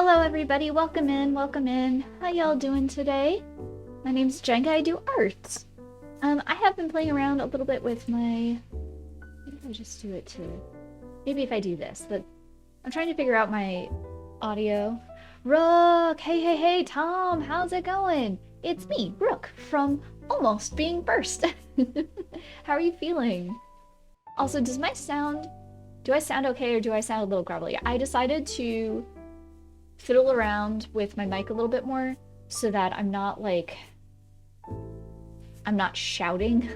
Hello everybody, welcome in, welcome in. How y'all doing today? My name's Jenga, I do arts. I have been playing around a little bit with my... Maybe if I just do it too. Maybe if I do this, but I'm trying to figure out my audio. Rook! Hey, Tom, how's it going? It's me, Rook, from Almost Being First. How are you feeling? Also, do I sound okay or do I sound a little gravelly? I decided to fiddle around with my mic a little bit more so that I'm not shouting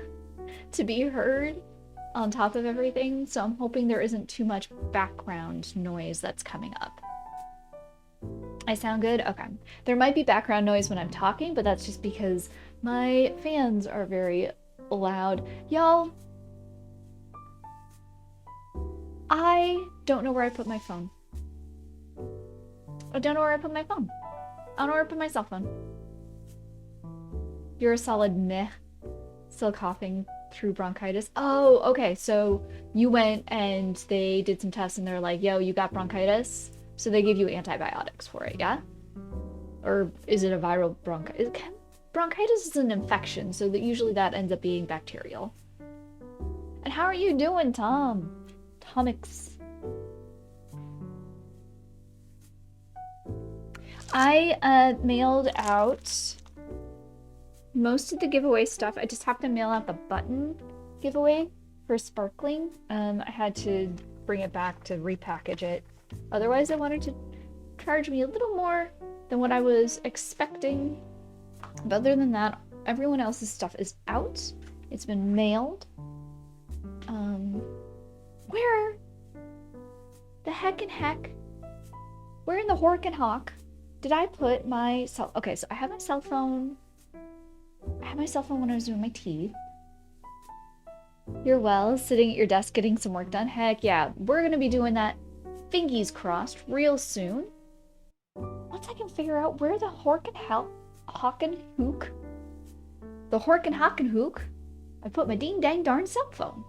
to be heard on top of everything. So I'm hoping there isn't too much background noise that's coming up. I sound good? Okay. There might be background noise when I'm talking, but that's just because my fans are very loud. Y'all, I don't know where I put my phone. I don't know where I put my phone. I don't know where I put my cell phone. You're a solid meh. Still coughing through bronchitis. Oh, okay. So you went and they did some tests and they're like, yo, you got bronchitis? So they give you antibiotics for it, yeah? Or is it a viral bronchitis? Bronchitis is an infection, so that usually that ends up being bacterial. And how are you doing, Tom? Tomix. I mailed out most of the giveaway stuff. I just have to mail out the button giveaway for Sparkling. I had to bring it back to repackage it. Otherwise, I wanted to charge me a little more than what I was expecting. But other than that, everyone else's stuff is out. It's been mailed. Where the heck where in the hork and hawk did I put my cell? Okay, so I had my cell phone. I had my cell phone when I was doing my teeth. You're well, sitting at your desk getting some work done. Heck yeah, we're gonna be doing that fingies crossed real soon. Once I can figure out where the hork and hawk and hook, the hork and hawk and hook, I put my ding dang darn cell phone.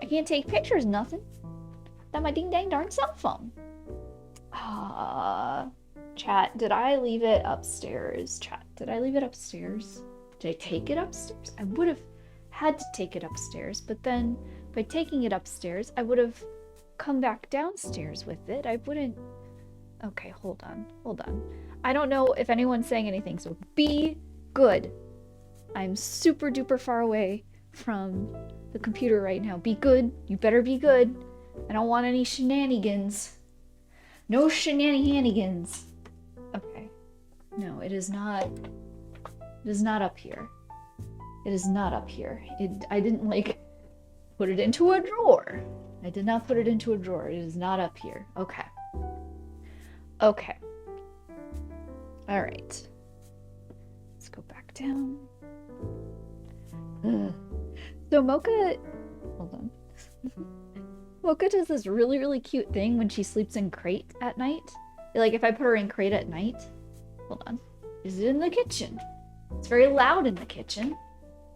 I can't take pictures, nothing. That my ding dang darn cell phone. Chat, did I leave it upstairs? Chat, did I leave it upstairs? Did I take it upstairs? I would have had to take it upstairs, but then by taking it upstairs, I would have come back downstairs with it. I wouldn't... Okay, hold on. I don't know if anyone's saying anything, so be good. I'm super duper far away from the computer right now. Be good. You better be good. I don't want any shenanigans. No shenanigans. Okay. No, it is not. It is not up here. It is not up here. I didn't put it into a drawer. I did not put it into a drawer. It is not up here. Okay. Okay. All right. Let's go back down. Ugh. So Mocha, hold on. Mocha does this really, really cute thing when she sleeps in crate at night. Like if I put her in crate at night, hold on. Is it in the kitchen? It's very loud in the kitchen.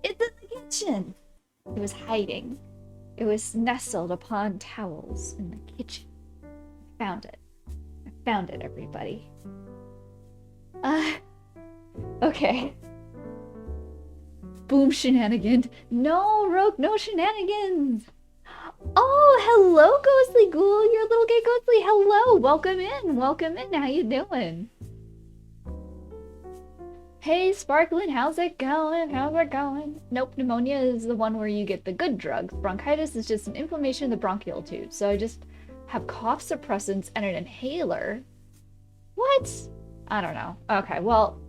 It's in the kitchen. It was hiding. It was nestled upon towels in the kitchen. I found it. I found it, everybody. Okay. Boom shenanigans. No, Rogue, no shenanigans. Oh, hello, Ghostly Ghoul. You're a little gay Ghostly. Hello, welcome in. Welcome in. How you doing? Hey, Sparkling, how's it going? How's it going? Nope, pneumonia is the one where you get the good drugs. Bronchitis is just an inflammation of the bronchial tube. So I just have cough suppressants and an inhaler. What? I don't know. Okay, well,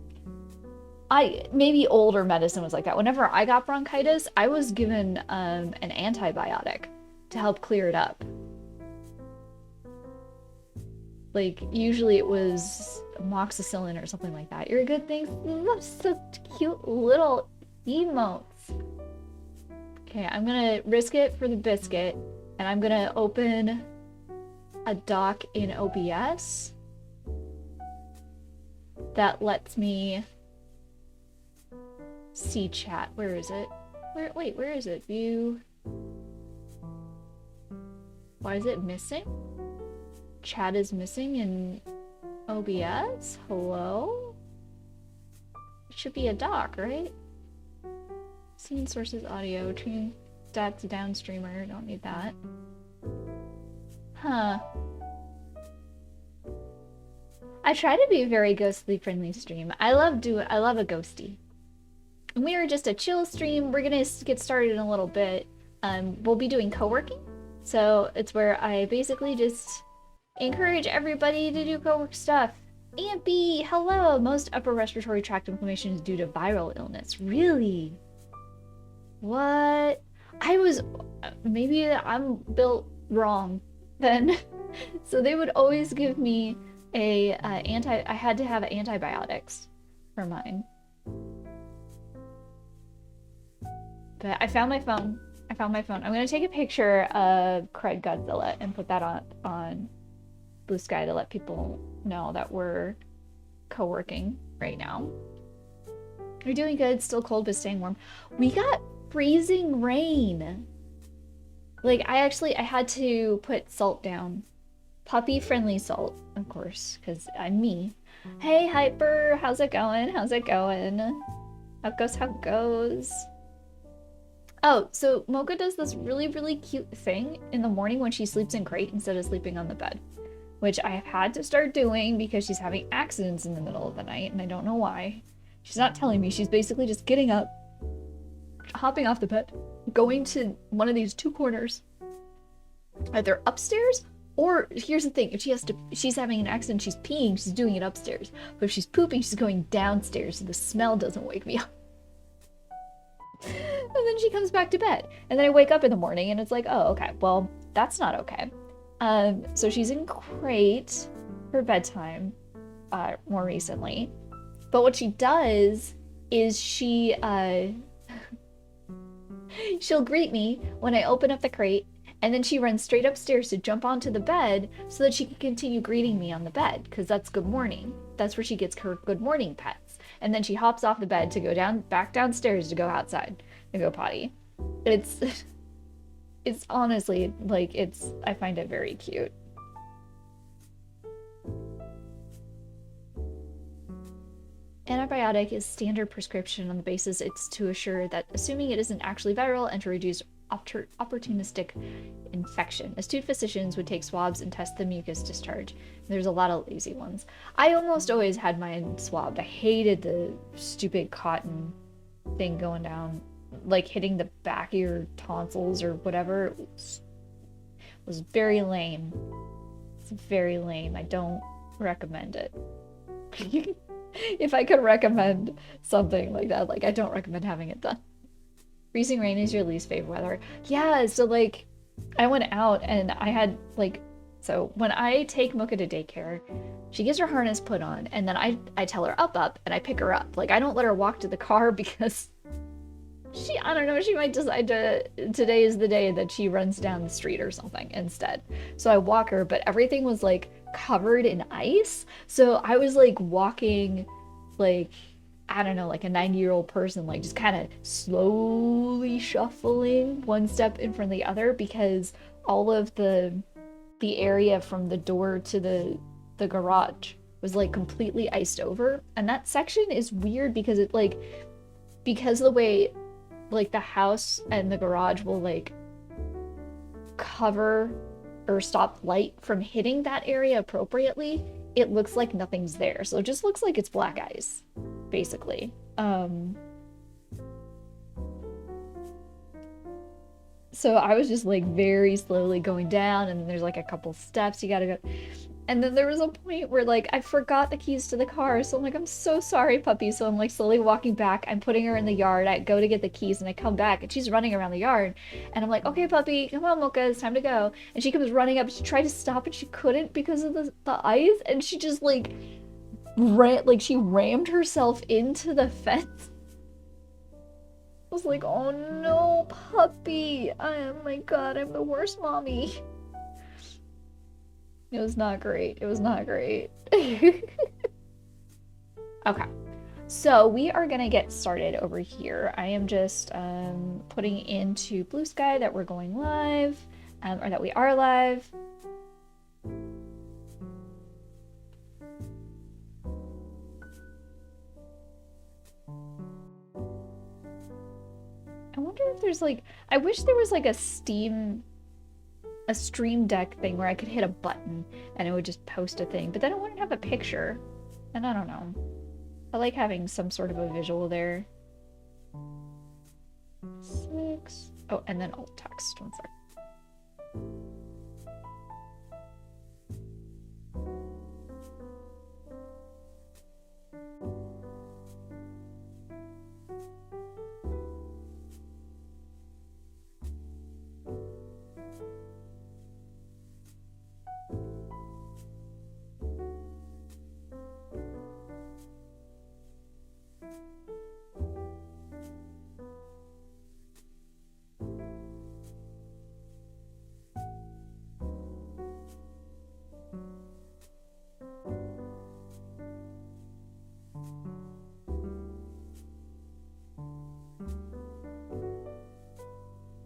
maybe older medicine was like that. Whenever I got bronchitis, I was given an antibiotic to help clear it up. Like, usually it was amoxicillin or something like that. You're a good thing. So cute little emotes. Okay, I'm gonna risk it for the biscuit, and I'm gonna open a doc in OBS that lets me see chat. Where is it? Wait, where is it? View. Why is it missing? chat is missing in OBS? Hello? It should be a doc, right? Scene sources audio. Turn that to downstreamer. Don't need that. Huh. I try to be a very ghostly friendly stream. I love a ghosty. And we are just a chill stream. We're gonna get started in a little bit. We'll be doing co-working. So it's where I basically just encourage everybody to do co-work stuff. Aunt B, hello! Most upper respiratory tract inflammation is due to viral illness. Really? What? Maybe I'm built wrong then. So they would always give me I had to have antibiotics for mine. But I found my phone. I'm gonna take a picture of Craig Godzilla and put that on Blue Sky to let people know that we're co-working right now. We're doing good, still cold but staying warm. We got freezing rain. Like I had to put salt down. Puppy friendly salt, of course, because I'm me. Hey Hyper, how's it going? How goes? Oh, so Mocha does this really, really cute thing in the morning when she sleeps in crate instead of sleeping on the bed, which I have had to start doing because she's having accidents in the middle of the night and I don't know why. She's not telling me. She's basically just getting up, hopping off the bed, going to one of these two corners, either upstairs or here's the thing, if she's having an accident, she's peeing, she's doing it upstairs. But if she's pooping, she's going downstairs so the smell doesn't wake me up. And then she comes back to bed. And then I wake up in the morning and it's like, oh, okay, well, that's not okay. So she's in crate for bedtime more recently. But what she does is she'll greet me when I open up the crate, and then she runs straight upstairs to jump onto the bed so that she can continue greeting me on the bed, because that's good morning. That's where she gets her good morning pets. And then she hops off the bed to go back downstairs to go outside and go potty. It's honestly, like, I find it very cute. Antibiotic is standard prescription on the basis it's to assure that assuming it isn't actually viral and to reduce opportunistic infection. Astute physicians would take swabs and test the mucus discharge. There's a lot of lazy ones. I almost always had mine swabbed. I hated the stupid cotton thing going down, like hitting the back of your tonsils or whatever. It was very lame. It's very lame. I don't recommend it. If I could recommend something like that, like I don't recommend having it done. Freezing rain is your least favorite weather. Yeah, so like I went out and I had like, so when I take Mocha to daycare, she gets her harness put on and then I tell her up and I pick her up. Like I don't let her walk to the car because I don't know, she might decide today is the day that she runs down the street or something instead. So I walk her, but everything was like covered in ice. So I was like walking like, I don't know, like a 90-year-old person, like just kind of slowly shuffling one step in front of the other because all of the area from the door to the garage was like completely iced over. And that section is weird because it like, because of the way like the house and the garage will like cover or stop light from hitting that area appropriately, it looks like nothing's there. So it just looks like it's black ice, basically. So I was just like very slowly going down and there's like a couple steps you gotta go. And then there was a point where like I forgot the keys to the car. So I'm like, I'm so sorry, puppy. So I'm like slowly walking back. I'm putting her in the yard. I go to get the keys and I come back and she's running around the yard. And I'm like, okay, puppy, come on, Mocha, it's time to go. And she comes running up. She tried to stop and she couldn't because of the ice. And she just like she rammed herself into the fence. I was like, oh no, puppy. Oh my God, I'm the worst mommy. It was not great. It was not great. Okay. So we are going to get started over here. I am just putting into Blue Sky that we're going live, or that we are live. I wonder if there's like, I wish there was like a Stream Deck thing where I could hit a button and it would just post a thing, but then I wouldn't have a picture. And I don't know. I like having some sort of a visual there. 6. Oh, and then alt text. One sec.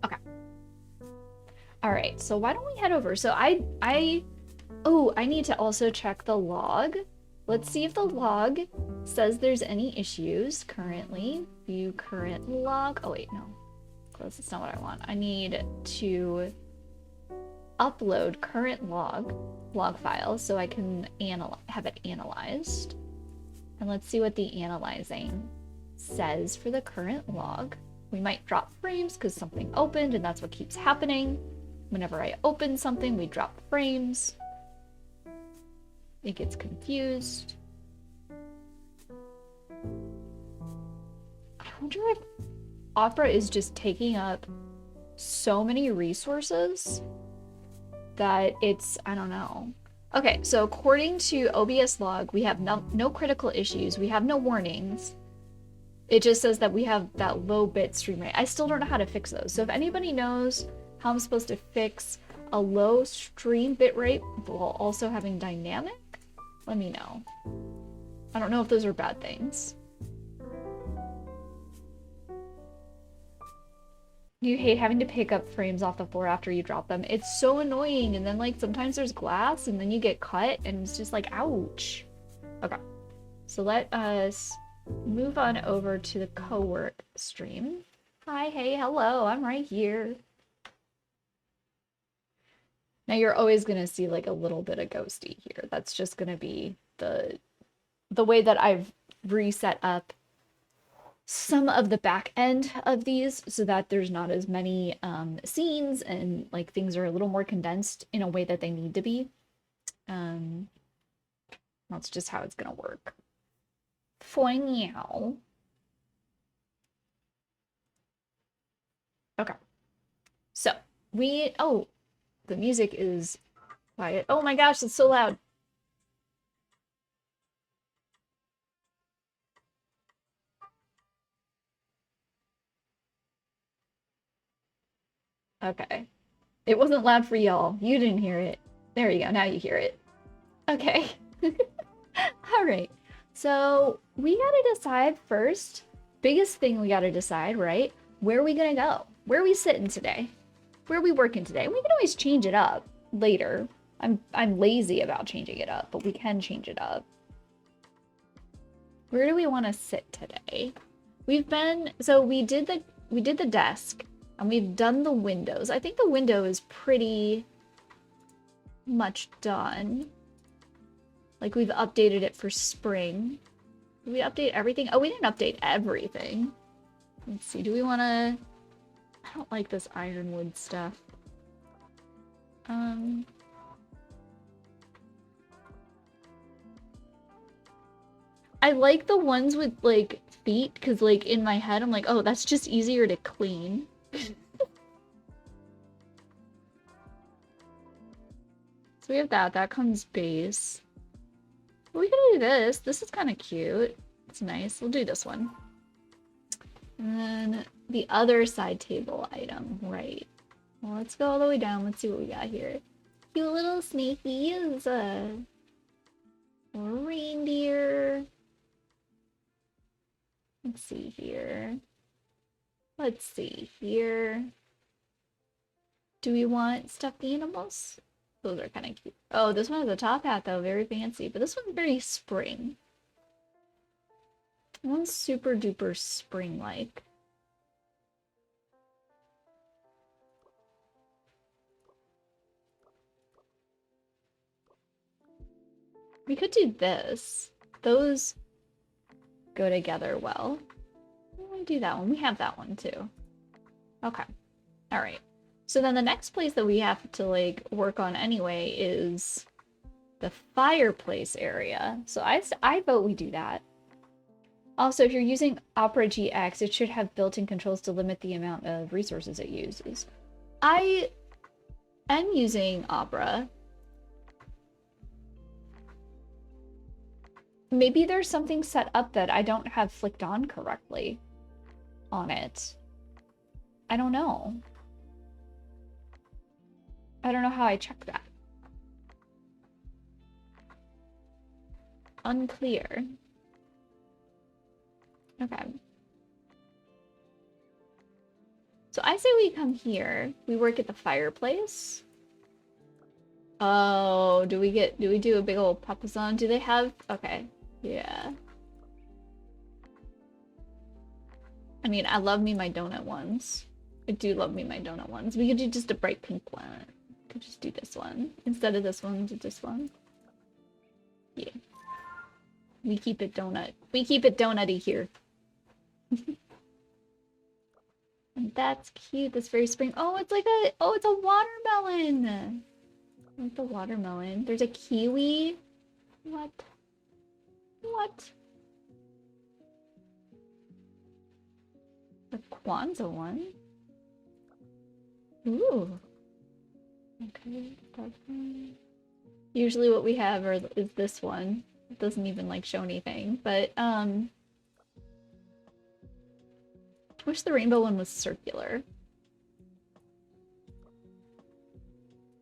Okay. All right, so why don't we head over? So oh, I need to also check the log. Let's see if the log says there's any issues currently. View current log. Oh wait, no. Close, that's not what I want. I need to upload current log file so I can have it analyzed. And let's see what the analyzing says for the current log. We might drop frames because something opened and that's what keeps happening. Whenever I open something, we drop frames. It gets confused. I wonder if Opera is just taking up so many resources that it's, I don't know. Okay, so according to OBS log, we have no critical issues. We have no warnings. It just says that we have that low bit stream rate. I still don't know how to fix those. So if anybody knows how I'm supposed to fix a low stream bitrate while also having dynamic, let me know. I don't know if those are bad things. You hate having to pick up frames off the floor after you drop them. It's so annoying. And then like sometimes there's glass and then you get cut and it's just like, ouch. Okay. So let us move on over to the co-work stream. Hi, hey, hello, I'm right here. Now you're always gonna see like a little bit of ghosty here. That's just gonna be the way that I've reset up some of the back end of these so that there's not as many scenes and like things are a little more condensed in a way that they need to be. That's just how it's gonna work. Foing. Okay. So oh, the music is quiet. Oh my gosh, it's so loud. Okay. It wasn't loud for y'all. You didn't hear it. There you go. Now you hear it. Okay. All right. So we gotta decide first. Biggest thing we gotta decide, right? Where are we gonna go? Where are we sitting today? Where are we working today? We can always change it up later. I'm lazy about changing it up, but we can change it up. Where do we want to sit today? We did the desk and we've done the windows. I think the window is pretty much done. Like we've updated it for spring. Did we update everything? Oh, we didn't update everything. Let's see, do we want to... I don't like this ironwood stuff. I like the ones with like feet because like in my head I'm like, oh, that's just easier to clean. So we have that comes base. We could do this. This is kind of cute. It's nice. We'll do this one. And then the other side table item, right? Well, let's go all the way down. Let's see what we got here. Cute little snakies. Reindeer. Let's see here. Let's see here. Do we want stuffed animals? Those are kind of cute. Oh, this one has a top hat though, very fancy. But this one's very spring. One's super duper spring-like. We could do this. Those go together well. Why don't we do that one? We have that one too. Okay. All right. So then the next place that we have to like work on anyway is the fireplace area. So I vote we do that. Also, if you're using Opera GX, it should have built-in controls to limit the amount of resources it uses. I am using Opera. Maybe there's something set up that I don't have flicked on correctly on it. I don't know. I don't know how I check that. Unclear. Okay. So I say we come here. We work at the fireplace. Oh, do we do a big old papasan? Do they have? Okay. Yeah. I mean, I love me my donut ones. I do love me my donut ones. We could do just a bright pink one. We could just do this one. Instead of this one, do this one. Yeah. We keep it donut. We keep it donutty here. And that's cute. That's very spring. Oh, it's like a, oh, it's a watermelon. I like the watermelon. There's a kiwi. What? What? The Kwanzaa one? Ooh. Okay. Usually what we have is this one. It doesn't even like show anything, but wish the rainbow one was circular.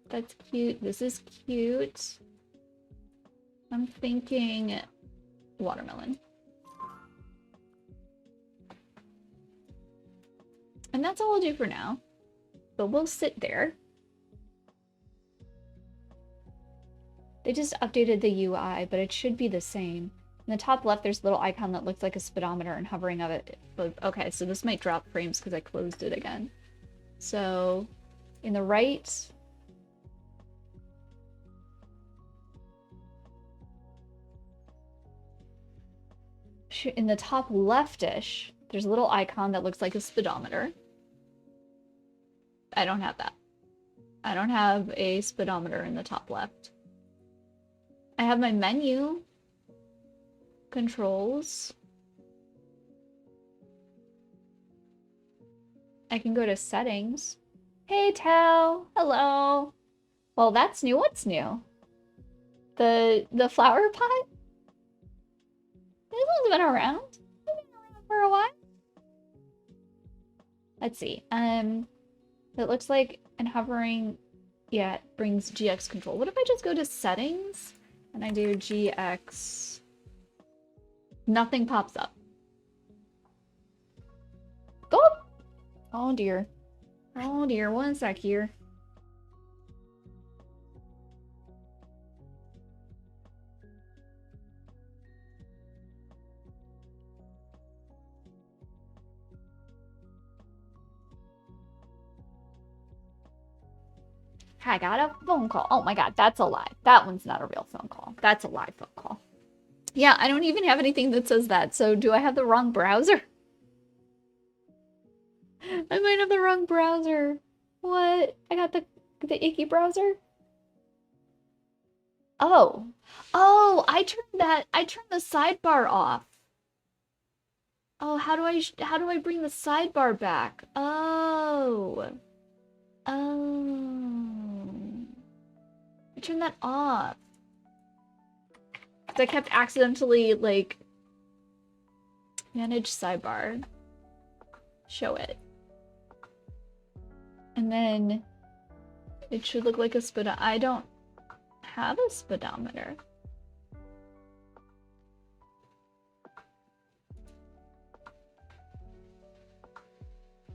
That's cute. This is cute. I'm thinking watermelon. And that's all I'll do for now. But we'll sit there. They just updated the UI, but it should be the same. In the top left, there's a little icon that looks like a speedometer, and hovering of it. But okay, so this might drop frames because I closed it again. So in the right, in the top leftish, there's a little icon that looks like a speedometer. I don't have that. I don't have a speedometer in the top left. I have my menu controls. I can go to settings. Hey, Tao. Hello. Well, that's new. What's new? The flower pot? This one's been around. It's been around for a while. Let's see. It looks like and hovering, yeah, it brings GX control. What if I just go to settings and I do GX? Nothing pops up. Go! Oh dear. Oh dear, 1 sec here. I got a phone call. Oh my god, that's a lie. That one's not a real phone call. That's a live phone call. Yeah, I don't even have anything that says that. So do I have the wrong browser? I might have the wrong browser. What? I got the icky browser? Oh. Oh, I turned the sidebar off. Oh, how do I bring the sidebar back? Oh. Oh. I turned that off. Because I kept accidentally, like, manage sidebar. Show it. And then it should look like a speedometer. I don't have a speedometer.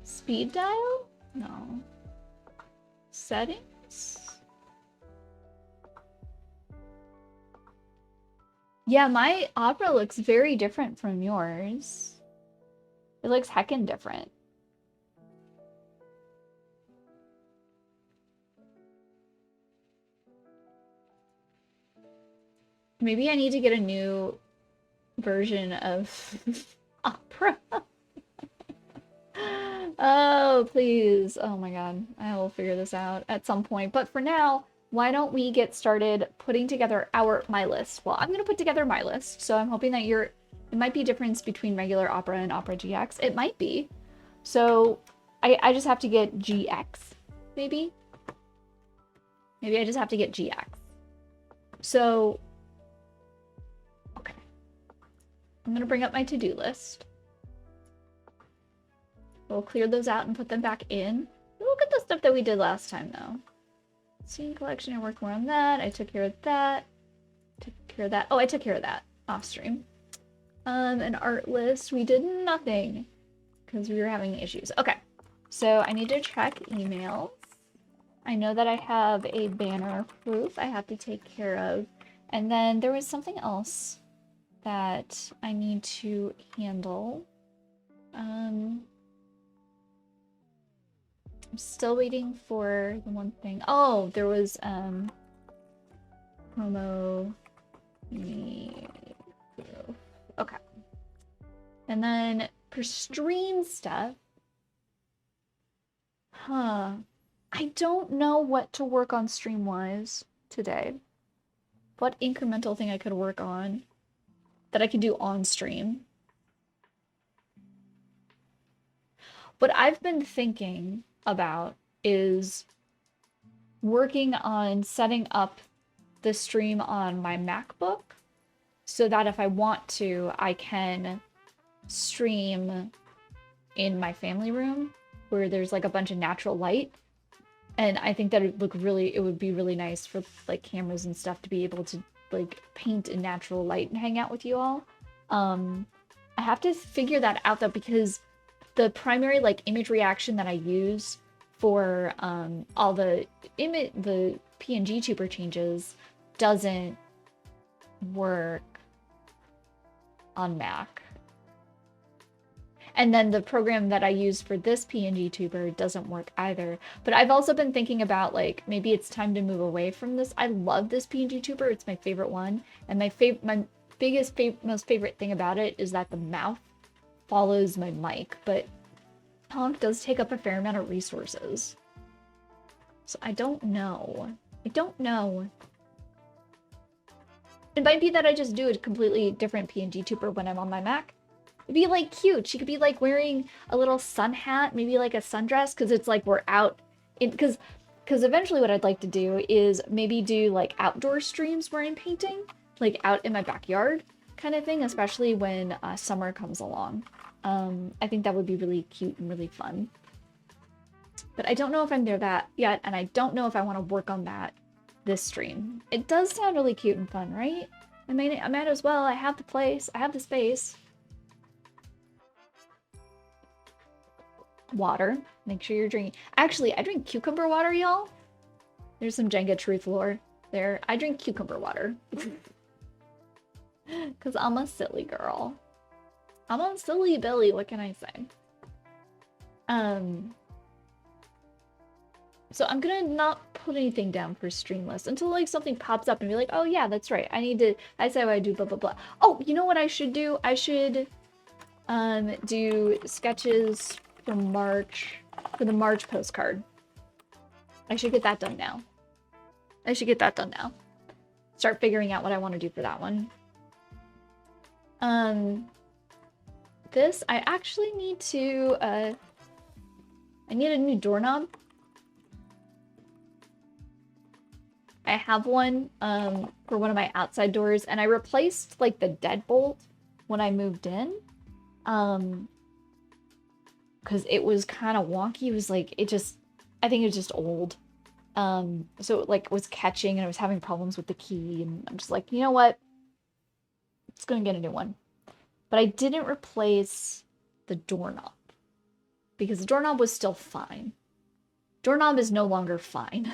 Speed dial? No. Settings? Yeah, my Opera looks very different from yours. It looks heckin' different. Maybe I need to get a new version of Opera. Oh, please. Oh my God. I will figure this out at some point. But for now, why don't we get started putting together my list? Well, I'm going to put together my list. So I'm hoping that it might be a difference between regular Opera and Opera GX. It might be. So I just have to get GX, maybe? Maybe I just have to get GX. So, okay. I'm going to bring up my to-do list. We'll clear those out and put them back in. Look at the stuff that we did last time, though. Scene collection, I worked more on that. I took care of that. Took care of that. Oh, I took care of that off stream. An art list. We did nothing because we were having issues. Okay, so I need to check emails. I know that I have a banner proof I have to take care of. And then there was something else that I need to handle. I'm still waiting for the one thing. Oh, there was promo. Okay. And then for stream stuff, I don't know what to work on stream-wise today. What incremental thing I could work on that I could do on stream. What I've been thinking about is working on setting up the stream on my MacBook so that if I want to, I can stream in my family room where there's like a bunch of natural light. And I think that it would be really nice for like cameras and stuff to be able to like paint in natural light and hang out with you all. I have to figure that out though, because the primary like image reaction that I use for all the PNG tuber changes doesn't work on Mac. And then the program that I use for this PNG tuber doesn't work either. But I've also been thinking about like maybe it's time to move away from this. I love this PNG tuber. It's my favorite one. And my most favorite thing about it is that the mouth follows my mic, but Honk does take up a fair amount of resources. So I don't know. I don't know. It might be that I just do a completely different PNG tuber when I'm on my Mac. It'd be like cute. She could be like wearing a little sun hat, maybe like a sundress, because it's like we're out in because eventually what I'd like to do is maybe do like outdoor streams where I'm painting, like out in my backyard kind of thing, especially when summer comes along. I think that would be really cute and really fun. But I don't know if I'm there that yet, and I don't know if I want to work on that this stream. It does sound really cute and fun, right? I might as well. I have the place. I have the space. Water. Make sure you're drinking. Actually, I drink cucumber water, y'all. There's some Jenga truth lore there. I drink cucumber water. Because I'm a silly girl. I'm a silly Billy, what can I say? So I'm gonna not put anything down for stream list until like something pops up and be like, oh yeah, that's right. I say what I do, blah, blah, blah. Oh, you know what I should do? I should do sketches for March, for the March postcard. I should get that done now. Start figuring out what I want to do for that one. This, I actually need to, I need a new doorknob. I have one, for one of my outside doors, and I replaced, like, the deadbolt when I moved in. Because it was kind of wonky. It was, like, I think it was just old. So it, like, was catching, and I was having problems with the key, and I'm just like, you know what? It's gonna get a new one. But I didn't replace the doorknob because the doorknob was still fine. Doorknob is no longer fine.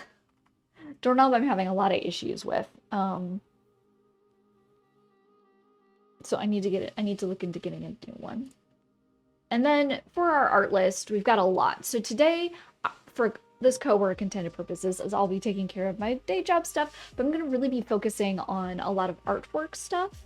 Doorknob I'm having a lot of issues with. So I need to look into getting a new one. And then for our art list, we've got a lot. So today, for this co-work intended purposes is I'll be taking care of my day job stuff, but I'm gonna really be focusing on a lot of artwork stuff.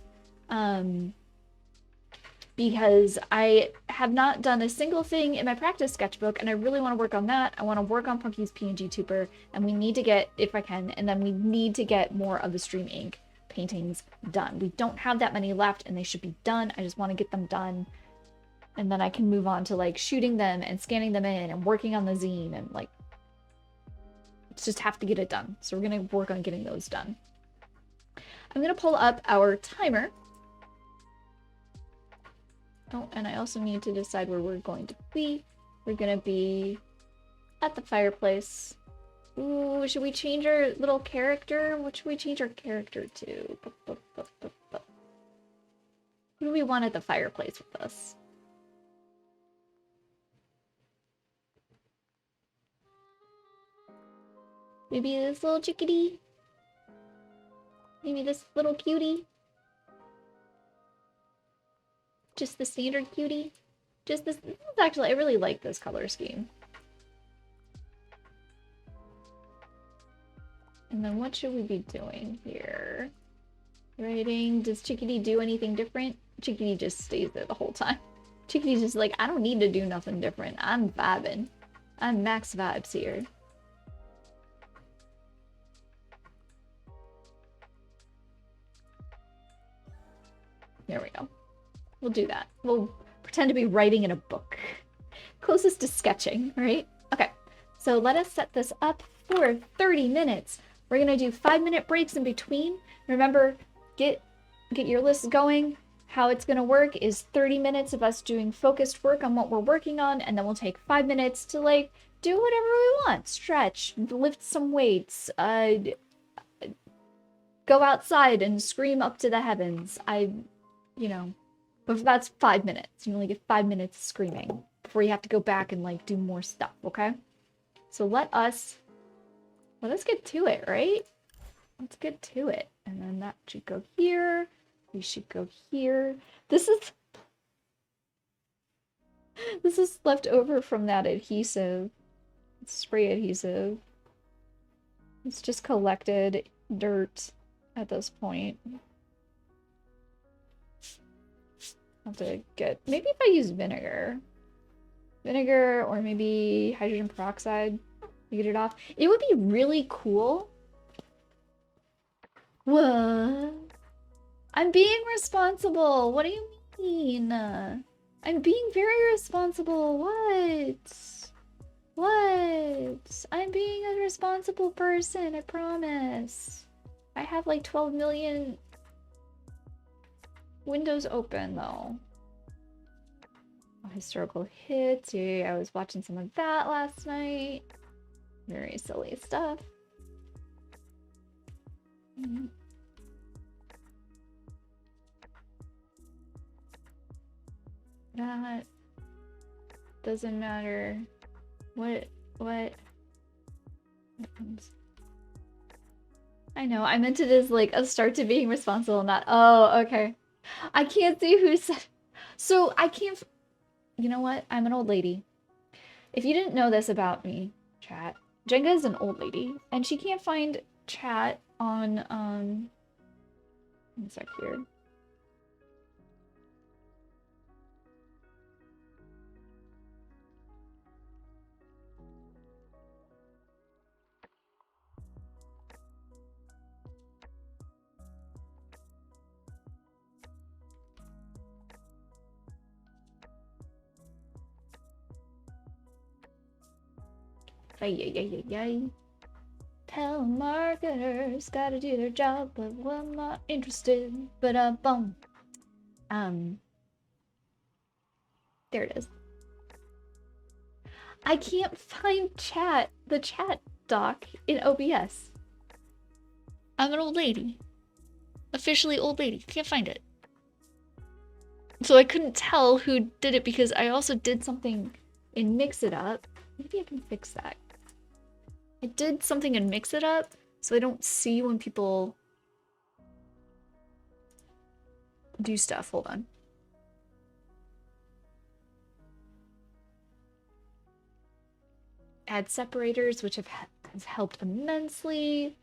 Because I have not done a single thing in my practice sketchbook, and I really want to work on that. I want to work on Punky's PNG Tuber, and we need to get, if I can, and then we need to get more of the Stream Ink paintings done. We don't have that many left, and they should be done. I just want to get them done, and then I can move on to like shooting them and scanning them in and working on the zine, and like just have to get it done. So we're gonna work on getting those done. I'm gonna pull up our timer. Oh, and I also need to decide where we're going to be. We're gonna be at the fireplace. Ooh, should we change our little character? What should we change our character to? Who do we want at the fireplace with us? Maybe this little chickadee? Maybe this little cutie? Just the standard cutie? Just this. Actually, I really like this color scheme. And then what should we be doing here? Writing. Does Chickadee do anything different? Chickadee just stays there the whole time. Chickadee's just like, I don't need to do nothing different. I'm vibing. I'm max vibes here. There we go. We'll do that. We'll pretend to be writing in a book. Closest to sketching, right? Okay, so let us set this up for 30 minutes. We're gonna do 5-minute breaks in between. Remember, get your list going. How it's gonna work is 30 minutes of us doing focused work on what we're working on, and then we'll take 5 minutes to like do whatever we want. Stretch, lift some weights, go outside and scream up to the heavens. You know, but that's 5 minutes. You only get 5 minutes of screaming before you have to go back and like do more stuff, okay? So let us get to it, right? Let's get to it. And then that should go here. We should go here. This is left over from that adhesive. Spray adhesive. It's just collected dirt at this point. Have to get, maybe if I use vinegar or maybe hydrogen peroxide to get it off. It would be really cool. What? I'm being responsible. What do you mean? I'm being very responsible. What? I'm being a responsible person, I promise. I have like 12 million windows open though. Oh, historical hits. Yeah, I was watching some of that last night. Very silly stuff. That doesn't matter. What? I know, I meant it as like a start to being responsible, not, oh, okay. I can't see who said, so I can't, you know what? I'm an old lady. If you didn't know this about me, chat, Jenga is an old lady, and she can't find chat on, one sec here. Ay. Telemarketers gotta do their job, but I'm not interested. But boom. There it is. I can't find the chat doc in OBS. I'm an old lady. Officially old lady. Can't find it. So I couldn't tell who did it because I also did something in Mix It Up. Maybe I can fix that. I did something in Mix It Up, so I don't see when people do stuff. Hold on. add separators, which has helped immensely.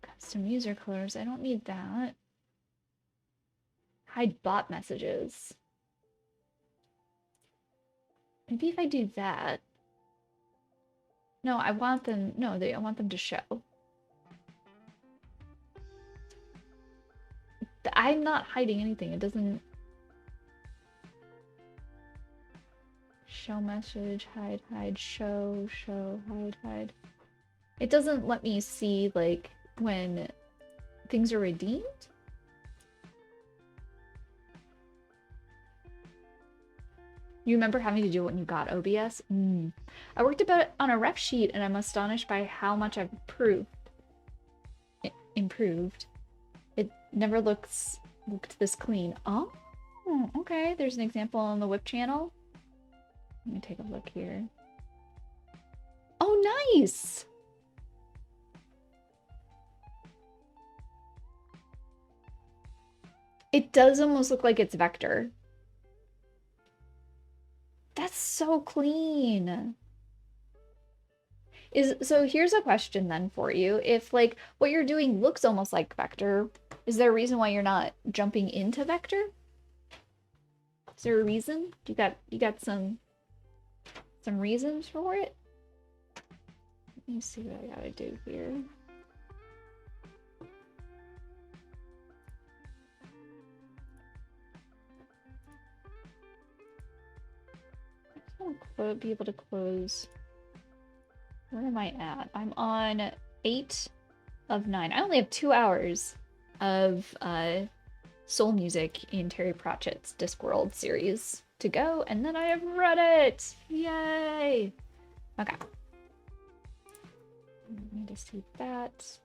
Custom user colors, I don't need that. Hide bot messages. Maybe if I do that. No, I want them, no, I want them to show. I'm not hiding anything. It doesn't show message, hide, show, hide. It doesn't let me see like when things are redeemed. You remember having to do it when you got OBS? I worked on a ref sheet and I'm astonished by how much I've improved. It never looked this clean. Oh, okay. There's an example on the whip channel. Let me take a look here. Oh, nice! It does almost look like it's vector. That's so clean. So here's a question then for you. If like what you're doing looks almost like vector, is there a reason why you're not jumping into vector? Is there a reason? You got some reasons for it? Let me see what I gotta do here. I want to be able to close. Where am I at? I'm on 8 of 9. I only have 2 hours of soul music in Terry Pratchett's Discworld series to go, and then I have read it! Yay! Okay. Let me just see that.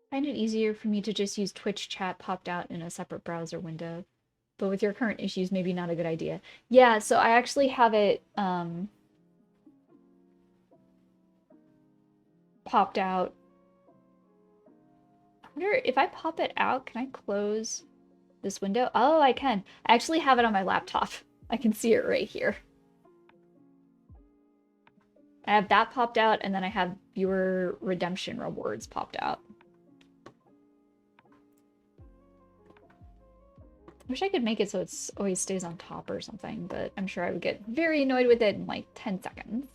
I find it easier for me to just use Twitch chat popped out in a separate browser window. But with your current issues, maybe not a good idea. Yeah, so I actually have it popped out. I wonder if I pop it out, can I close this window? Oh, I can. I actually have it on my laptop. I can see it right here. I have that popped out, and then I have viewer redemption rewards popped out. I wish I could make it so it always stays on top or something, but I'm sure I would get very annoyed with it in like 10 seconds.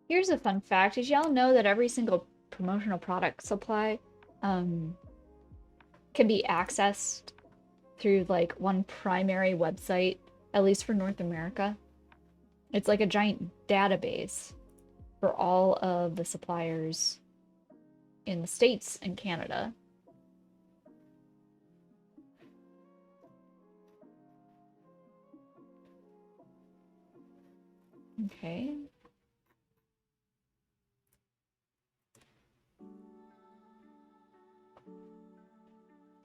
Here's a fun fact. Did y'all know that every single promotional product supply can be accessed through like one primary website, at least for North America? It's like a giant database for all of the suppliers in the States and Canada. Okay.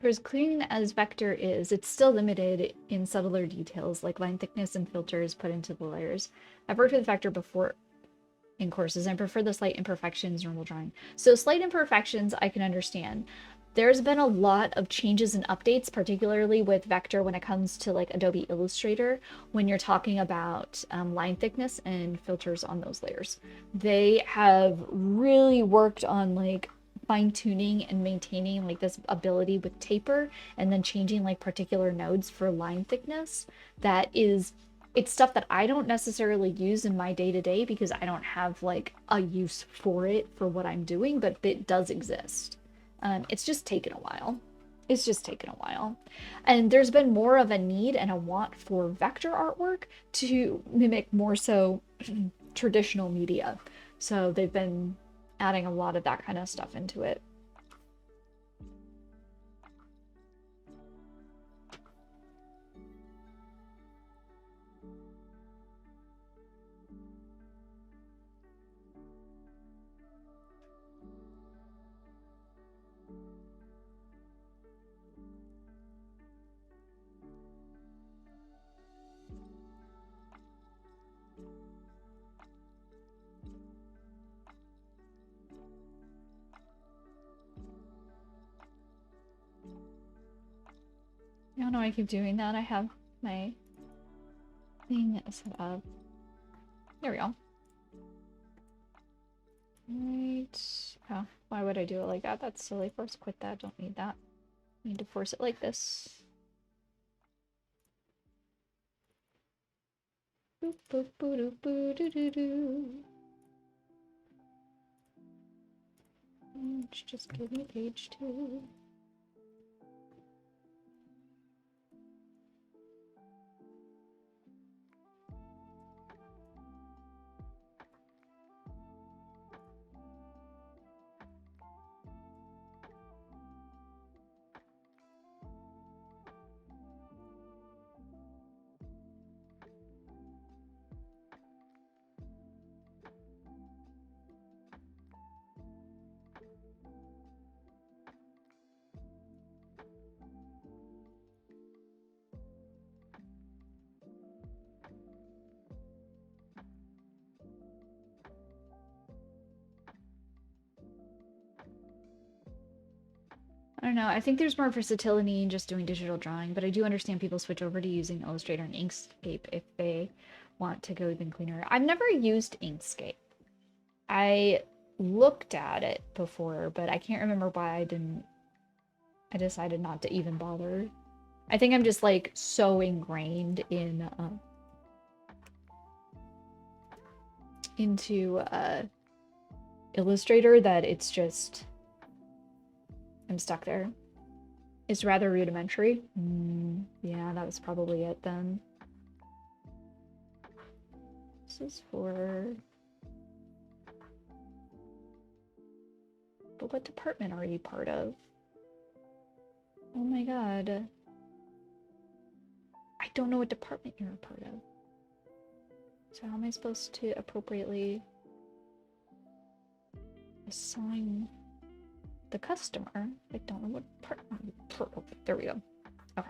For as clean as vector is, it's still limited in subtler details like line thickness and filters put into the layers. I've worked with vector before in courses and prefer the slight imperfections in normal drawing. So slight imperfections I can understand. There's been a lot of changes and updates, particularly with vector when it comes to like Adobe Illustrator, when you're talking about line thickness and filters on those layers. They have really worked on like fine-tuning and maintaining like this ability with taper and then changing like particular nodes for line thickness. That is, it's stuff that I don't necessarily use in my day-to-day because I don't have like a use for it for what I'm doing, but it does exist. It's just taken a while. It's just taken a while. And there's been more of a need and a want for vector artwork to mimic more so traditional media. So they've been adding a lot of that kind of stuff into it. I don't know why I keep doing that. I have my thing set up. There we go. Right. Oh, why would I do it like that? That's silly. Force quit that. Don't need that. Need to force it like this. Boop, boop, boo, doo, boo, doo, doo, doo. Just give me page 2. I don't know. I think there's more versatility in just doing digital drawing, but I do understand people switch over to using Illustrator and Inkscape if they want to go even cleaner. I've never used Inkscape. I looked at it before, but I can't remember why I decided not to even bother. I think I'm just like so ingrained in into Illustrator that it's just I'm stuck there. It's rather rudimentary. Yeah, that was probably it then. This is for... But what department are you part of? Oh my god. I don't know what department you're a part of. So how am I supposed to appropriately assign the customer? I don't know what part. There we go. Okay.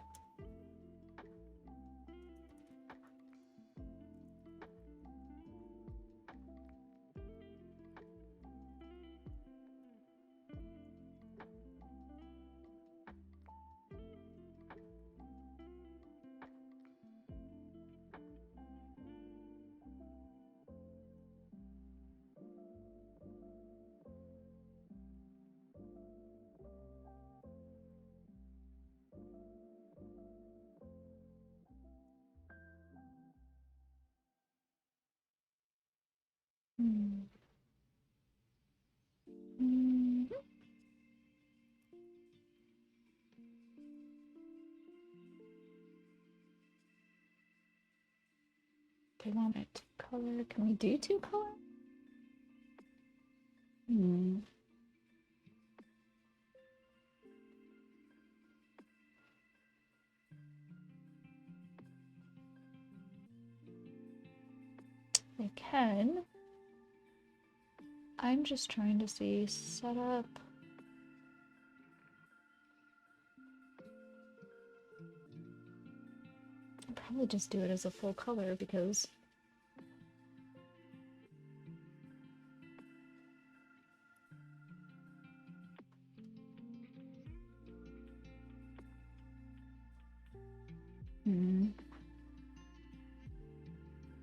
They want it color. Can we do 2 color? I can. I'm just trying to see setup. Probably just do it as a full color because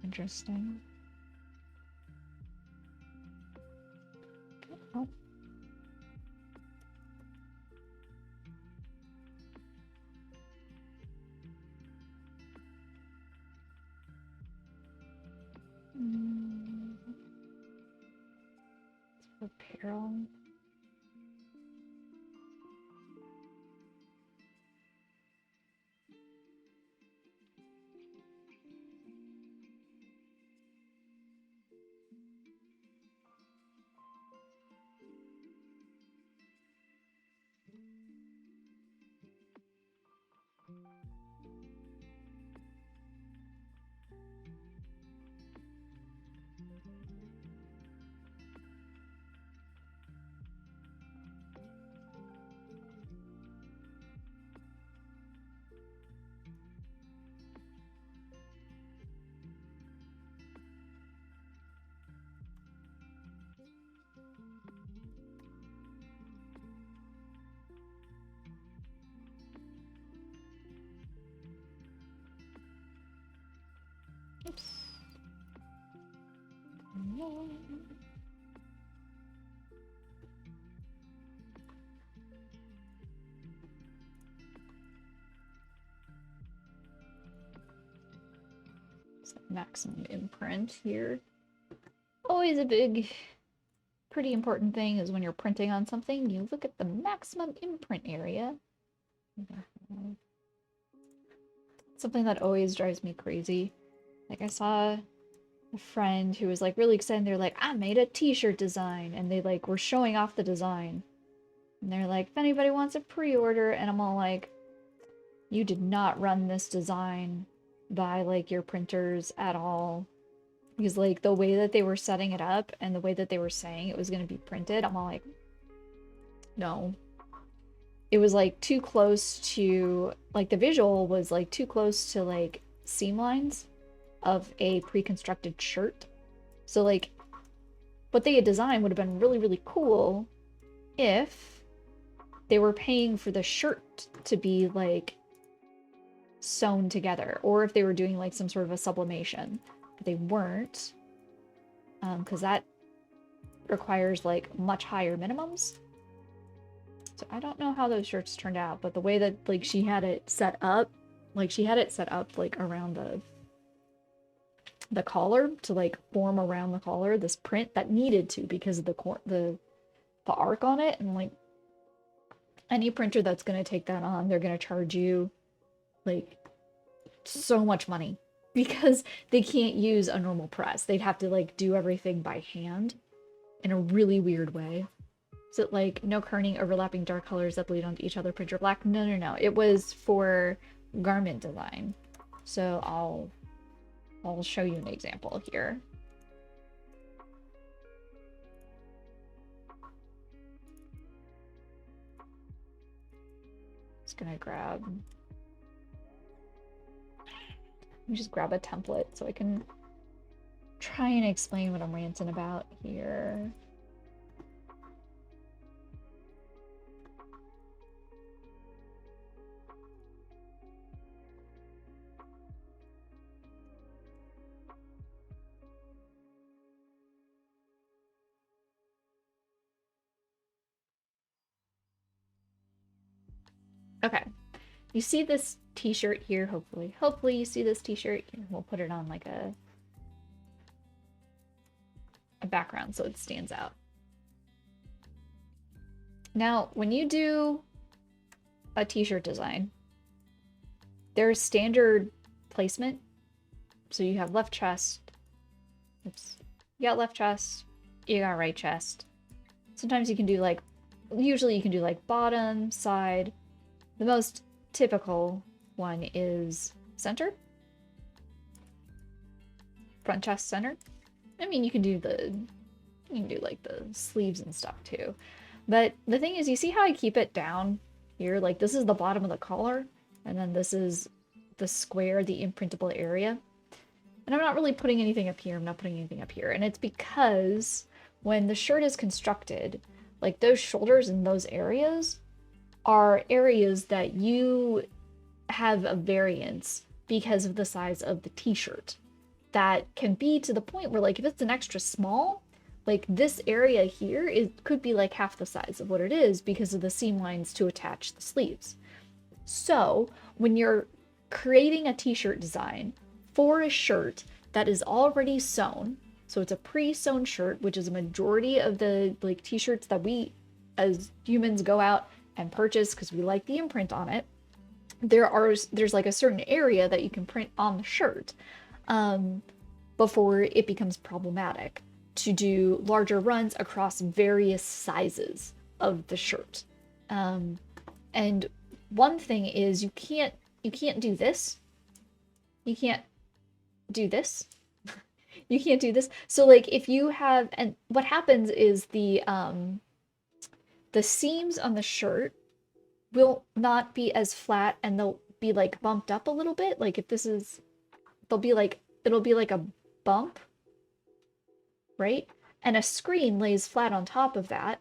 interesting. Oh. Apparel. Oops. No. Maximum imprint here. Always a big, pretty important thing is when you're printing on something, you look at the maximum imprint area. Something that always drives me crazy. Like I saw a friend who was like really excited. They're like, I made a t-shirt design, and they like were showing off the design. And they're like, if anybody wants a pre-order, and I'm all like, you did not run this design by like your printers at all. Because like the way that they were setting it up and the way that they were saying it was going to be printed, I'm all like, no. It was like too close to, like the visual was like too close to like seam lines of a pre-constructed shirt. So like what they had designed would have been really, really cool if they were paying for the shirt to be like sewn together, or if they were doing like some sort of a sublimation. But they weren't, because that requires like much higher minimums. So I don't know how those shirts turned out, but the way that like she had it set up, like around the collar to like form around the collar, this print that needed to because of the arc on it, and like any printer that's gonna take that on, they're gonna charge you like so much money because they can't use a normal press. They'd have to like do everything by hand in a really weird way. So like no kerning, overlapping dark colors that bleed onto each other, printer black. No, no, no. It was for garment design. So I'll show you an example here. Just gonna grab. Let me just grab a template so I can try and explain what I'm ranting about here. Okay, you see this t-shirt here, hopefully. Hopefully you see this t-shirt here. We'll put it on like a background so it stands out. Now, when you do a t-shirt design, there's standard placement. So you have left chest. Oops. You got left chest. You got right chest. Sometimes you can do like, usually you can do like bottom, side. The most typical one is center. Front chest center. I mean, you can do like the sleeves and stuff too. But the thing is, you see how I keep it down here? Like this is the bottom of the collar, and then this is the square, the imprintable area. And I'm not really putting anything up here. I'm not putting anything up here. And it's because when the shirt is constructed, like those shoulders and those areas are areas that you have a variance because of the size of the t-shirt. That can be to the point where, like, if it's an extra small, like this area here, it could be like half the size of what it is because of the seam lines to attach the sleeves. So when you're creating a t-shirt design for a shirt that is already sewn, so it's a pre-sewn shirt, which is a majority of the like t-shirts that we as humans go out and purchase because we like the imprint on it, there's like a certain area that you can print on the shirt before it becomes problematic to do larger runs across various sizes of the shirt. And one thing is you can't do this. You can't do this. You can't do this. So like if you have, and what happens is the seams on the shirt will not be as flat and they'll be like bumped up a little bit. Like if this is, it'll be like a bump, right? And a screen lays flat on top of that,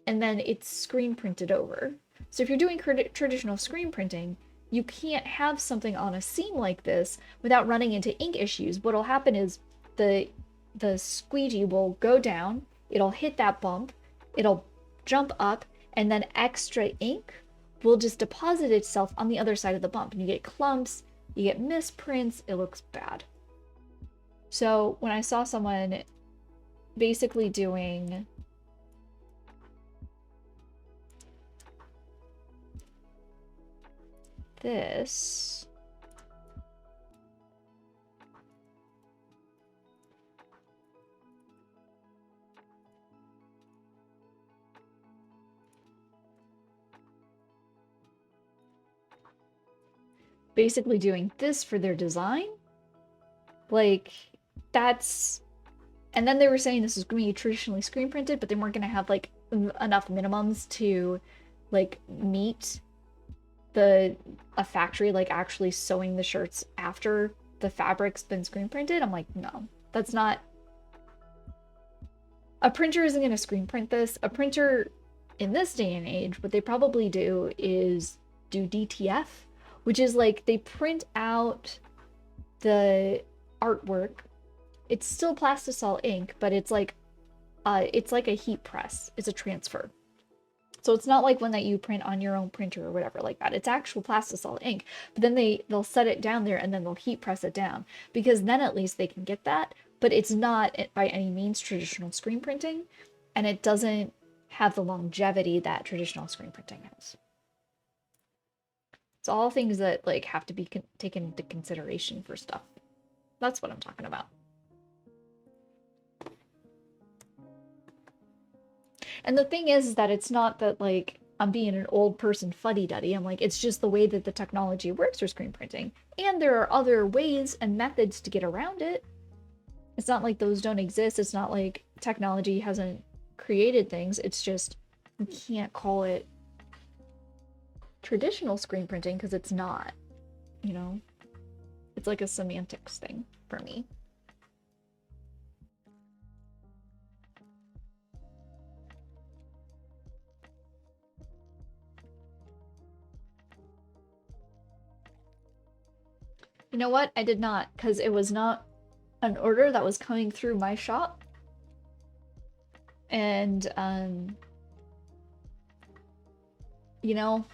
and then it's screen printed over. So if you're doing traditional screen printing, you can't have something on a seam like this without running into ink issues. What'll happen is the squeegee will go down, it'll hit that bump, it'll jump up, and then extra ink will just deposit itself on the other side of the bump. And you get clumps, you get misprints, it looks bad. So when I saw someone basically doing this, basically doing this for their design, like that's, and then they were saying this is going to be traditionally screen printed, but they weren't going to have like enough minimums to like meet a factory like actually sewing the shirts after the fabric's been screen printed. I'm like, no, that's not, a printer isn't going to screen print this. A printer in this day and age, what they probably do is do DTF, which is like they print out the artwork. It's still plastisol ink, but it's like a heat press. It's a transfer. So it's not like one that you print on your own printer or whatever like that. It's actual plastisol ink. But then they'll set it down there and then they'll heat press it down, because then at least they can get that. But it's not by any means traditional screen printing, and it doesn't have the longevity that traditional screen printing has. It's all things that like have to be taken into consideration for stuff. That's what I'm talking about. And the thing is that it's not that like I'm being an old person fuddy-duddy. I'm like, it's just the way that the technology works for screen printing. And there are other ways and methods to get around it. It's not like those don't exist. It's not like technology hasn't created things. It's just you can't call it traditional screen printing because it's not, you know? It's like a semantics thing for me. You know what? I did not, because it was not an order that was coming through my shop. And, you know,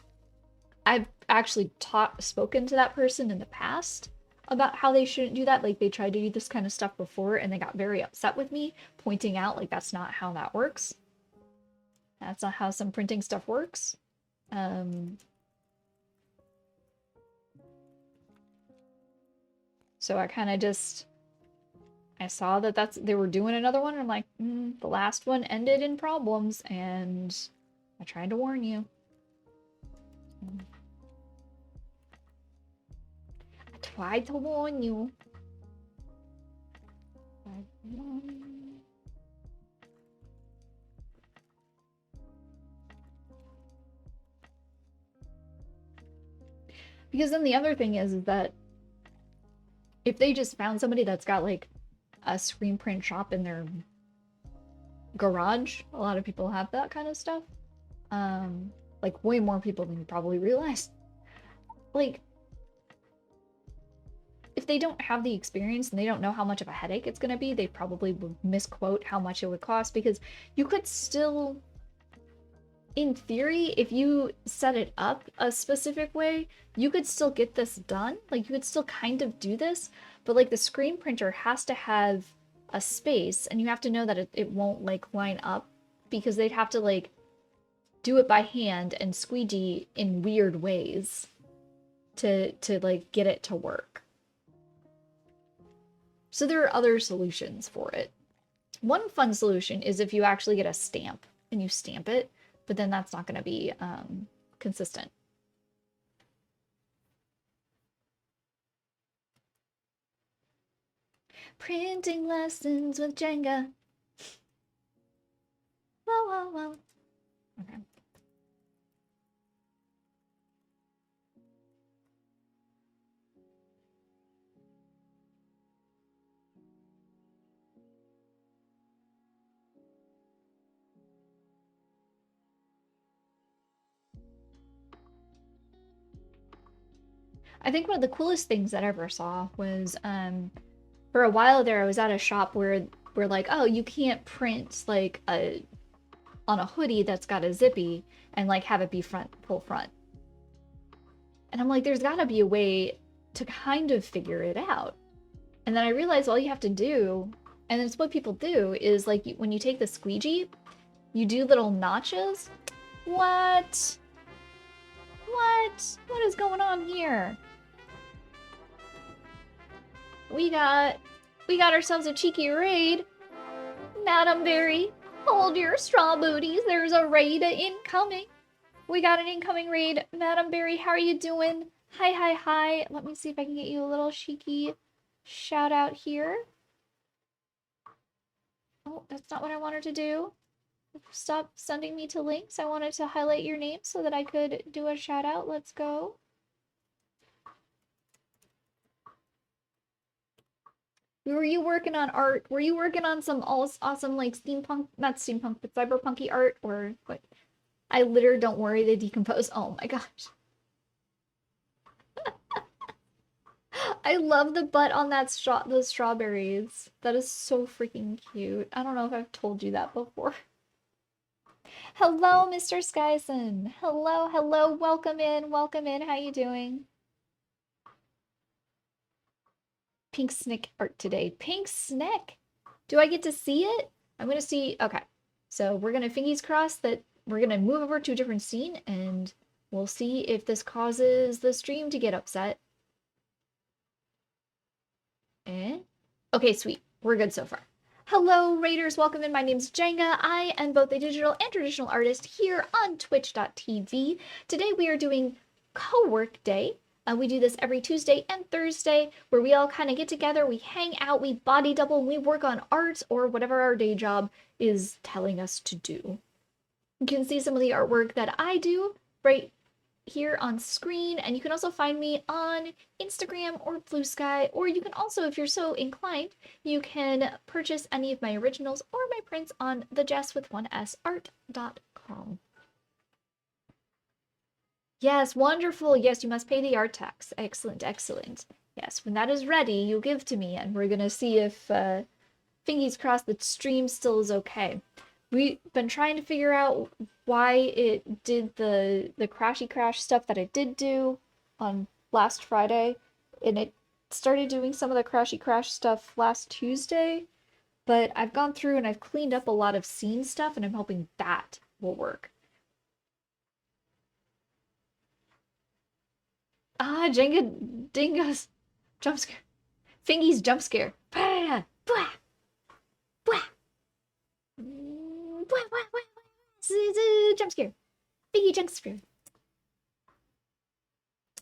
I've actually spoken to that person in the past about how they shouldn't do that. Like, they tried to do this kind of stuff before, and they got very upset with me, pointing out, like, that's not how that works. That's not how some printing stuff works. So I kind of just, I saw that they were doing another one, and I'm like, the last one ended in problems, and I tried to warn you. I tried to warn you. Because then the other thing is that if they just found somebody that's got like a screen print shop in their garage, a lot of people have that kind of stuff. Like way more people than you probably realize. Like, if they don't have the experience and they don't know how much of a headache it's going to be, they probably would misquote how much it would cost, because you could still, in theory, if you set it up a specific way, you could still get this done. Like, you could still kind of do this, but like the screen printer has to have a space, and you have to know that it won't like line up, because they'd have to like do it by hand and squeegee in weird ways to like get it to work. So there are other solutions for it. One fun solution is if you actually get a stamp and you stamp it, but then that's not going to be consistent. Printing lessons with Jenga. Whoa, whoa, whoa. Okay. I think one of the coolest things that I ever saw was for a while there I was at a shop where we're like, oh, you can't print like on a hoodie that's got a zippy and like have it be full front. And I'm like, there's gotta be a way to kind of figure it out. And then I realized all you have to do, and it's what people do, is like when you take the squeegee, you do little notches. What? What? What is going on here? We got ourselves a cheeky raid. Madam Berry, hold your straw booties. There's a raid incoming. We got an incoming raid. Madam Berry, how are you doing? Hi, hi, hi. Let me see if I can get you a little cheeky shout out here. Oh, that's not what I wanted to do. Stop sending me to links. I wanted to highlight your name so that I could do a shout out. Let's go. Were you working on art? Were you working on some awesome like steampunk, not steampunk, but cyberpunky art, or what? I literally, don't worry, they decompose. Oh my gosh. I love the butt on that those strawberries. That is so freaking cute. I don't know if I've told you that before. Hello, Mr. Skyson. Hello, hello. Welcome in. Welcome in. How you doing? Pink Snick art today. Pink Snick. Do I get to see it? I'm gonna see. Okay. So we're gonna fingers crossed that we're gonna move over to a different scene, and we'll see if this causes the stream to get upset. Eh? Okay, sweet. We're good so far. Hello, Raiders. Welcome in. My name's Jenga. I am both a digital and traditional artist here on twitch.tv. Today we are doing co-work day. We do this every Tuesday and Thursday, where we all kind of get together, we hang out, we body double, and we work on art or whatever our day job is telling us to do. You can see some of the artwork that I do right here on screen, and you can also find me on Instagram or Blue Sky, or you can also, if you're so inclined, you can purchase any of my originals or my prints on thejesswith1sart.com. Yes, wonderful. Yes, you must pay the art tax. Excellent, excellent. Yes, when that is ready, you give to me, and we're gonna see if, fingers crossed, the stream still is okay. We've been trying to figure out why it did the crashy crash stuff that it did do on last Friday, and it started doing some of the crashy crash stuff last Tuesday, but I've gone through and I've cleaned up a lot of scene stuff, and I'm hoping that will work. Ah, Jenga Dingo's jump scare. Fingy's jump scare. Blah, blah, blah. Blah, blah, blah. Jump scare. Fingy jump scare.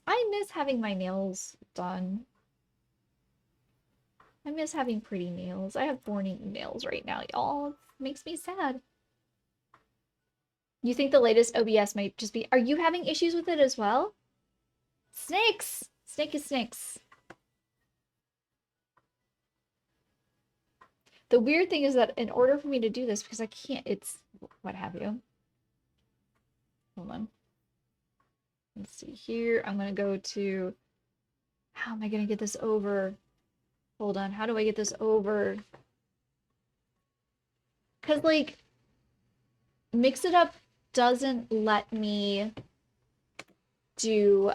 I miss having my nails done. I miss having pretty nails. I have thorny nails right now, y'all. It makes me sad. You think the latest OBS might just be... Are you having issues with it as well? Snakes! Snake is snakes. The weird thing is that in order for me to do this, because I can't, it's what have you. Hold on. Let's see here. I'm gonna go to, how am I gonna get this over? Hold on, how do I get this over? Because, like, Mix It Up doesn't let me do,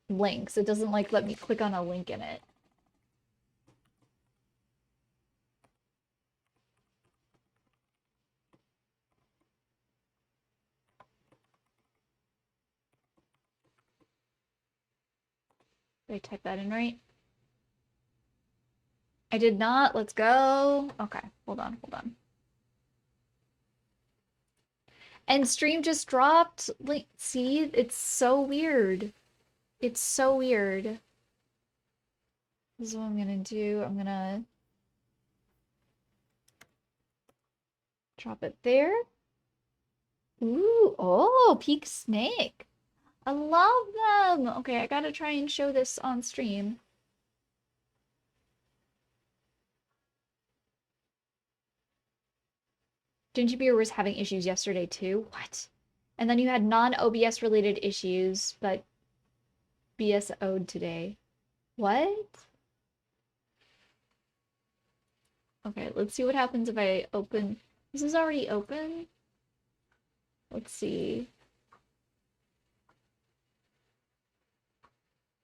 links. It doesn't, like, let me click on a link in it. Did I type that in right? I did not. Let's go. Okay, hold on, hold on. And stream just dropped. Like, see, it's so weird. It's so weird. This is what I'm gonna do. I'm gonna drop it there. Ooh, oh, Peak Snake. I love them. Okay, I gotta try and show this on stream. Ginger Beer was having issues yesterday too. What? And then you had non-OBS related issues, but BSO'd today. What? Okay, let's see what happens if I open. This is already open. Let's see.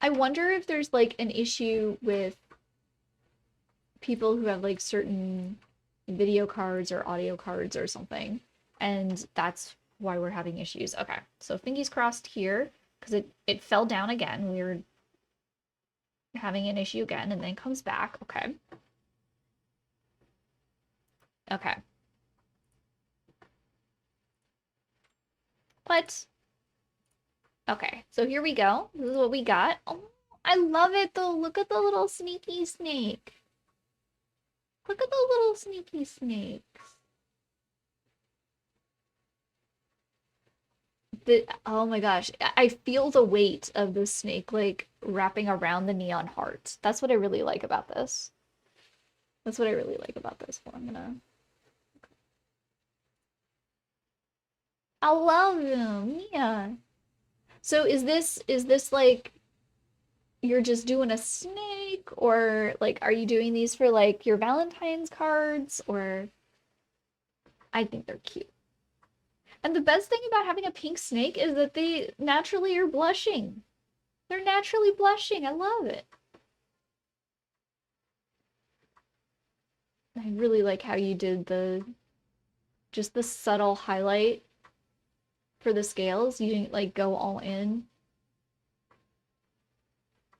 I wonder if there's like an issue with people who have like certain video cards or audio cards or something, and that's why we're having issues. Okay, so fingers crossed here, because it fell down again. We were having an issue again, and then it comes back. Okay. Okay. What? Okay, so here we go. This is what we got. Oh, I love it though. Look at the little sneaky snake. Look at the little sneaky snakes. Oh my gosh, I feel the weight of the snake like wrapping around the neon heart. That's what I really like about this. That's what I really like about this one. I'm gonna. I love them. Yeah. So is this like you're just doing a snake, or like are you doing these for like your Valentine's cards, or I think they're cute. And the best thing about having a pink snake is that they naturally are blushing. They're naturally blushing. I love it. I really like how you did just the subtle highlight for the scales. You didn't like go all in.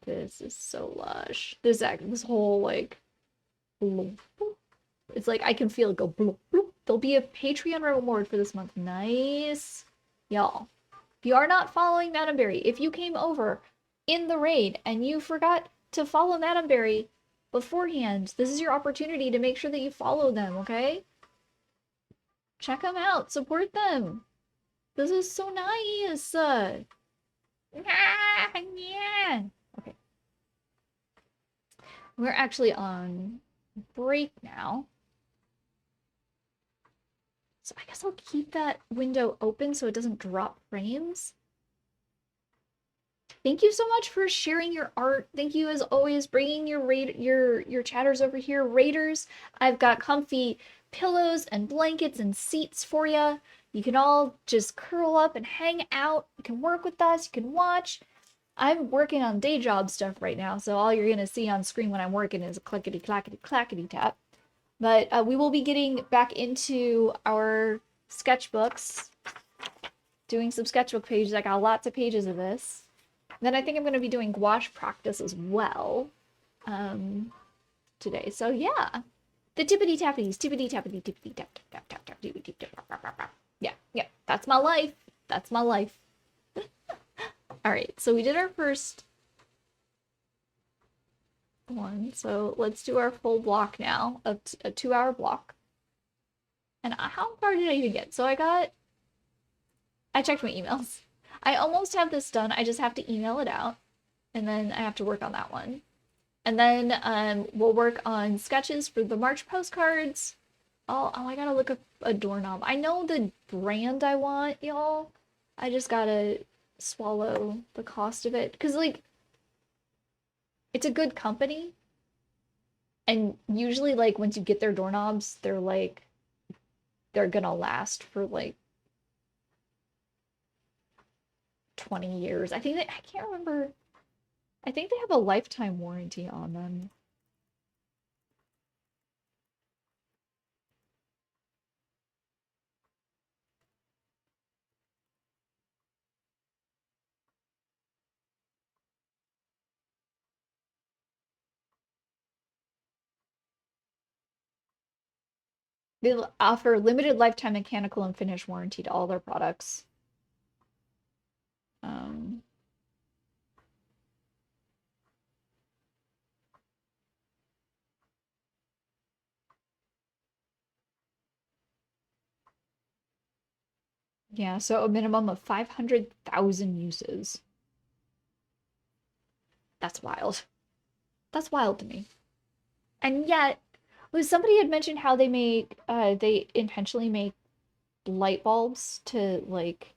This is so lush. This whole like it's like I can feel it go bloop, bloop. There'll be a Patreon reward for this month. Nice. Y'all. If you are not following Madame Berry, if you came over in the raid and you forgot to follow Madame Berry beforehand, this is your opportunity to make sure that you follow them, okay? Check them out. Support them. This is so nice. Yeah. Okay. We're actually on break now. So I guess I'll keep that window open so it doesn't drop frames. Thank you so much for sharing your art. Thank you as always bringing your chatters over here. Raiders, I've got comfy pillows and blankets and seats for you. You can all just curl up and hang out. You can work with us. You can watch. I'm working on day job stuff right now, so all you're gonna see on screen when I'm working is a clickety clackety clackety tap. But we will be getting back into our sketchbooks, doing some sketchbook pages. I got lots of pages of this. Then I think I'm going to be doing gouache practice as well today. So yeah, the tippity tappities, tippity tappity, tippity tap tap tap tap tap, tippity tip tap. Yeah, that's my life. That's my life. All right, so we did our first one. So let's do our full block now, a 2-hour block. And how far did I even get? So I got I checked my emails. I almost have this done. I just have to email it out, and then I have to work on that one. And then we'll work on sketches for the March postcards. Oh, I gotta look up a doorknob. I know the brand I want, y'all. I just gotta swallow the cost of it. Because, like, it's a good company. And usually, like, once you get their doorknobs, they're gonna last for, like, 20 years. I can't remember. I think they have a lifetime warranty on them. They offer limited lifetime mechanical and finish warranty to all their products. Um, yeah, so a minimum of 500,000 uses. That's wild. That's wild to me. And yet, was somebody had mentioned how they intentionally make light bulbs to like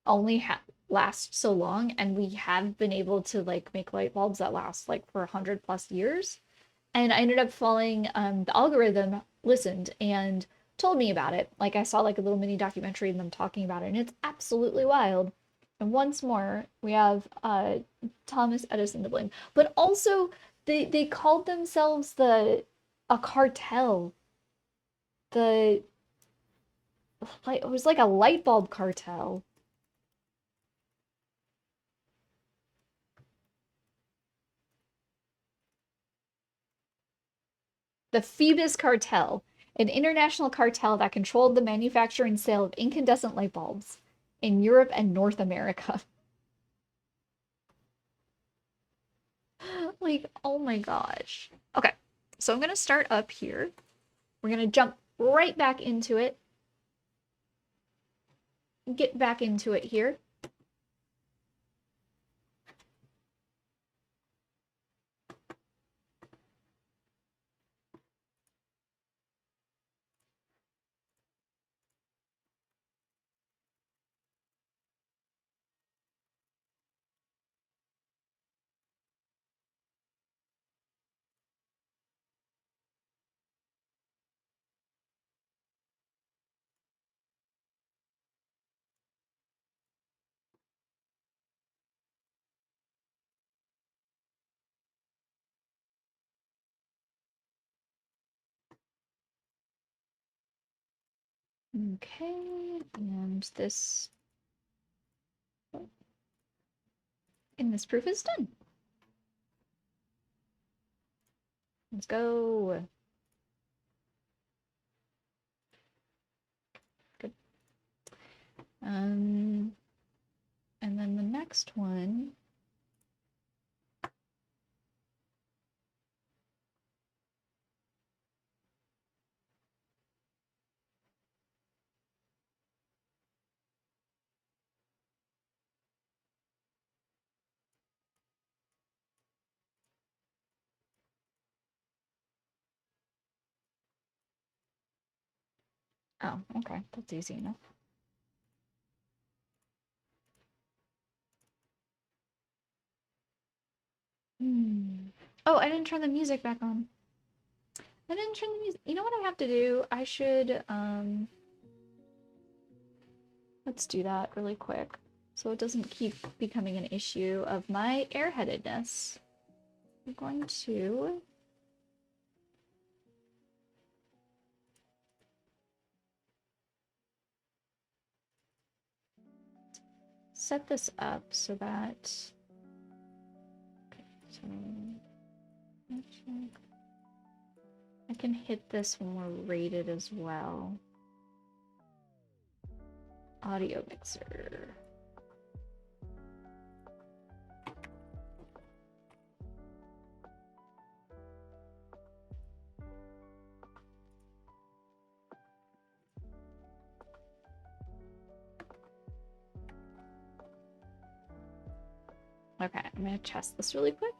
only last so long, and we have been able to like make light bulbs that last like for 100 plus years. And I ended up following the algorithm, listened and told me about it. Like I saw like a little mini documentary of them talking about it, and it's absolutely wild. And once more, we have Thomas Edison to blame. But also they called themselves the a cartel. The like it was like a light bulb cartel. The Phoebus cartel, an international cartel that controlled the manufacture and sale of incandescent light bulbs in Europe and North America. Like, oh my gosh. Okay, so I'm gonna start up here. We're gonna jump right back into it. Get back into it here. Okay, and this proof is done. Let's go. Good. And then the next one. Oh, okay, that's easy enough. Hmm. Oh, I didn't turn the music back on. I didn't turn the music. You know what I have to do? I should, let's do that really quick so it doesn't keep becoming an issue of my airheadedness. I'm going to set this up so that, okay, so I can hit this when we're rated as well. Audio mixer. Okay, I'm gonna test this really quick.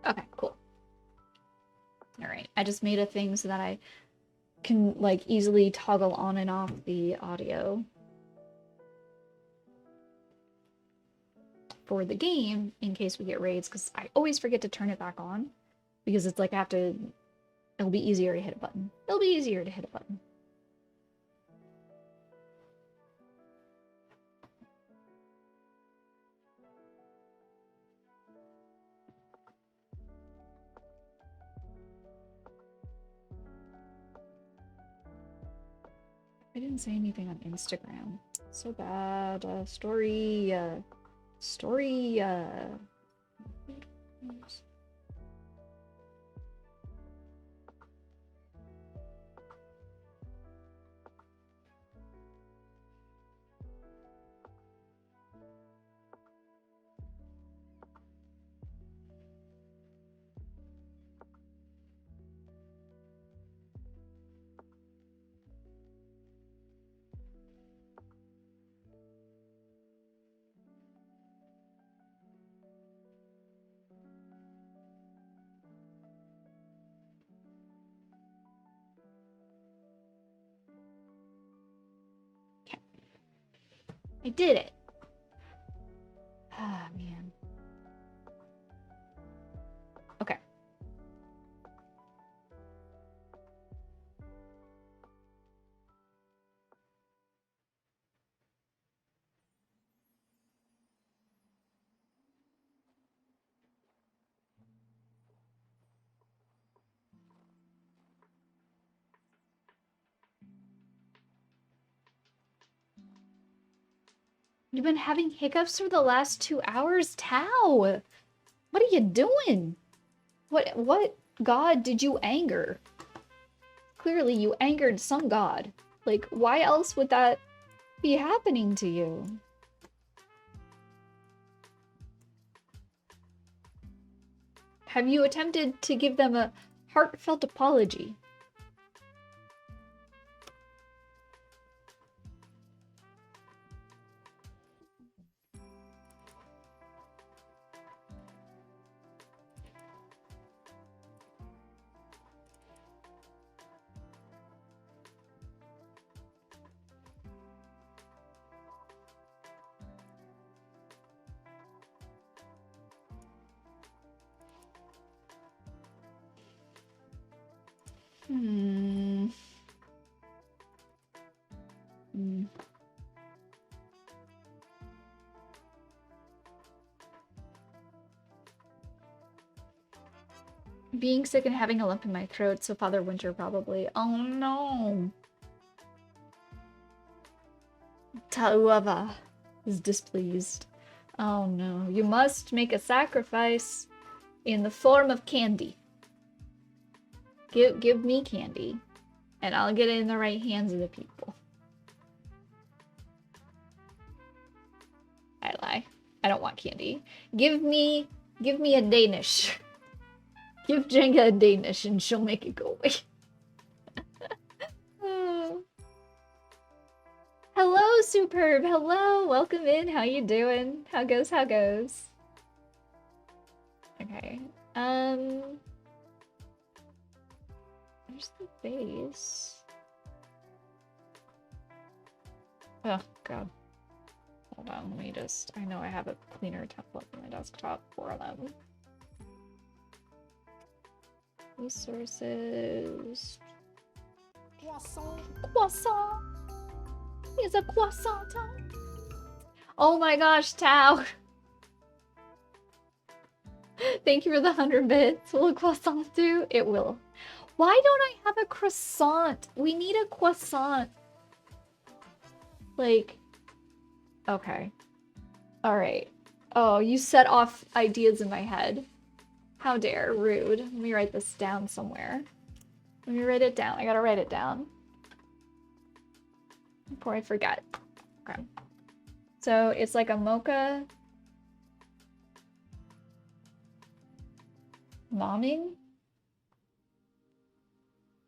Okay, cool. Alright, I just made a thing so that I can, like, easily toggle on and off the audio for the game in case we get raids, because I always forget to turn it back on, because it's like I have to... It'll be easier to hit a button. It'll be easier to hit a button. I didn't say anything on Instagram. So bad. Story. I did it. Ah, man. Okay. You've been having hiccups for the last 2 hours? Tao! What are you doing? What god did you anger? Clearly you angered some god. Like, why else would that be happening to you? Have you attempted to give them a heartfelt apology? Hmm. Being sick and having a lump in my throat, so Father Winter probably. Oh no! Tauava is displeased. Oh no, you must make a sacrifice in the form of candy. Give me candy, and I'll get it in the right hands of the people. I lie. I don't want candy. Give me a Danish. Give Jenga a Danish and she'll make it go away. Hello, Superb. Hello. Welcome in. How you doing? How goes? How goes? Okay. There's the base. Oh, God. Hold on. Let me just... I know I have a cleaner template on my desktop for them. Resources. Croissant. Croissant. Here's a croissant. Oh my gosh, Tao. Thank you for the 100 bits. Will a croissant do? It will. Why don't I have a croissant? We need a croissant. Like, okay. All right. Oh, you set off ideas in my head. How dare, rude. Let me write this down somewhere. Let me write it down. I gotta write it down before I forget. Okay. So it's like a mocha momming.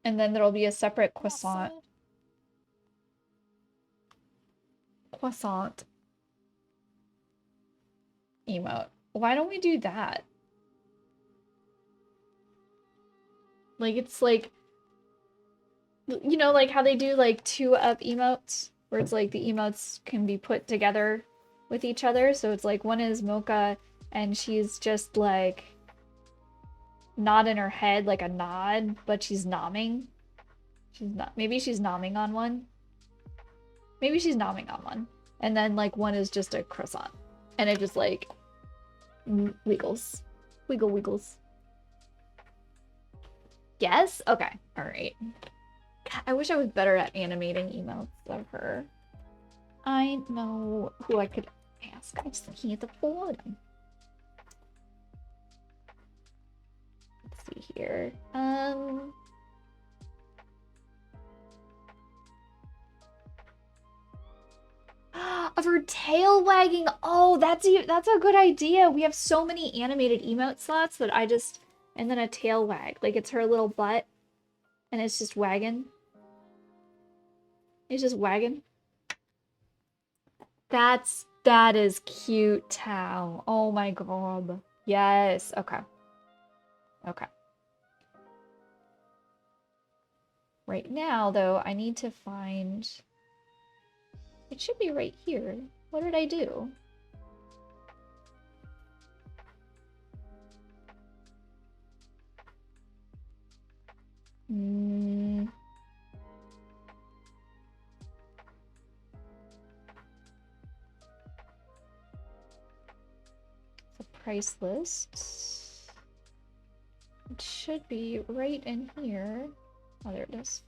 And then there'll be a separate croissant. Croissant. emote. Why don't we do that? Like, it's like, you know, like how they do like 2-up emotes, where it's like the emotes can be put together with each other. So it's like one is Mocha and she's just like nodding her head like a nod, but she's nomming. She's not, maybe she's nomming on one. Maybe she's nomming on one. And then like one is just a croissant. And it just like wiggles. Wiggle wiggles. Yes? Okay. Alright. I wish I was better at animating emotes of her. I know who I could ask. I just can't afford them. Let's see here. Of her tail wagging. Oh, that's a good idea. We have so many animated emote slots that I just, and then a tail wag. Like it's her little butt and it's just wagging. It's just wagging. That is cute, Tao. Oh my god. Yes. Okay. Okay. Right now, though, I need to find... It should be right here. What did I do? The price list. It should be right in here. Oh, there it is.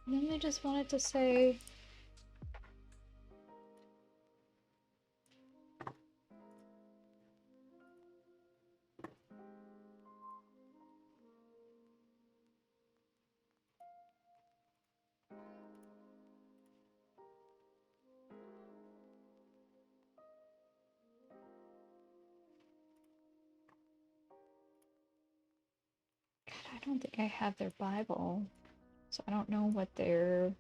And then I just wanted to say... God, I don't think I have their Bible. So I don't know what their...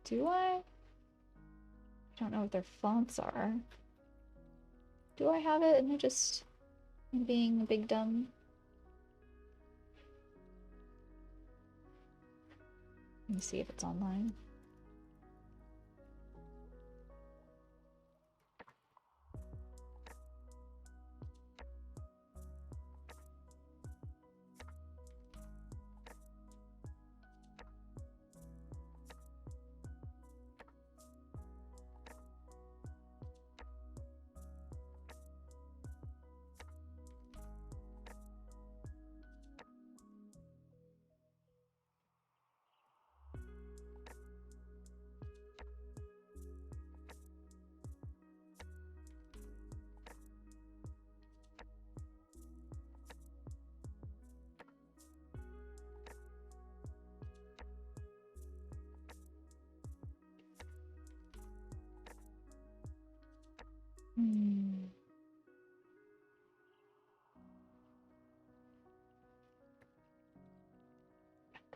Do I? I don't know what their fonts are. Do I have it? And I just... I'm being a big dumb... Let me see if it's online.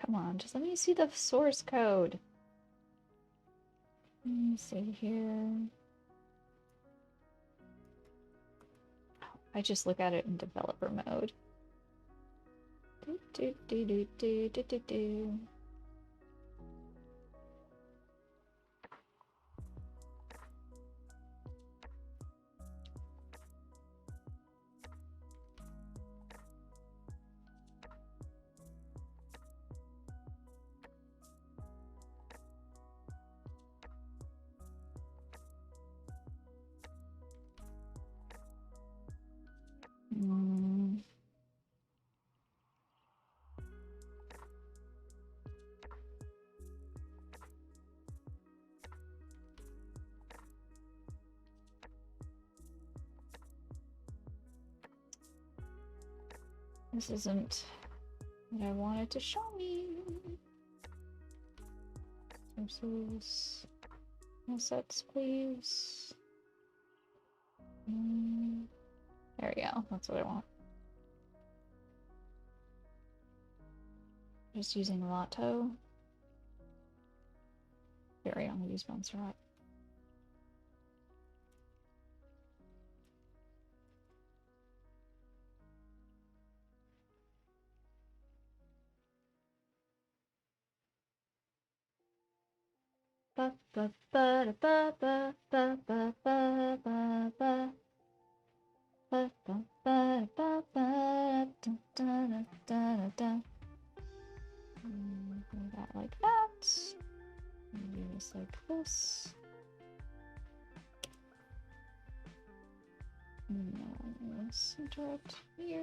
Come on, just let me see the source code. Let me see here. I just look at it in developer mode. Do, do, do, do, do, do, do. This isn't what I wanted to show me. Sources. Assets, please. There we go. That's what I want. Just using Lotto. Very on use Montserrat. Ba ba ba ba ba ba ba ba ba ba. Ba ba ba ba ba da da da da da. Do that like that. And do this like this. No, center it here.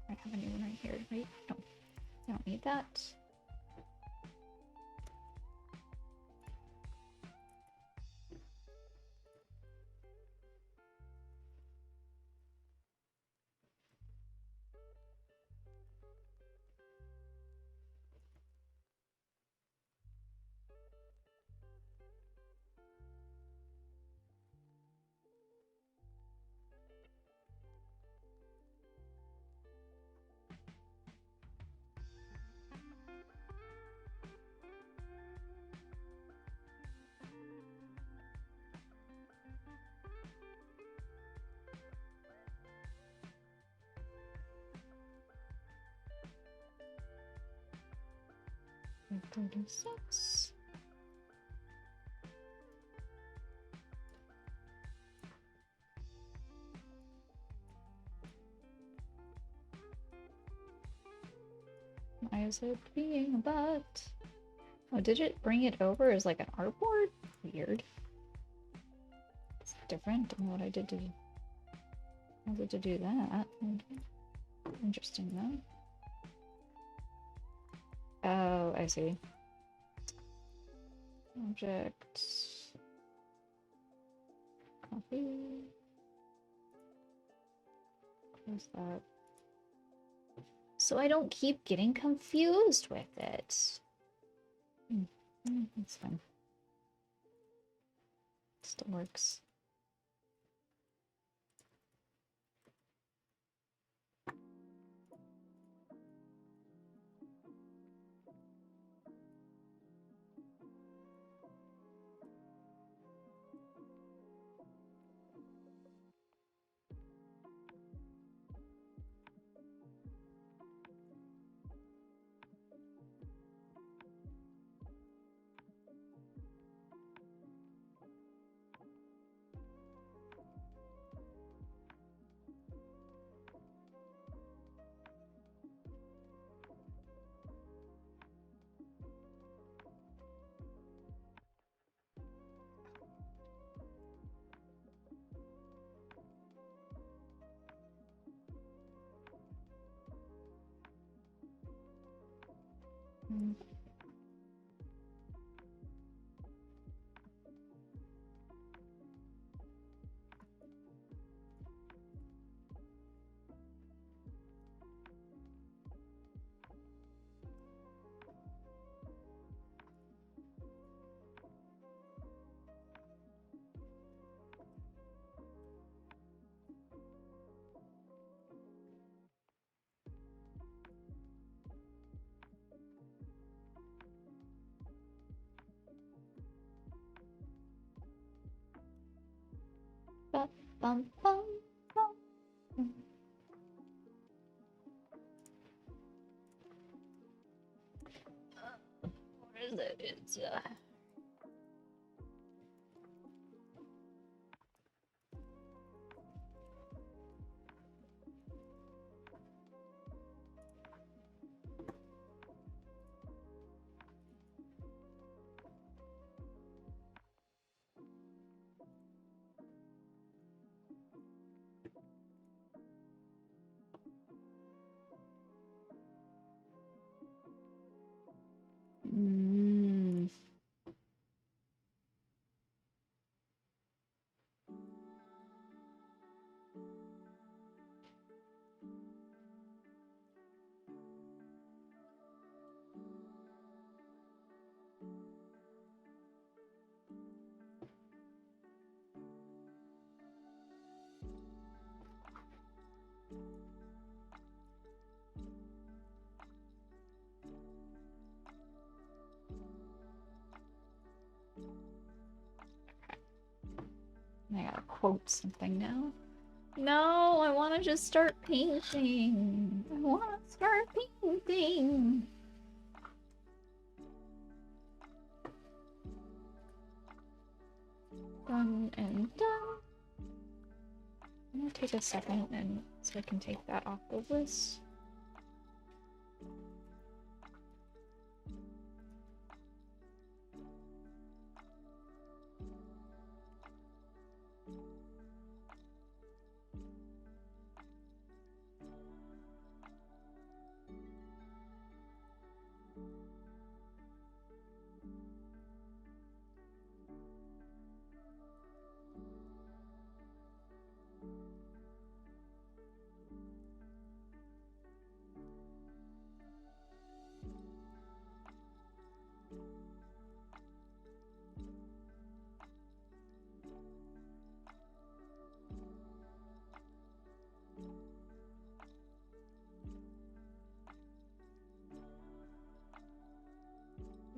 I have a new one right here, right? No, I don't need that. And 36. Why is it being a butt? Oh, did it bring it over as like an artboard? Weird. It's different than what I did to. How did to do that? Interesting though. Oh, I see. Object. Copy. Close that. So I don't keep getting confused with it. That's fine. Still works. Bum, bum, bum, bum. What is it? It's quote something now. No, I want to just start painting. I want to start painting. Done and done. I'm gonna take a second and so I can take that off the list.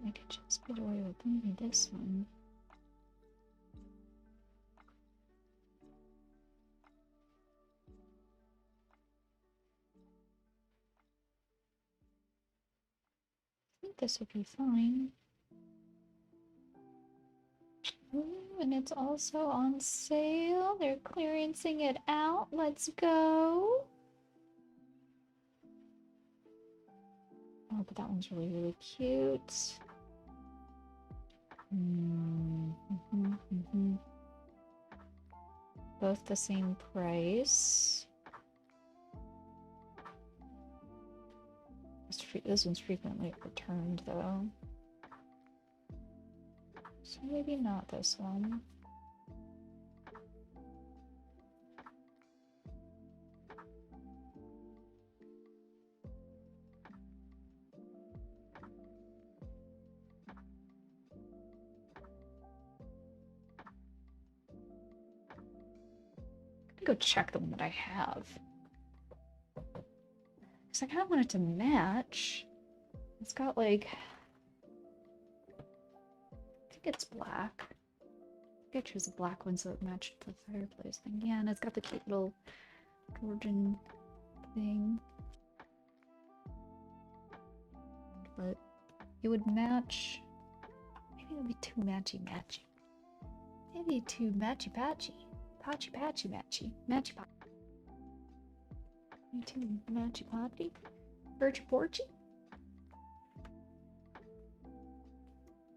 I could just get away with maybe this one. I think this would be fine. Ooh, and it's also on sale. They're clearancing it out. Let's go. Oh, but that one's really, really cute. Both the same price. This one's frequently returned, though. So maybe not this one. Go check the one that I have. Because I kind of want it to match. It's got like... I think it's black. I think I chose a black one so it matched the fireplace thing. Yeah, and it's got the cute little Georgian thing. But it would match... Maybe it would be too matchy-matchy. Maybe too matchy-patchy. Patchy-patchy-matchy. Matchy-patchy. Me too. Matchy-patchy? Birchy-porchy?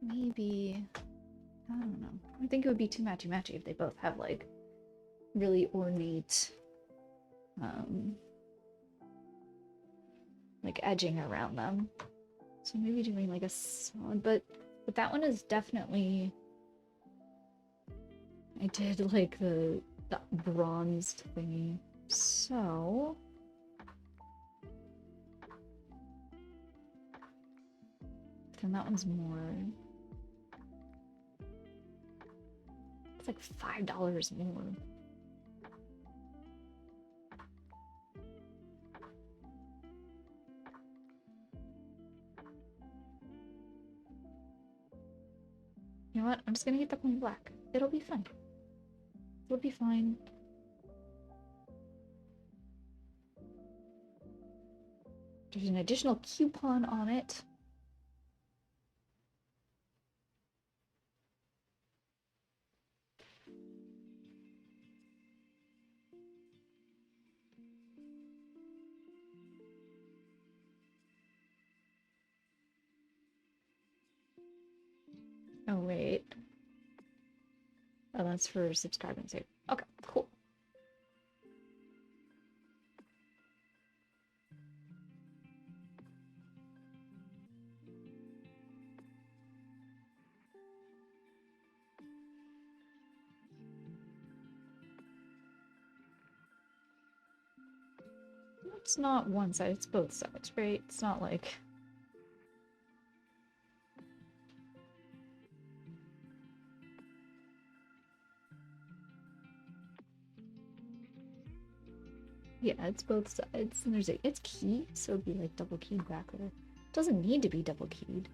Maybe... I don't know. I think it would be too matchy-matchy if they both have, like, really ornate, like, edging around them. So maybe doing, like, a solid... But that one is definitely... I did like the bronzed thingy, so then that one's more. It's like $5 more. You know what? I'm just gonna get the plain black. It'll be fine. It'll be fine. There's an additional coupon on it. Oh, wait. Oh, that's for subscribe and save. Okay, cool. It's not one side, it's both sides, right? It's not like... Yeah, it's both sides. And there's it's keyed, so it'd be like double keyed back there. It doesn't need to be double keyed.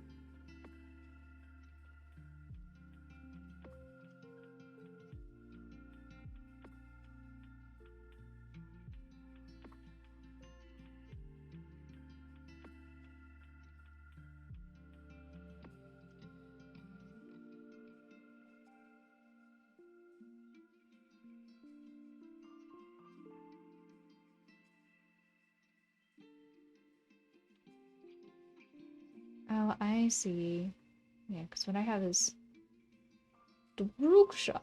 Oh, I see. Yeah, because what I have is the Brookshire.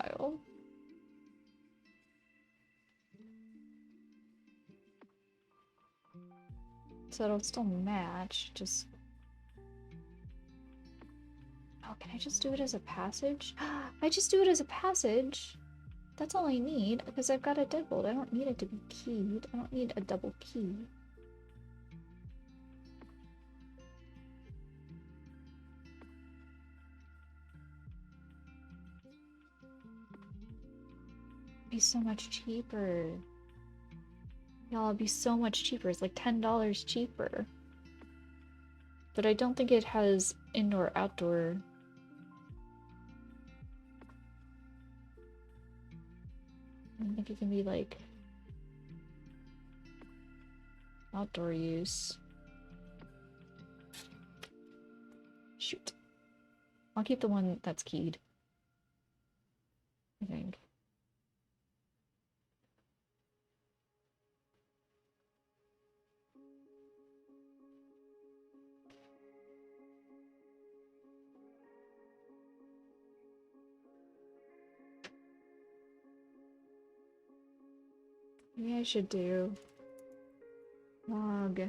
So it'll still match, just... Oh, can I just do it as a passage? I just do it as a passage! That's all I need, because I've got a deadbolt. I don't need it to be keyed. I don't need a double key. It'd be so much cheaper. Y'all, it'd be so much cheaper. It's like $10 cheaper. But I don't think it has indoor-outdoor. I don't think it can be like outdoor use. Shoot. I'll keep the one that's keyed, I think. Maybe I should do log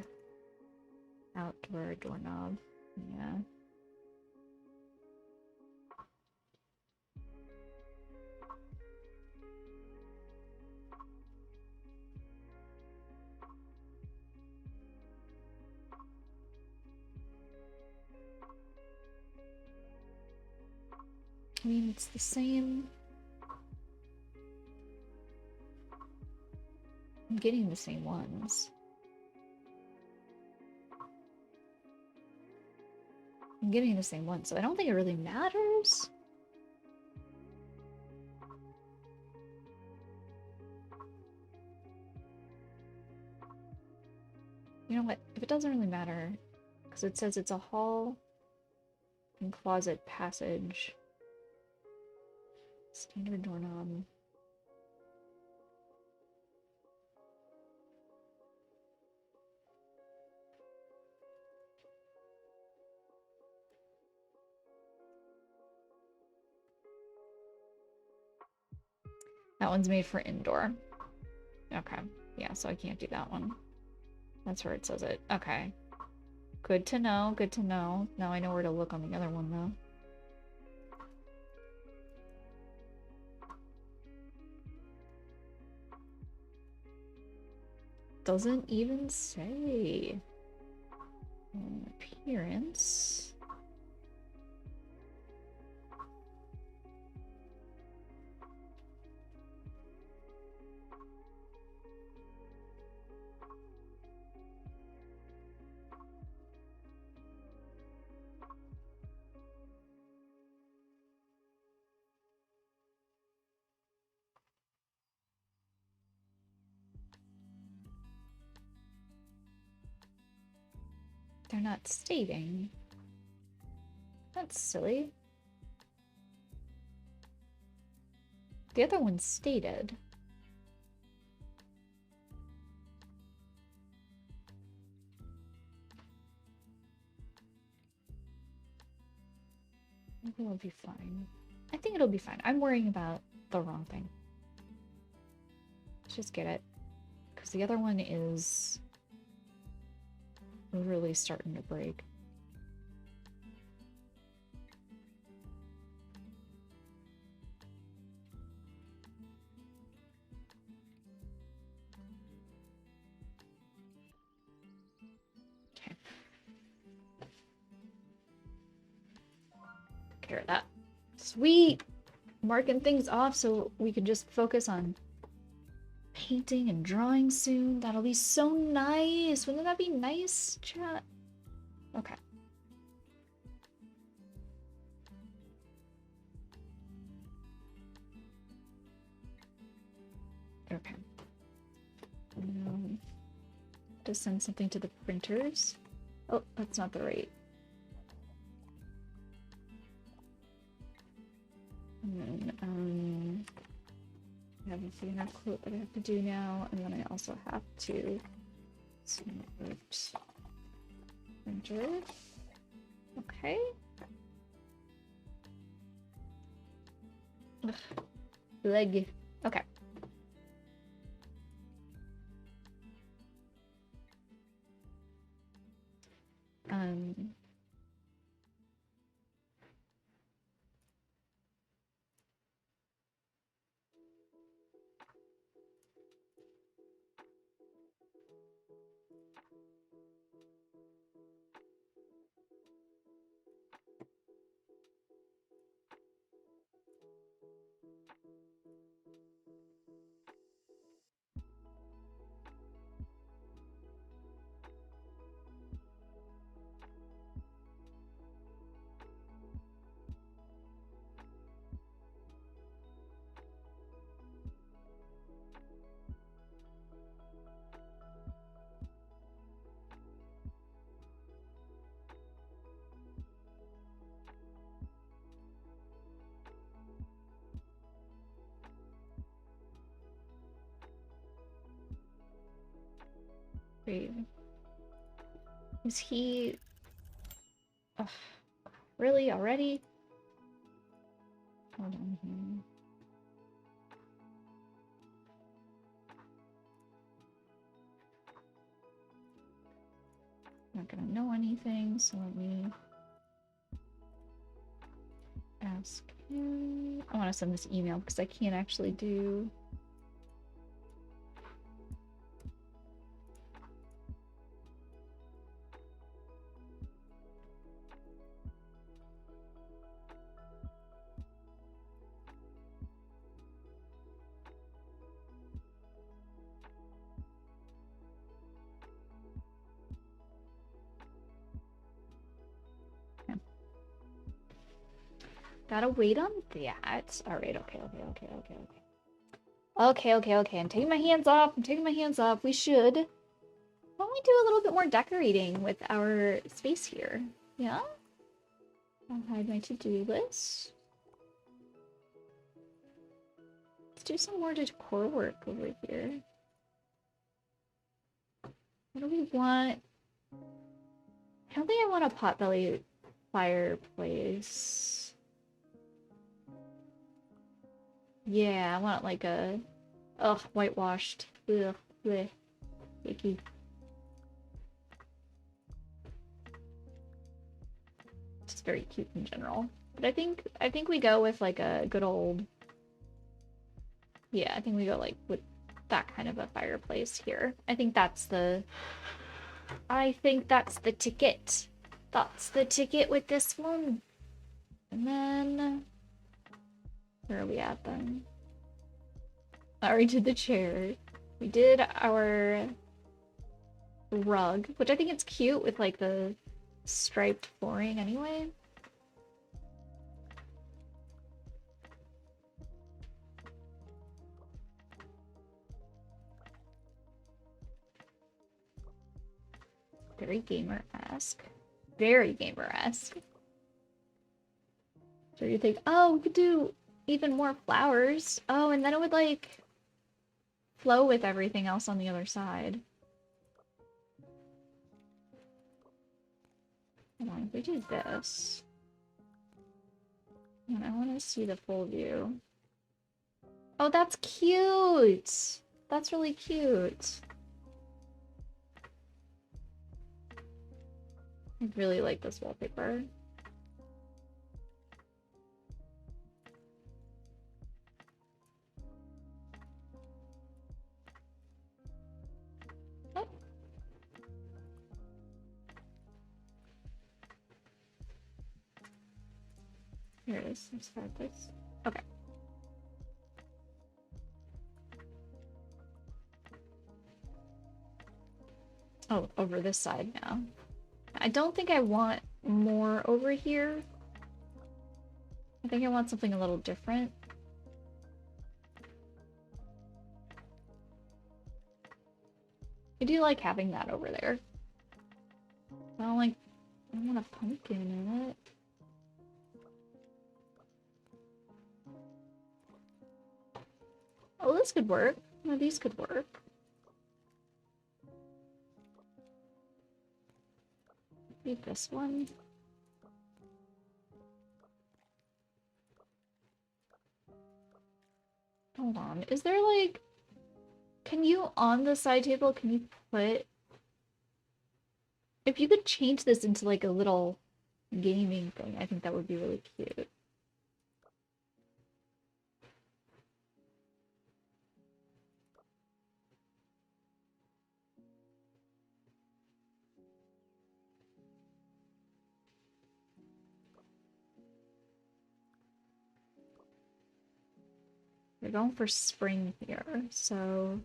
outdoor doorknob. Yeah. I mean, it's the same. I'm getting the same ones. I'm getting the same ones, so I don't think it really matters. You know what? If it doesn't really matter, because it says it's a hall and closet passage. Standard doorknob. That one's made for indoor. Okay. Yeah, so I can't do that one. That's where it says it. Okay. Good to know, good to know. Now I know where to look on the other one, though. Doesn't even say. Appearance. They're not stating. That's silly. The other one's stated. I think it'll be fine. I think it'll be fine. I'm worrying about the wrong thing. Let's just get it. Because the other one is really starting to break. Okay. Take care of that. Sweet! Marking things off so we can just focus on painting and drawing soon. That'll be so nice. Wouldn't that be nice, chat? Okay. Okay. To send something to the printers. Oh, that's not the right. And then, I have a figure quote that I have to do now, and then I also have to submit printer. Okay. Ugh. Leg. Okay. Um. Wait. Is he... Ugh. Really? Already? Hold on here. Not gonna know anything, so let me ask him. I want to send this email because I can't actually do... Gotta wait on that. Alright, okay. Okay, I'm taking my hands off. We should. Why don't we do a little bit more decorating with our space here? Yeah? I'll hide my to-do list. Let's do some more decor work over here. What do we want? I don't think I want a potbelly fireplace. Yeah, I want like a... Ugh, whitewashed. Ugh, bleh. Icky. Just very cute in general. But I think we go with like a good old... Yeah, I think we go like with that kind of a fireplace here. I think that's the ticket. That's the ticket with this one. And then... Where are we at then? I already did the chair. We did our rug, which I think it's cute with like the striped flooring anyway. Very gamer-esque. Very gamer-esque. So you think, oh, we could do even more flowers. Oh, and then it would like flow with everything else on the other side. Hold on, if we do this. And I want to see the full view. Oh, that's cute! That's really cute. I really like this wallpaper. Oh. Here it is. Let's start this. Okay. Oh, over this side now. I don't think I want more over here. I think I want something a little different. I do like having that over there. I don't want a pumpkin in it. Oh, this could work. One of these could work. Maybe this one. Hold on. Is there like... Can you, on the side table, can you put... If you could change this into like a little gaming thing, I think that would be really cute. We're going for spring here, so...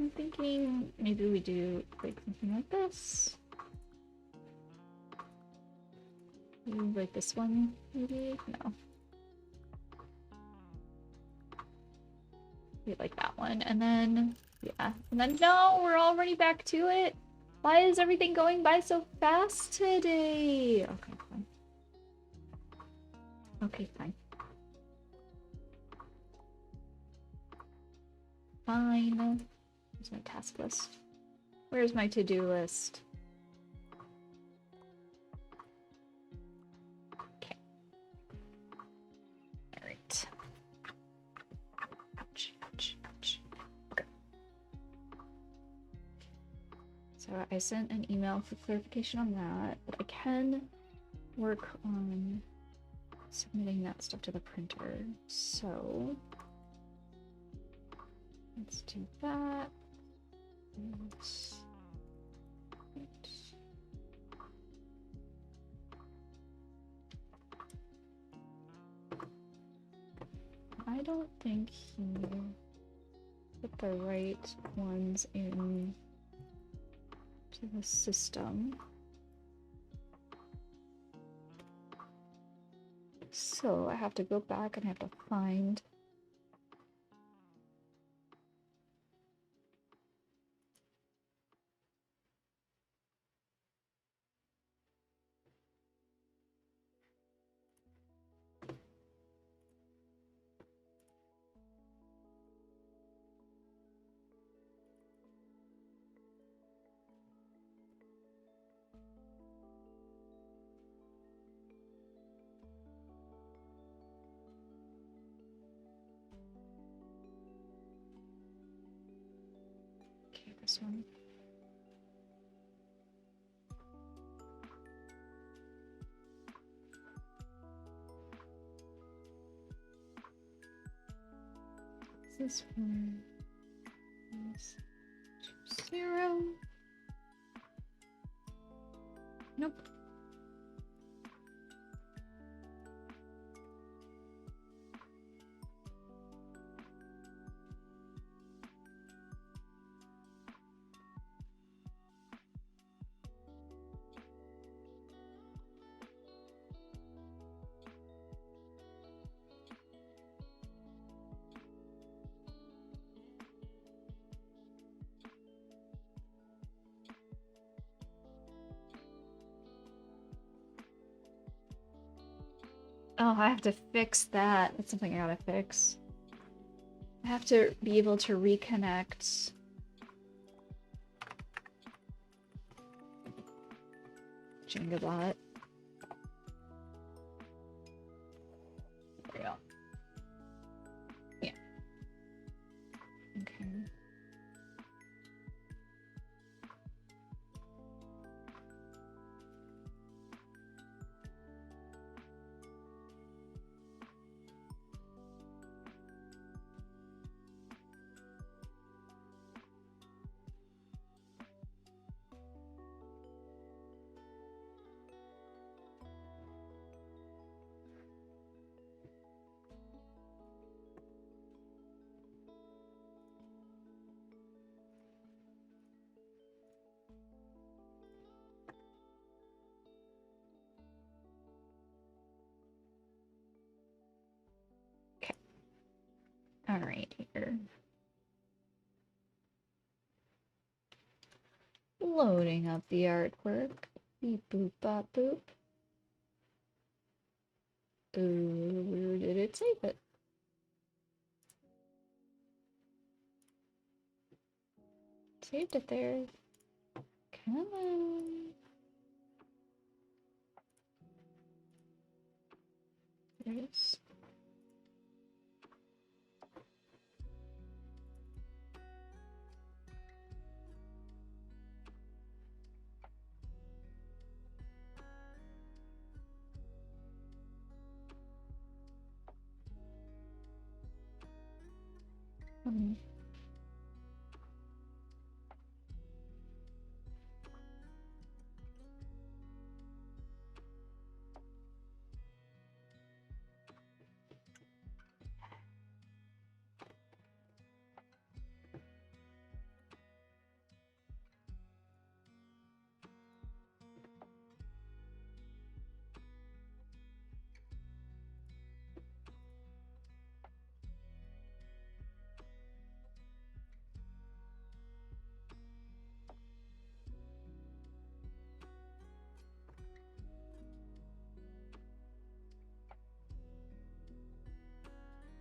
I'm thinking maybe we do like something like this. Maybe like this one, maybe? No. We like that one. And then, yeah. And then, no, we're already back to it. Why is everything going by so fast today? Okay, fine. Okay, fine. Fine. Where's my task list? Where's my to-do list? Okay. Alright. Ouch, ouch, ouch. Okay. So I sent an email for clarification on that, but I can work on submitting that stuff to the printer. So let's do that. I don't think he put the right ones in to the system. So I have to go back and I have to find this one. This one is 0. Nope. Oh, I have to fix that. That's something I gotta fix. I have to be able to reconnect. Jingabot. There we go. Yeah. Okay. All right, here. Loading up the artwork. Beep boop bop boop. Where did it save it? Saved it there. Come on. There it is.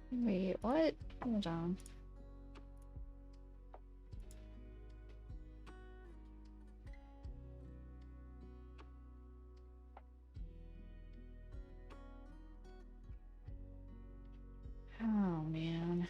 Wait, what? Hold on. Oh, man.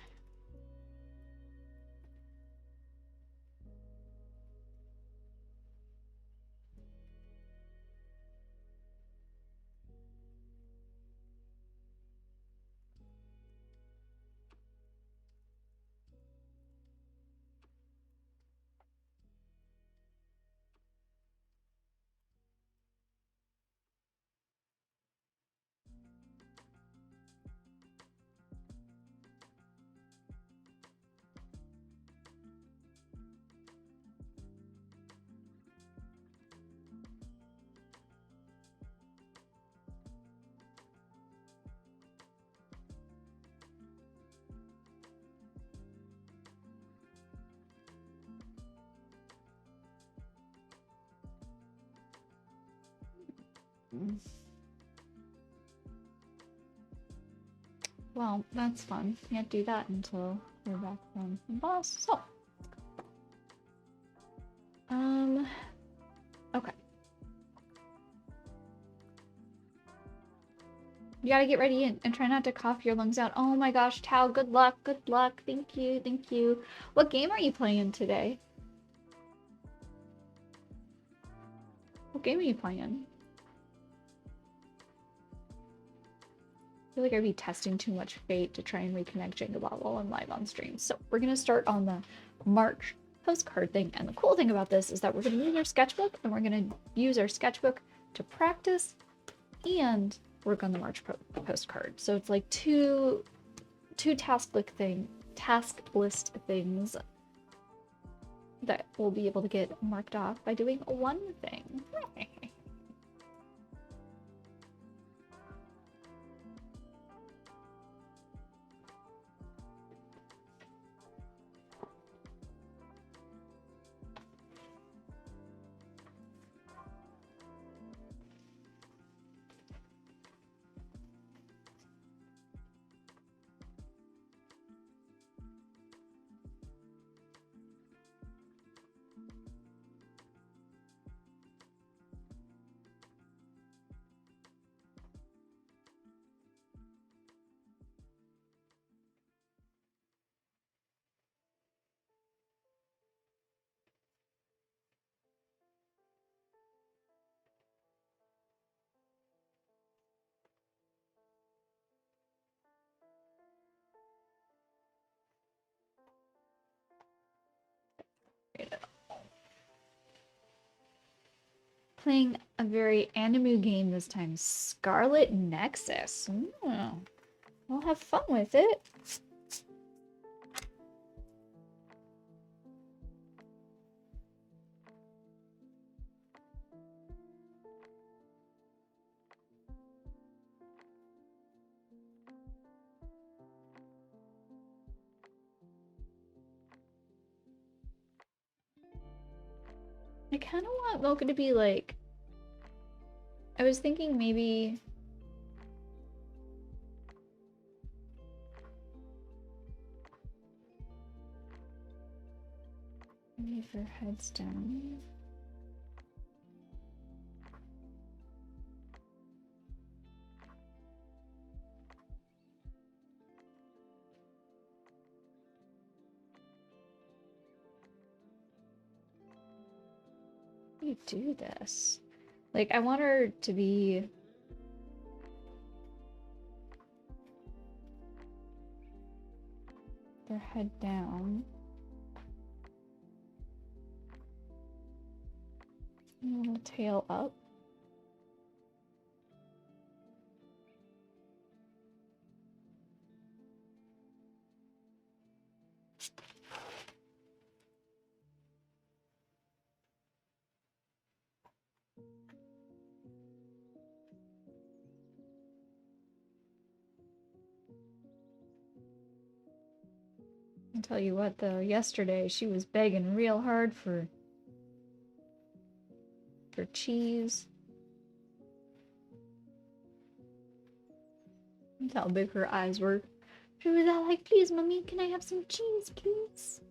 Well, that's fun. Can't do that until we're back from the boss. So, okay. You gotta get ready and try not to cough your lungs out. Oh my gosh, Tao, good luck, good luck. Thank you, thank you. What game are you playing today? What game are you playing? I feel like I'd be testing too much fate to try and reconnect Jingabot while I'm live on stream. So we're gonna start on the March postcard thing. And the cool thing about this is that we're gonna use our sketchbook and we're gonna use our sketchbook to practice and work on the March postcard. So it's like two task list things that we'll be able to get marked off by doing one thing. Playing a very anime game this time, Scarlet Nexus. We'll have fun with it. I kind of want Mocha to be like... I was thinking maybe Leave their heads down. How do you do this? Like, I want her to be... their head down. And a little tail up. I'll tell you what though, yesterday she was begging real hard for cheese. That's how big her eyes were. She was all like, please mommy, can I have some cheese, please?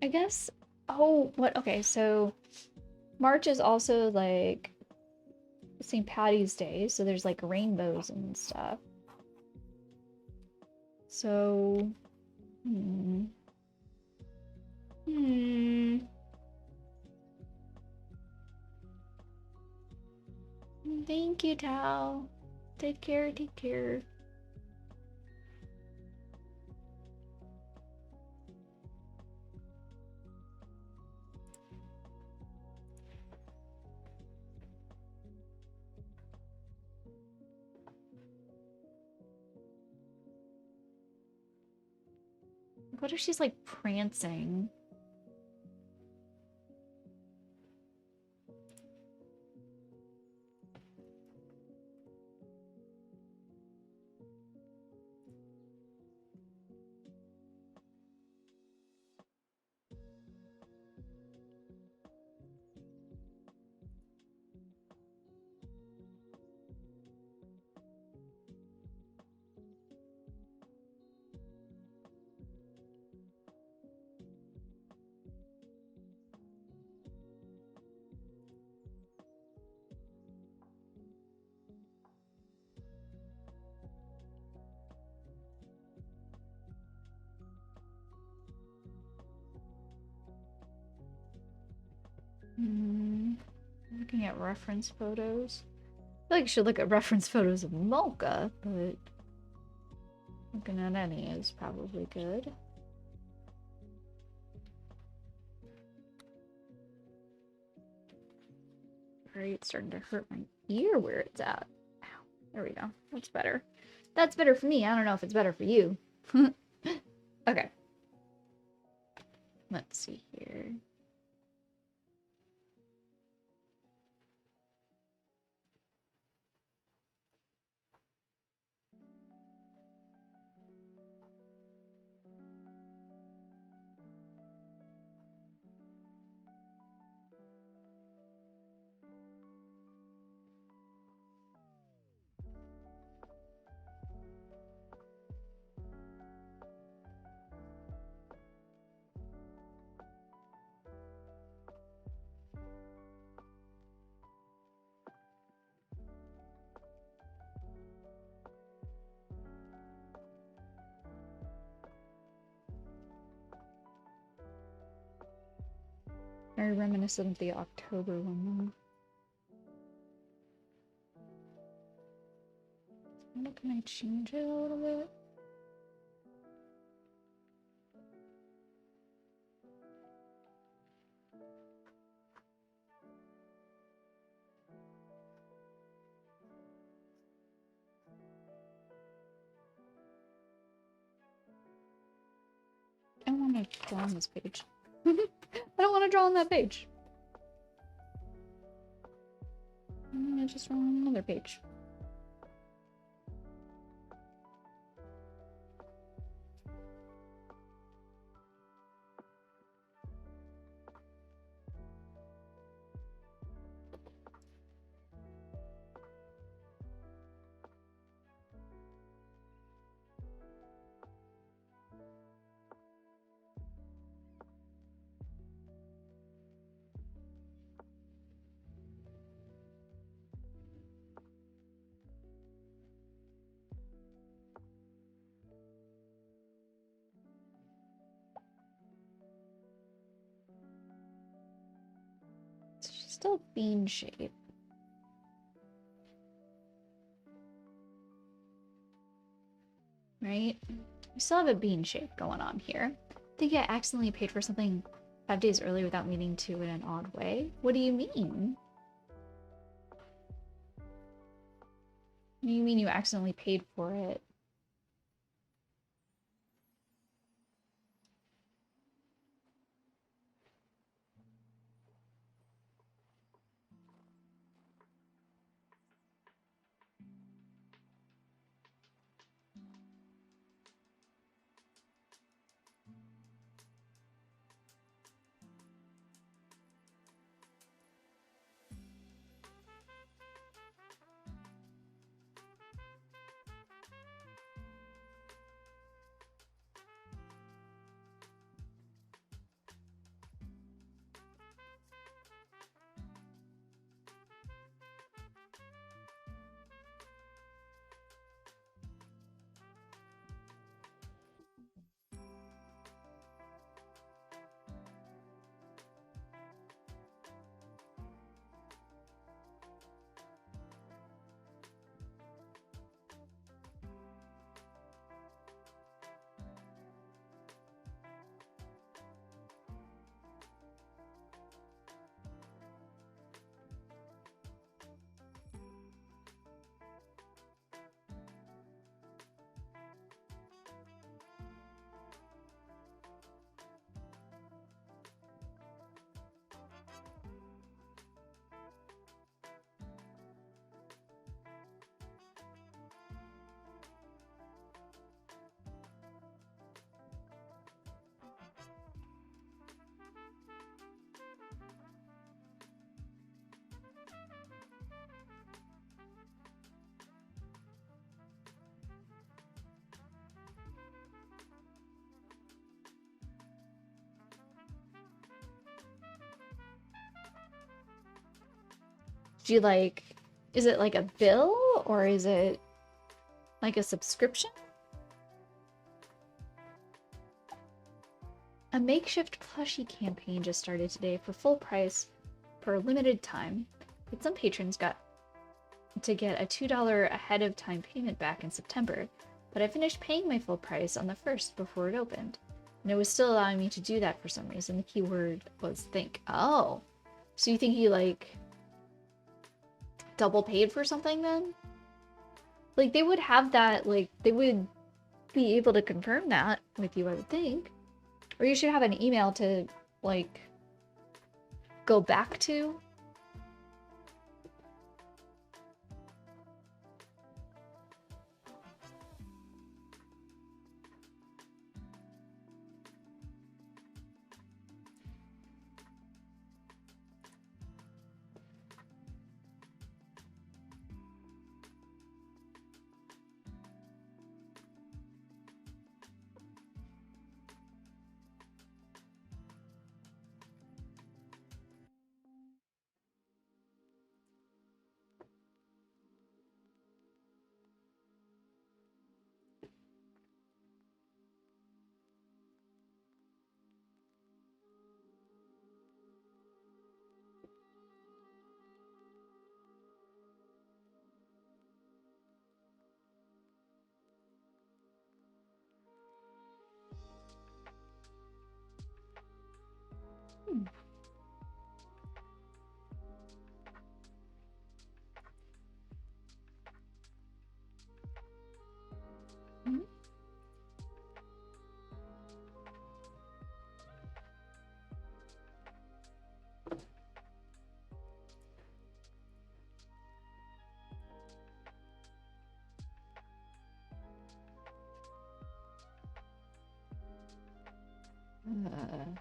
I guess, oh, what, okay, so March is also like St. Patty's Day, so there's like rainbows and stuff. So, Thank you, Tao. Take care, take care. What if she's like prancing? Looking at reference photos. I feel like I should look at reference photos of Mocha, but looking at any is probably good. Alright, it's starting to hurt my ear where it's at. Ow. There we go. That's better. That's better for me. I don't know if it's better for you. Okay. Let's see here. Very reminiscent of the October one, though. Can I change it a little bit? I don't want to draw on this page. I don't want to draw on that page. I'm gonna just draw on another page. Still bean shape. Right? We still have a bean shape going on here. I think I accidentally paid for something 5 days early without meaning to in an odd way. What do you mean? What do you mean you accidentally paid for it? Do you like, is it like a bill or is it like a subscription? A makeshift plushie campaign just started today for full price for a limited time, but some patrons got to get a $2 ahead of time payment back in September, but I finished paying my full price on the 1st before it opened, and it was still allowing me to do that for some reason. The keyword was think. Oh, so you think you like double paid for something then? Like they would have that, like they would be able to confirm that with you, I would think. Or you should have an email to like go back to. Hmm. Mhm. Uh,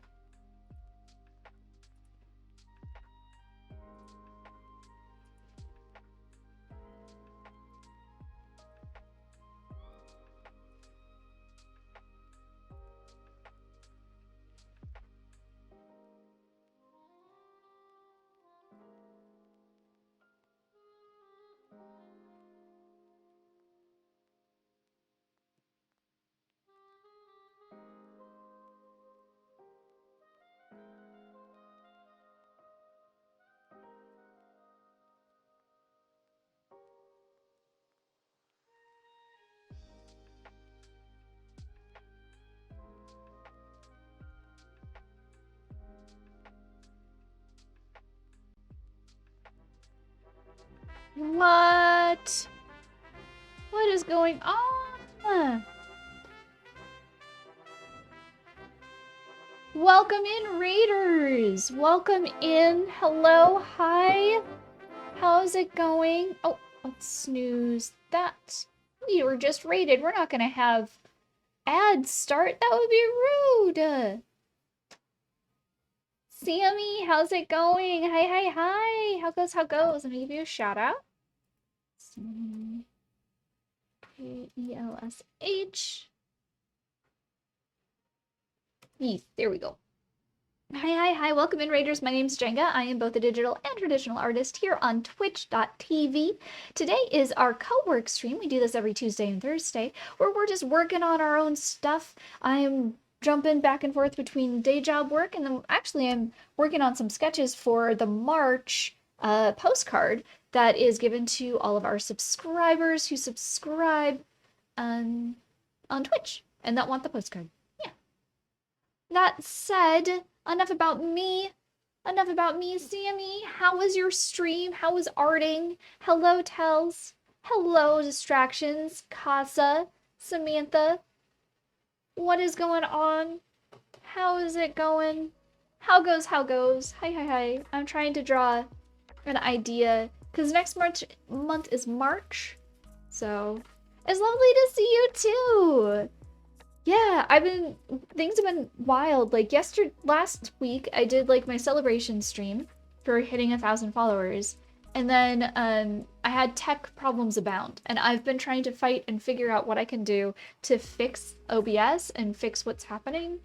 What? What is going on? Welcome in, Raiders! Welcome in. Hello, hi. How's it going? Oh, let's snooze that. We were just raided. We're not gonna have ads start. That would be rude. Sammy, how's it going? Hi, hi, hi. How goes, how goes? I'm gonna give you a shout out. K-E-L-S-H. Yes, there we go. Hi, hi, hi. Welcome in, Raiders. My name's Jenga. I am both a digital and traditional artist here on twitch.tv. Today is our co-work stream. We do this every Tuesday and Thursday, where we're just working on our own stuff. I am jumping back and forth between day job work, and then actually I'm working on some sketches for the March postcard that is given to all of our subscribers who subscribe on Twitch and that want the postcard. Yeah. That said, enough about me. Enough about me, Sammy. How was your stream? How was arting? Hello, Tells. Hello, Distractions. Casa. Samantha. What is going on? How is it going? How goes, how goes? Hi, hi, hi. I'm trying to draw an idea, because next month is March. So, it's lovely to see you too. Yeah, things have been wild. Like last week, I did like my celebration stream for hitting 1,000 followers. And then I had tech problems abound. And I've been trying to fight and figure out what I can do to fix OBS and fix what's happening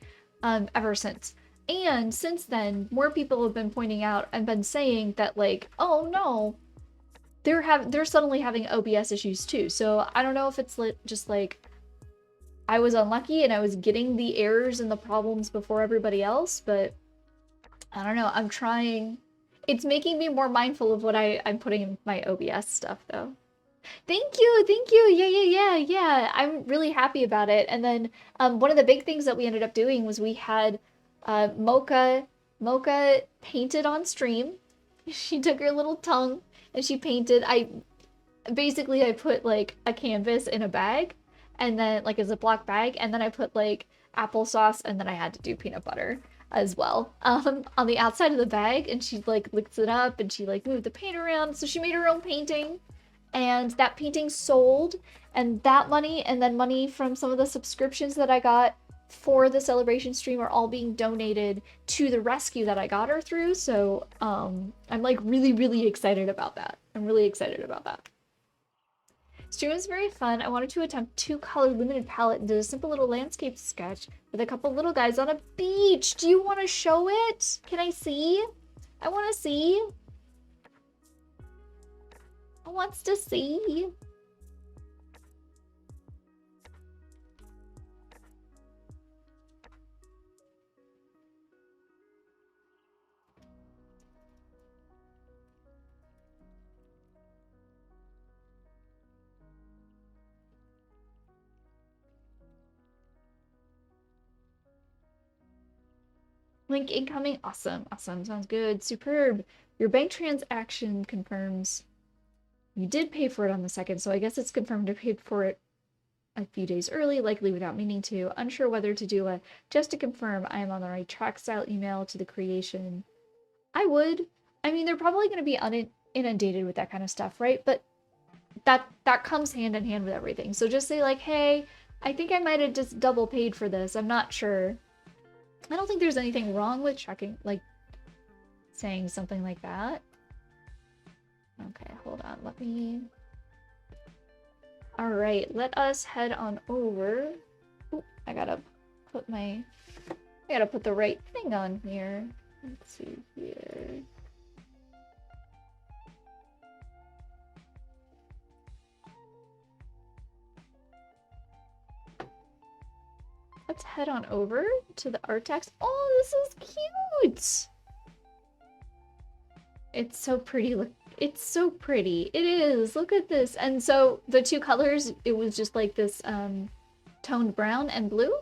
ever since. And since then, more people have been pointing out and been saying that like, oh no, they're suddenly having OBS issues too. So I don't know if it's just like I was unlucky and I was getting the errors and the problems before everybody else, but I don't know. I'm trying. It's making me more mindful of what I'm putting in my OBS stuff, though. Thank you, thank you. Yeah, yeah, yeah, yeah. I'm really happy about it. And then one of the big things that we ended up doing was we had Mocha painted on stream. She took her little tongue and she painted. I put like a canvas in a bag and then like a Ziploc bag, and then I put like applesauce, and then I had to do peanut butter as well on the outside of the bag, and she like licks it up and she like moved the paint around. So she made her own painting, and that painting sold, and that money and then money from some of the subscriptions that I got for the celebration stream are all being donated to the rescue that I got her through. So I'm like really, really excited about that. I'm really excited about that. Stream was very fun. I wanted to attempt 2-color limited palette and did a simple little landscape sketch with a couple little guys on a beach. Do you want to show it? Can I see? I want to see. I wants to see. Link incoming. Awesome. Awesome. Sounds good. Superb. Your bank transaction confirms you did pay for it on the 2nd, so I guess it's confirmed you paid for it a few days early, likely without meaning to. Unsure whether to do a just to confirm I am on the right track style email to the creation. I would. I mean, they're probably going to be inundated with that kind of stuff, right? But that comes hand in hand with everything. So just say like, hey, I think I might have just double paid for this. I'm not sure. I don't think there's anything wrong with checking, like, saying something like that. Okay, hold on. Let me... Alright, let us head on over. Ooh, I gotta put the right thing on here. Let's see here. Let's head on over to the art text. Oh, this is cute! It's so pretty. Look, it's so pretty. It is. Look at this. And so the 2 colors, it was just like this toned brown and blue.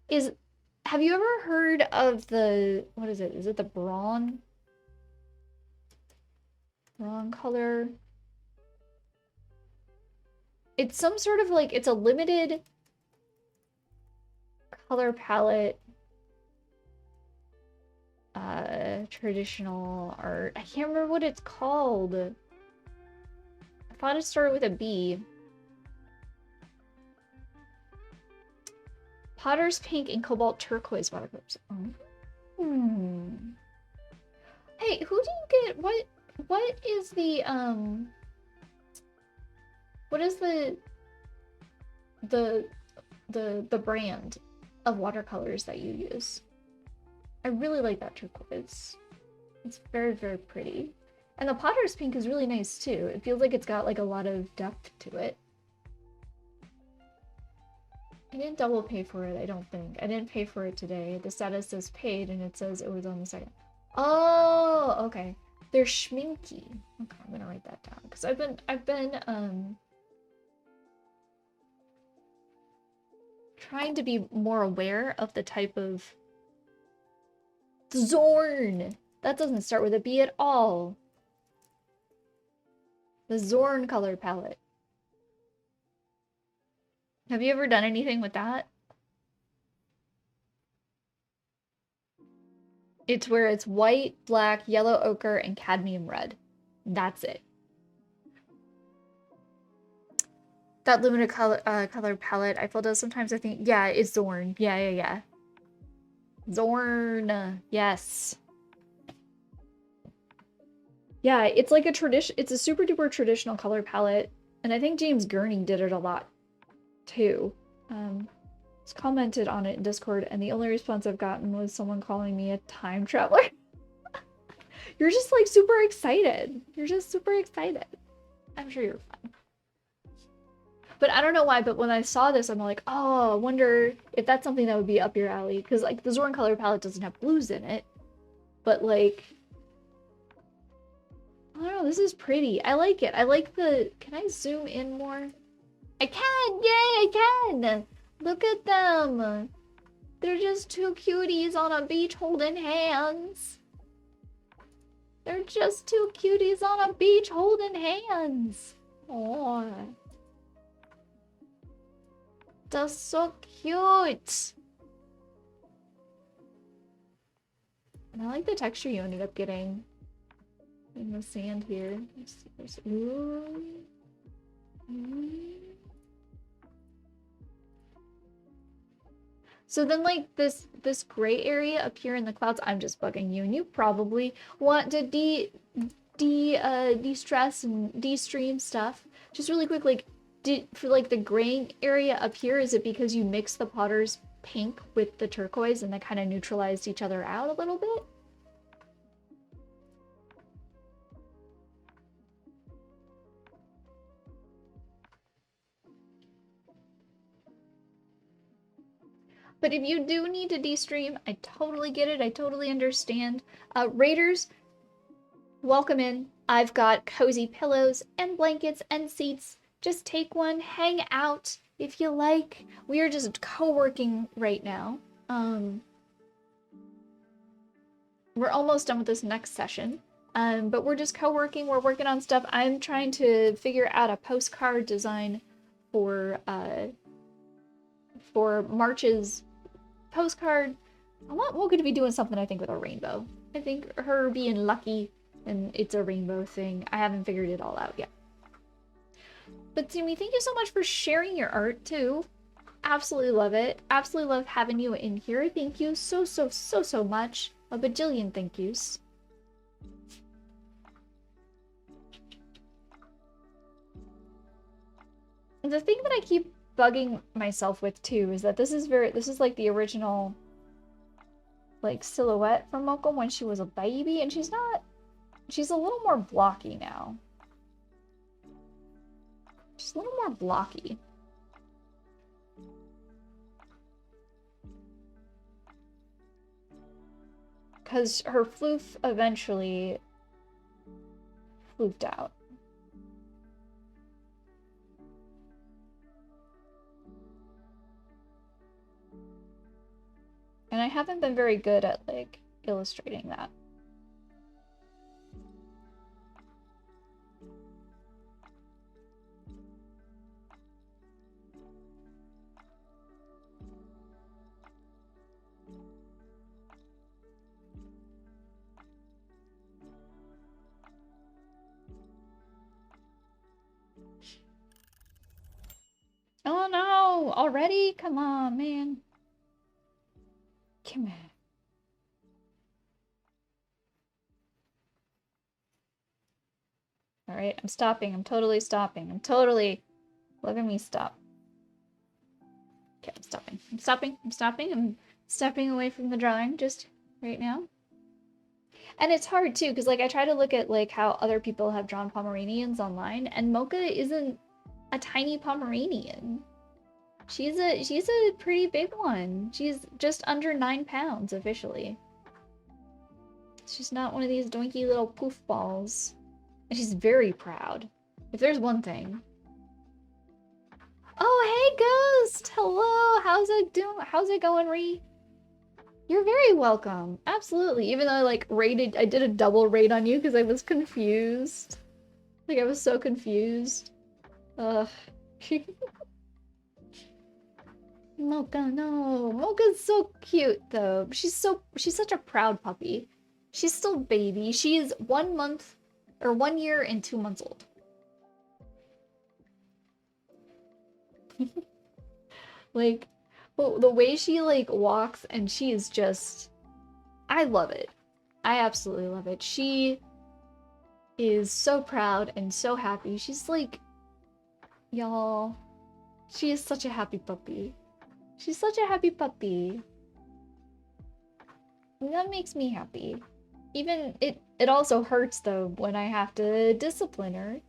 Have you ever heard of the, what is it? Is it the Braun? Wrong color. It's some sort of like, it's a limited color palette. Traditional art. I can't remember what it's called. I thought it started with a B. Potter's pink and cobalt turquoise watercolors. Oh. Hey, who do you get? What is the what is the brand of watercolors that you use? I really like that turquoise. It's very, very pretty. And the Potter's pink is really nice too. It feels like it's got like a lot of depth to it. I didn't double pay for it, I don't think. I didn't pay for it today. The status says paid and it says it was on the second. Oh, okay. They're schminky. Okay, I'm gonna write that down. Because I've been trying to be more aware of the type of Zorn. That doesn't start with a B at all. The Zorn color palette. Have you ever done anything with that? It's where it's white, black, yellow ochre, and cadmium red. That's it. That limited color palette I feel does sometimes, I think, yeah, it's Zorn. Yeah. Zorn, yes. Yeah, it's like a it's a super duper traditional color palette, and I think James Gurney did it a lot too. It's commented on it in Discord, and the only response I've gotten was someone calling me a time traveler. You're just like super excited. You're just super excited. I'm sure you're fine. But I don't know why, but when I saw this, I'm like, oh, I wonder if that's something that would be up your alley. Because, like, the Zorn color palette doesn't have blues in it. But, like, I don't know, this is pretty. I like it. I like the... Can I zoom in more? I can! Yay, I can! Look at them! They're just two cuties on a beach holding hands. They're just two cuties on a beach holding hands. Oh. That's so cute. And I like the texture you ended up getting in the sand here. Ooh. Ooh. So then, like, this gray area up here in the clouds, I'm just bugging you, and you probably want to de-stress and de-stream stuff. Just really quick, like, for like the graying area up here, is it because you mixed the Potter's pink with the turquoise and they kind of neutralized each other out a little bit? But if you do need to de-stream, I totally get it. I totally understand. Raiders, welcome in. I've got cozy pillows and blankets and seats. Just take one, hang out if you like. We are just co-working right now. We're almost done with this next session. But we're just co-working. We're working on stuff. I'm trying to figure out a postcard design for March's postcard. I want Mocha to be doing something, I think, with a rainbow. I think her being lucky and it's a rainbow thing. I haven't figured it all out yet. But Sumi, thank you so much for sharing your art too. Absolutely love it. Absolutely love having you in here. Thank you so much. A bajillion thank yous. And the thing that I keep bugging myself with too is that this is like the original like silhouette from Moko when she was a baby, and she's a little more blocky now. She's a little more blocky. Because her floof eventually floofed out. And I haven't been very good at, like, illustrating that. no! Already? Come on, man. Come on. Alright, I'm stopping. I'm totally stopping. I'm totally... Look at me stop. Okay, I'm stopping. I'm stopping. I'm stopping. I'm stepping away from the drawing just right now. And it's hard too, because like I try to look at like how other people have drawn Pomeranians online, and Mocha isn't a tiny Pomeranian. She's a pretty big one. She's just under 9 pounds officially. She's not one of these doinky little poof balls. And she's very proud. If there's one thing. Oh, hey Ghost! Hello! How's it doing? How's it going, Ree? You're very welcome. Absolutely. Even though I like I did a double raid on you because I was confused. Like I was so confused. Ugh. Mocha, no. Mocha's so cute though. She's such a proud puppy. She's still baby. She's 1 month or 1 year and 2 months old. Like, well, the way she like walks and she is just, I love it. I absolutely love it. She is so proud and so happy. She's like, y'all, she is such a happy puppy. She's such a happy puppy. And that makes me happy. Even it also hurts though when I have to discipline her.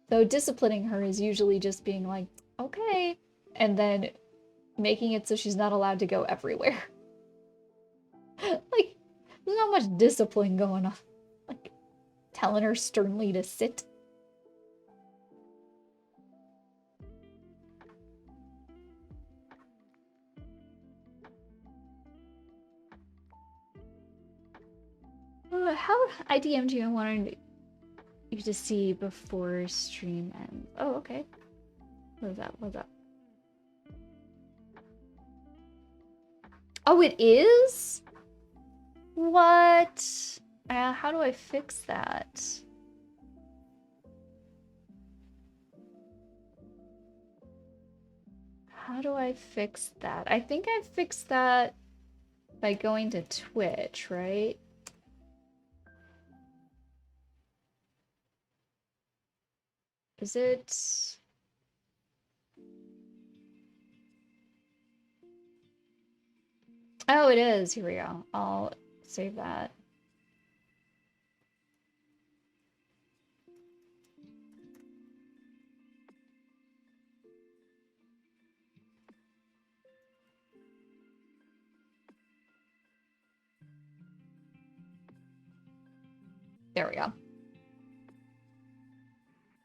Though disciplining her is usually just being like, okay, and then making it so she's not allowed to go everywhere. Like, there's not much discipline going on. Like, telling her sternly to sit. How I DM'd you, I wanted you to see before stream ends. Oh, okay. What is that? What is that? Oh, it is? What? How do I fix that? How do I fix that? I think I fixed that by going to Twitch, right? Is it... Oh, it is. Here we go. I'll save that. There we go.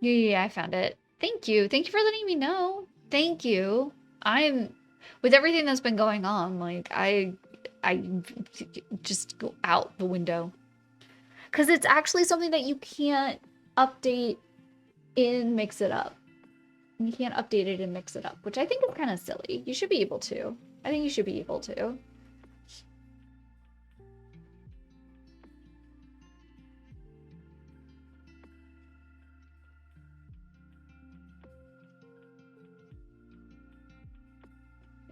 Yeah, I found it. Thank you. Thank you for letting me know. Thank you. I'm with everything that's been going on, like I just go out the window. Cause it's actually something that you can't update in Mix It Up. You can't update it and Mix It Up, which I think is kind of silly. You should be able to. I think you should be able to.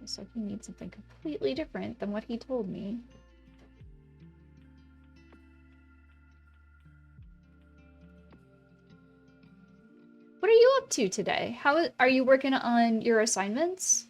So he needs something completely different than what he told me. What are you up to today? How are you working on your assignments?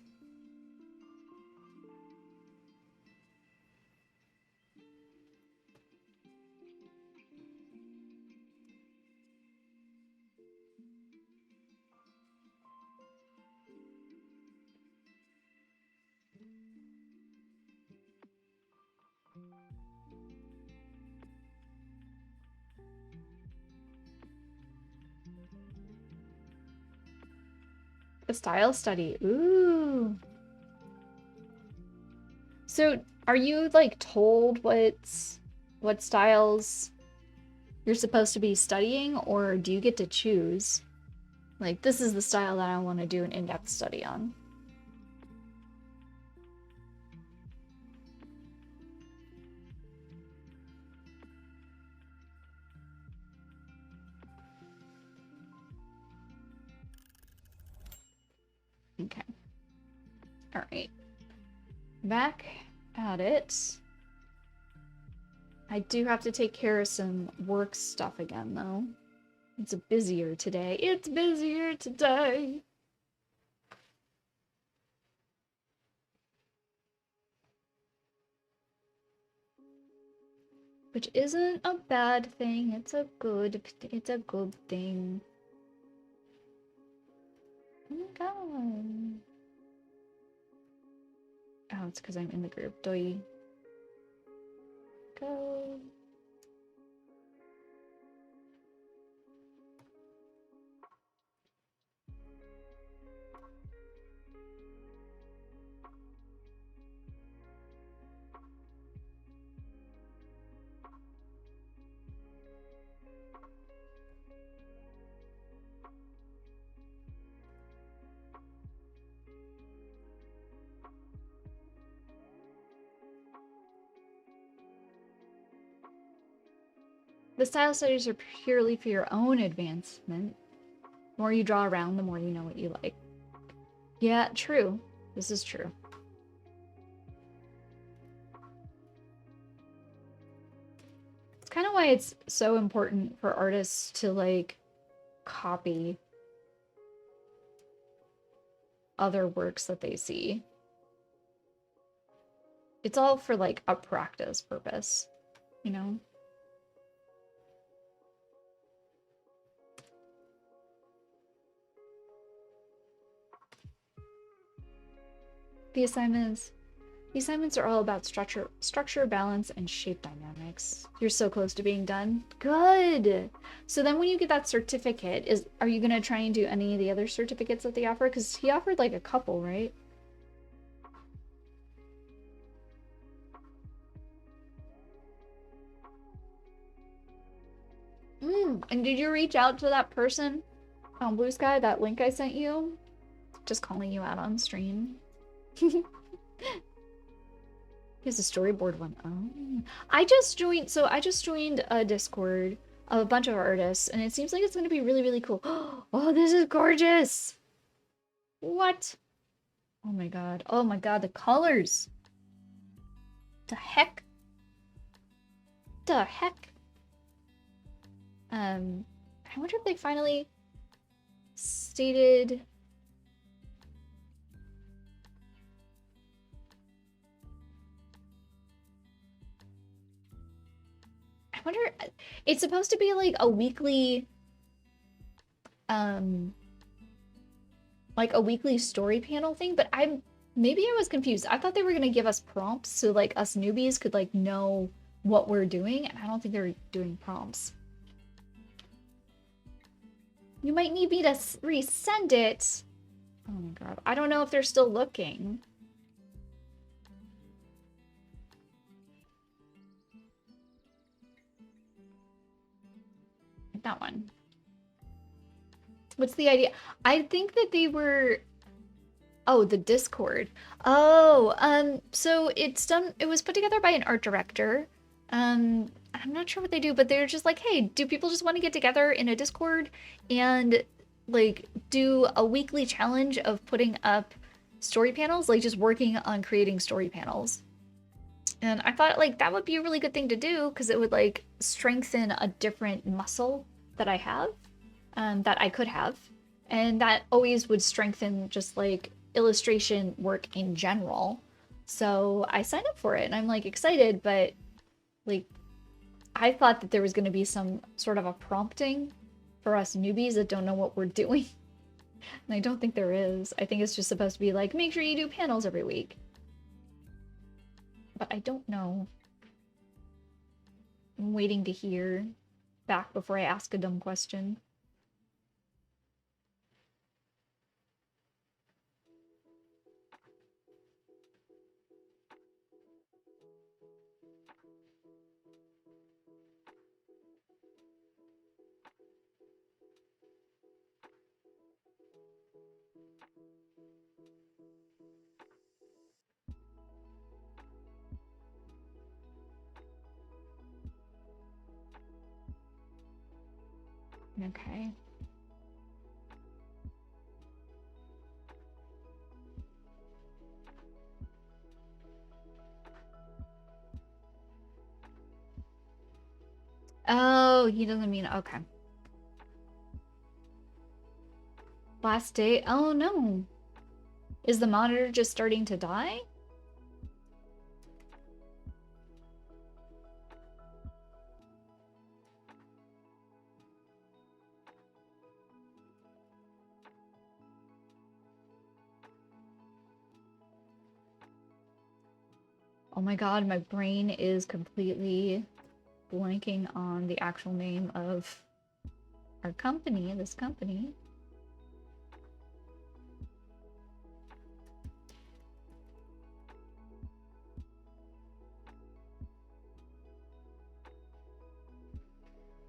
A style study. Ooh. So, are you like told what styles you're supposed to be studying, or do you get to choose? Like, this is the style that I want to do an in-depth study on. Okay. back at it. I do have to take care of some work stuff again, though. It's busier today. It's busier today. Which isn't a bad thing. It's a good thing. Oh my god. Oh, it's because I'm in the group. Doi. Go. The style studies are purely for your own advancement. The more you draw around, the more you know what you like. Yeah, true. This is true. It's kind of why it's so important for artists to, like, copy other works that they see. It's all for, like, a practice purpose, you know? The assignments are all about structure, balance, and shape dynamics. You're so close to being done. Good. So then when you get that certificate, are you gonna try and do any of the other certificates that they offer? Because he offered like a couple, right? And did you reach out to that person on Blue Sky, that link I sent you? Just calling you out on stream. He has a storyboard one. Oh. I just joined a Discord of a bunch of artists, and it seems like it's gonna be really, really cool. Oh, this is gorgeous! What? Oh my god. Oh my god, the colors! The heck? The heck? I wonder if they finally stated... I wonder... It's supposed to be like a weekly... like a weekly story panel thing, but maybe I was confused. I thought they were gonna give us prompts so like us newbies could like know what we're doing, and I don't think they're doing prompts. You might need me to resend it. Oh my god. I don't know if they're still looking. That one. What's the idea? I think that they were... Oh, the Discord. Oh, so it was put together by an art director. I'm not sure what they do, but they're just like, hey, do people just want to get together in a Discord and like do a weekly challenge of putting up story panels, like just working on creating story panels? And I thought like that would be a really good thing to do because it would like strengthen a different muscle that I have, that I could have. And that always would strengthen just like illustration work in general. So I signed up for it and I'm like excited, but like I thought that there was going to be some sort of a prompting for us newbies that don't know what we're doing. And I don't think there is. I think it's just supposed to be like, make sure you do panels every week. But I don't know. I'm waiting to hear back before I ask a dumb question. Okay. Oh, he doesn't mean okay. Last day? Oh no. Is the monitor just starting to die? Oh my god, my brain is completely blanking on the actual name of our company, this company.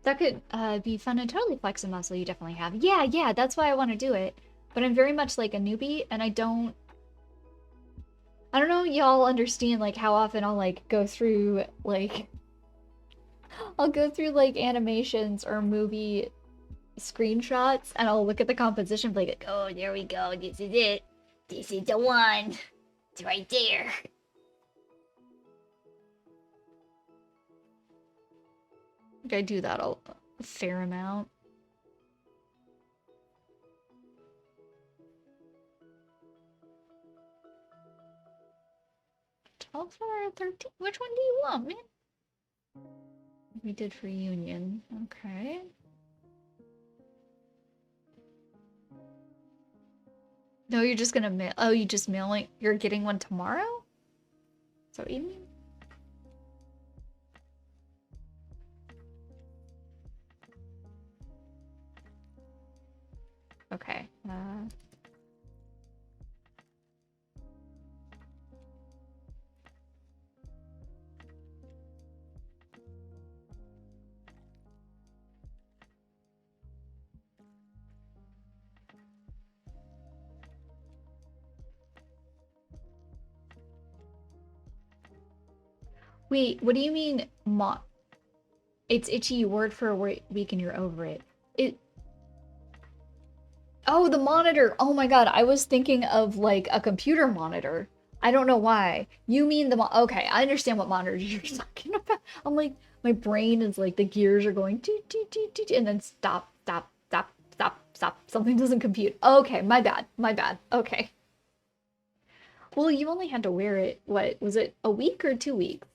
That could be fun and totally flex a muscle you definitely have. Yeah, that's why I want to do it. But I'm very much like a newbie, and I don't know y'all understand like how often I'll like go through like I'll go through like animations or movie screenshots and I'll look at the composition and be like, oh, there we go, this is it. This is the one. It's right there. I do that a fair amount. $12 or 13? Which one do you want, man? We did for Union. Okay. No, you're just gonna mail. Oh, you just mailing. You're getting one tomorrow? Is that what you mean? Okay. Wait, what do you mean it's itchy word for a week and you're over it. Oh, the monitor. Oh my god, I was thinking of like a computer monitor. I don't know why. You mean the okay, I understand what monitor you're talking about. I'm like my brain is like the gears are going toot, toot, toot, toot, and then stop, stop, stop, stop, stop. Something doesn't compute. Okay, my bad. My bad. Okay. Well, you only had to wear it, what, was it a week or 2 weeks?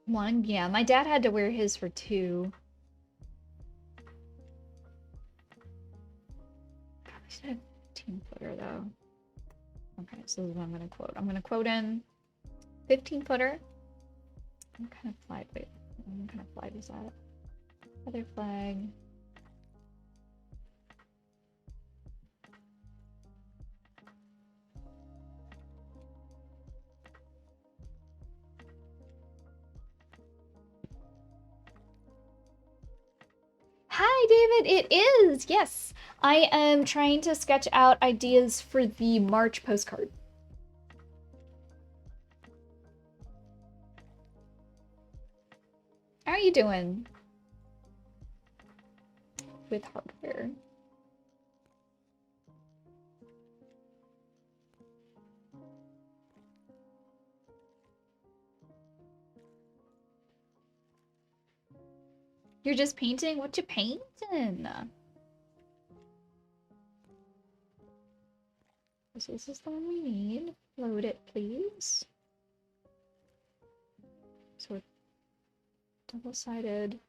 One, yeah. My dad had to wear his for 2. We should have 15-footer though. Okay, so this is what I'm gonna quote. I'm gonna quote in 15-footer. What kind of flag? Wait, what kind of flag is that? Other flag. Hi, David. It is. Yes, I am trying to sketch out ideas for the March postcard. How are you doing with hardware? You're just painting? What you painting? This is the one we need. Load it, please. So we're double-sided.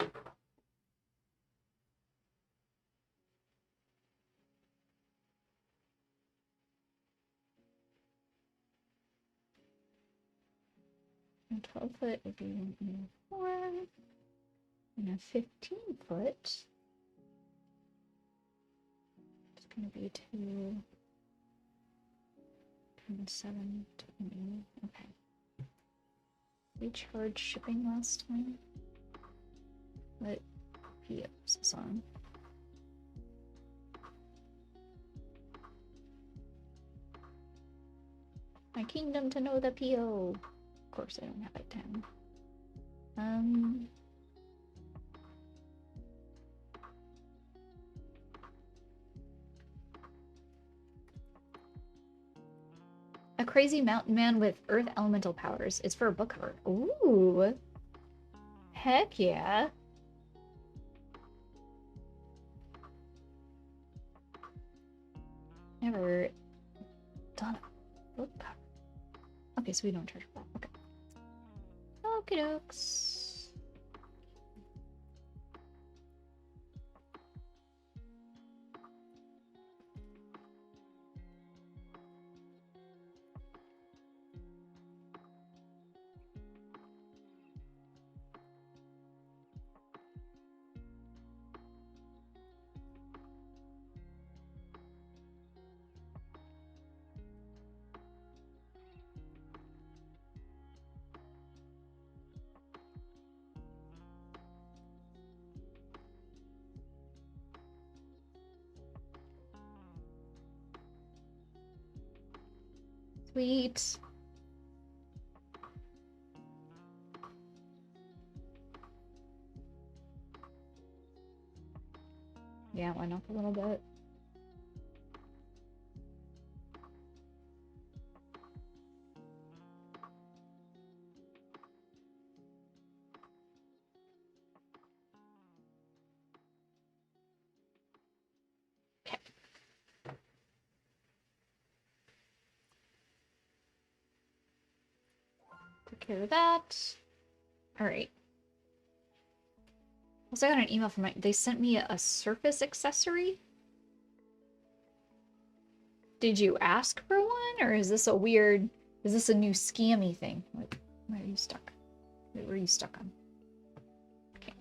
A 12-foot would be 1 and 4. And a 15-foot. It's gonna be 2 and 7, 20. Okay. We charged shipping last time. What PO is this on? My kingdom to know the PO. Of course, I don't have it down. A crazy mountain man with earth elemental powers. It's for a book cover. Ooh. Heck yeah. Never done a book cover. Okay, so we don't charge for that. Okay. Okie dokes. Sweet. Yeah, why not a little bit? Okay. Took care of that. All right. Also, I got an email from they sent me a surface accessory. Did you ask for one, or is this a weird? Is this a new scammy thing? Where are you stuck? Where are you stuck on? Okay.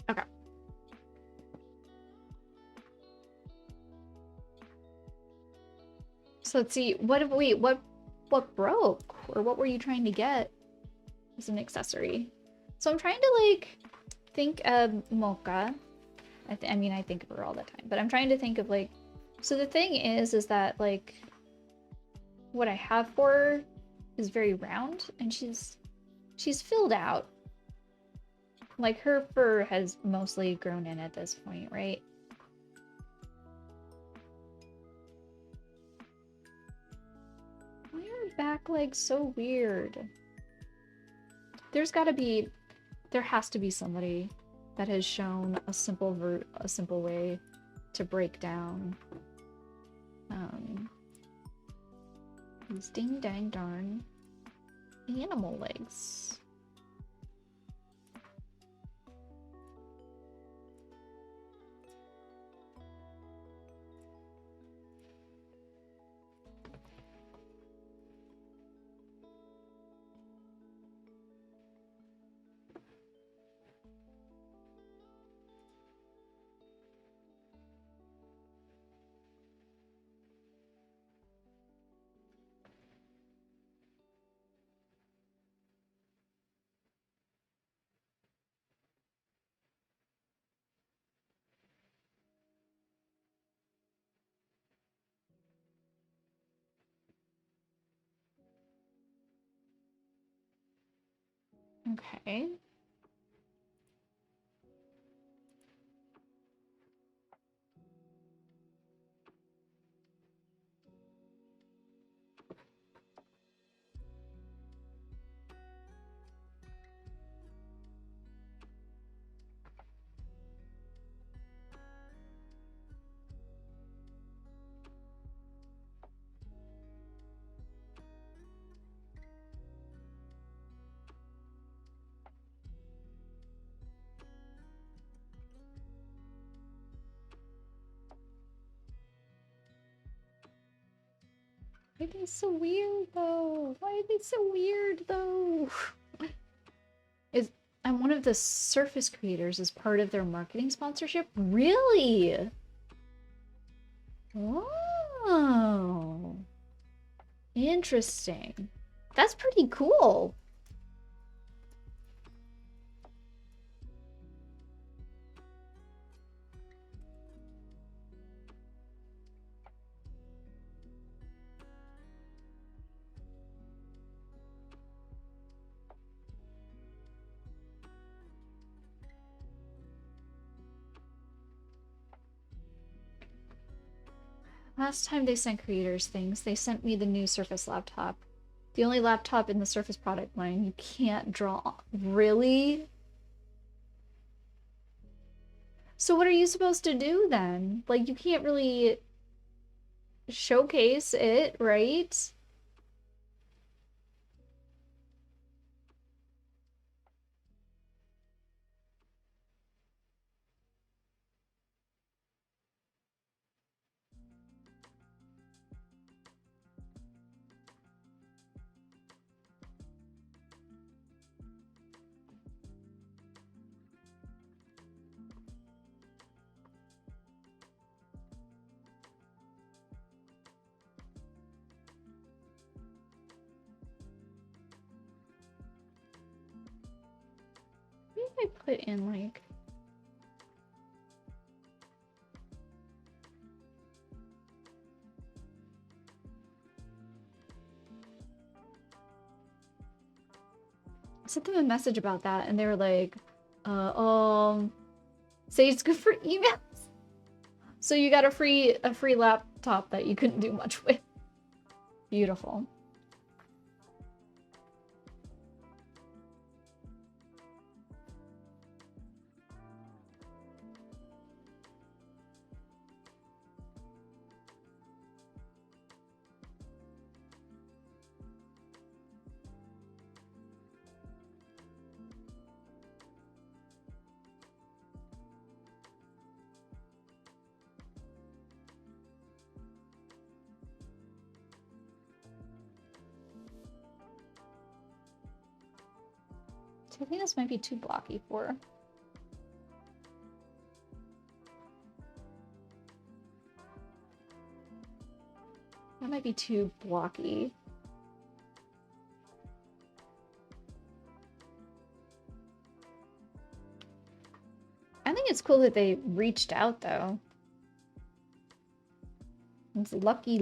Okay. So let's see. What broke, or what were you trying to get as an accessory? So I'm trying to like think of Mocha. I mean, I think of her all the time, but I'm trying to think of like. So the thing is that like what I have for her is very round, and she's filled out. Like her fur has mostly grown in at this point, right? Why are back legs so weird? There has to be somebody that has shown a simple way to break down these ding dang darn animal legs. Okay. Why are they so weird though? Why are they so weird though? Is I'm one of the Surface creators as part of their marketing sponsorship. Really? Oh, interesting. That's pretty cool. Last time they sent creators things, they sent me the new Surface laptop. The only laptop in the Surface product line you can't draw. Really? So what are you supposed to do then? Like, you can't really showcase it, right? Maybe I put in like I sent them a message about that and they were like, say it's good for emails. So you got a free laptop that you couldn't do much with. Beautiful. I think this might be too blocky for. That might be too blocky. I think it's cool that they reached out though. It's lucky.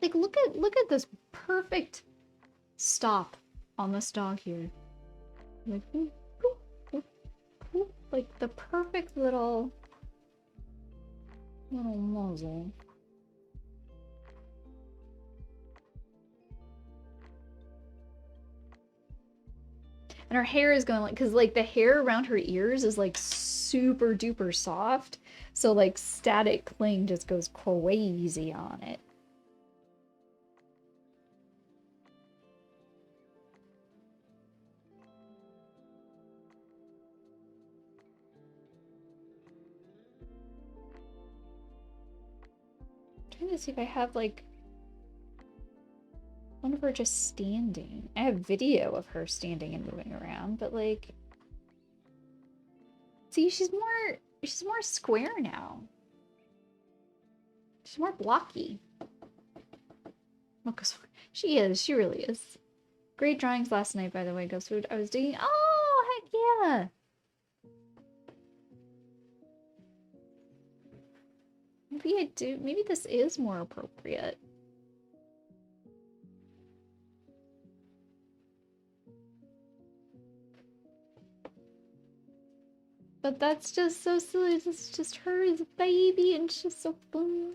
Like look at this perfect stop on this dog here. Like, like the perfect little muzzle. And her hair is going like, cause like the hair around her ears is like super duper soft. So like static cling just goes crazy on it. I'm trying to see if I have like one of her just standing. I have video of her standing and moving around, but like, see, she's more square now. She's more blocky. Well, 'cause she really is. Great drawings last night, by the way, Ghost Food. I was digging. Oh, heck yeah! Maybe I do. Maybe this is more appropriate. But that's just so silly. It's just her as a baby, and it's just so fun.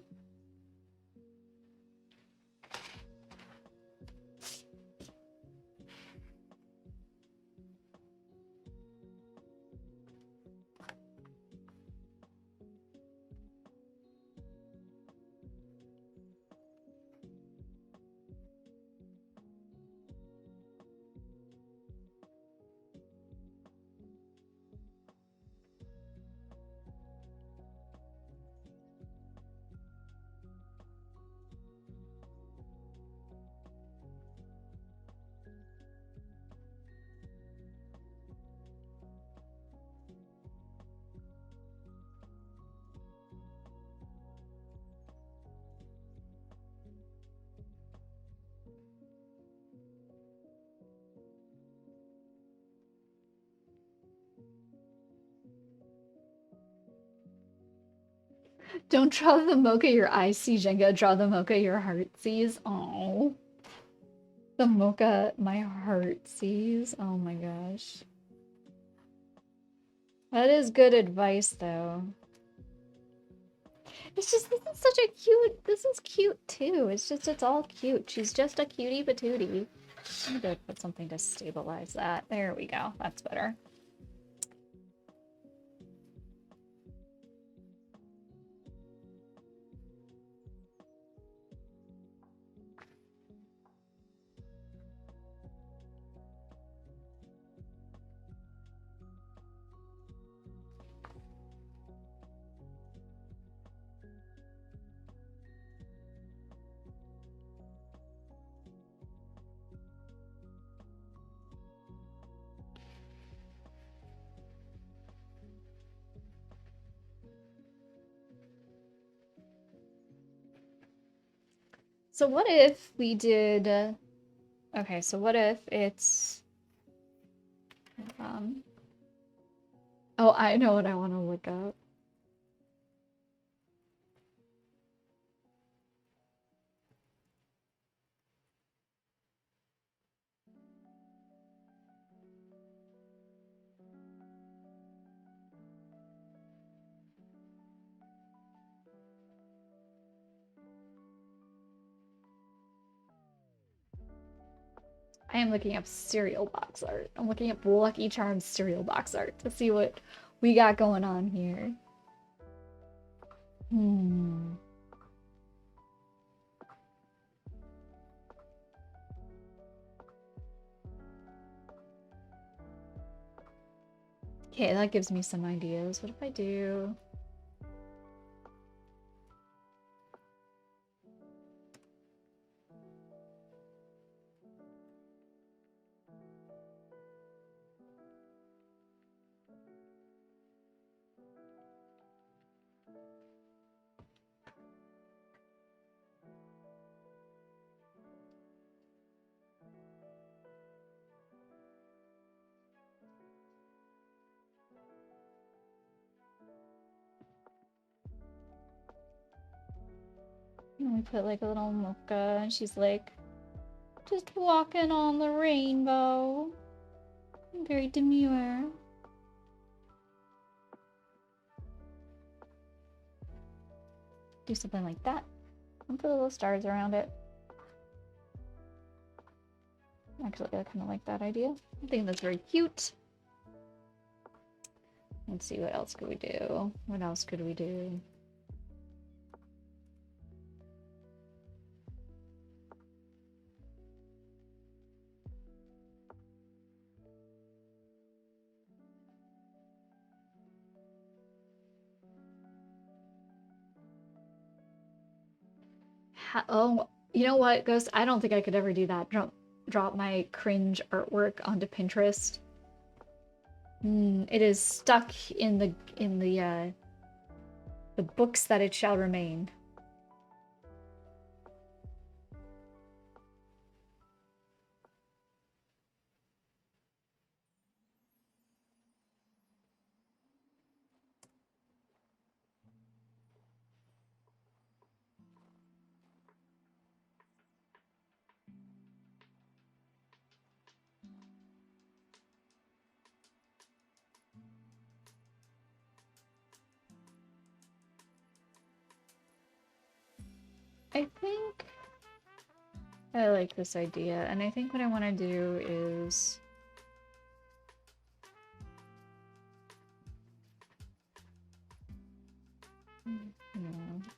Don't draw the mocha your eyes see, Jenga. Draw the mocha your heart sees. Oh, the mocha my heart sees. Oh my gosh. That is good advice, though. It's just, this is such a cute, this is cute too. It's just, it's all cute. She's just a cutie patootie. I'm gonna put something to stabilize that. There we go. That's better. So what if we did, okay, so what if it's, oh, I know what I want to look up. I am looking up cereal box art. I'm looking up Lucky Charms cereal box art to see what we got going on here. Okay, that gives me some ideas. What if I do... And we put like a little mocha, and she's like, just walking on the rainbow. Very demure. Do something like that. And put little stars around it. Actually, I kind of like that idea. I think that's very cute. Let's see, what else could we do? What else could we do? Oh, you know what, Ghost? I don't think I could ever do that. Drop my cringe artwork onto Pinterest. It is stuck in the books that it shall remain. I think I like this idea, and I think what I want to do is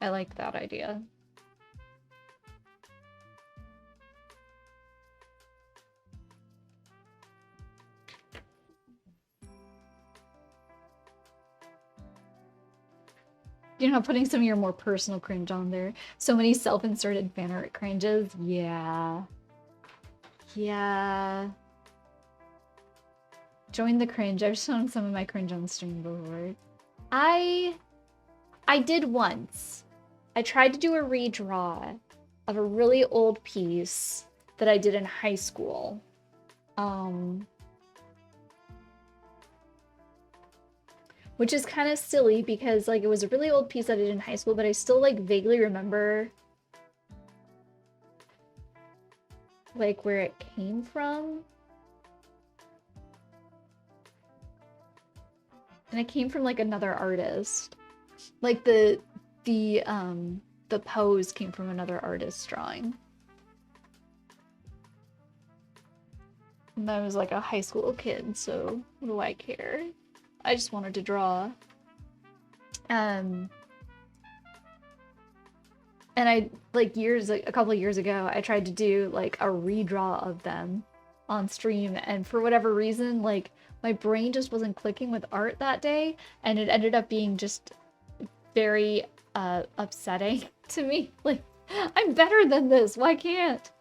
I like that idea. You know, putting some of your more personal cringe on there. So many self-inserted fan art cringes. Yeah. Yeah. Join the cringe. I've shown some of my cringe on stream before. I did once. I tried to do a redraw of a really old piece that I did in high school. Which is kind of silly because like it was a really old piece that I did in high school, but I still like vaguely remember like where it came from. And it came from like another artist. Like the pose came from another artist's drawing. And I was like a high school kid, so what do I care? I just wanted to draw. And I like a couple of years ago, I tried to do like a redraw of them on stream, and for whatever reason, like my brain just wasn't clicking with art that day, and it ended up being just very upsetting to me. Like, I'm better than this. Why can't?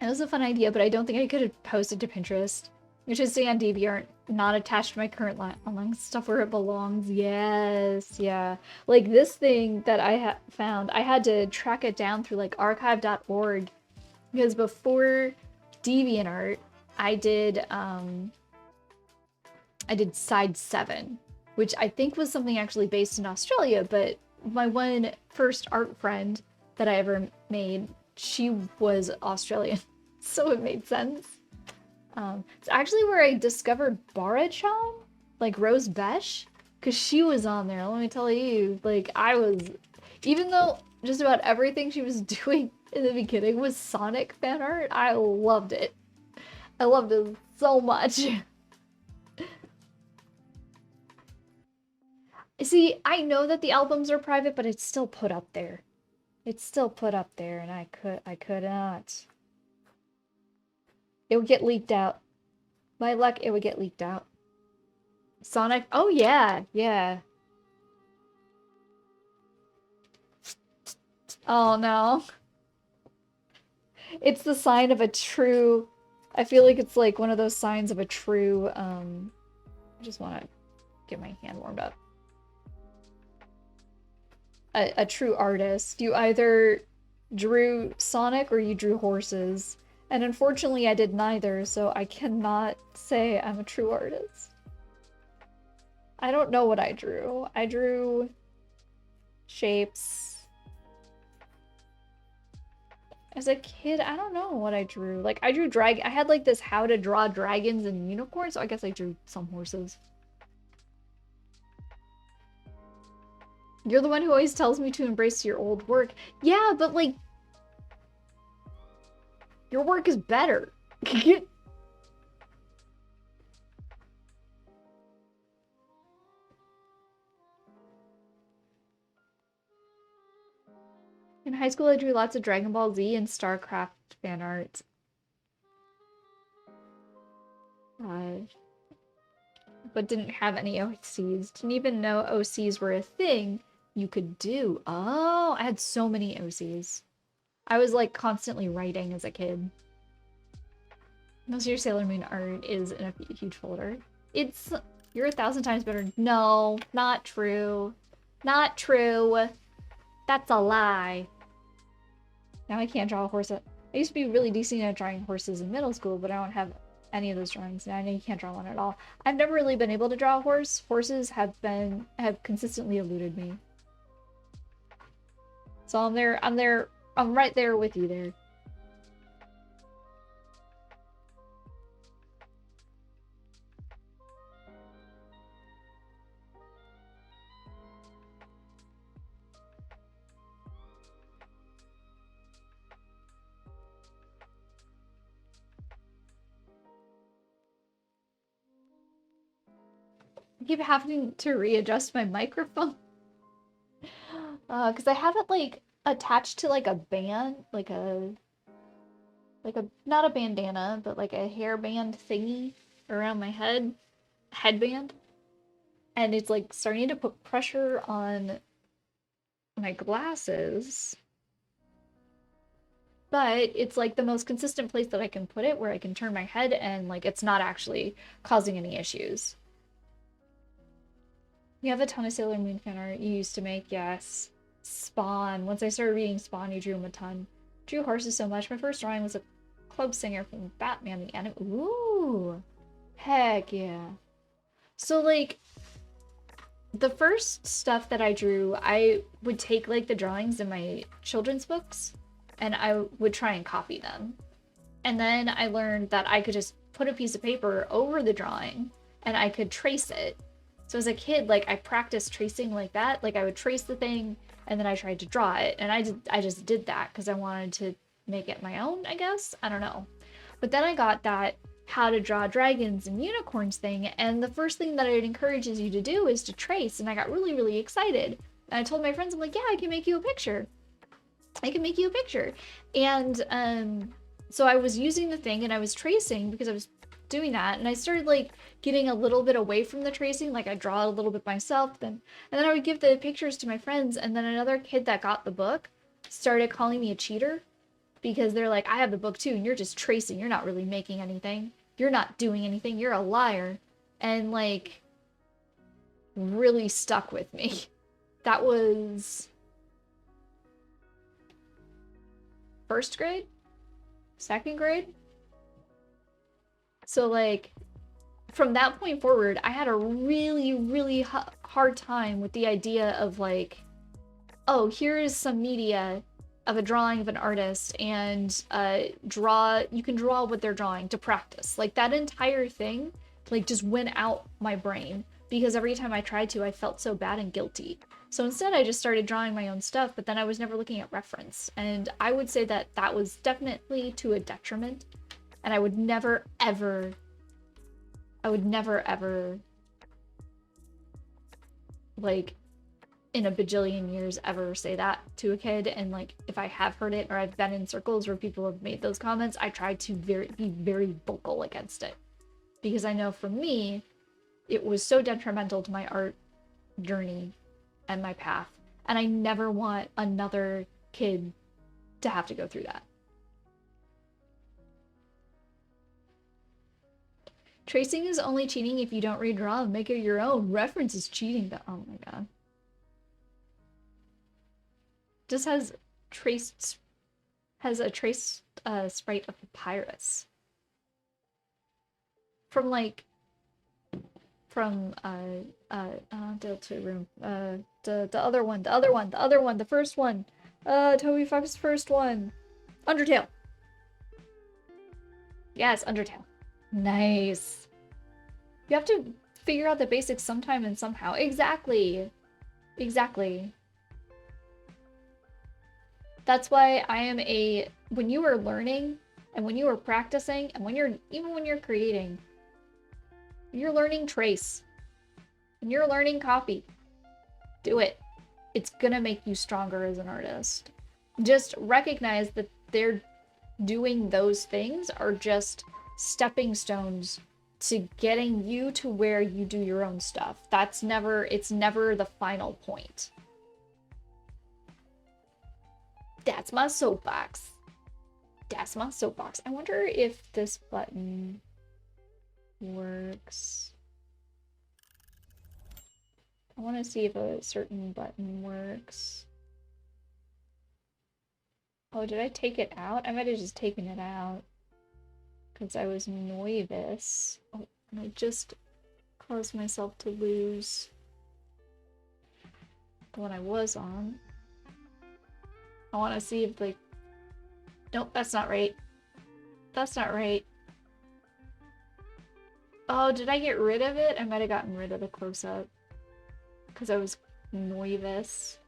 It was a fun idea, but I don't think I could have posted to Pinterest. Which is staying on DeviantArt, not attached to my current online stuff where it belongs. Yes, yeah. Like this thing that I found, I had to track it down through like archive.org because before DeviantArt, I did Side 7, which I think was something actually based in Australia, but my one first art friend that I ever made, she was Australian, so it made sense. It's actually where I discovered Barachon, like Rose Besh, because she was on there. Let me tell you, like I was, even though just about everything she was doing in the beginning was Sonic fan art, I loved it. I loved it so much. See, I know that the albums are private, but it's still put up there. It's still put up there, and I could not. It would get leaked out. My luck, it would get leaked out. Sonic, oh yeah, yeah. Oh no. It's the sign of a true, I feel like it's like one of those signs of a true, I just want to get my hand warmed up. A true artist. You either drew Sonic or you drew horses. And unfortunately I did neither, so I cannot say I'm a true artist. I don't know what I drew. I drew shapes. As a kid, I don't know what I drew. Like, I drew I had like this how to draw dragons and unicorns, so I guess I drew some horses. You're the one who always tells me to embrace your old work. Yeah, but like, your work is better. In high school, I drew lots of Dragon Ball Z and StarCraft fan art. But didn't have any OCs. Didn't even know OCs were a thing you could do. Oh, I had so many OCs. I was like constantly writing as a kid. Most of your Sailor Moon art is in a huge folder. You're 1,000 times better. No, not true. Not true. That's a lie. Now I can't draw a horse. I used to be really decent at drawing horses in middle school, but I don't have any of those drawings now. I know you can't draw one at all. I've never really been able to draw a horse. Horses have consistently eluded me. So I'm right there with you there. I keep having to readjust my microphone. Because I have it like attached to like a band, like a not a bandana, but like a hairband thingy around my headband. And it's like starting to put pressure on my glasses. But it's like the most consistent place that I can put it where I can turn my head and like it's not actually causing any issues. You have a ton of Sailor Moon fan art you used to make, yes. Spawn. Once I started reading Spawn, you drew him a ton. Drew horses so much. My first drawing was a club singer from Batman the Anime. Ooh. Heck yeah. So like the first stuff that I drew, I would take like the drawings in my children's books and I would try and copy them. And then I learned that I could just put a piece of paper over the drawing and I could trace it. So as a kid, like I practiced tracing like that. Like I would trace the thing and then I tried to draw it. And I just did that because I wanted to make it my own, I guess. I don't know. But then I got that how to draw dragons and unicorns thing, and the first thing that it encourages you to do is to trace, and I got really, really excited. And I told my friends, I'm like, yeah, I can make you a picture. I can make you a picture. And so I was using the thing and I was tracing because I was doing that, and I started like getting a little bit away from the tracing, like I draw a little bit myself, and then I would give the pictures to my friends, and then another kid that got the book started calling me a cheater because they're like, I have the book too, and you're just tracing, you're not really making anything, you're not doing anything, you're a liar. And like really stuck with me. That was first grade, second grade. So like from that point forward, I had a really, really hard time with the idea of like, oh, here is some media of a drawing of an artist, and you can draw what they're drawing to practice. Like that entire thing like just went out my brain because every time I tried to, I felt so bad and guilty. So instead I just started drawing my own stuff, but then I was never looking at reference. And I would say that that was definitely to a detriment. And I would never ever like in a bajillion years ever say that to a kid. And like if I have heard it or I've been in circles where people have made those comments, I try to be very vocal against it, because I know for me it was so detrimental to my art journey and my path, and I never want another kid to have to go through that. Tracing is only cheating if you don't redraw and make it your own. Reference is cheating though. Oh my god. Just has a traced sprite of papyrus from like Delta Room, the other one, the first one, Toby Fox's first one, Undertale. Yes, Undertale. Nice. You have to figure out the basics sometime and somehow. Exactly. Exactly. That's why I am when you are learning and when you are practicing and even when you're creating, you're learning trace and you're learning copy. Do it. It's gonna make you stronger as an artist. Just recognize that they're doing those things are just stepping stones to getting you to where you do your own stuff. It's never the final point. That's my soapbox. That's my soapbox. I wonder if this button works. I want to see if a certain button works. Oh, did I take it out? I might have just taken it out because I was nervous. Oh, and I just caused myself to lose the one I was on. I want to see if like, nope, that's not right. That's not right. Oh, did I get rid of it? I might have gotten rid of the close-up because I was nervous.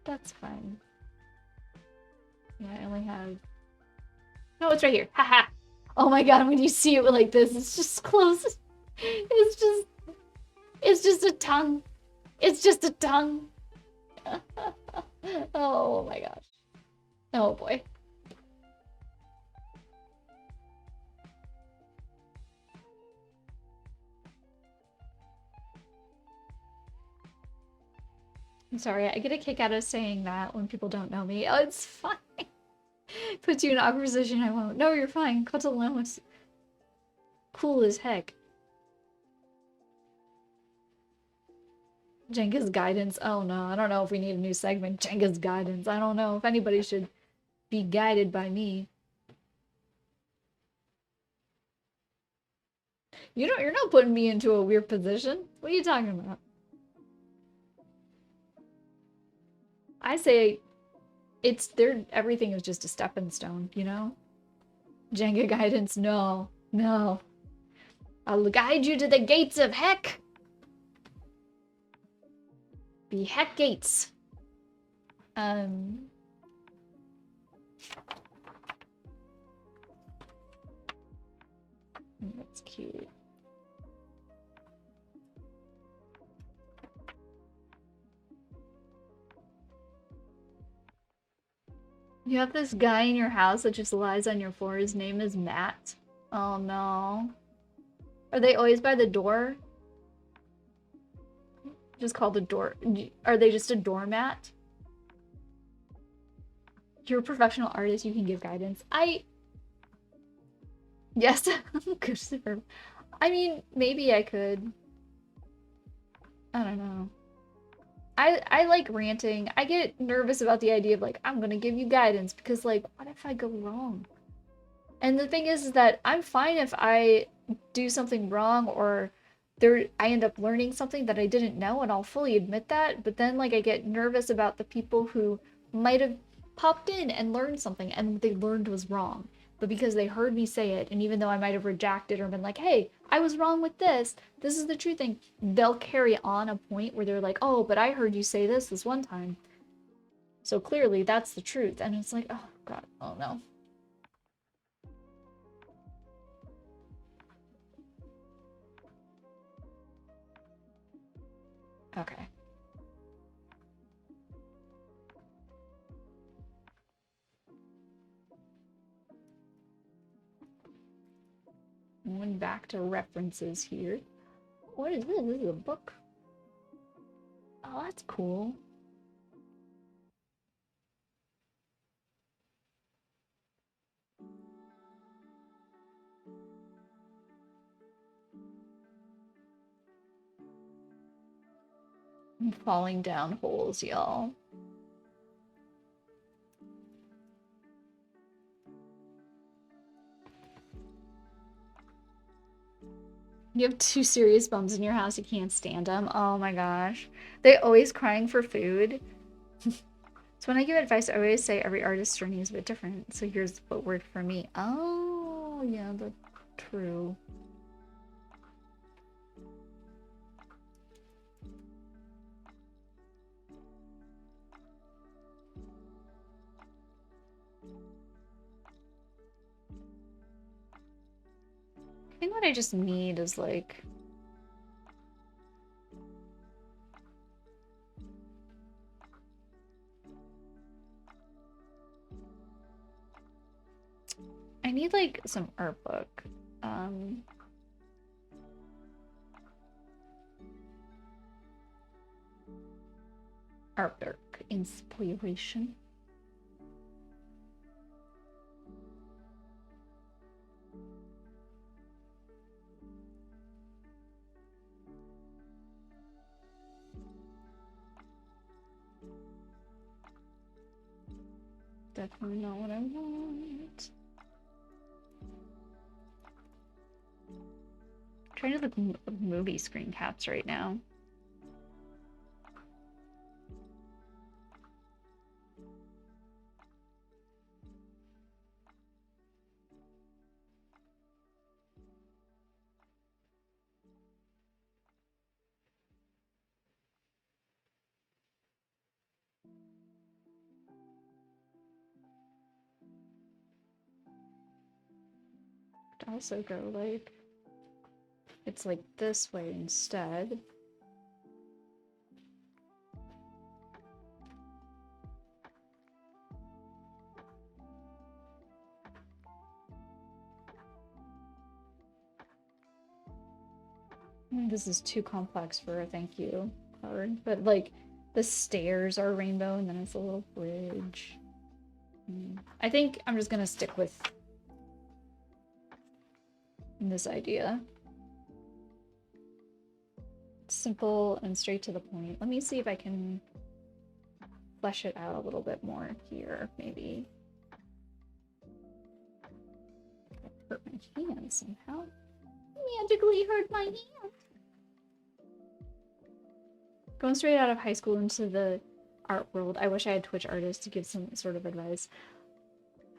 That's fine. Yeah, I only have... No, it's right here. Haha. Oh my god, when you see it like this, it's just close. It's just, it's just a tongue. It's just a tongue. Oh my gosh. Oh boy. I'm sorry, I get a kick out of saying that when people don't know me. Oh, it's fine. Puts you in an awkward position, I won't. No, you're fine. Cut alone was cool as heck. Jenga's guidance. Oh no, I don't know if we need a new segment. Jenga's guidance. I don't know if anybody should be guided by me. You're not putting me into a weird position. What are you talking about? I say it's there. Everything is just a stepping stone, you know? Jenga guidance, no. No. I'll guide you to the gates of heck. The heck gates. That's cute. You have this guy in your house that just lies on your floor. His name is Matt. Oh no. Are they always by the door? Just called a door. Are they just a doormat? You're a professional artist. You can give guidance. Yes. I mean, maybe I could. I don't know. I like ranting. I get nervous about the idea of like, I'm gonna give you guidance because like, what if I go wrong? And the thing is that I'm fine if I do something wrong or I end up learning something that I didn't know, and I'll fully admit that, but then like I get nervous about the people who might have popped in and learned something and what they learned was wrong. But because they heard me say it, and even though I might have rejected or been like, hey, I was wrong with this is the true thing, they'll carry on a point where they're like, oh, but I heard you say this one time. So clearly that's the truth. And it's like, oh god, oh no. Okay. Going back to references here. What is this? This is a book. Oh, that's cool. I'm falling down holes, y'all. You have two serious bums in your house. You can't stand them. Oh my gosh. They always crying for food. So when I give advice, I always say every artist's journey is a bit different. So here's what worked for me. Oh, yeah, that's true. I think what I just need is like... I need like some art book. Art book inspiration. Definitely not what I want. I'm trying to look at movie screen caps right now. also go like, it's like this way instead. This is too complex for a thank you card, but like the stairs are rainbow and then it's a little bridge. I think I'm just gonna stick with this idea. Simple and straight to the point. Let me see if I can flesh it out a little bit more here, maybe. I hurt my hand somehow. Magically hurt my hand. Going straight out of high school into the art world. I wish I had Twitch artists to give some sort of advice.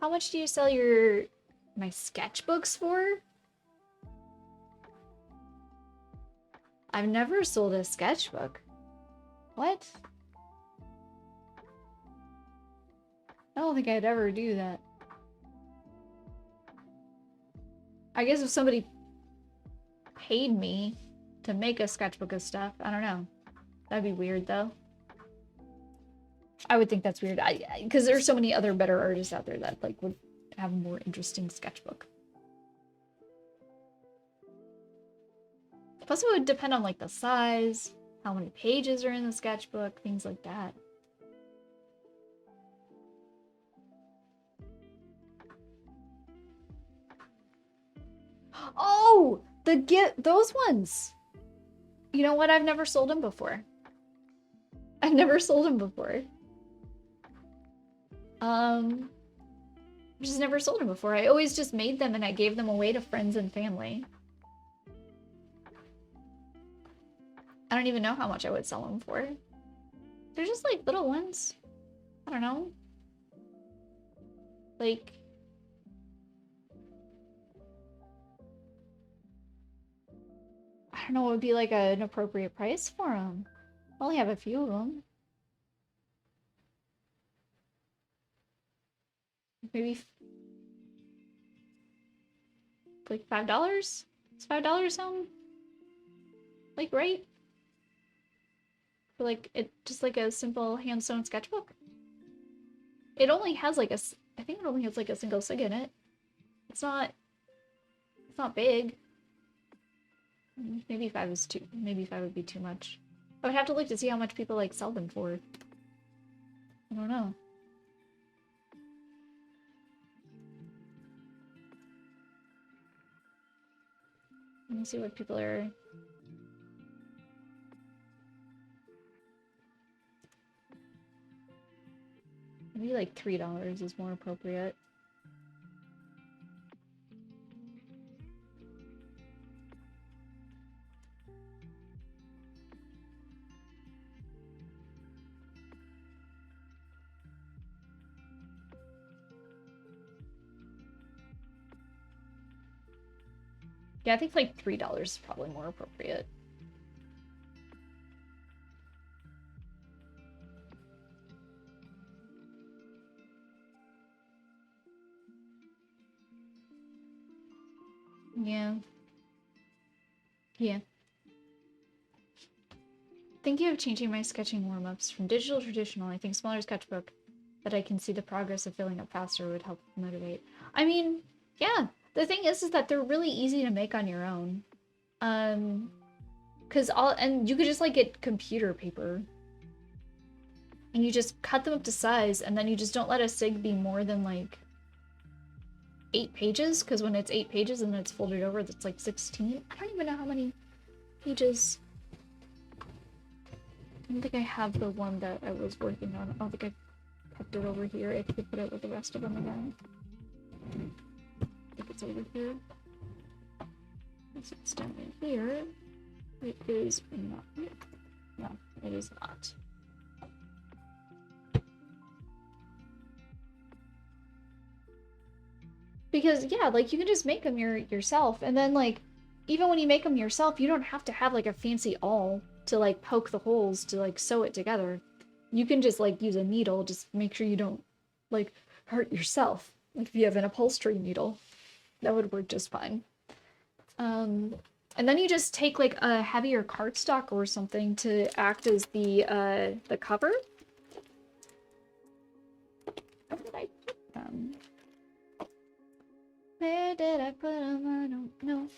How much do you sell my sketchbooks for? I've never sold a sketchbook. What? I don't think I'd ever do that. I guess if somebody paid me to make a sketchbook of stuff, I don't know. That'd be weird though. I would think that's weird. Because there's so many other better artists out there that like would have a more interesting sketchbook. Plus it would depend on like the size, how many pages are in the sketchbook, things like that. Oh, those ones. You know what? I've never sold them before. I've never sold them before. Just never sold them before. I always just made them and I gave them away to friends and family. I don't even know how much I would sell them for. They're just like little ones. I don't know. Like, I don't know what would be like an appropriate price for them. I only have a few of them. Maybe like $5? Does $5 sound like right? For like just like a simple hand-sewn sketchbook? It only has like I think it only has like a single sig in it. It's not big. Maybe 5 is too, maybe 5 would be too much. I would have to look to see how much people like sell them for. I don't know. Let me see what people are. Maybe like $3 is more appropriate. Yeah, I think like $3 is probably more appropriate. Yeah. Yeah. Thinking of changing my sketching warm-ups from digital to traditional. I think smaller sketchbook that I can see the progress of filling up faster would help motivate. I mean, yeah. The thing is that they're really easy to make on your own. And you could just like get computer paper. And you just cut them up to size, and then you just don't let a sig be more than like 8 pages, because when it's 8 pages and then it's folded over, that's like 16. I don't even know how many pages. I don't think I have the one that I was working on. I don't think I kept it over here. I could put it with the rest of them again. I think it's over here. It's down in here. It is not. No, it is not. Because yeah, like you can just make them yourself, and then like even when you make them yourself, you don't have to have like a fancy awl to like poke the holes to like sew it together. You can just like use a needle, just make sure you don't like hurt yourself. Like if you have an upholstery needle. That would work just fine. And then you just take like a heavier cardstock or something to act as the cover. Where did I put them? Where did I put them? I don't know.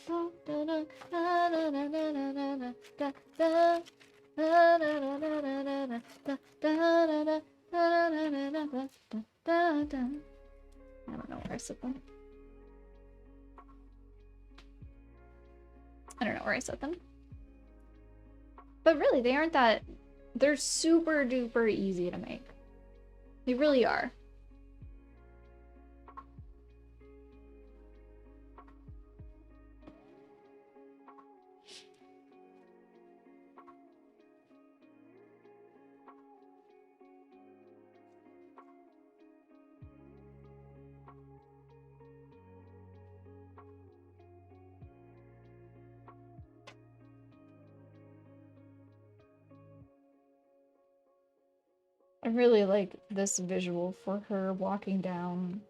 I don't know where I set them. I don't know where I set them. But really, they aren't that... They're super duper easy to make. They really are. I really like this visual for her walking down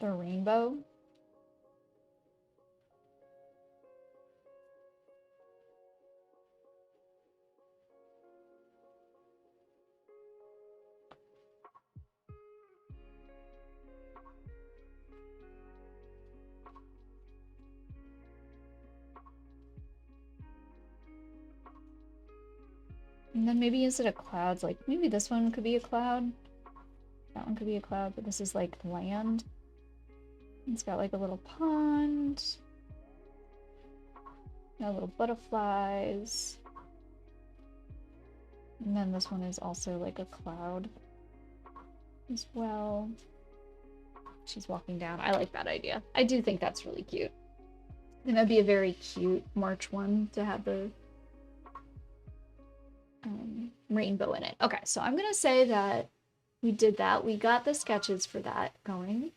the rainbow. And then maybe instead of clouds, like maybe this one could be a cloud. That one could be a cloud, but this is like land. It's got like a little pond. Got little butterflies. And then this one is also like a cloud as well. She's walking down. I like that idea. I do think that's really cute. And that'd be a very cute March one to have the rainbow in it. Okay, so I'm gonna say that we did that. We got the sketches for that going.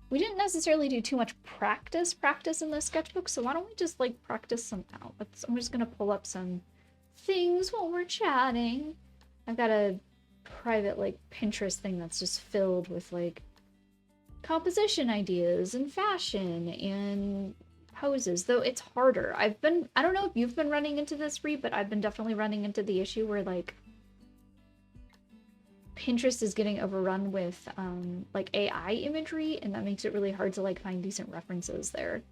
We didn't necessarily do too much practice in the sketchbook, so why don't we just like practice some out? I'm just gonna pull up some things while we're chatting. I've got a private like Pinterest thing that's just filled with like composition ideas and fashion and poses, though it's harder. I don't know if you've been running into this, Ree, but I've been definitely running into the issue where like Pinterest is getting overrun with like AI imagery, and that makes it really hard to like find decent references there.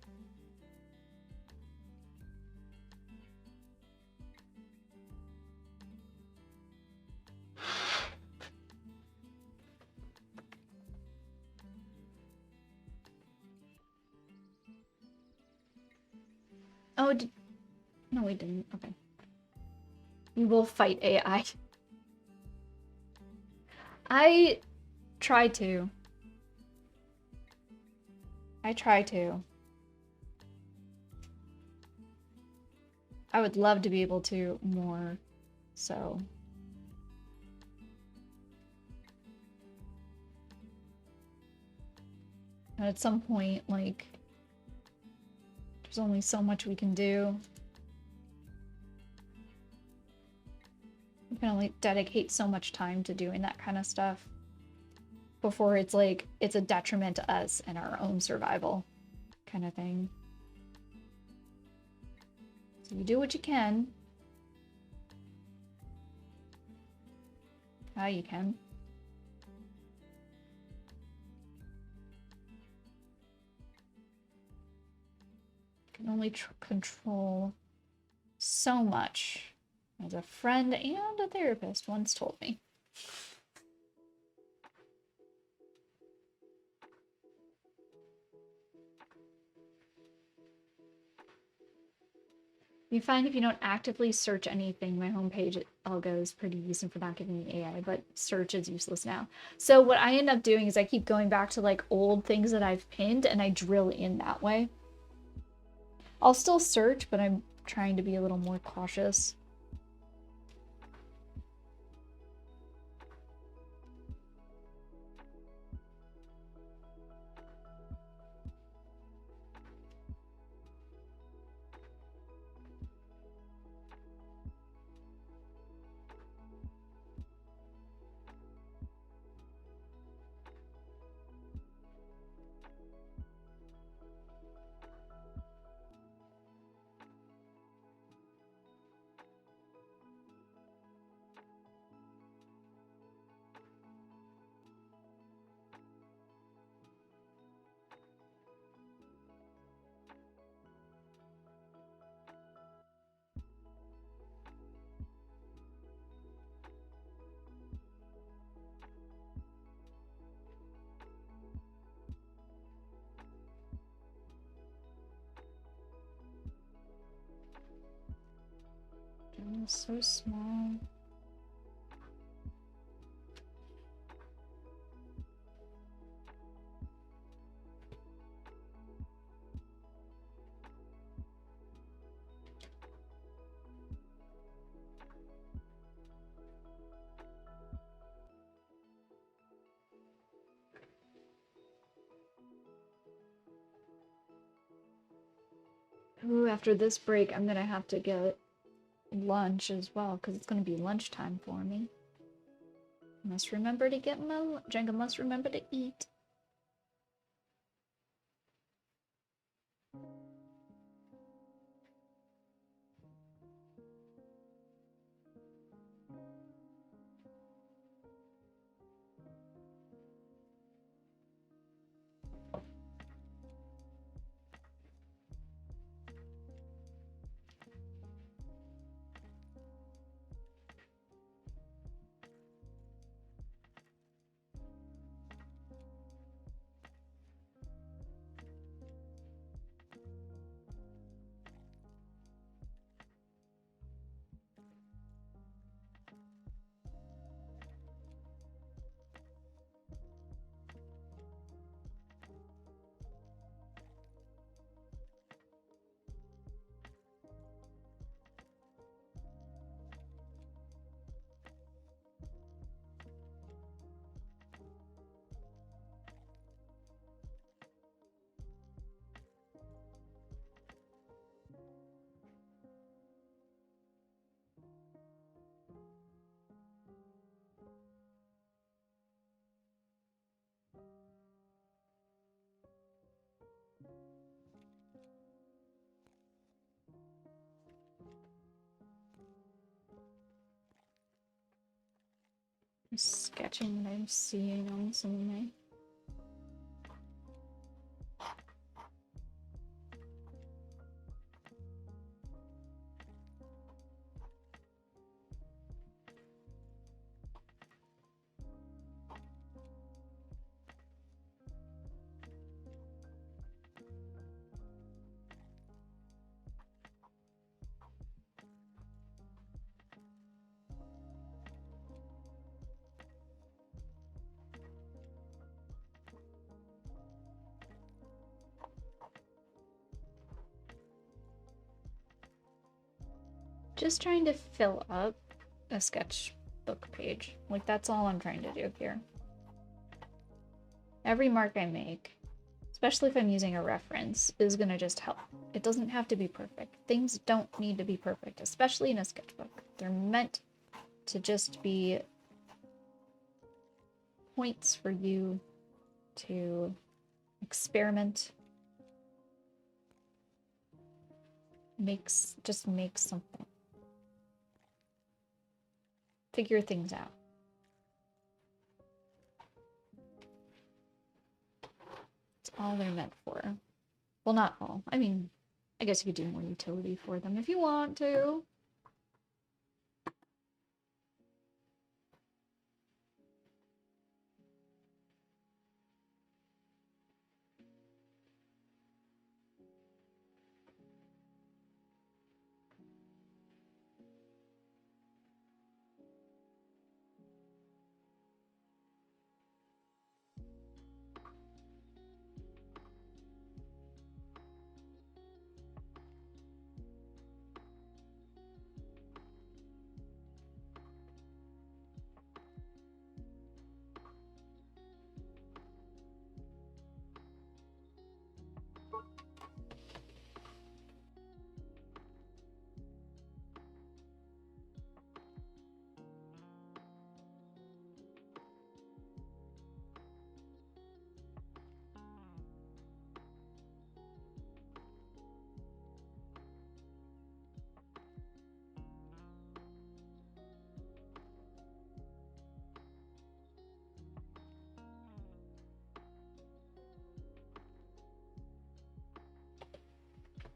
Oh, no, we didn't. Okay. We will fight AI. I try to. I would love to be able to more, so. And at some point, like, there's only so much we can do. We can only dedicate so much time to doing that kind of stuff before it's like, it's a detriment to us and our own survival kind of thing. So you do what you can. Ah, you can. You can only control so much, as a friend and a therapist once told me. You find if you don't actively search anything, my homepage all goes pretty decent for not giving me AI, but search is useless now. So what I end up doing is I keep going back to like old things that I've pinned and I drill in that way. I'll still search, but I'm trying to be a little more cautious. It's so small. Ooh, after this break, I'm gonna have to get lunch as well, because it's gonna be lunchtime for me. Must remember to get my Jenga must remember to eat. Sketching what I'm seeing on some of my just trying to fill up a sketchbook page. Like, that's all I'm trying to do here. Every mark I make, especially if I'm using a reference, is gonna just help. It doesn't have to be perfect. Things don't need to be perfect, especially in a sketchbook. They're meant to just be points for you to experiment. Just make something. Figure things out. That's all they're meant for. Well, not all. I mean, I guess you could do more utility for them if you want to.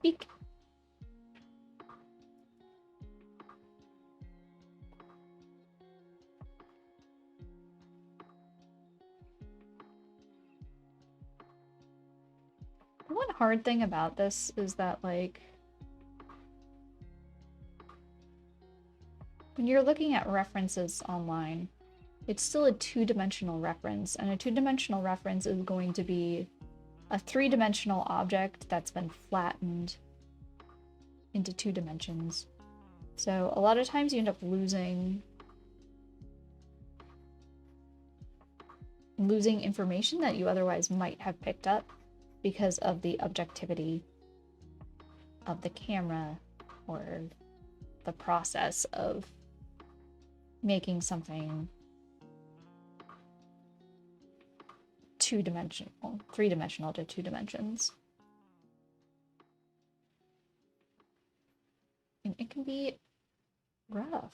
Beak. One hard thing about this is that, like, when you're looking at references online, it's still a two-dimensional reference, and a two-dimensional reference is going to be a three-dimensional object that's been flattened into 2 dimensions. So a lot of times you end up losing information that you otherwise might have picked up because of the objectivity of the camera or the process of making something two-dimensional, three-dimensional to 2 dimensions. And it can be rough.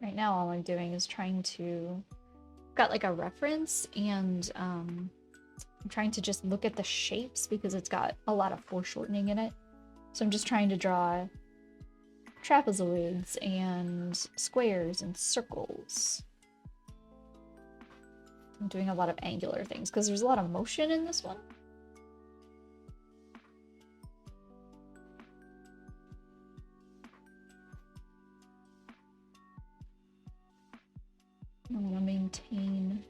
Right now, all I'm doing is trying to... got like a reference, and I'm trying to just look at the shapes because it's got a lot of foreshortening in it. So I'm just trying to draw trapezoids and squares and circles. I'm doing a lot of angular things because there's a lot of motion in this one. I want to maintain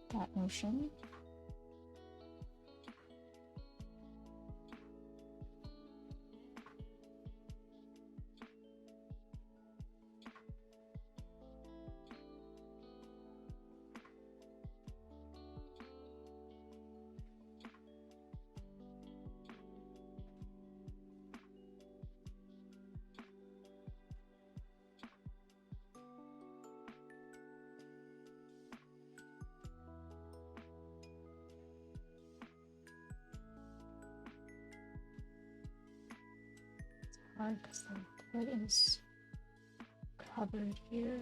that motion. Because the wood is covered here.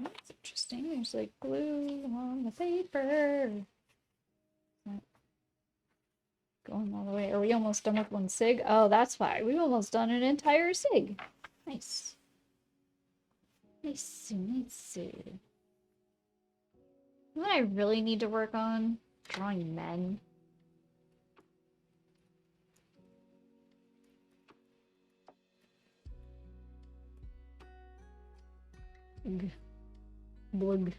That's interesting. There's like glue on the paper. Going all the way. Are we almost done with one sig? Oh, that's why. We've almost done an entire sig. Nice. Nice, nice. What I really need to work on? Drawing men. Blug.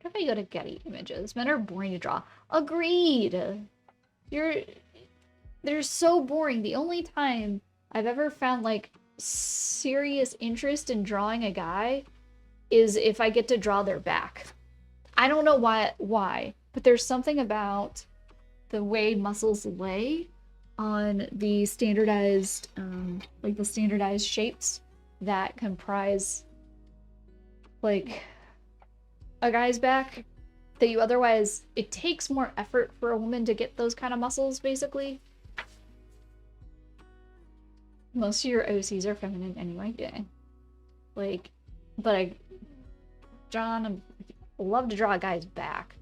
What if I go to Getty Images? Men are boring to draw. Agreed! They're so boring. The only time I've ever found, like, serious interest in drawing a guy is if I get to draw their back. I don't know why, but there's something about the way muscles lay on the standardized, like the standardized shapes that comprise, like, a guy's back that you otherwise, it takes more effort for a woman to get those kind of muscles, basically. Most of your OCs are feminine anyway, yeah. Like, but I love to draw a guy's back.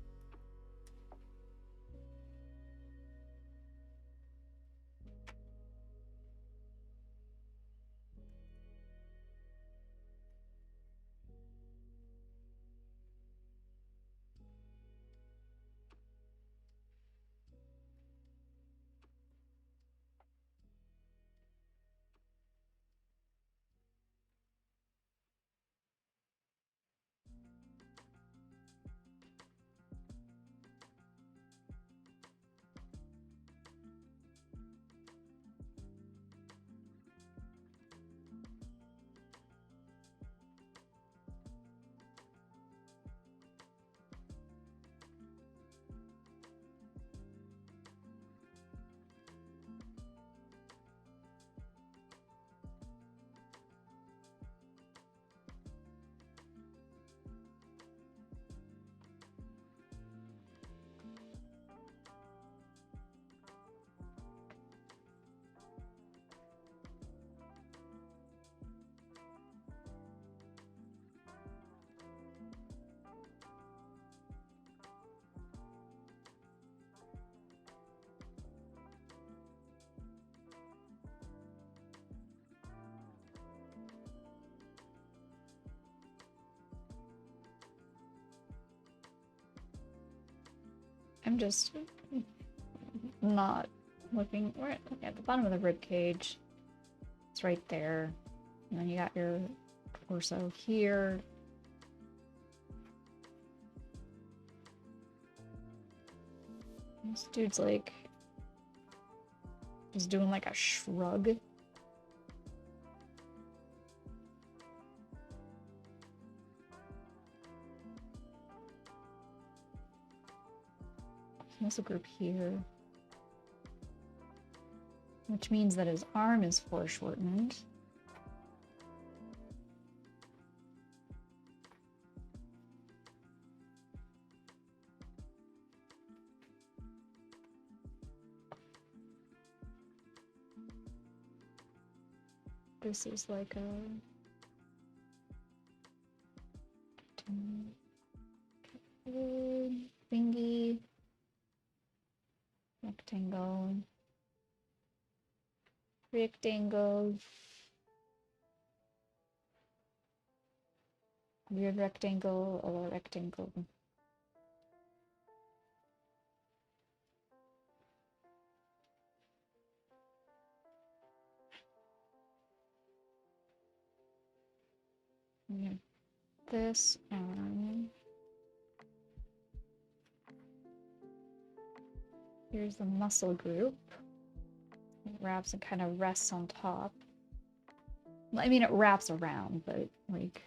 I'm just not looking. We're at the bottom of the rib cage. It's right there. And then you got your torso here. This dude's like just doing like a shrug. Muscle group here. Which means that his arm is foreshortened. This is like a thingy, rectangle, rectangle, weird rectangle, or rectangle. Yeah. This arm. Here's the muscle group. It wraps and kind of rests on top. Well, I mean, it wraps around, but like.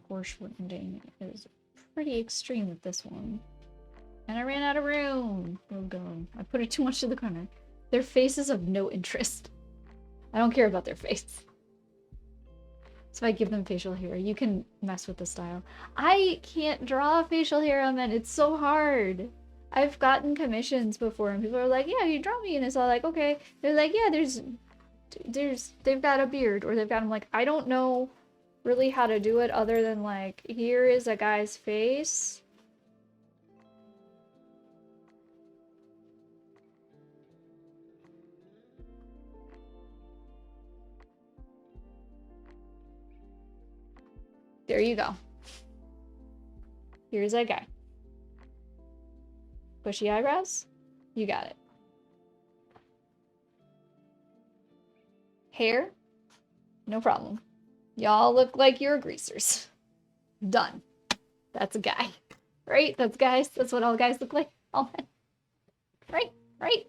Foreshortening is pretty extreme with this one. And I ran out of room. Oh god. I put it too much to the corner. Their faces of no interest. I don't care about their face. So if I give them facial hair, you can mess with the style. I can't draw facial hair on men. It's so hard. I've gotten commissions before and people are like, yeah, you draw me. And it's all like, okay. They're like, yeah, they've got a beard. Or they've got, I'm like, I don't know really how to do it other than like, here is a guy's face. There you go. Here's that guy. Bushy eyebrows? You got it. Hair? No problem. Y'all look like you're greasers. Done. That's a guy. Right? That's guys. That's what all guys look like. All men. Right? Right?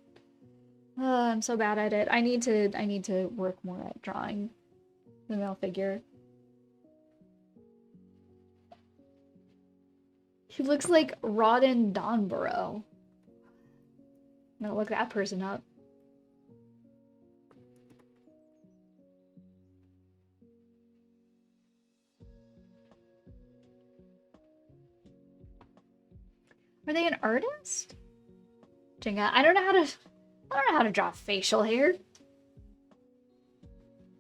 I'm so bad at it. I need to work more at drawing the male figure. He looks like Rodden Donborough. I'm gonna look that person up. Are they an artist? Jenga, I don't know how to draw facial hair.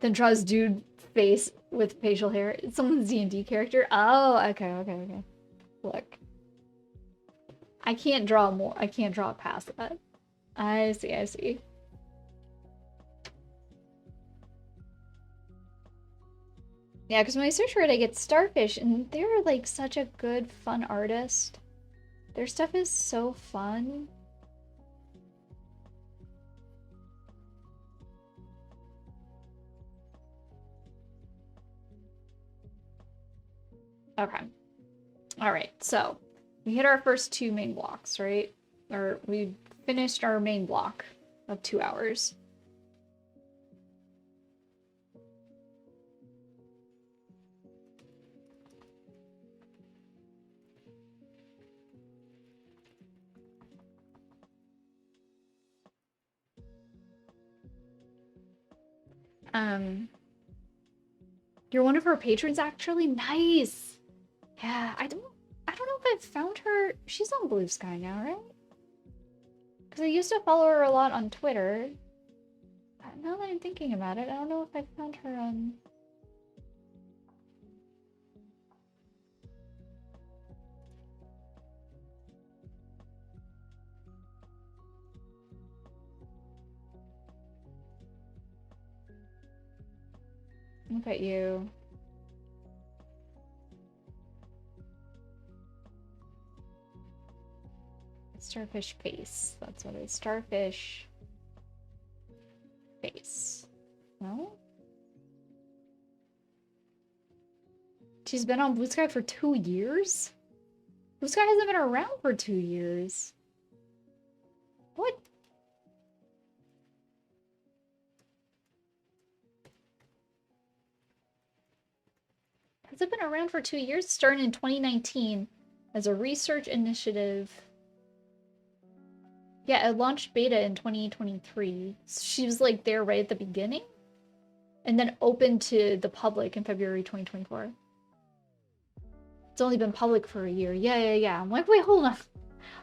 Then draws dude face with facial hair. It's someone's D&D character. Oh, okay. Look. I can't draw more. I can't draw past that. I see. Yeah, because when I search for it, I get Starfish, and they're like such a good, fun artist. Their stuff is so fun. Okay. All right, so we hit our first 2 main blocks, right? Or we finished our main block of 2 hours. You're one of our patrons, actually? Nice! Yeah, I don't know if I've found her. She's on Blue Sky now, right? Because I used to follow her a lot on Twitter. But now that I'm thinking about it, I don't know if I found her on... Look at you. Starfish face. That's what it is. Starfish face. No? She's been on Blue Sky for 2 years? Blue Sky hasn't been around for 2 years. What? Has it been around for 2 years? Started in 2019 as a research initiative. Yeah, it launched beta in 2023. So she was like there right at the beginning. And then opened to the public in February 2024. It's only been public for a year. Yeah. I'm like, wait, hold on.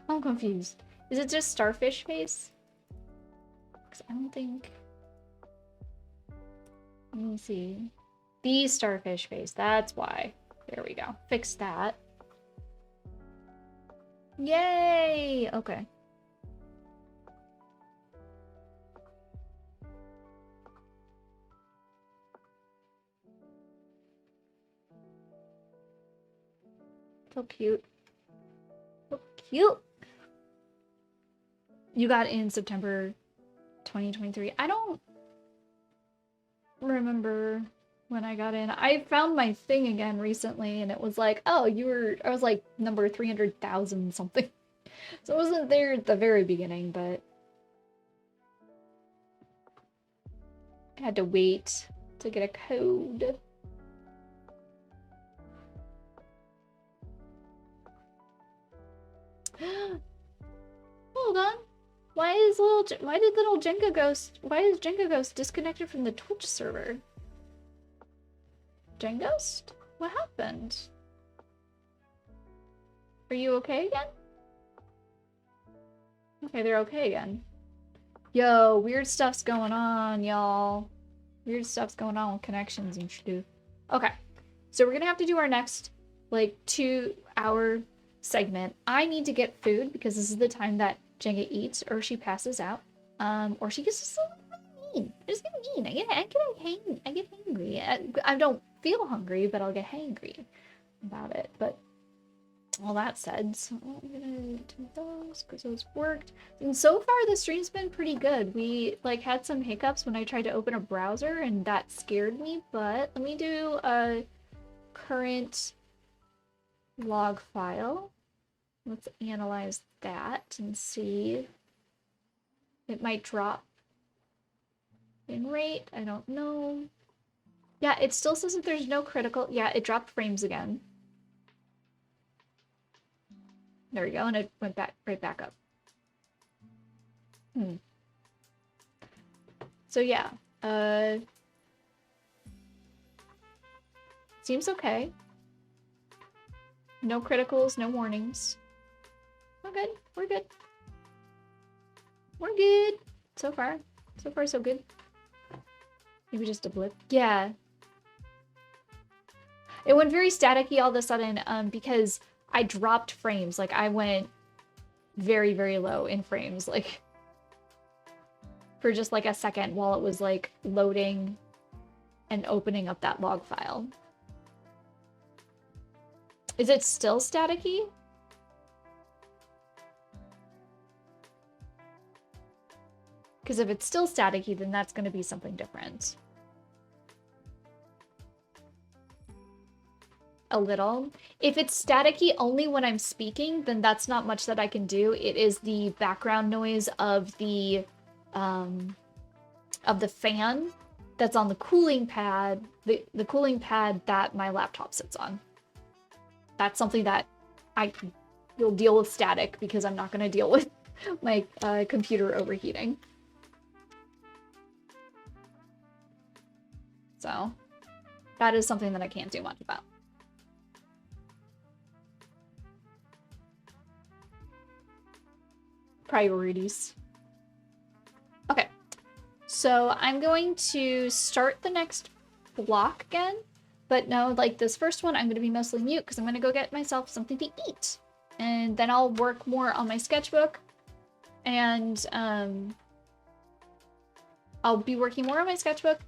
I'm confused. Is it just Starfish face? Because I don't think... Let me see. The Starfish face. That's why. There we go. Fix that. Yay! Okay. So cute. So cute. You got in September 2023. I don't remember when I got in. I found my thing again recently and it was like, oh, I was like number 300,000 something. So I wasn't there at the very beginning, but I had to wait to get a code. Hold on. Why is Jenga Ghost disconnected from the Twitch server? Jenghost? What happened? Are you okay again? Okay, they're okay again. Yo, weird stuff's going on, y'all. Weird stuff's going on with connections and shit. Okay, so we're gonna have to do our next, like, 2-hour segment. I need to get food because this is the time that Jenga eats or she passes out. Or she gets just mean. I just get mean. I get hangry. I don't feel hungry, but I'll get hangry about it. But all that said, so I'm gonna do those because those worked. And so far the stream's been pretty good. We like had some hiccups when I tried to open a browser and that scared me, but let me do a current log file. Let's analyze that and see. It might drop in rate. I don't know. Yeah, it still says that there's no critical. Yeah, it dropped frames again. There we go, and it went back right back up. So yeah, seems okay. No criticals, no warnings. We're good. We're good. We're good. So far. So far, so good. Maybe just a blip. Yeah. It went very staticky all of a sudden because I dropped frames. Like, I went very, very low in frames. Like, for just like a second while it was like loading and opening up that log file. Is it still staticky? Because if it's still staticky, then that's going to be something different. A little. If it's staticky only when I'm speaking, then that's not much that I can do. It is the background noise of the fan that's on the cooling pad, the cooling pad that my laptop sits on. That's something that I will deal with static because I'm not going to deal with my computer overheating. So that is something that I can't do much about. Priorities. Okay, so I'm going to start the next block again, but no, like this first one, I'm going to be mostly mute because I'm going to go get myself something to eat, and then I'll work more on my sketchbook, and I'll be working more on my sketchbook,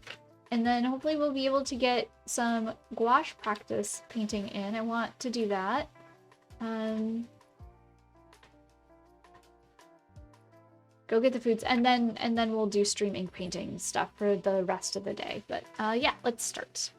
and then hopefully we'll be able to get some gouache practice painting in. I want to do that. go get the foods, and then we'll do stream ink painting stuff for the rest of the day. But yeah, let's start.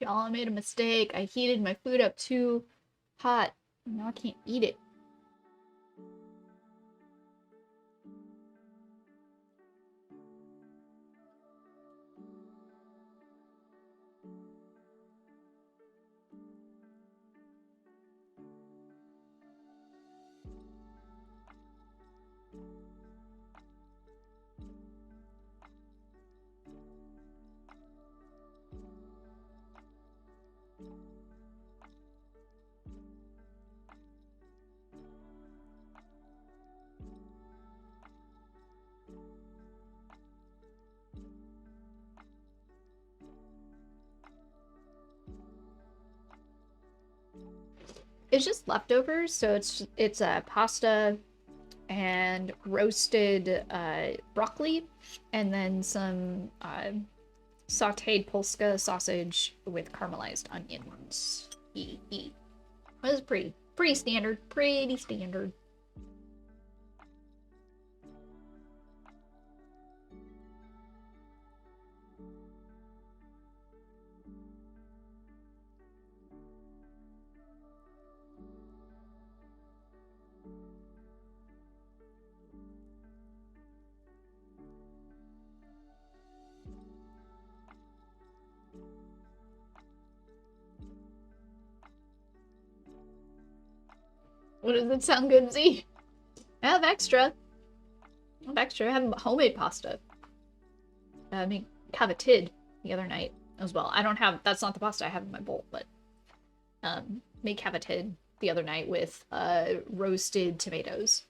y'all. I made a mistake. I heated my food up too hot. Now I can't eat it. It's just leftovers, so it's a pasta and roasted broccoli, and then some sauteed Polska sausage with caramelized onions. It was pretty standard, pretty standard. What does it sound good, Z? I have extra. I have extra. I have homemade pasta. I made cavatid the other night as well. I don't have, that's not the pasta I have in my bowl, but made cavatid the other night with roasted tomatoes.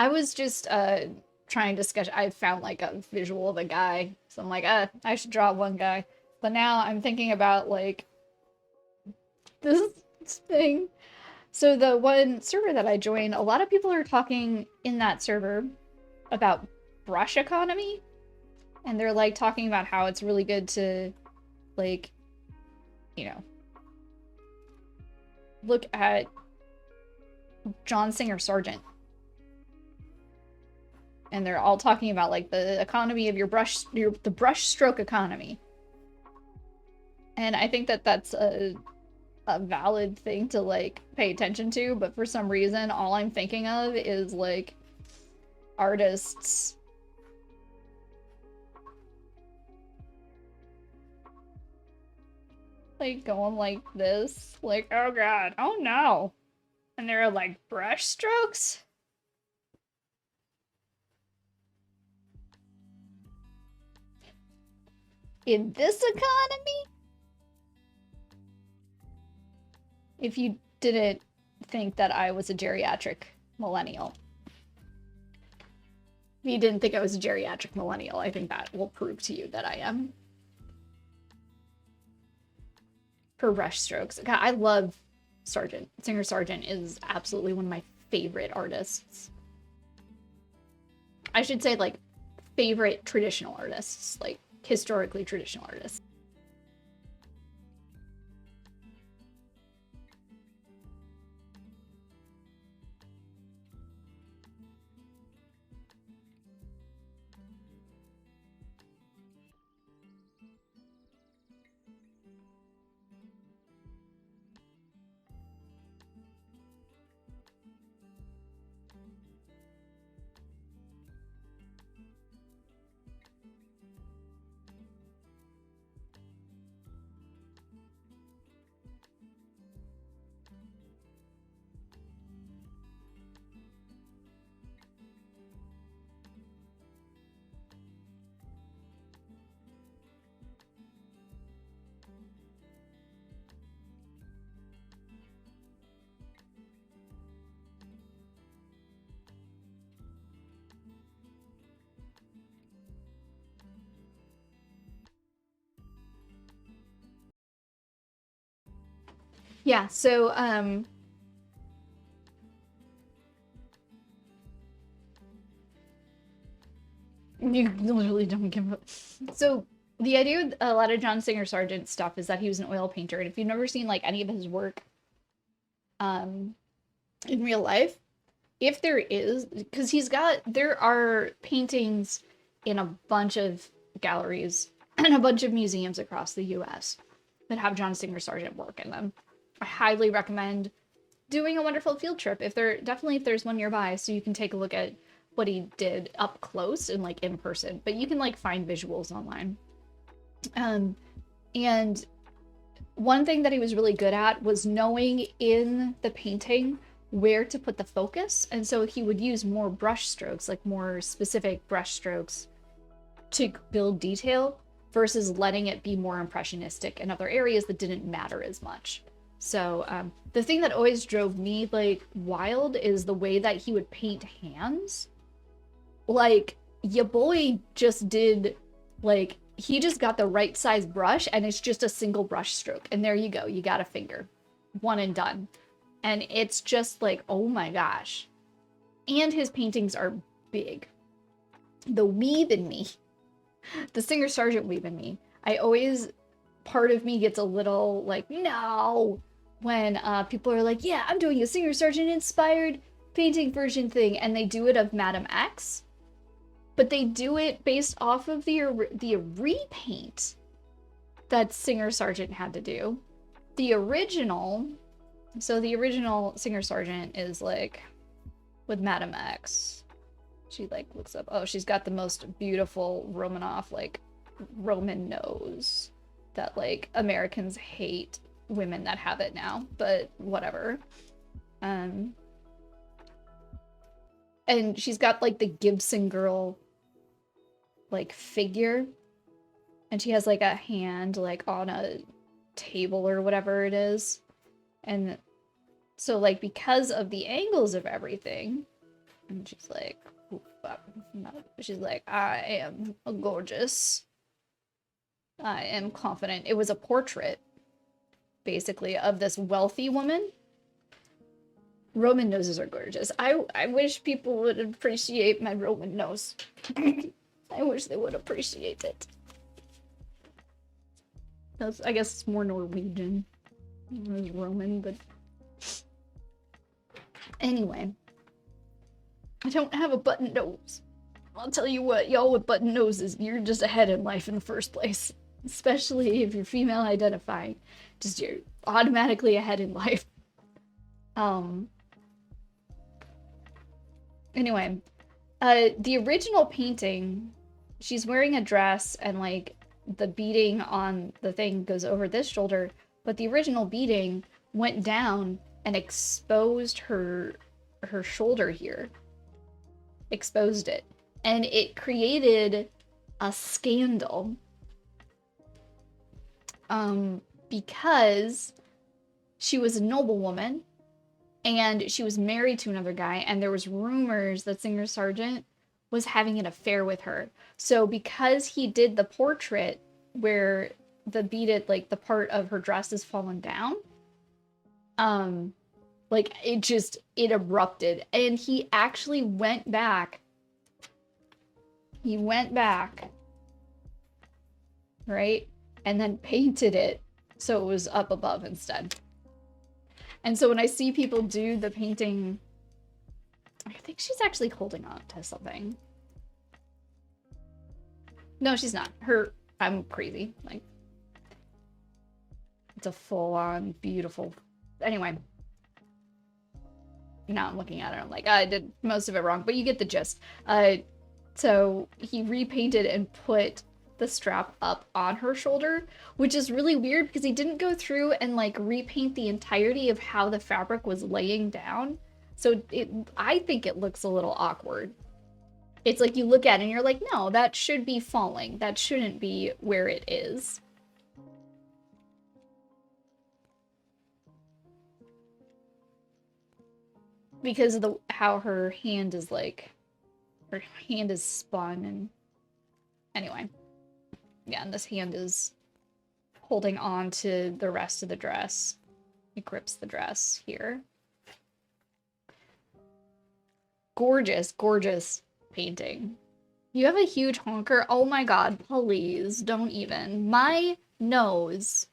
I was just trying to sketch. I found like a visual of a guy, so I'm like, I should draw one guy. But now I'm thinking about like this thing. So the one server that I joined, a lot of people are talking in that server about brush economy, and they're like talking about how it's really good to like, you know, look at John Singer Sargent. And they're all talking about like the economy of your brush, the brush stroke economy. And I think that that's a valid thing to like pay attention to, but for some reason all I'm thinking of is like artists like going like this, like, oh god, oh no. And there are like brush strokes. In this economy? If you didn't think that I was a geriatric millennial. If you didn't think I was a geriatric millennial, I think that will prove to you that I am. For brush strokes. God, I love Sargent. Singer Sargent is absolutely one of my favorite artists. I should say like favorite traditional artists, like historically traditional artists. Yeah, so you literally don't give up. So the idea with a lot of John Singer Sargent stuff is that he was an oil painter, and if you've never seen like any of his work in real life, if there is, because there are paintings in a bunch of galleries and a bunch of museums across the US that have John Singer Sargent work in them. I highly recommend doing a wonderful field trip if there's one nearby, so you can take a look at what he did up close and like in person, but you can like find visuals online. And one thing that he was really good at was knowing in the painting where to put the focus, and so he would use more brush strokes, like more specific brush strokes to build detail versus letting it be more impressionistic in other areas that didn't matter as much. So the thing that always drove me like wild is the way that he would paint hands. Like, your boy just did, like, he just got the right size brush and it's just a single brush stroke. And there you go. You got a finger. One and done. And it's just like, oh my gosh. And his paintings are big. The weave in me, the Singer Sargent weave in me, part of me gets a little like, no, when people are like, yeah, I'm doing a Singer Sargent inspired painting version thing, and they do it of Madame X, but they do it based off of the repaint that Singer Sargent had to do. The original Singer Sargent is like with Madame X. She like looks up, oh, she's got the most beautiful Romanoff, like Roman nose that like Americans hate women that have it now, but whatever. And she's got like the Gibson girl like figure, and she has like a hand like on a table or whatever it is. And so like because of the angles of everything, And she's like, "Ooh, she's like, I am gorgeous. I am confident." It was a portrait, basically, of this wealthy woman. Roman noses are gorgeous. I wish people would appreciate my Roman nose. I wish they would appreciate it. I guess it's more Norwegian than Roman, but anyway. I don't have a button nose. I'll tell you what, y'all with button noses, you're just ahead in life in the first place. Especially if you're female identifying. Just you're automatically ahead in life. Anyway, the original painting, she's wearing a dress and like the beading on the thing goes over this shoulder, but the original beading went down and exposed her shoulder here. Exposed it. And it created a scandal. Because she was a noblewoman and she was married to another guy, and there was rumors that Singer Sargent was having an affair with her. So because he did the portrait where the beaded, like the part of her dress is fallen down, like it erupted, and he actually went back. He went back, right? And then painted it so it was up above instead. And so when I see people do the painting, I think she's actually holding on to something. No, she's not. I'm crazy. Like, it's a full-on beautiful. Anyway. Now I'm looking at it. I'm like, I did most of it wrong, but you get the gist. So he repainted and put the strap up on her shoulder, which is really weird because he didn't go through and like repaint the entirety of how the fabric was laying down. So I think it looks a little awkward. It's like you look at it and you're like, no, that should be falling. That shouldn't be where it is. Because of how her hand is like, her hand is spun, and anyway. Yeah, and this hand is holding on to the rest of the dress. It grips the dress here. Gorgeous, gorgeous painting. You have a huge honker? Oh my god, please, don't even. My nose,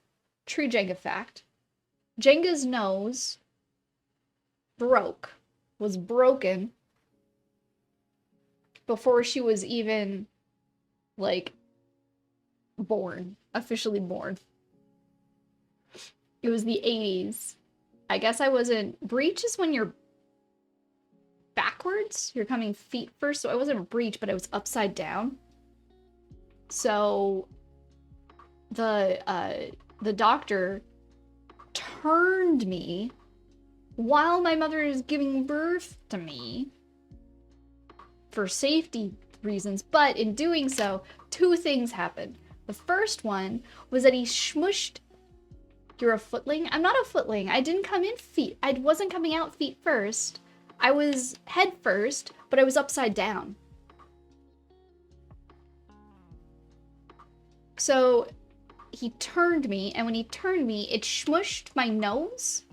true Jenga fact, Jenga's nose was broken before she was even, like, born, officially born. It was the 80s. I guess I wasn't, breech is when you're backwards, you're coming feet first, so I wasn't breech, but I was upside down. So the doctor turned me while my mother is giving birth to me for safety reasons, but in doing so, two things happened. The first one was that he smushed. You're a footling? I'm not a footling. I didn't come in feet. I wasn't coming out feet first. I was head first, but I was upside down. So he turned me, and when he turned me, it smushed my nose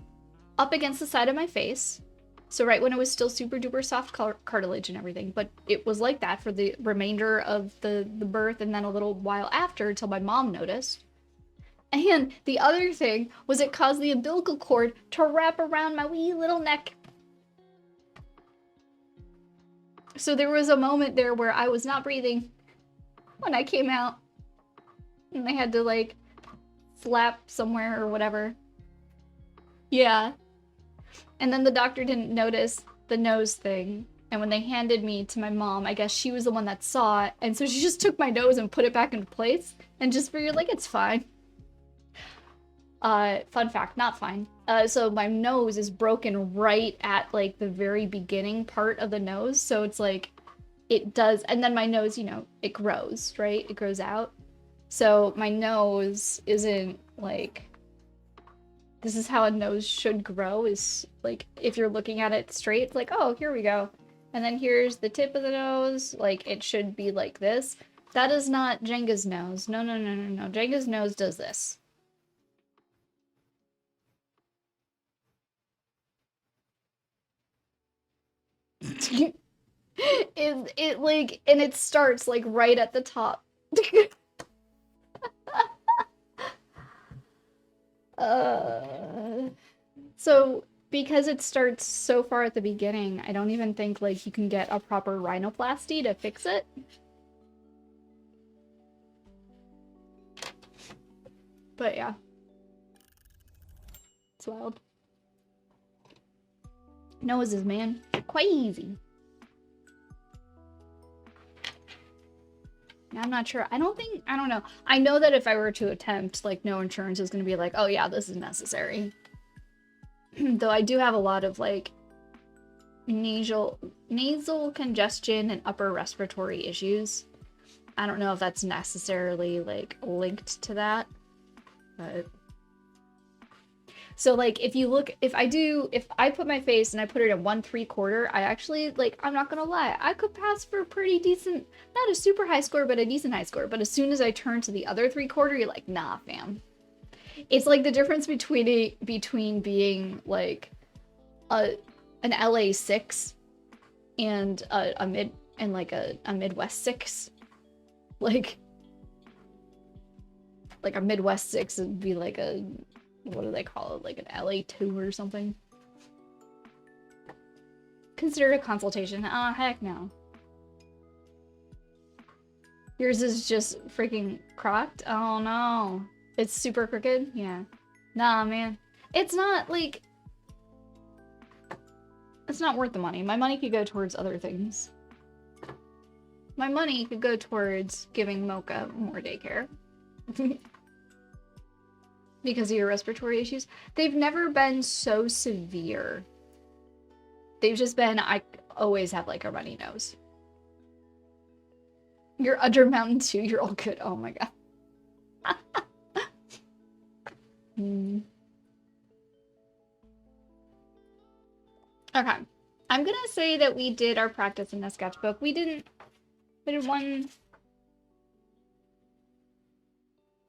up against the side of my face. So right when it was still super duper soft cartilage and everything, but it was like that for the remainder of the birth, and then a little while after until my mom noticed. And the other thing was it caused the umbilical cord to wrap around my wee little neck. So there was a moment there where I was not breathing when I came out. And I had to like flap somewhere or whatever. Yeah. And then the doctor didn't notice the nose thing. And when they handed me to my mom, I guess she was the one that saw it. And so she just took my nose and put it back into place and just figured like, it's fine. Fun fact, not fine. So my nose is broken right at like the very beginning part of the nose. So it's like, it does. And then my nose, you know, it grows, right? It grows out. So my nose isn't like, this is how a nose should grow, is like, if you're looking at it straight, it's like, oh, here we go. And then here's the tip of the nose. Like, it should be like this. That is not Jenga's nose. No, no, no, no, no. Jenga's nose does this. it like, and it starts like right at the top. So because it starts so far at the beginning, I don't even think like you can get a proper rhinoplasty to fix it. But yeah. It's wild. Noses, man. Crazy. I'm not sure. I don't know. I know that if I were to attempt, like, no insurance is going to be like, oh yeah, this is necessary. Though I do have a lot of, like, nasal congestion and upper respiratory issues. I don't know if that's necessarily, like, linked to that. But... So, like, if I put my face and I put it at 1 3/4, I actually, like, I'm not gonna lie, I could pass for a pretty decent, not a super high score, but a decent high score. But as soon as I turn to the other 3/4, you're like, nah, fam. It's like the difference between being, like, an LA 6 and a Midwest 6. Like a Midwest 6 would be like a, what do they call it? Like an LA 2 or something. Consider a consultation. Oh, heck no. Yours is just freaking crocked? Oh no. It's super crooked? Yeah. Nah, man. It's not, like... It's not worth the money. My money could go towards other things. My money could go towards giving Mocha more daycare. Because of your respiratory issues. They've never been so severe. They've just been, I always have like a runny nose. You're under Mountain 2, you're all good. Oh my god. Okay. I'm gonna say that we did our practice in the sketchbook. We did 1,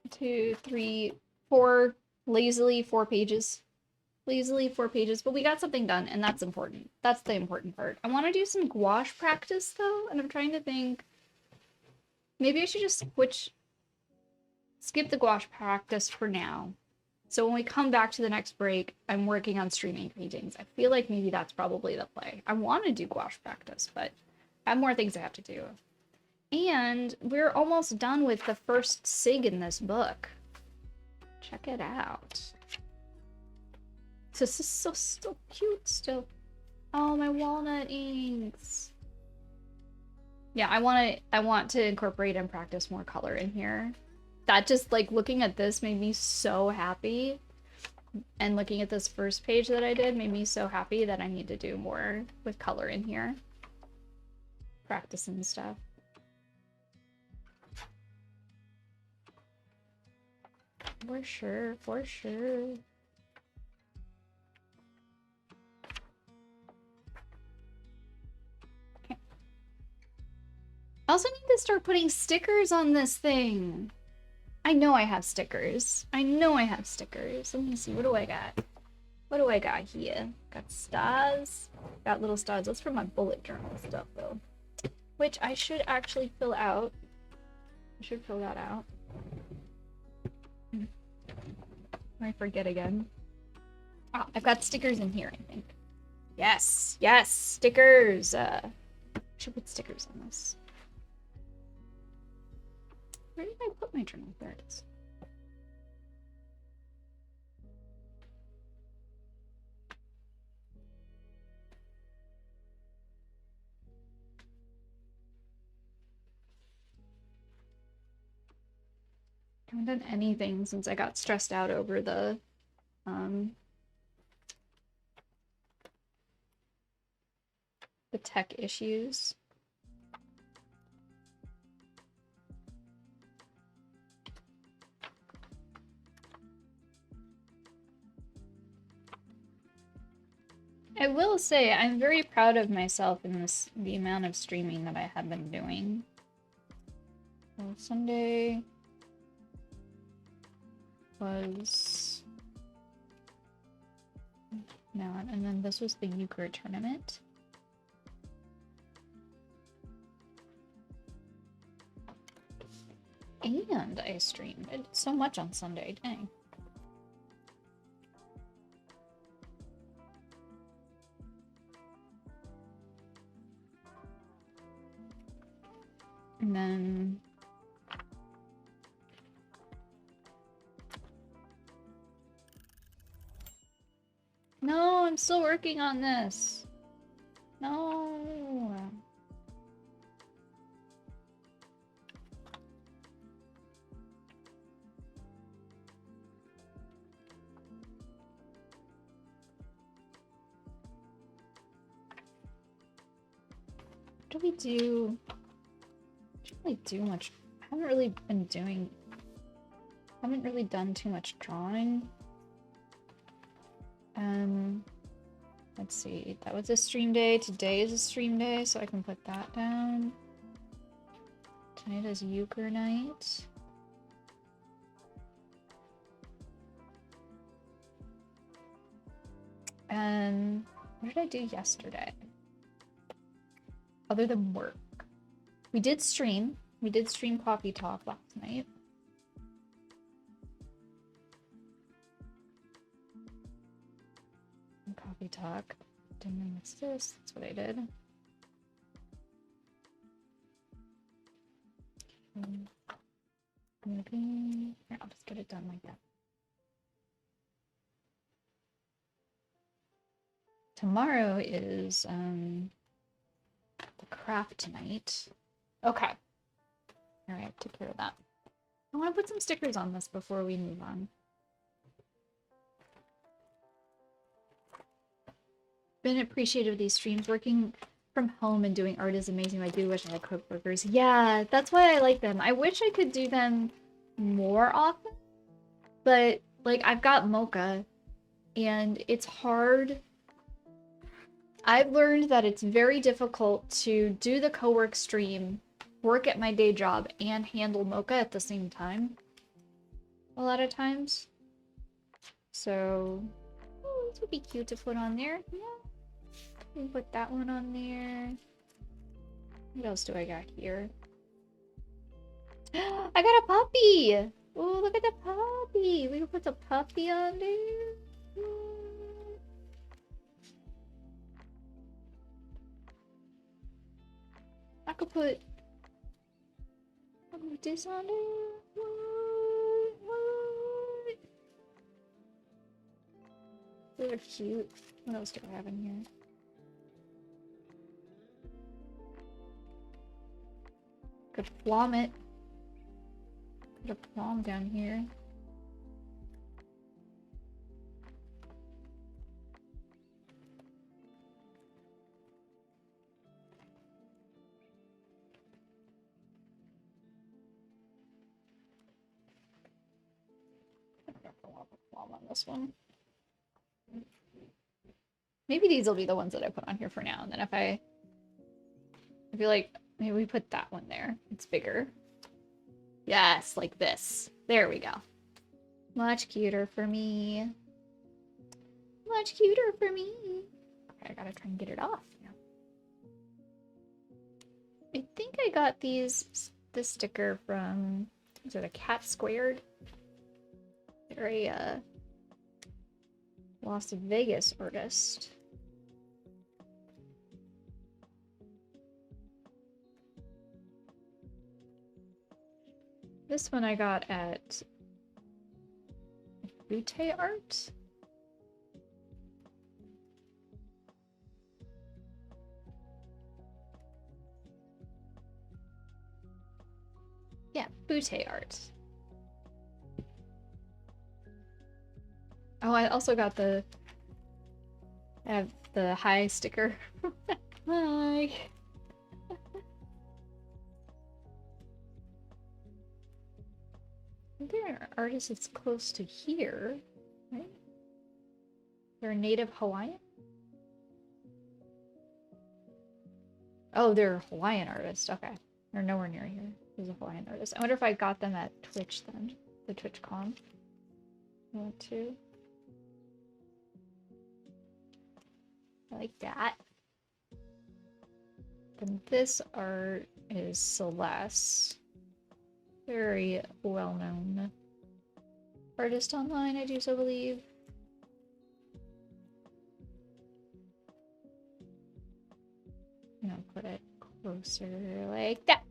2, 3, 4, lazily 4 pages. Lazily 4 pages, but we got something done, and that's important. That's the important part. I want to do some gouache practice, though, and I'm trying to think... Maybe I should just skip the gouache practice for now. So when we come back to the next break, I'm working on streaming paintings. I feel like maybe that's probably the play. I want to do gouache practice, but I have more things I have to do. And we're almost done with the first SIG in this book. Check it out. This is so cute still. Oh, my walnut inks. Yeah, I want to incorporate and practice more color in here. That just, like, looking at this made me so happy. And looking at this first page that I did made me so happy that I need to do more with color in here. Practice and stuff. For sure, for sure. Okay. I also need to start putting stickers on this thing. I know I have stickers. I know I have stickers. Let me see, what do I got? What do I got here? Got stars. Got little stars. That's for my bullet journal stuff, though. Which I should actually fill out. I should fill that out. I forget again. Ah, I've got stickers in here, I think. Yes, yes, stickers. I should put stickers on this. Where did I put my journal? There it is. I haven't done anything since I got stressed out over the tech issues. I will say I'm very proud of myself in the amount of streaming that I have been doing. Well, Sunday was not, and then this was the euchre tournament. And I streamed. I did so much on Sunday, dang. And then no, I'm still working on this. No. What do we do? I don't really do much. I haven't really been doing. I haven't really done too much drawing. Let's see. That was a stream day. Today is a stream day, so I can put that down. Tonight is euchre night. And what did I do yesterday? Other than work. We did stream. We did stream Coffee Talk last night. And Coffee Talk. Didn't miss this. That's what I did. Maybe. Here, I'll just get it done like that. Tomorrow is the craft night. Okay. Alright, took care of that. I want to put some stickers on this before we move on. Been appreciative of these streams. Working from home and doing art is amazing. I do wish I had cookbookers. Yeah, that's why I like them. I wish I could do them more often. But, like, I've got Mocha. And it's hard. I've learned that it's very difficult to do the co-work stream, work at my day job, and handle Mocha at the same time. A lot of times. So, oh, this would be cute to put on there. Yeah. We can put that one on there. What else do I got here? I got a puppy! Oh, look at the puppy! We can put the puppy on there. I could put this on there. They're cute. What else do I have in here? Could plum it. Put a plum down here. I don't know if I want to put plum on this one. Maybe these will be the ones that I put on here for now, and then if I feel like maybe we put that one there. It's bigger. Yes, like this. There we go. Much cuter for me. Much cuter for me. Okay, I gotta try and get it off now. I think I got this sticker from, is it a Cat Squared? They're a Las Vegas artist. This one I got at Butte Art. Yeah, Butte Art. Oh, I also got I have the hi sticker. Hi. There are artists that's close to here, right? They're native Hawaiian? Oh, they're a Hawaiian artist. Okay. They're nowhere near here. There's a Hawaiian artist. I wonder if I got them at Twitch then. The TwitchCon. I went to. I like that. Then this art is Celeste. Very well-known artist online, I do so believe. I'm gonna put it closer like that.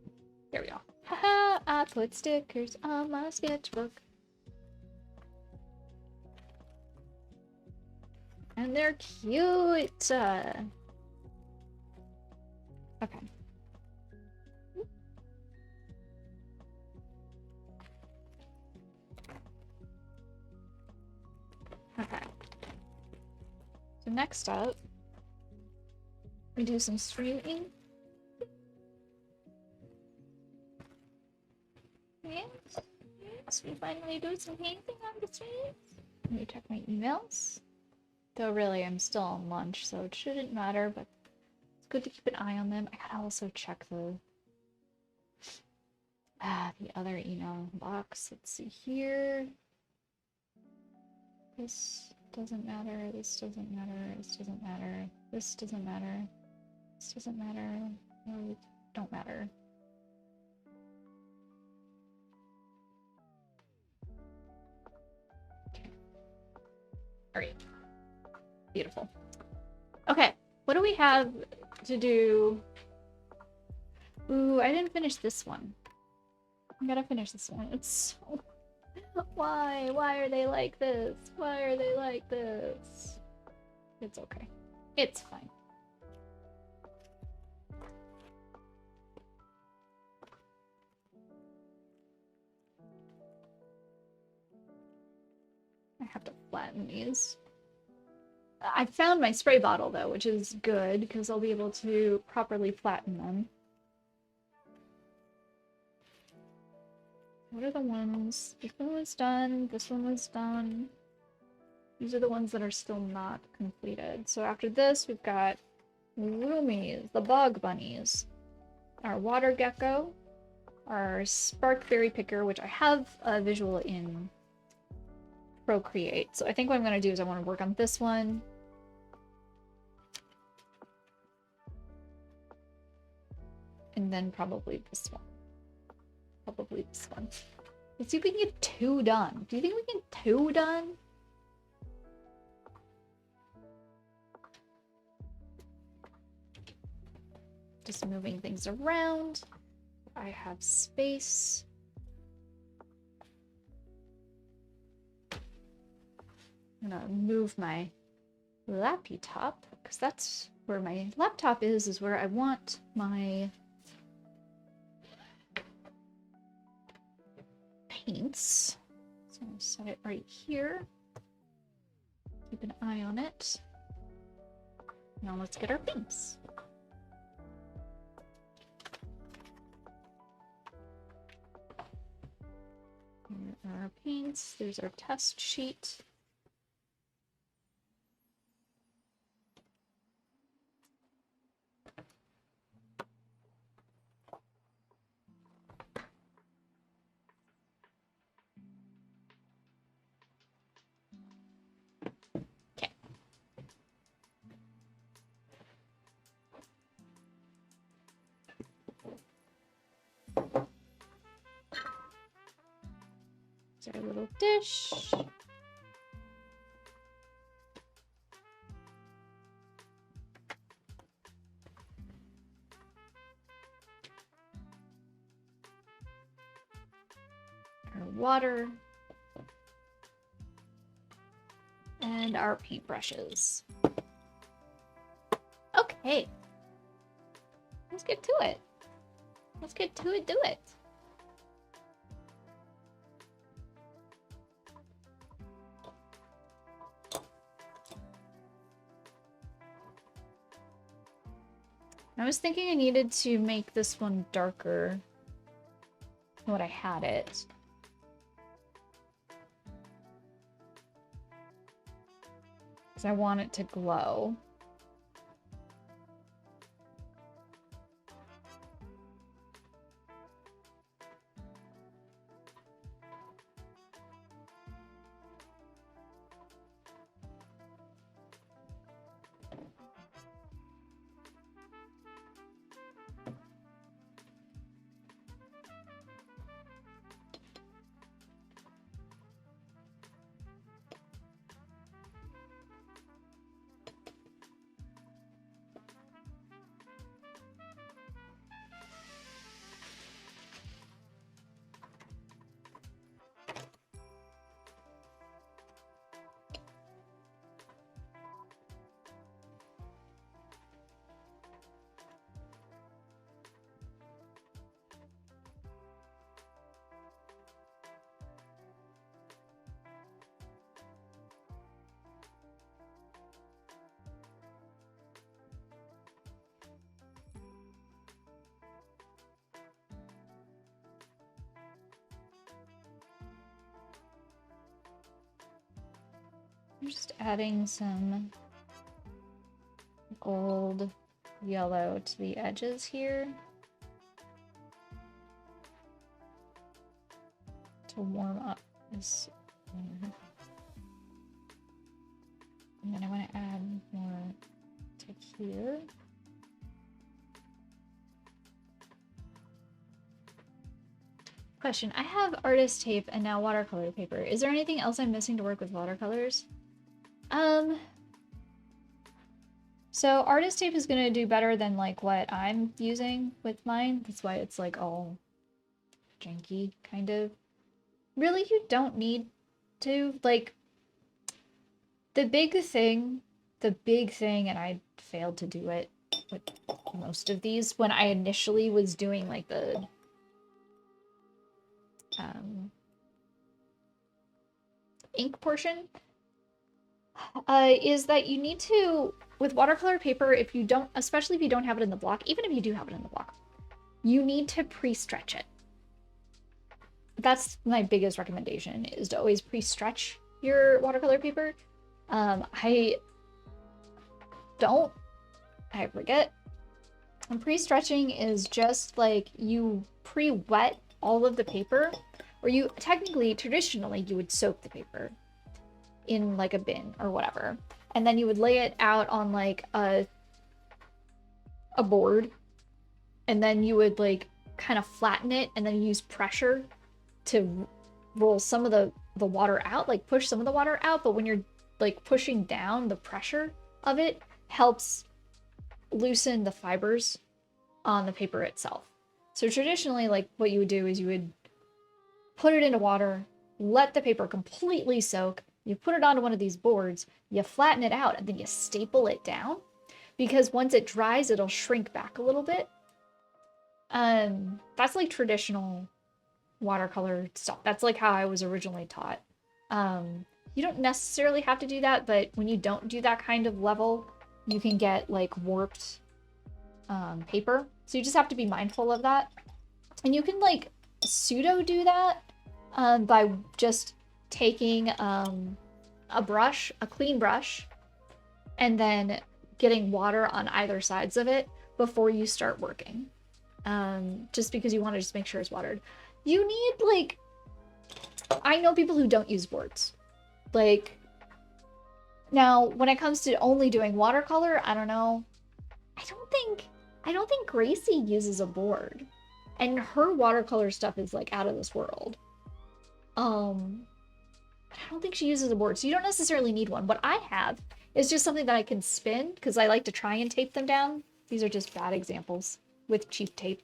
There we go. Haha, I put stickers on my sketchbook. And they're cute. Okay. Okay. So next up, we do some streaming. Yes, yes, we finally do some painting on the streets. Let me check my emails. Though really, I'm still on lunch, so it shouldn't matter, but it's good to keep an eye on them. I gotta also check the other email box. Let's see here. This doesn't matter, this doesn't matter, this doesn't matter, this doesn't matter, this doesn't matter, no, don't matter. Okay. Alright. Beautiful. Okay, what do we have to do? Ooh, I didn't finish this one. I gotta finish this one. It's so... Why? Why are they like this? Why are they like this? It's okay. It's fine. I have to flatten these. I found my spray bottle though, which is good because I'll be able to properly flatten them. What are the ones? This one was done. This one was done. These are the ones that are still not completed. So after this, we've got Roomies, the bog bunnies, our water gecko, our sparkberry picker, which I have a visual in Procreate. So I think what I'm going to do is I want to work on this one. And then probably this one. Probably this one. Let's see if we can get 2 done. Do you think we can get 2 done? Just moving things around. I have space. I'm gonna move my laptop because that's where my laptop is where I want my paints. So I'm gonna set it right here. Keep an eye on it. Now let's get our paints. Here are our paints. There's our test sheet. Okay. There's our little dish. Our water. And our paintbrushes. Okay. Let's get to it. Let's get to it, do it. I was thinking I needed to make this one darker than what I had it. Because I want it to glow. I'm just adding some gold yellow to the edges here to warm up this one. And then I want to add more to here. Question, I have artist tape and now watercolor paper. Is there anything else I'm missing to work with watercolors? So artist tape is going to do better than like what I'm using with mine. That's why it's like all janky, kind of. Really, you don't need to, like, the big thing, and I failed to do it with most of these when I initially was doing like the ink portion, is that you need to, with watercolor paper, if you don't, especially if you don't have it in the block, even if you do have it in the block, you need to pre-stretch it. That's my biggest recommendation, is to always pre-stretch your watercolor paper. I forget. And pre-stretching is just like you pre-wet all of the paper, or you technically, traditionally, you would soak the paper in like a bin or whatever, and then you would lay it out on like a board, and then you would like kind of flatten it and then use pressure to roll some of the water out, like push some of the water out. But when you're like pushing down, the pressure of it helps loosen the fibers on the paper itself. So traditionally, like what you would do is you would put it into water, let the paper completely soak, you put it onto one of these boards, you flatten it out, and then you staple it down, because once it dries, it'll shrink back a little bit. That's like traditional watercolor stuff. That's like how I was originally taught. You don't necessarily have to do that, but when you don't do that kind of level, you can get like warped paper. So you just have to be mindful of that. And you can like pseudo do that by just taking a brush, a clean brush, and then getting water on either sides of it before you start working. Just because you want to just make sure it's watered. You need like, I know people who don't use boards. Like, now when it comes to only doing watercolor, I don't know. I don't think Gracie uses a board. And her watercolor stuff is like out of this world. I don't think she uses a board, so you don't necessarily need one. What I have is just something that I can spin, because I like to try and tape them down. These are just bad examples with cheap tape.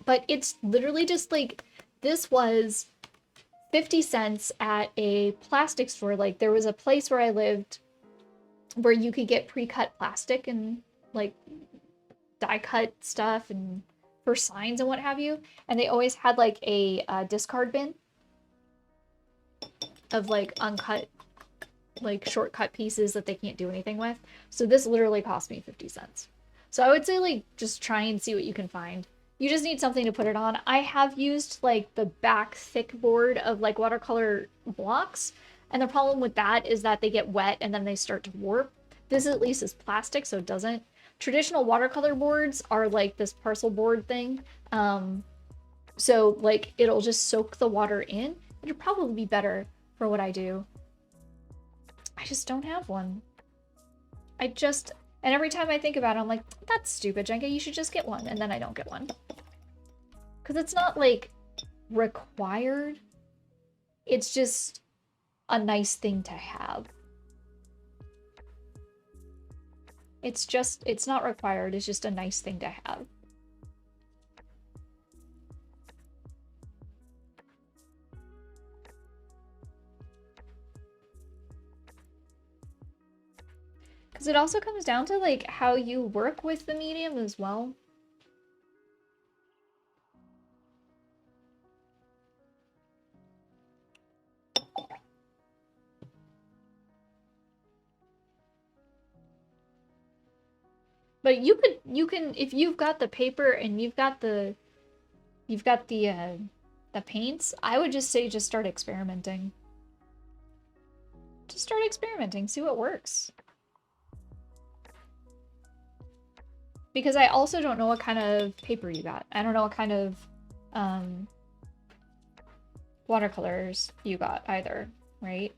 But it's literally just like, this was 50 cents at a plastic store. Like, there was a place where I lived where you could get pre-cut plastic and like die cut stuff and for signs and what have you. And they always had like a discard bin of like uncut, like shortcut pieces that they can't do anything with. So this literally cost me 50 cents. So I would say like just try and see what you can find. You just need something to put it on. I have used like the back thick board of like watercolor blocks, and the problem with that is that they get wet and then they start to warp. This at least is plastic, so it doesn't. Traditional watercolor boards are like this parcel board thing. So like it'll just soak the water in. It'll probably be better for what I do. I just don't have one. And every time I think about it, I'm like, that's stupid, Jenka, you should just get one. And then I don't get one. Because it's not like required. It's just a nice thing to have. It's not required, it's just a nice thing to have. Because it also comes down to like how you work with the medium as well. But you can, if you've got the paper and you've got the paints, I would just say just start experimenting. Just start experimenting, see what works. Because I also don't know what kind of paper you got. I don't know what kind of watercolors you got either, right?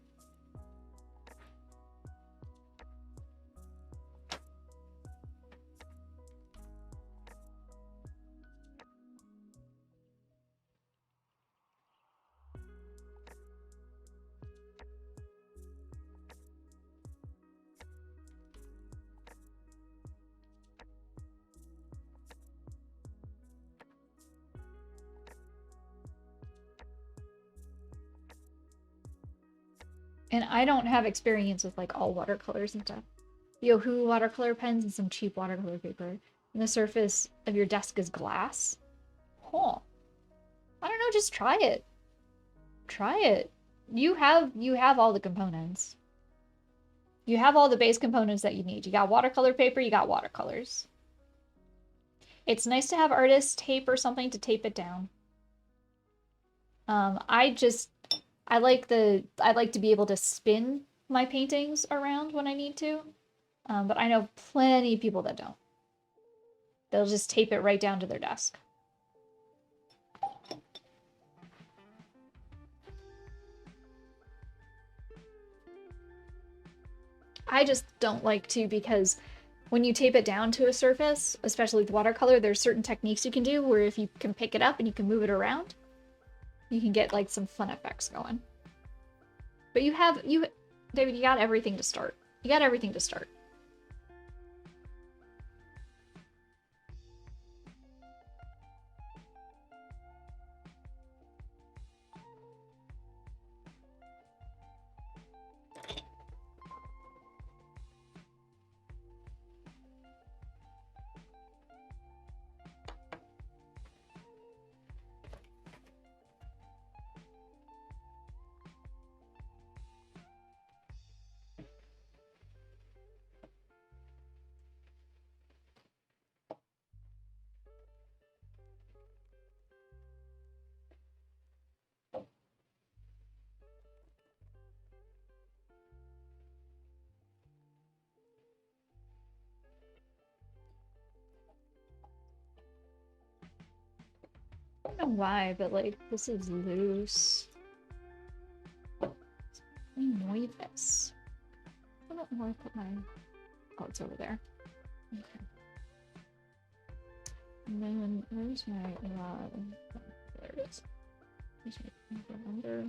And I don't have experience with like all watercolors and stuff. Yohoo watercolor pens and some cheap watercolor paper. And the surface of your desk is glass? Huh. I don't know, just try it. Try it. You have all the components. You have all the base components that you need. You got watercolor paper, you got watercolors. It's nice to have artist tape or something to tape it down. I like to be able to spin my paintings around when I need to. But I know plenty of people that don't. They'll just tape it right down to their desk. I just don't like to because when you tape it down to a surface, especially with watercolor, there's certain techniques you can do where if you can pick it up and you can move it around, you can get like some fun effects going. But David, you got everything to start. You got everything to start. I don't know why, but like this is loose. Let me annoy this. I don't know where I put my. Oh, it's over there. Okay. And then where's my there it is. Where's my under?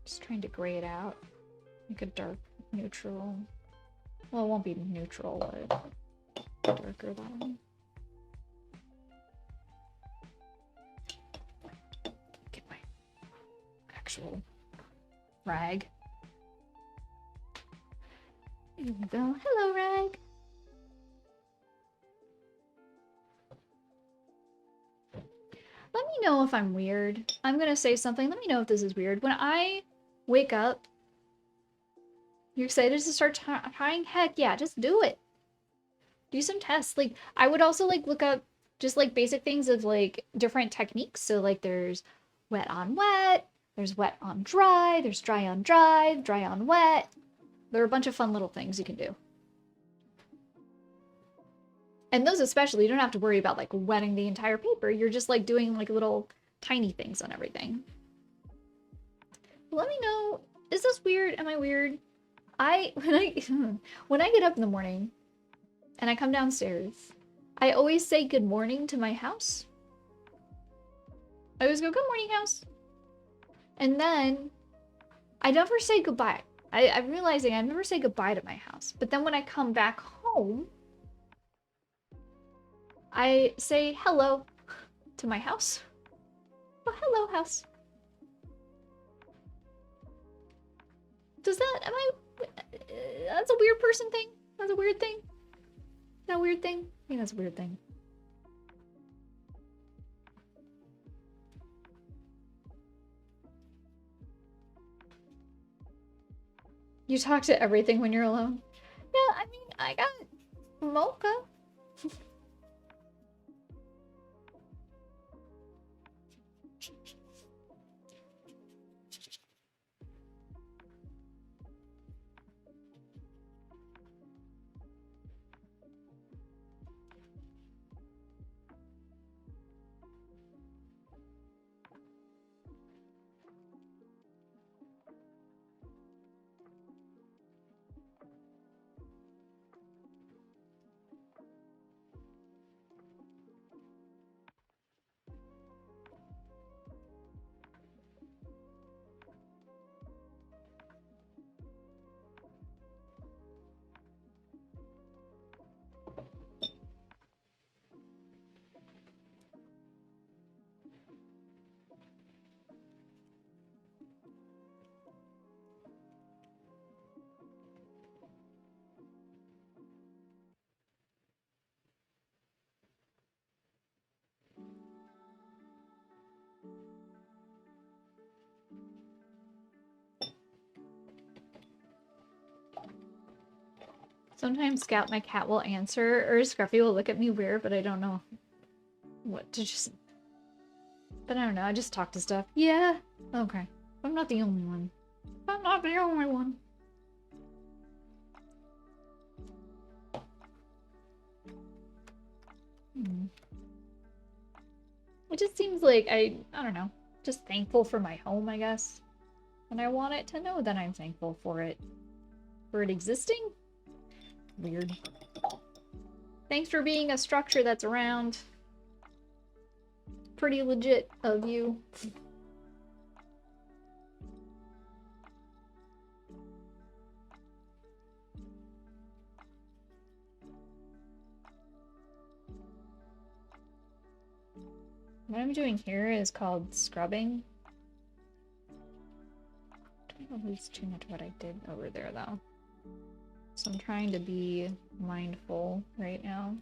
Just trying to gray it out. Make a dark neutral. Well, it won't be neutral, but darker that one. Get my actual rag. Here we go. Hello, rag. Let me know if I'm weird. I'm gonna say something. Let me know if this is weird. When I wake up, you're excited to start trying? Heck yeah, just do it. Do some tests. Like, I would also like look up just like basic things of like different techniques. So like there's wet on wet, there's wet on dry, there's dry on dry, dry on wet. There are a bunch of fun little things you can do. And those especially, you don't have to worry about like wetting the entire paper. You're just like doing like little tiny things on everything. Let me know, is this weird? Am I weird? When I get up in the morning and I come downstairs, I always say good morning to my house. I always go, good morning, house. And then I never say goodbye. I'm realizing I never say goodbye to my house. But then when I come back home, I say hello to my house. Oh, hello, house. Does that, that's a weird person thing? That's a weird thing? Is that a weird thing? I think that's a weird thing. You talk to everything when you're alone? Yeah, I mean, I got Mocha. Sometimes Scout, my cat, will answer, or Scruffy will look at me weird, but I don't know what to just... But I don't know, I just talk to stuff. Yeah, okay. I'm not the only one. I'm not the only one. It just seems like I don't know, just thankful for my home, I guess. And I want it to know that I'm thankful for it. For it existing? Weird. Thanks for being a structure that's around. Pretty legit of you. What I'm doing here is called scrubbing. I don't lose too much what I did over there though. So I'm trying to be mindful right now.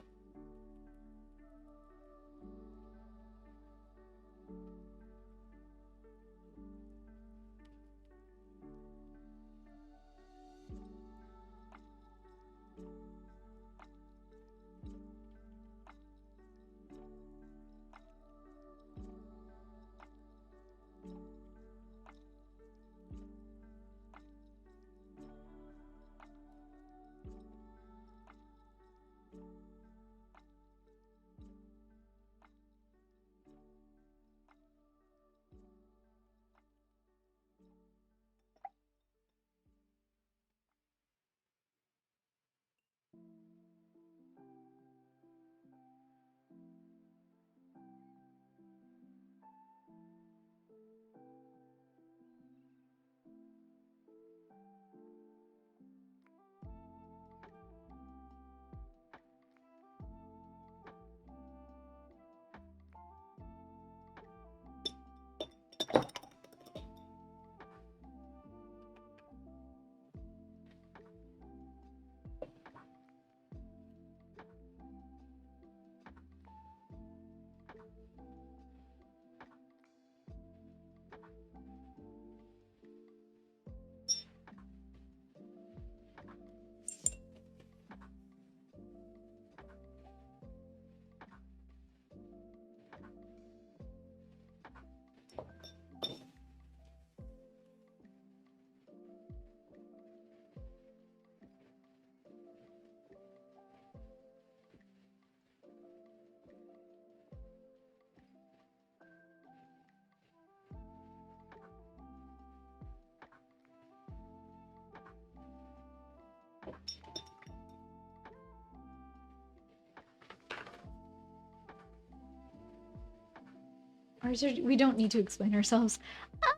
We don't need to explain ourselves. I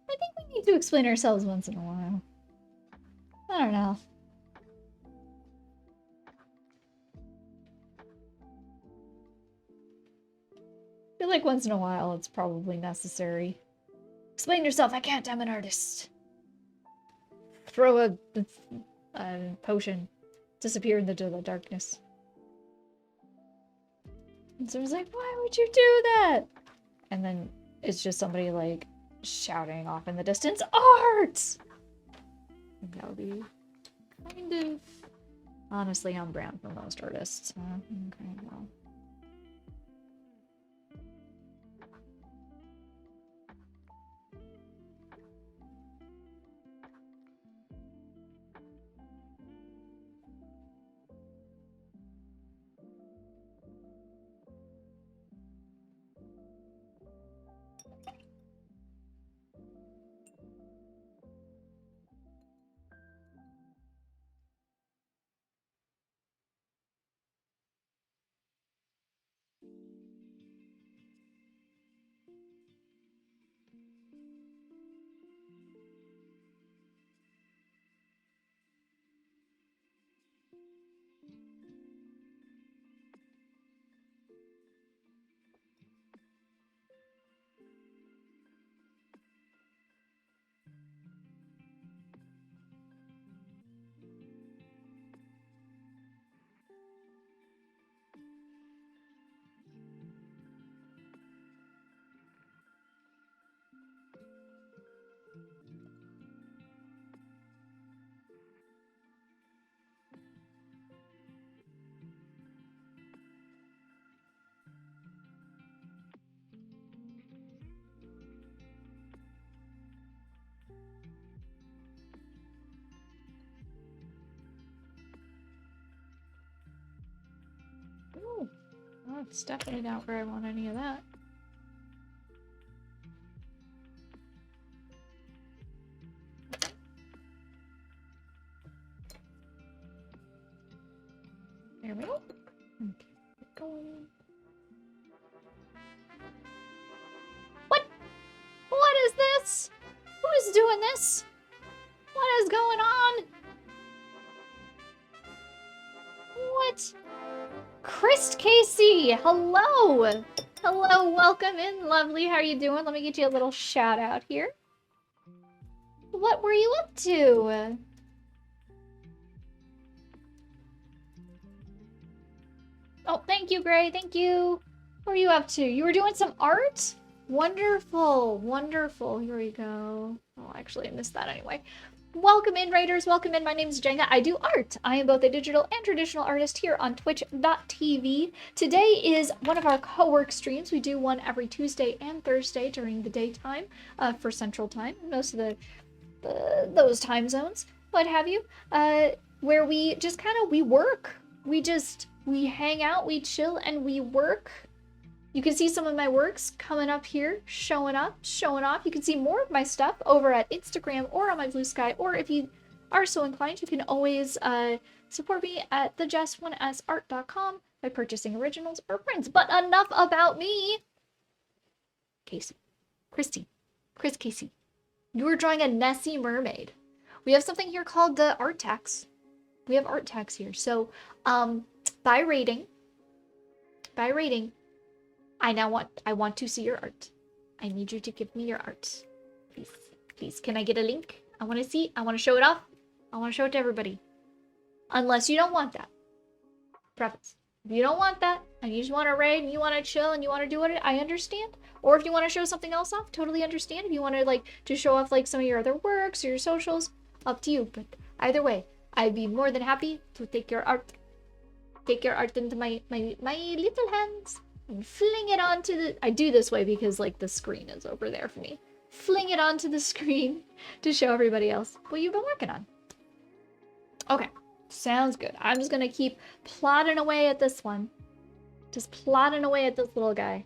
think we need to explain ourselves once in a while. I don't know. I feel like once in a while it's probably necessary. Explain yourself, I can't, I'm an artist. Throw a potion. Disappear into the darkness. And someone's like, why would you do that? And then it's just somebody like shouting off in the distance, art! And that would be kind of honestly on brand for most artists. Okay, well. Oh, it's definitely not where I want any of that. There we go. Okay, going. What? What is this? Who is doing this? What is going on? What? Chris Casey, hello! Hello, welcome in, lovely. How are you doing? Let me get you a little shout out here. What were you up to? Oh, thank you, Gray. Thank you. What were you up to? You were doing some art? Wonderful. Wonderful. Here we go. Oh, actually, I missed that anyway. Welcome in, Raiders. Welcome in. My name is Jenga. I do art. I am both a digital and traditional artist here on twitch.tv. Today is one of our co-work streams. We do one every Tuesday and Thursday during the daytime for Central Time. Most of those time zones, what have you, where we just kind of, we work. We hang out, we chill, and we work. You can see some of my works coming up here, showing up, showing off. You can see more of my stuff over at Instagram or on my Blue Sky, or if you are so inclined, you can always support me at thejust1sart.com by purchasing originals or prints. But enough about me. Casey. Chris Casey. You were drawing a Nessie mermaid. We have something here called the art tax. We have art tax here. So, by rating, I want to see your art. I need you to give me your art. Please, can I get a link? I want to see, I want to show it off. I want to show it to everybody. Unless you don't want that. Preface. If you don't want that, and you just want to raid, and you want to chill, and you want to do it, I understand. Or if you want to show something else off, totally understand. If you want to, like, just show off, like, some of your other works or your socials, up to you. But either way, I'd be more than happy to take your art into my little hands and fling it onto the... I do this way because, like, the screen is over there for me. Fling it onto the screen to show everybody else what you've been working on. Okay. Sounds good. I'm just gonna keep plodding away at this one. Just plodding away at this little guy.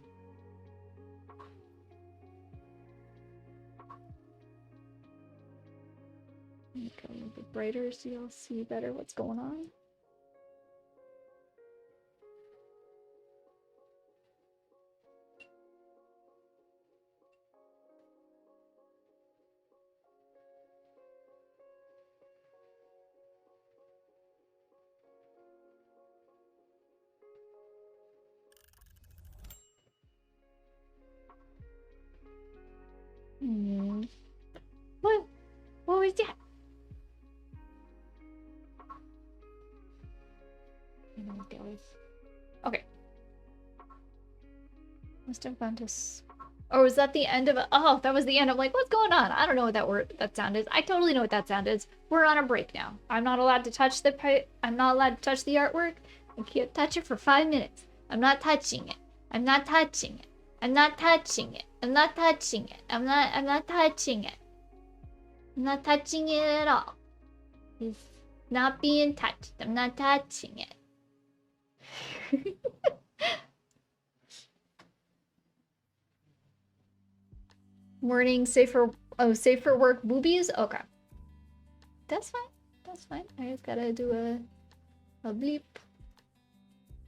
Make it a little bit brighter so y'all see better what's going on. What was that? Okay. Must have gone to... Or was that the end of it? Oh, that was the end. I'm like, what's going on? I don't know what that sound is. I totally know what that sound is. We're on a break now. I'm not allowed to touch the artwork. I can't touch it for 5 minutes. I'm not touching it. I'm not touching it. I'm not touching it. I'm not touching it. I'm not touching it. I'm not touching it at all. It's not being touched. I'm not touching it. Morning, safe for work boobies? Okay. That's fine. That's fine. I just gotta do a bleep.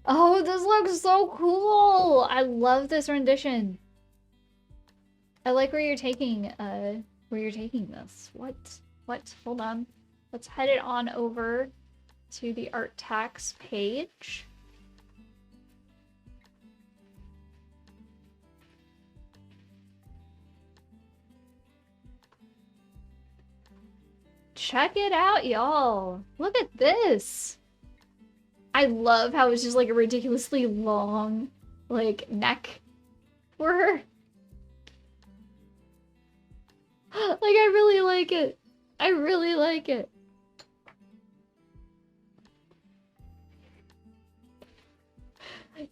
Oh, this looks so cool! I love this rendition. I like where you're taking this. What? Hold on. Let's head it on over to the art tax page. Check it out, y'all. Look at this. I love how it's just like a ridiculously long, like, neck for her. Like, I really like it. I really like it.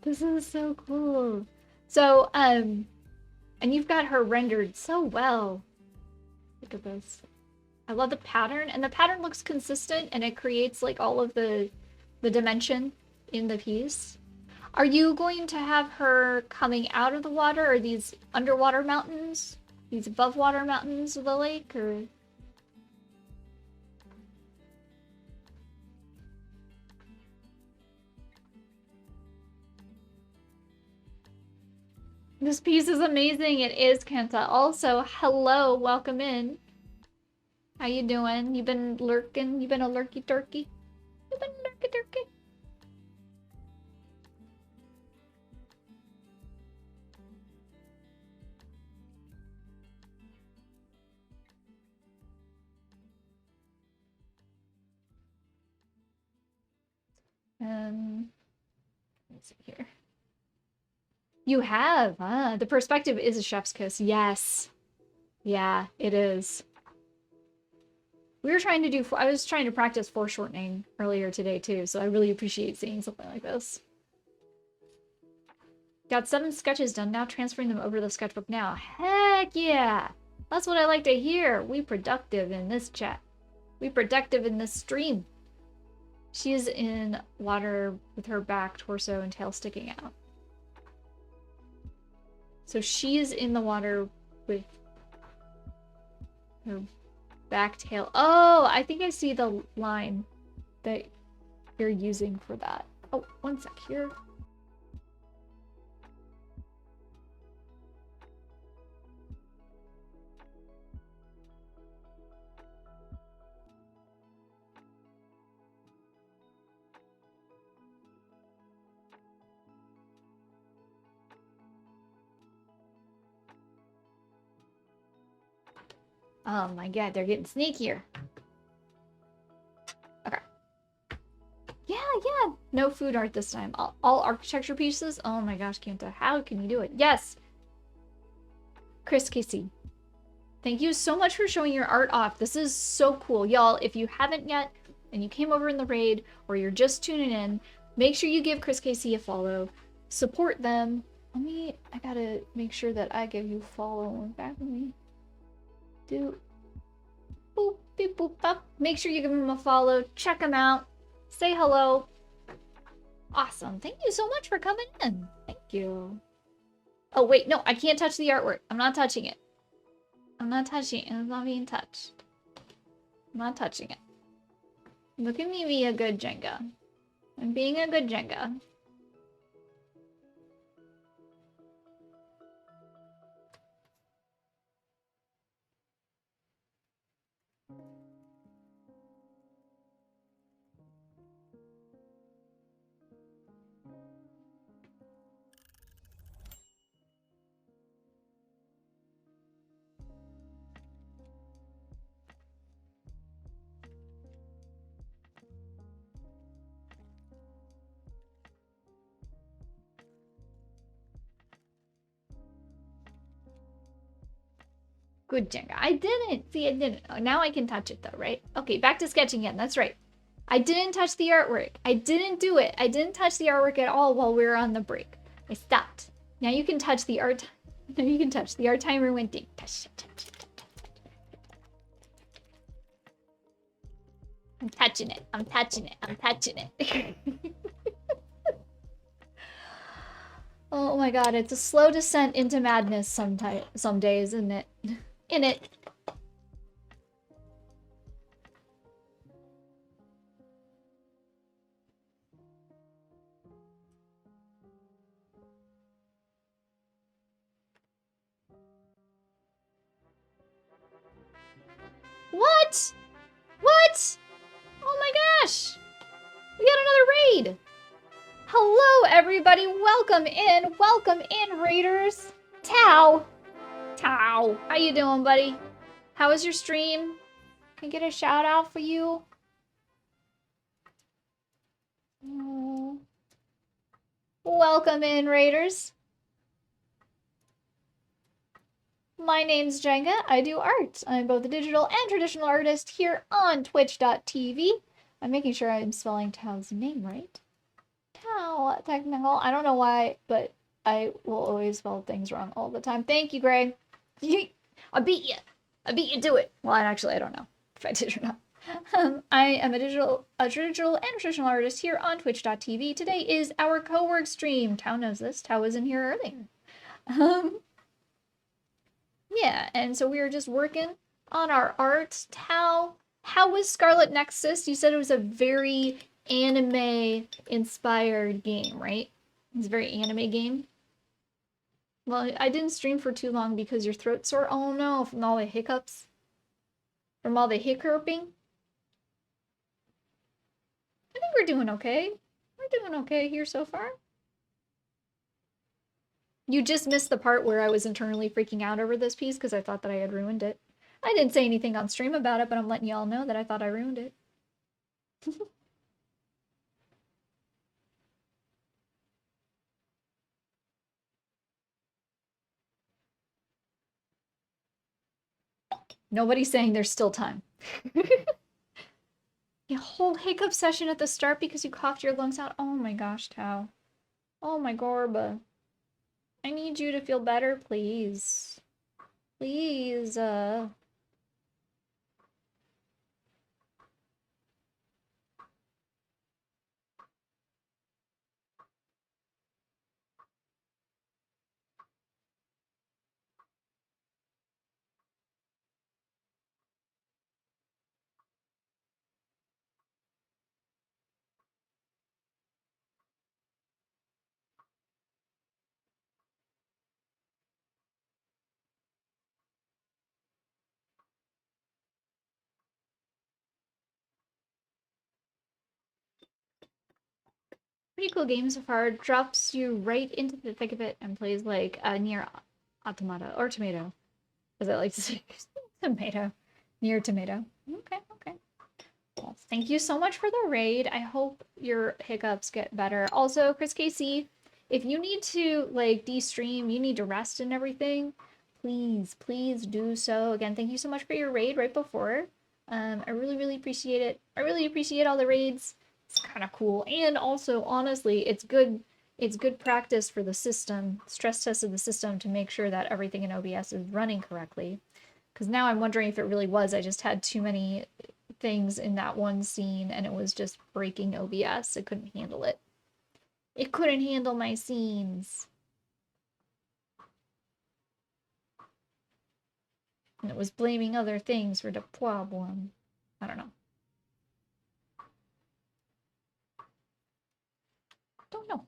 This is so cool. So, and you've got her rendered so well. Look at this. I love the pattern, and the pattern looks consistent, and it creates like all of the dimension in the piece. Are you going to have her coming out of the water, or these underwater mountains? These above water mountains of the lake, or... This piece is amazing. It is, Kenta. Also, hello, welcome in. How you doing? You been lurking? You been a lurky turkey? You been a lurky turkey? Let's see here. You have, the perspective is a chef's kiss. Yes. Yeah, it is. We were trying to do, I was trying to practice foreshortening earlier today too, so I really appreciate seeing something like this. Got 7 sketches done, now transferring them over to the sketchbook now. Heck yeah! That's what I like to hear. We productive in this chat. We productive in this stream. She is in water with her back, torso, and tail sticking out. So she is in the water with her back, tail. Oh, I think I see the line that you're using for that. Oh, one sec here. Oh my god, they're getting sneakier. Okay. Yeah. No food art this time. All architecture pieces? Oh my gosh, Kenta. How can you do it? Yes! Chris Casey. Thank you so much for showing your art off. This is so cool. Y'all, if you haven't yet, and you came over in the raid, or you're just tuning in, make sure you give Chris Casey a follow. Support them. I gotta make sure that I give you a follow back with me. Do boop beep boop up. Make sure you give him a follow. Check him out. Say hello. Awesome. Thank you so much for coming in. Thank you. Oh wait, no, I can't touch the artwork. I'm not touching it. I'm not touching it. It's not being touched. I'm not touching it. Look at me be a good Jenga. I'm being a good Jenga. Good Jenga. I didn't. See, I didn't. Oh, now I can touch it though, right? Okay, back to sketching again. That's right. I didn't touch the artwork. I didn't do it. I didn't touch the artwork at all while we were on the break. I stopped. Now you can touch the art. Now you can touch. The art timer went ding. Touch. I'm touching it. I'm touching it. I'm touching it. Oh my god, it's a slow descent into madness some days, isn't it? In it. What? What? Oh my gosh! We got another raid! Hello everybody, welcome in raiders! Tao! Tao! How you doing, buddy? How was your stream? Can I get a shout out for you? Oh. Welcome in, raiders. My name's Jenga. I do art. I'm both a digital and traditional artist here on twitch.tv. I'm making sure I'm spelling Tao's name right. Tao, technical. I don't know why, but I will always spell things wrong all the time. Thank you, Greg. I beat you. I beat you to it. Well, actually, I don't know if I did or not. I am a digital and traditional artist here on Twitch.tv. Today is our co-work stream. Tao knows this. Tao was in here earlier. Um, yeah, and so we were just working on our art. Tao, how was Scarlet Nexus? You said it was a very anime-inspired game, right? It's a very anime game. Well, I didn't stream for too long because your throat's sore. Oh no, from all the hiccups. From all the hiccuping. I think we're doing okay. We're doing okay here so far. You just missed the part where I was internally freaking out over this piece because I thought that I had ruined it. I didn't say anything on stream about it, but I'm letting y'all know that I thought I ruined it. Nobody's saying there's still time. A whole hiccup session at the start because you coughed your lungs out. Oh my gosh, Tao. Oh my Gorba. I need you to feel better, please. Please, pretty cool game so far. Drops you right into the thick of it and plays like near automata or tomato, as I like to say. Tomato. Near tomato. Okay, okay. Well, thank you so much for the raid. I hope your hiccups get better. Also, Chris KC, if you need to like de-stream, you need to rest and everything, please, please do so. Again, thank you so much for your raid right before. I really, really appreciate it. I really appreciate all the raids. It's kind of cool. And also, honestly, it's good practice for the system, stress test of the system to make sure that everything in OBS is running correctly. Because now I'm wondering if it really was. I just had too many things in that one scene and it was just breaking OBS. It couldn't handle it. It couldn't handle my scenes. And it was blaming other things for the problem. I don't know. Don't know.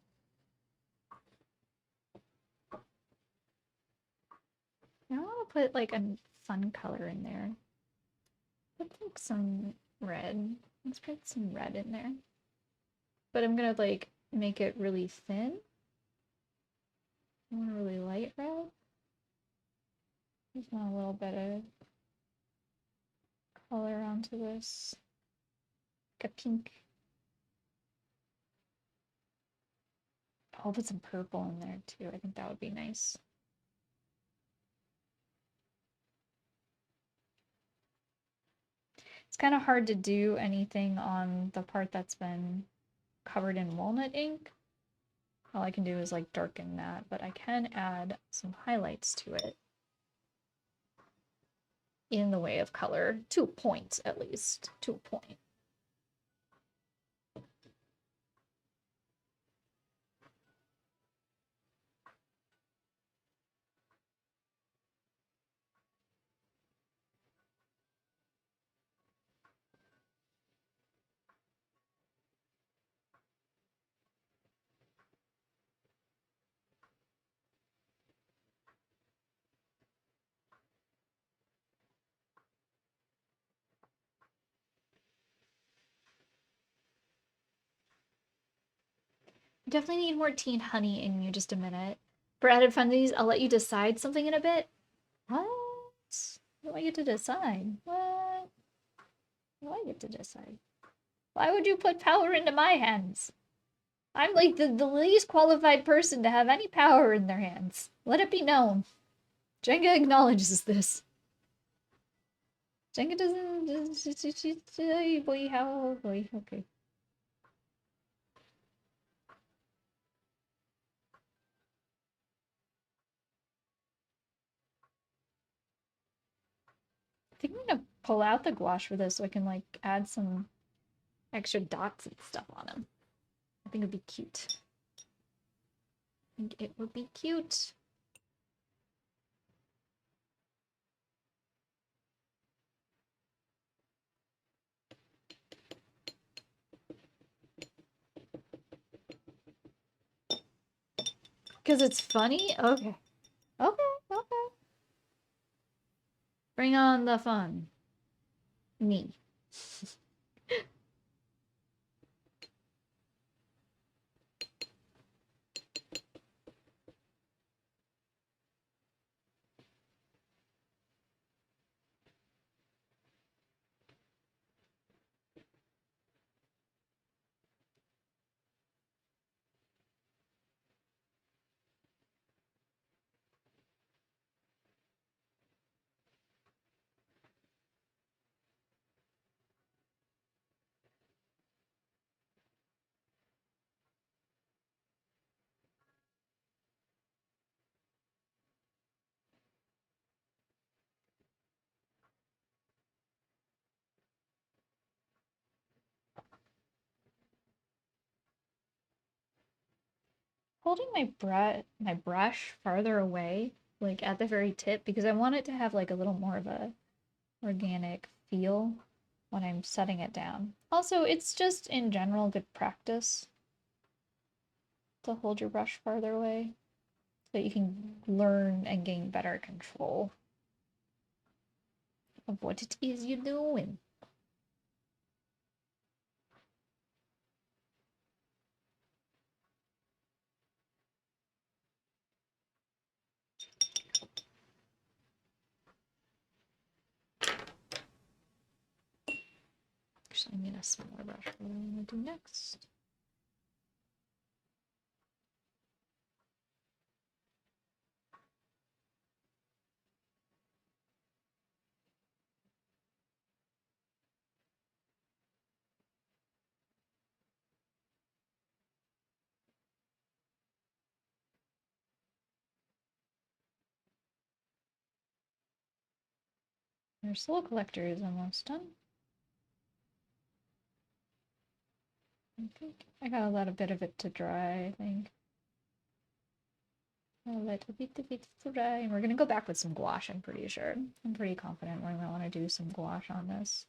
I want to put like a fun color in there. Put like some red. Let's put some red in there. But I'm gonna like make it really thin. I want a really light red. Just want a little bit of color onto this. Like a pink. I'll put some purple in there too. I think that would be nice. It's kind of hard to do anything on the part that's been covered in walnut ink. All I can do is like darken that, but I can add some highlights to it in the way of color, to a point at least, to a point. I definitely need more tea and honey in you just a minute. For added funsies, I'll let you decide something in a bit. What? What do I get to decide? What? What do I get to decide? Why would you put power into my hands? I'm like the least qualified person to have any power in their hands. Let it be known. Jenga acknowledges this. Jenga doesn't. Boy, how? Boy, okay. I think I'm gonna pull out the gouache for this so I can like add some extra dots and stuff on them. I think it'd be cute. I think it would be cute. Because it's funny? Okay. Okay, okay. Bring on the fun. Me. Holding my brush farther away, like at the very tip, because I want it to have like a little more of a organic feel when I'm setting it down. Also, it's just in general good practice to hold your brush farther away so that you can learn and gain better control of what it is you're doing. Actually, I need a smaller brush for what I want to do next. Your soul collector is almost done. I think I gotta let a bit of it to dry, I think. I'll let a bit of it to dry. And we're gonna go back with some gouache, I'm pretty sure. I'm pretty confident we're gonna want to do some gouache on this.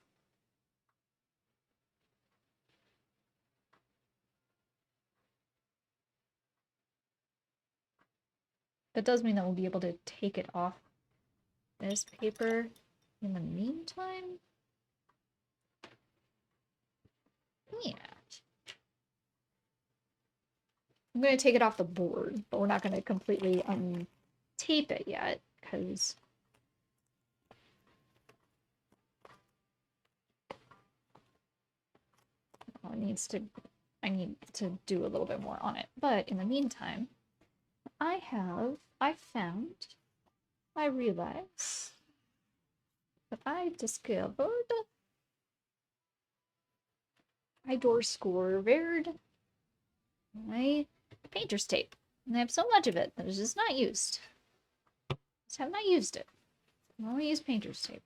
That does mean that we'll be able to take it off this paper in the meantime. Yeah. I'm going to take it off the board, but we're not going to completely untape it yet, because I need to do a little bit more on it. But in the meantime, I realize that I discovered I discovered my painter's tape. And I have so much of it that is just not used. Just have not used it. I only use painter's tape.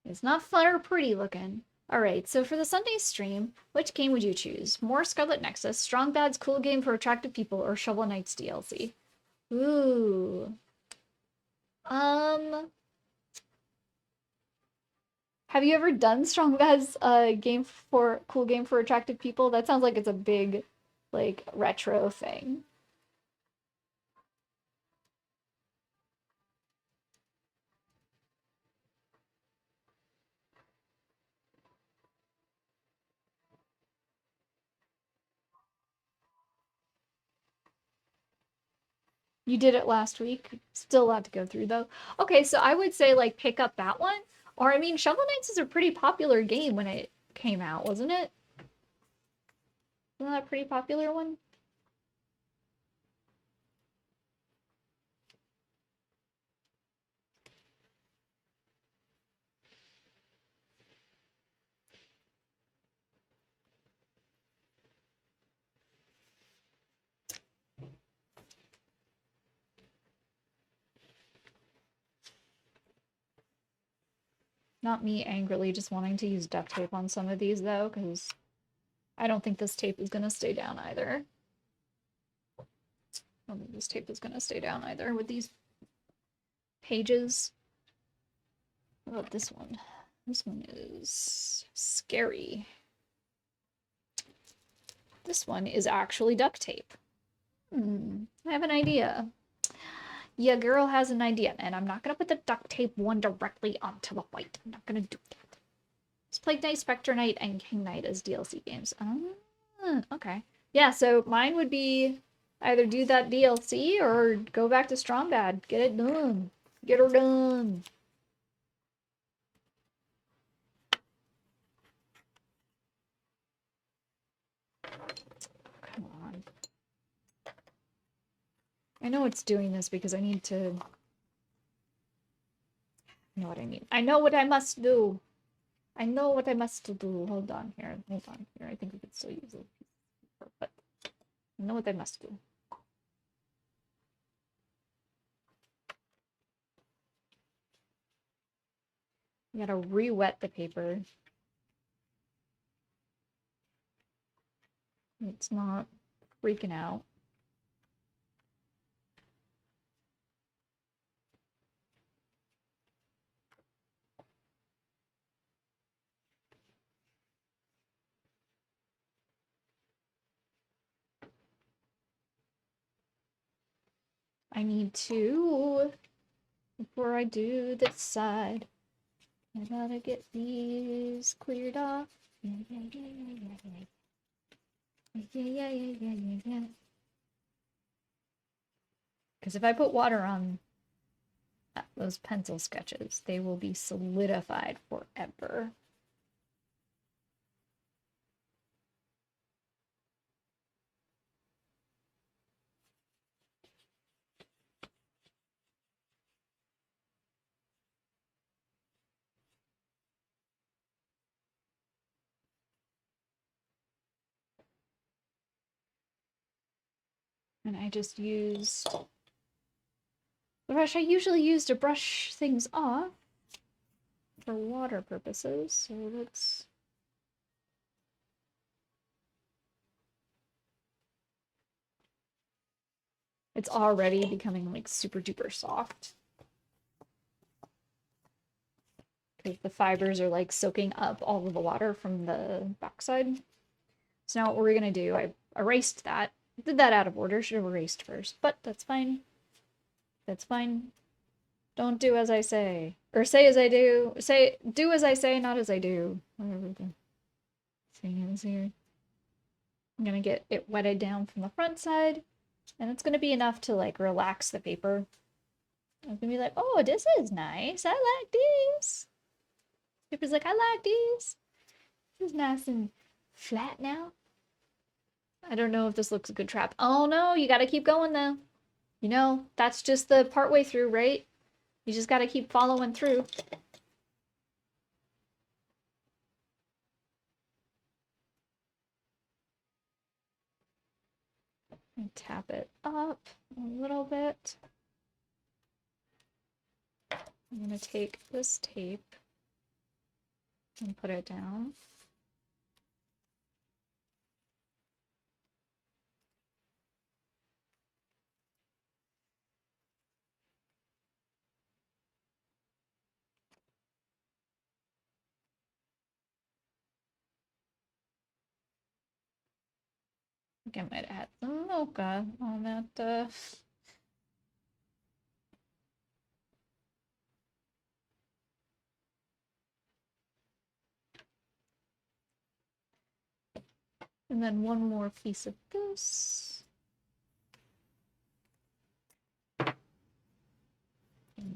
It's not fun or pretty looking. Alright, so for the Sunday stream, which game would you choose? More Scarlet Nexus, Strong Bad's cool game for attractive people, or Shovel Knight's DLC? Ooh. Have you ever done Strong Bad's cool game for attractive people? That sounds like it's a big, like, retro thing. You did it last week. Still a lot to go through though. Okay, so I would say like pick up that one. Or I mean, Shovel Knights is a pretty popular game when it came out, wasn't it? Wasn't that a pretty popular one? Not me angrily just wanting to use duct tape on some of these though, because I don't think this tape is gonna stay down either. I don't think this tape is gonna stay down either with these pages. What about this one? This one is scary. This one is actually duct tape. I have an idea. Yeah, girl has an idea, and I'm not gonna put the duct tape one directly onto the white. I'm not gonna do that. Let's play Knight, Spectre Knight, and King Knight as DLC games. Okay. Yeah, so mine would be either do that DLC or go back to Strongbad. Get it done. Get her done. Come on. I know it's doing this because I need to... I know what I need. I know what I must do. I know what I must do. Hold on here. Hold on here. I think we could still use it. But I know what I must do. You gotta re-wet the paper. It's not freaking out. I need to, before I do this side, I gotta get these cleared off. Yeah. Because if I put water on those pencil sketches, they will be solidified forever. And I just used the brush I usually use to brush things off for water purposes, so let's... It's already becoming like super duper soft. Because the fibers are like soaking up all of the water from the backside. So now what we're gonna do, I erased that. Did that out of order, should have erased first, but that's fine. That's fine. Don't do as I say. Or say as I do. Do as I say, not as I do. Whatever the saying is here. I'm gonna get it wetted down from the front side, and it's gonna be enough to like relax the paper. I'm gonna be like, oh, this is nice. I like this. Paper's like, I like this. This is nice and flat now. I don't know if this looks a good trap. Oh no, you gotta keep going though. You know, that's just the part way through, right? You just gotta keep following through. And tap it up a little bit. I'm gonna take this tape and put it down. I think I might have had some mocha on that. And then one more piece of this.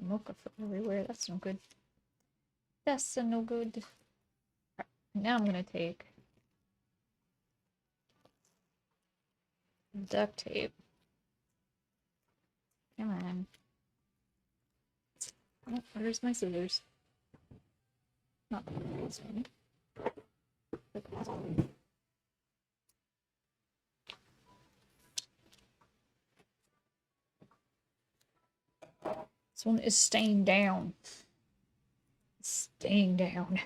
Mocha everywhere. That's no good. That's no good. Right. Now I'm gonna take duct tape. Come on. Oh, where's my scissors? Not this one. This one is staying down. Staying down.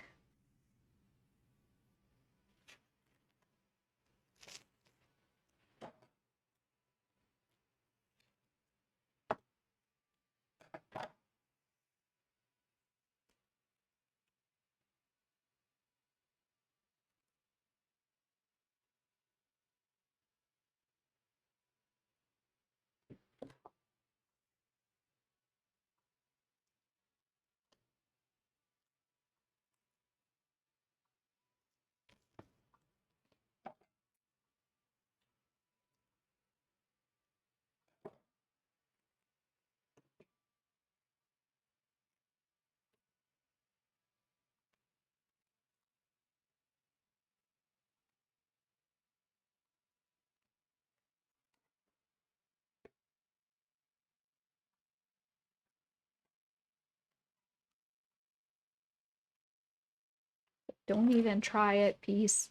Don't even try it, peace.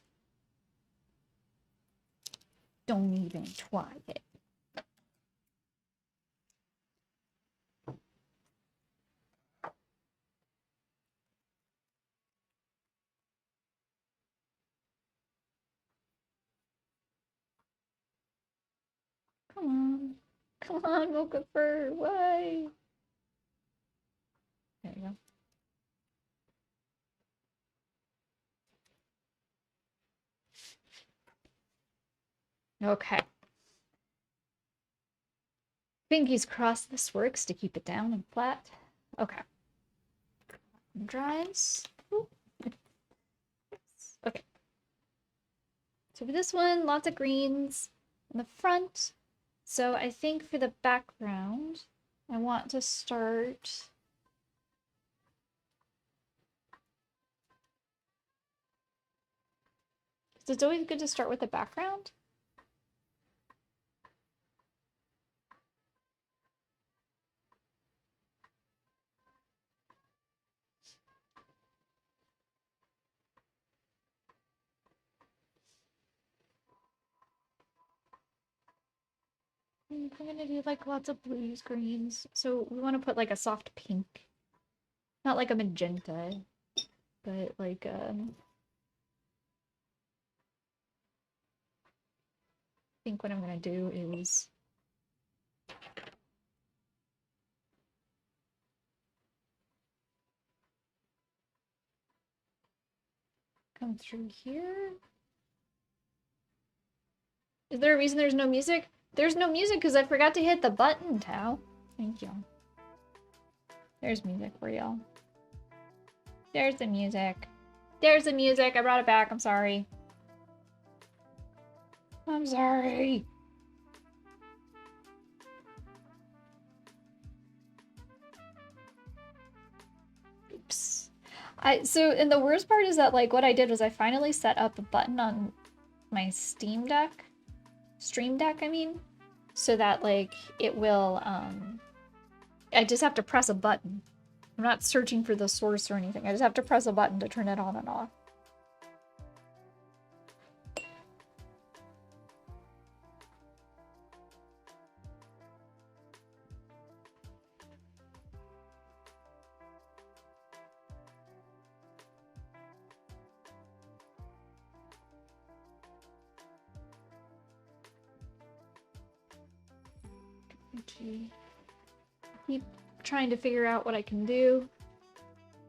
Don't even try it. Come on. Come on, Mocha Fur. Why? There you go. Okay. Fingers crossed this works to keep it down and flat. Okay. Dries. Ooh. Okay. So for this one, lots of greens in the front. So I think for the background, I want to start... So it's always good to start with the background. I'm gonna do like lots of blues, greens. So we want to put like a soft pink. Not like a magenta, but like I think what I'm gonna do is come through here. Is there a reason there's no music? There's no music because I forgot to hit the button, Tao. Thank you. There's music for y'all. There's the music. There's the music. I brought it back. I'm sorry. I'm sorry. Oops. And the worst part is that like what I did was I finally set up a button on my Stream Deck, I mean, so that like it will I just have to press a button. I'm not searching for the source or anything. I just have to press a button to turn it on and off. Keep trying to figure out what I can do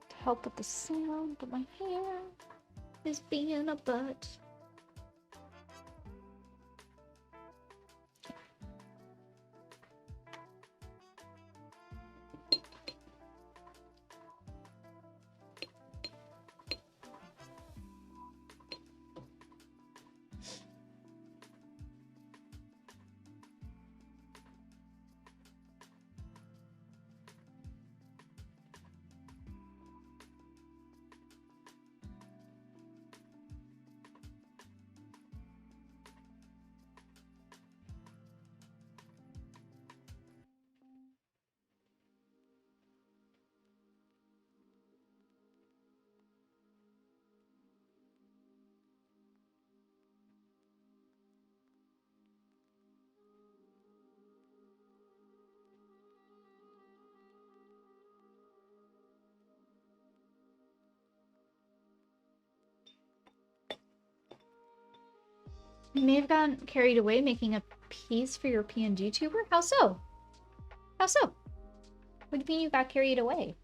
to help with the sound, but my hair is being a butt. You may have gotten carried away making a piece for your PNG tuber? How so? How so? What do you mean you got carried away?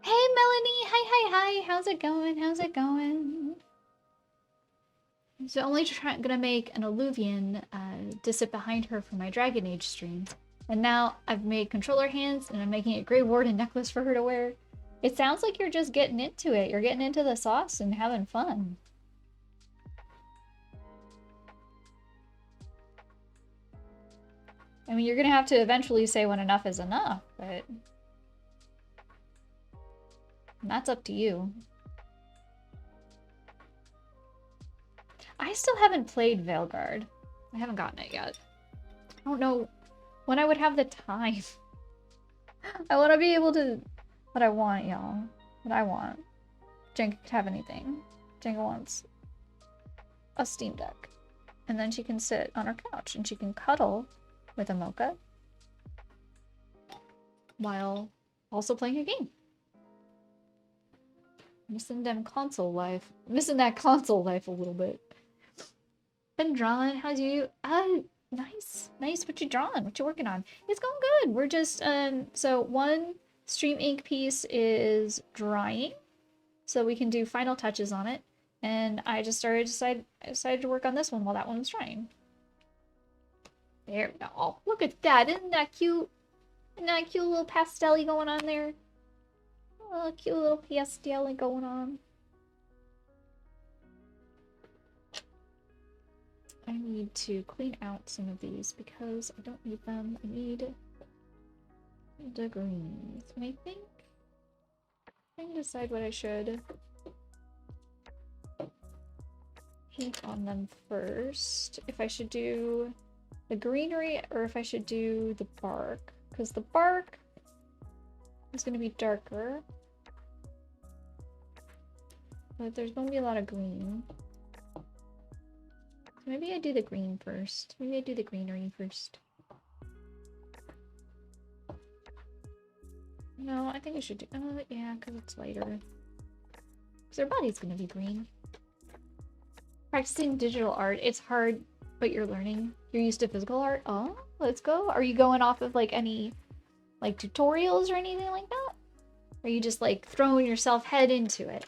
Hey Melanie! Hi! How's it going? How's it going? So only gonna make an Illuvian to sit behind her for my Dragon Age stream. And now I've made controller hands and I'm making a Grey Warden necklace for her to wear. It sounds like you're just getting into it. You're getting into the sauce and having fun. I mean, you're gonna have to eventually say when enough is enough, but that's up to you. I still haven't played Veilguard. I haven't gotten it yet. I don't know when I would have the time. I want to be able to... What I want, y'all. What I want. Jenga could have anything. Jenga wants a Steam Deck. And then she can sit on her couch and she can cuddle with a mocha while also playing a game. Missing them console life. Missing that console life a little bit. Been drawing. How's you? Nice. Nice. What you drawing? What you working on? It's going good. We're just, so one Stream Ink piece is drying. So we can do final touches on it. And I just decided to work on this one while that one was drying. There we go. Oh, look at that. Isn't that cute? Isn't that cute little pastel-y going on there? Oh, cute little pastel going on. I need to clean out some of these because I don't need them. I need the greens. And I think I can decide what I should paint on them first. If I should do the greenery or if I should do the bark. Because the bark is going to be darker. But there's going to be a lot of green. So maybe I do the green first. Maybe I do the greenery first. No, I think I should do... yeah, because it's lighter. Because their body's going to be green. Practicing digital art. It's hard, but you're learning. You're used to physical art. Oh, let's go. Are you going off of, like, any, like, tutorials or anything like that? Or are you just, like, throwing yourself head into it?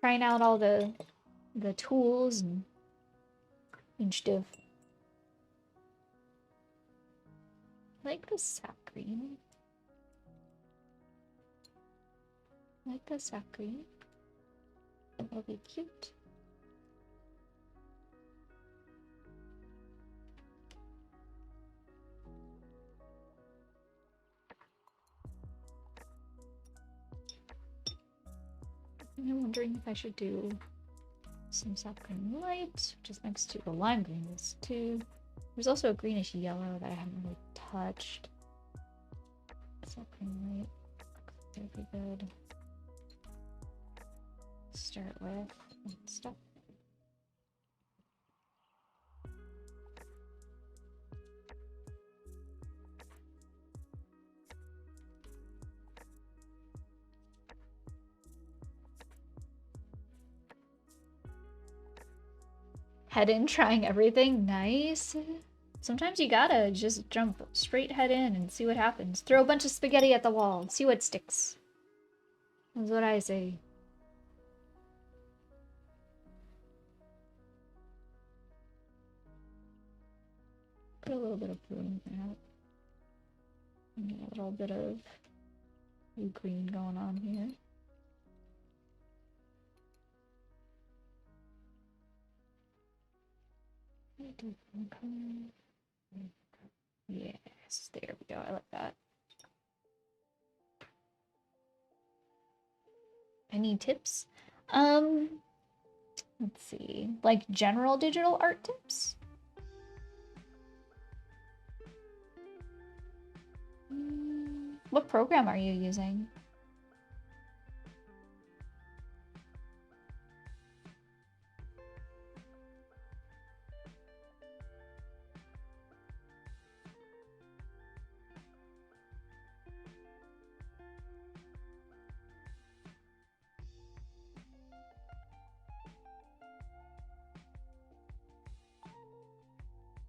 Trying out all the tools and stuff. I like the sap green. I like the sap green. That'll be cute. I'm wondering if I should do some sap green light, which is next to the lime green list too. There's also a greenish yellow that I haven't really touched. Sap green light. That'd be good. Start with stuff. Head in, trying everything. Nice. Sometimes you gotta just jump straight head in and see what happens. Throw a bunch of spaghetti at the wall. See what sticks. That's what I say. Put a little bit of blue in that. A little bit of green going on here. Yes, there we go. I like that. Any tips? Let's see. Like general digital art tips? What program are you using?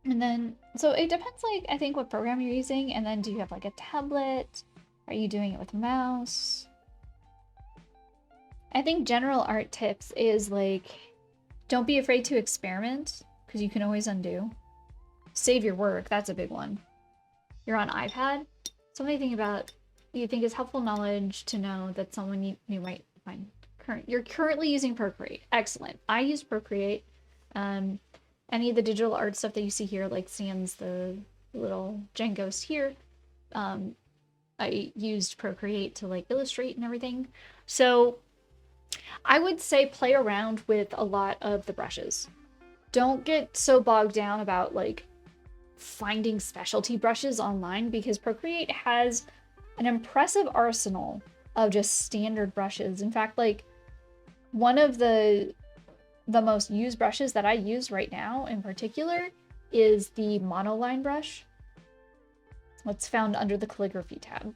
And then, so it depends, like, I think what program you're using, and then do you have, like, a tablet? Are you doing it with a mouse? I think general art tips is, like, don't be afraid to experiment, because you can always undo. Save your work, that's a big one. You're on iPad? Something think about, you think is helpful knowledge to know that someone you might find you're currently using Procreate. Excellent. I use Procreate. Any of the digital art stuff that you see here, like Sam's the little Jen Ghost here, I used Procreate to like illustrate and everything. So I would say play around with a lot of the brushes. Don't get so bogged down about like finding specialty brushes online, because Procreate has an impressive arsenal of just standard brushes. In fact, like one of the most used brushes that I use right now in particular is the monoline brush. It's found under the calligraphy tab.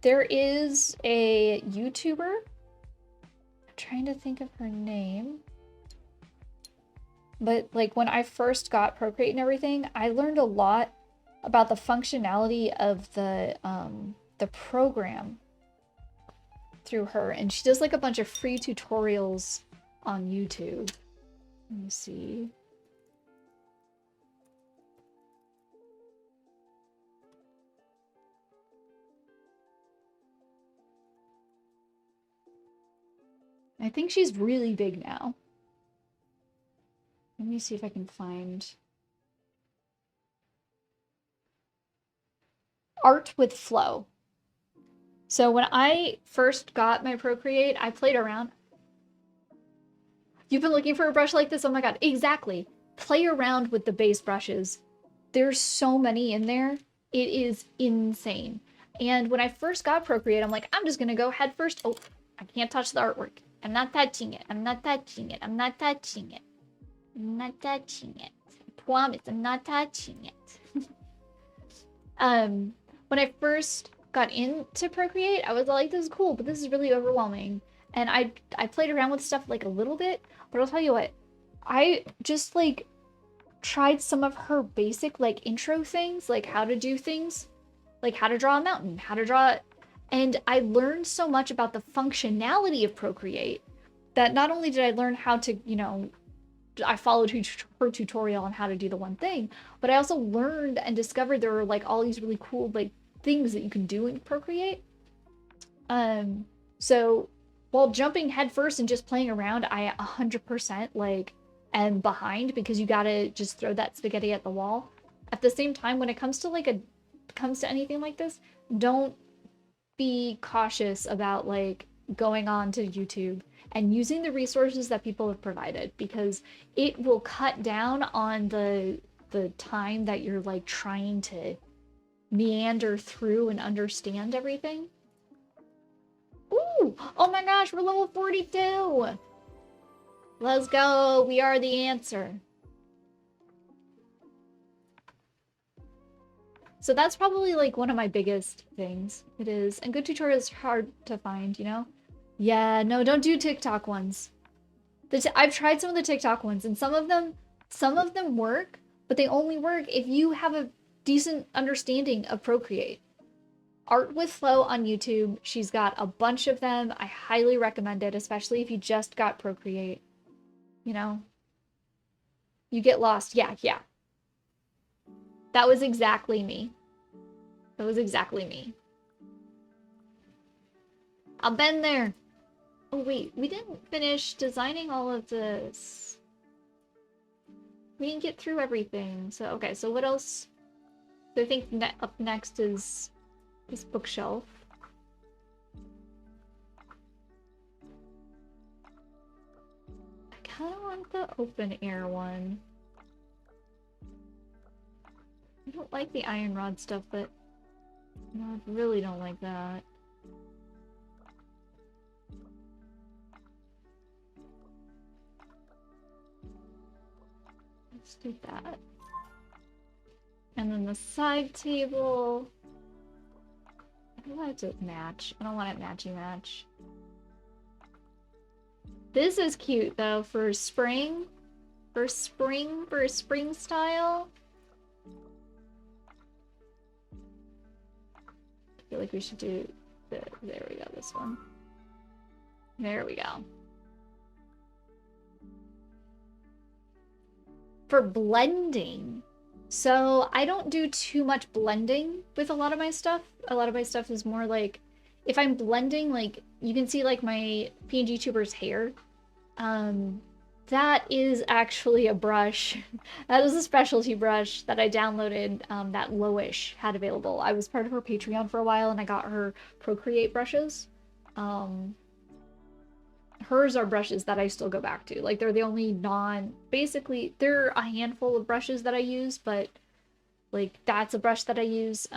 There is a YouTuber, I'm trying to think of her name, but like when I first got Procreate and everything, I learned a lot about the functionality of the program through her, and she does like a bunch of free tutorials on YouTube. Let me see. I think she's really big now. Let me see if I can find Art with Flow. So when I first got my Procreate, I played around. You've been looking for a brush like this? Oh my god, exactly. Play around with the base brushes. There's so many in there. It is insane. And when I first got Procreate, I'm like, I'm just gonna go head first. Oh, I can't touch the artwork. I'm not touching it. I'm not touching it. I'm not touching it. I'm not touching it. I promise, I'm not touching it. When I first got into Procreate, I was like, this is cool, but this is really overwhelming. And I played around with stuff like a little bit, but I'll tell you what, I just like tried some of her basic like intro things, like how to do things, like how to draw a mountain, how to draw it. And I learned so much about the functionality of Procreate that not only did I learn how to, you know, I followed her tutorial on how to do the one thing, but I also learned and discovered there were like all these really cool like things that you can do in Procreate. So while jumping headfirst and just playing around, I 100% like am behind, because you gotta just throw that spaghetti at the wall. At the same time, when it comes to like comes to anything like this, don't be cautious about like going on to YouTube and using the resources that people have provided, because it will cut down on the time that you're like trying to meander through and understand everything. Ooh, oh my gosh, we're level 42. Let's go. We are the answer. So that's probably like one of my biggest things. It is. And good tutorials are hard to find, you know? Yeah, no, don't do TikTok ones. I've tried some of the TikTok ones, and some of them work, but they only work if you have a decent understanding of Procreate. Art with Flow on YouTube, she's got a bunch of them. I highly recommend it, especially if you just got Procreate. You know? You get lost. Yeah, yeah. That was exactly me. That was exactly me. I've been there. Oh wait, we didn't finish designing all of this. We didn't get through everything. So, okay, so what else? So I think up next is this bookshelf. I kind of want the open air one. I don't like the iron rod stuff, but no, I really don't like that. Let's do that. And then the side table. I don't want it to match. I don't want it matchy-match. This is cute, though, for spring. For a spring style. I feel like we should do there we go, this one. There we go. For blending. So I don't do too much blending with a lot of my stuff. A lot of my stuff is more like, if I'm blending, like, you can see like my PNG tuber's hair. That is actually a brush. That is a specialty brush that I downloaded, that Loish had available. I was part of her Patreon for a while and I got her Procreate brushes. Hers are brushes that I still go back to. Like, they're the only basically, there are a handful of brushes that I use, but like, that's a brush that I use.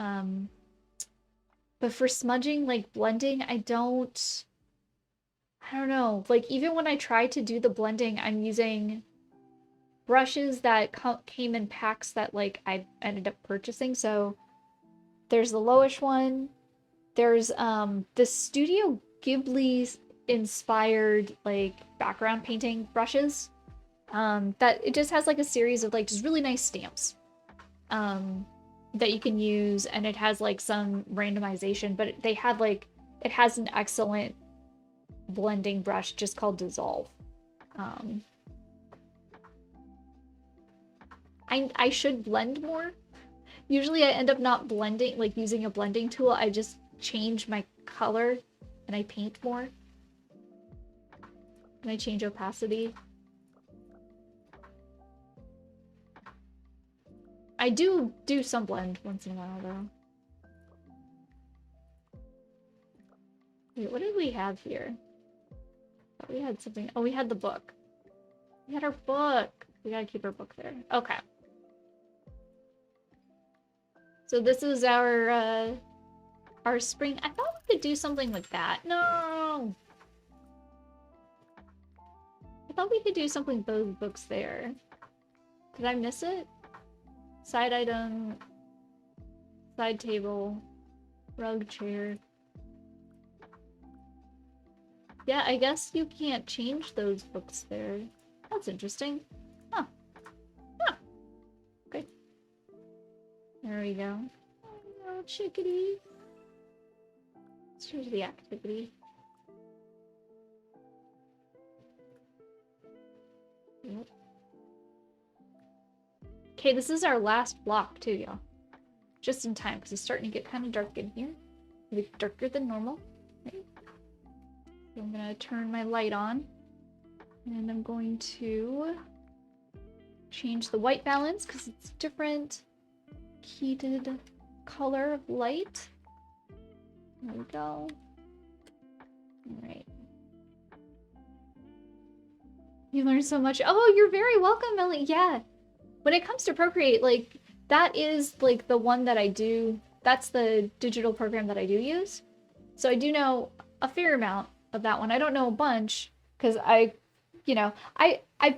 But for smudging, like blending, I don't know. Like, even when I try to do the blending, I'm using brushes that came in packs that like I ended up purchasing. So there's the Loish one. There's the Studio Ghibli inspired like background painting brushes. That it just has like a series of like just really nice stamps. That you can use, and it has like some randomization, but they had like, it has an excellent blending brush just called Dissolve. I should blend more. Usually I end up not blending, like using a blending tool. I just change my color and I paint more. And I change opacity. I do some blend once in a while though. Wait, what did we have here? Oh, we had something. Oh, we had the book. We had our book. We gotta keep our book there. Okay. So this is our spring. I thought we could do something like that. No! I thought we could do something with those books there. Did I miss it? Side item. Side table. Rug chair. Yeah, I guess you can't change those books there. That's interesting. Huh. Huh. Okay. There we go. Oh, chickadee. Let's change the activity. Yep. Okay, this is our last block too, y'all. Just in time, because it's starting to get kind of dark in here. A bit darker than normal. Right? So I'm gonna turn my light on. And I'm going to change the white balance because it's different heated color of light. There we go. Alright. You learned so much. Oh, you're very welcome, Melly. Yeah. When it comes to Procreate, like, that is, like, the one that I do. That's the digital program that I do use. So I do know a fair amount of that one. I don't know a bunch, because I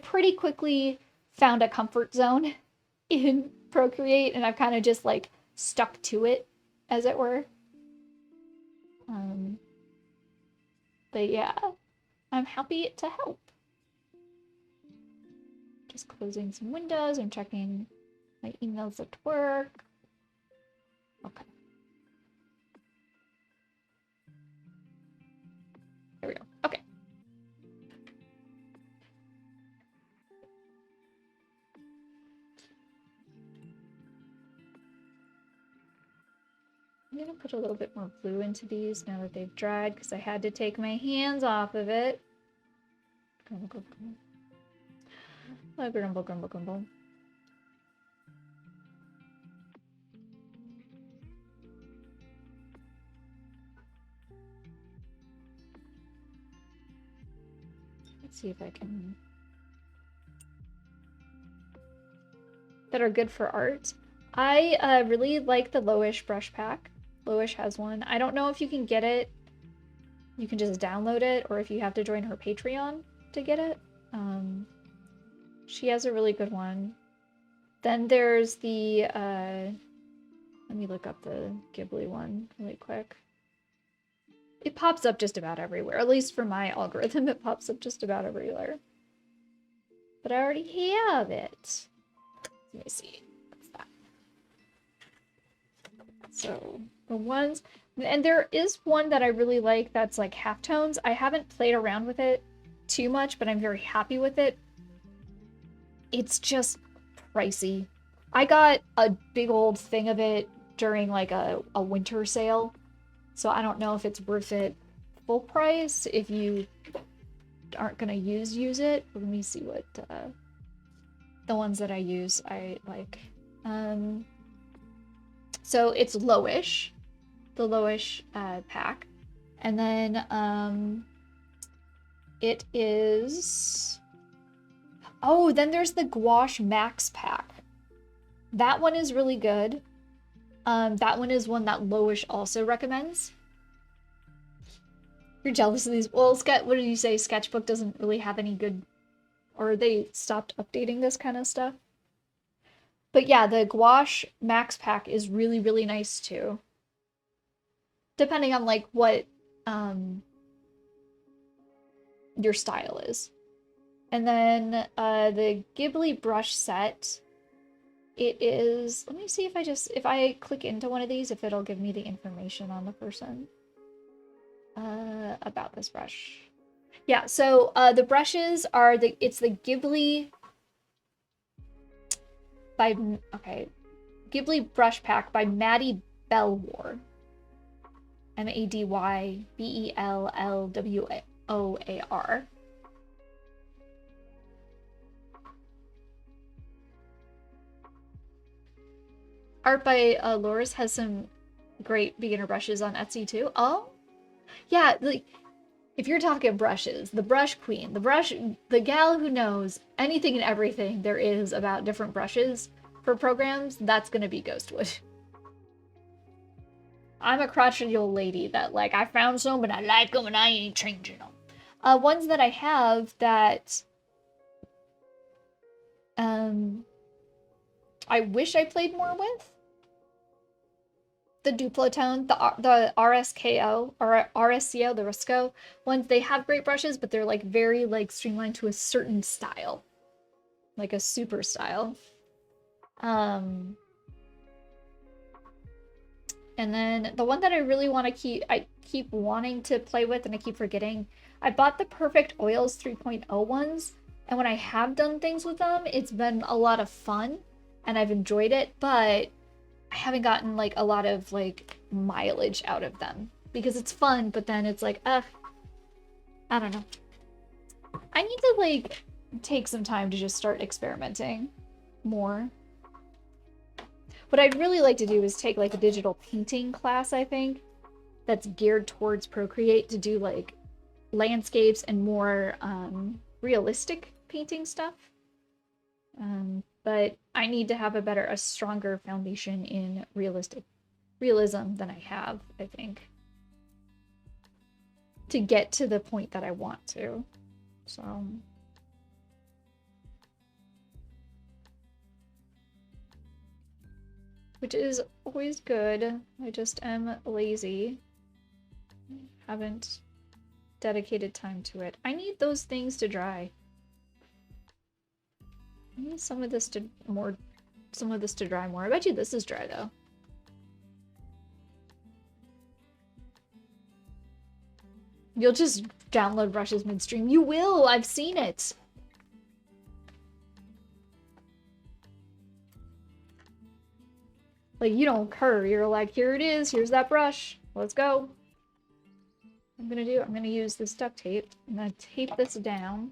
pretty quickly found a comfort zone in Procreate, and I've kind of just, like, stuck to it, as it were. But yeah, I'm happy to help. Just closing some windows and checking my emails at work. Okay. There we go. Okay. I'm gonna put a little bit more blue into these now that they've dried because I had to take my hands off of it. Grumble, grumble, grumble. Oh, grumble, grumble, grumble. Let's see if I can... That are good for art. I really like the Lowish brush pack. Lowish has one. I don't know if you can get it. You can just download it, or if you have to join her Patreon to get it. She has a really good one. Then there's the, let me look up the Ghibli one really quick. It pops up just about everywhere. At least for my algorithm, it pops up just about everywhere. But I already have it. Let me see. What's that? So, the ones... And there is one that I really like that's like halftones. I haven't played around with it too much, but I'm very happy with it. It's just pricey. I got a big old thing of it during like a winter sale, so I don't know if it's worth it full price if you aren't gonna use it. Let me see what the ones that I use I like. So it's Lowish, the Lowish pack, and then it is... Oh, then there's the Gouache Max pack. That one is really good. That one is one that Lowish also recommends. You're jealous of these. Well, what did you say? Sketchbook doesn't really have any good... Or they stopped updating this kind of stuff? But yeah, the Gouache Max pack is really, really nice too. Depending on like what your style is. And then the Ghibli brush set, it is... Let me see if I click into one of these, if it'll give me the information on the person about this brush. Yeah, so the brushes are it's the Ghibli Ghibli brush pack by Maddie Bellwar. MADYBELLWOAR. Art by Loris has some great beginner brushes on Etsy too. Oh, yeah, like if you're talking brushes, the brush queen, the gal who knows anything and everything there is about different brushes for programs, that's gonna be Ghostwood. I'm a crotchety old lady that, like, I found some, but I like them and I ain't changing them. Ones that I have that I wish I played more with. The Duplotone, the RSKO, or RSCO, the Risco ones, they have great brushes, but they're like very like streamlined to a certain style. Like a super style. And then the one that I really want to keep wanting to play with and I keep forgetting, I bought the Perfect Oils 3.0 ones, and when I have done things with them, it's been a lot of fun and I've enjoyed it, but I haven't gotten like a lot of like mileage out of them because it's fun, but then it's like, I don't know. I need to like take some time to just start experimenting more. What I'd really like to do is take like a digital painting class, I think, that's geared towards Procreate to do like landscapes and more realistic painting stuff. But I need to have a stronger foundation in realism than I have, I think, to get to the point that I want to. So... Which is always good. I just am lazy. Haven't dedicated time to it. I need those things to dry. I need some of this to dry more. I bet you this is dry though. You'll just download brushes midstream. You will! I've seen it! Like, you don't curve. You're like, here it is. Here's that brush. Let's go. I'm gonna use this duct tape. I'm gonna tape this down.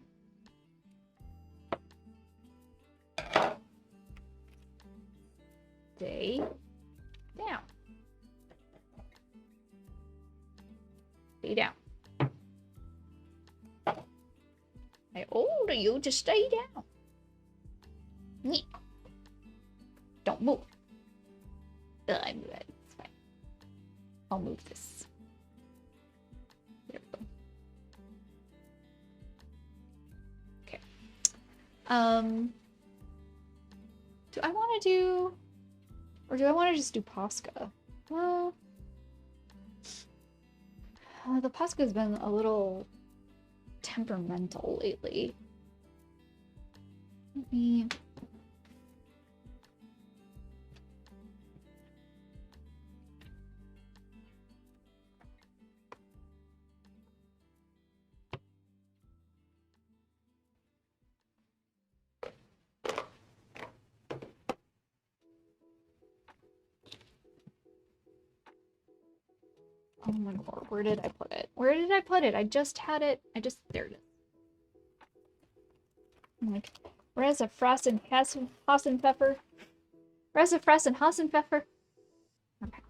Stay down. Stay down. I order you to stay down. Don't move. I move it. It's fine. I'll move this. There we go. Okay. Do I want to do, or do I want to just do Posca? Well, the Posca's been a little temperamental lately. Let me. Oh my god, where did I put it? Where did I put it? I just had it. There it is. I'm like, where's the frost and Hassenpfeffer? Where's the frost and Hassenpfeffer? Okay.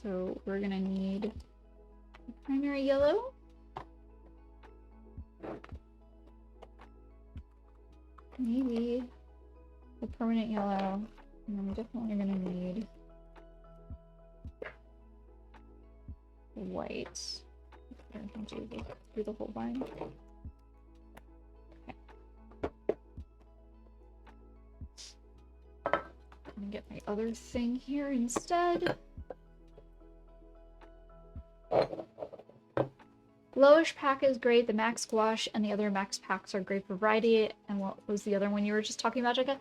So we're gonna need primary yellow. Maybe the permanent yellow. And I'm definitely gonna need white. I can do the whole line. Okay. I'm gonna get my other thing here instead. Lowish pack is great. The Max Gouache and the other Max packs are great for variety. And what was the other one you were just talking about, Jessica?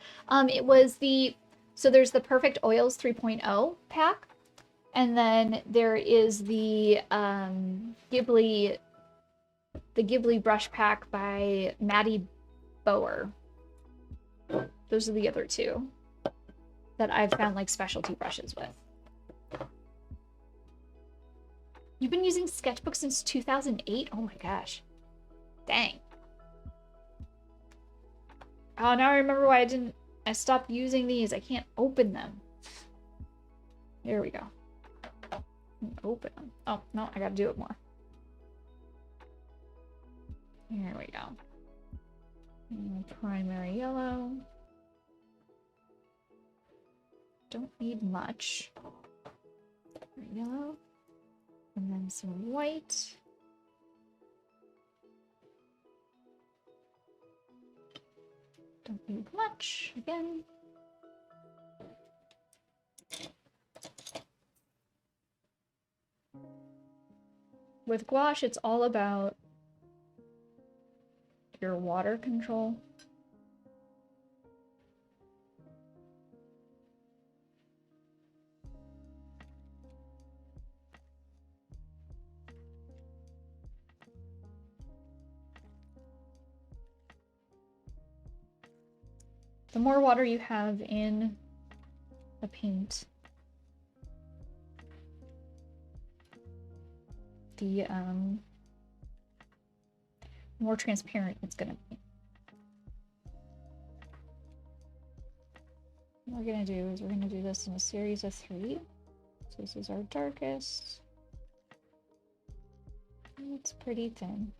It was the, so there's the Perfect Oils 3.0 pack. And then there is the Ghibli brush pack by Maddie Bower. Those are the other two that I've found like specialty brushes with. You've been using Sketchbook since 2008? Oh my gosh. Dang. Oh, now I remember why I stopped using these. I can't open them. There we go. Open them. Oh, no, I gotta do it more. Here we go. Primary yellow. Don't need much. Primary yellow. And then some white. Don't need much, again. With gouache, it's all about your water control. The more water you have in the paint, the more transparent it's gonna be. What we're gonna do is we're gonna do this in a series of 3. So this is our darkest. It's pretty thin.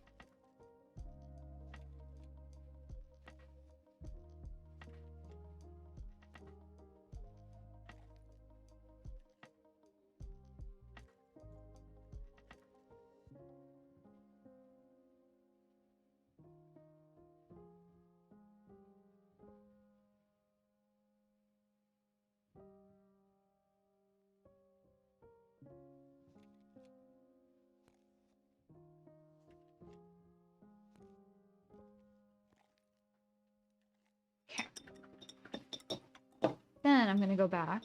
Then I'm going to go back.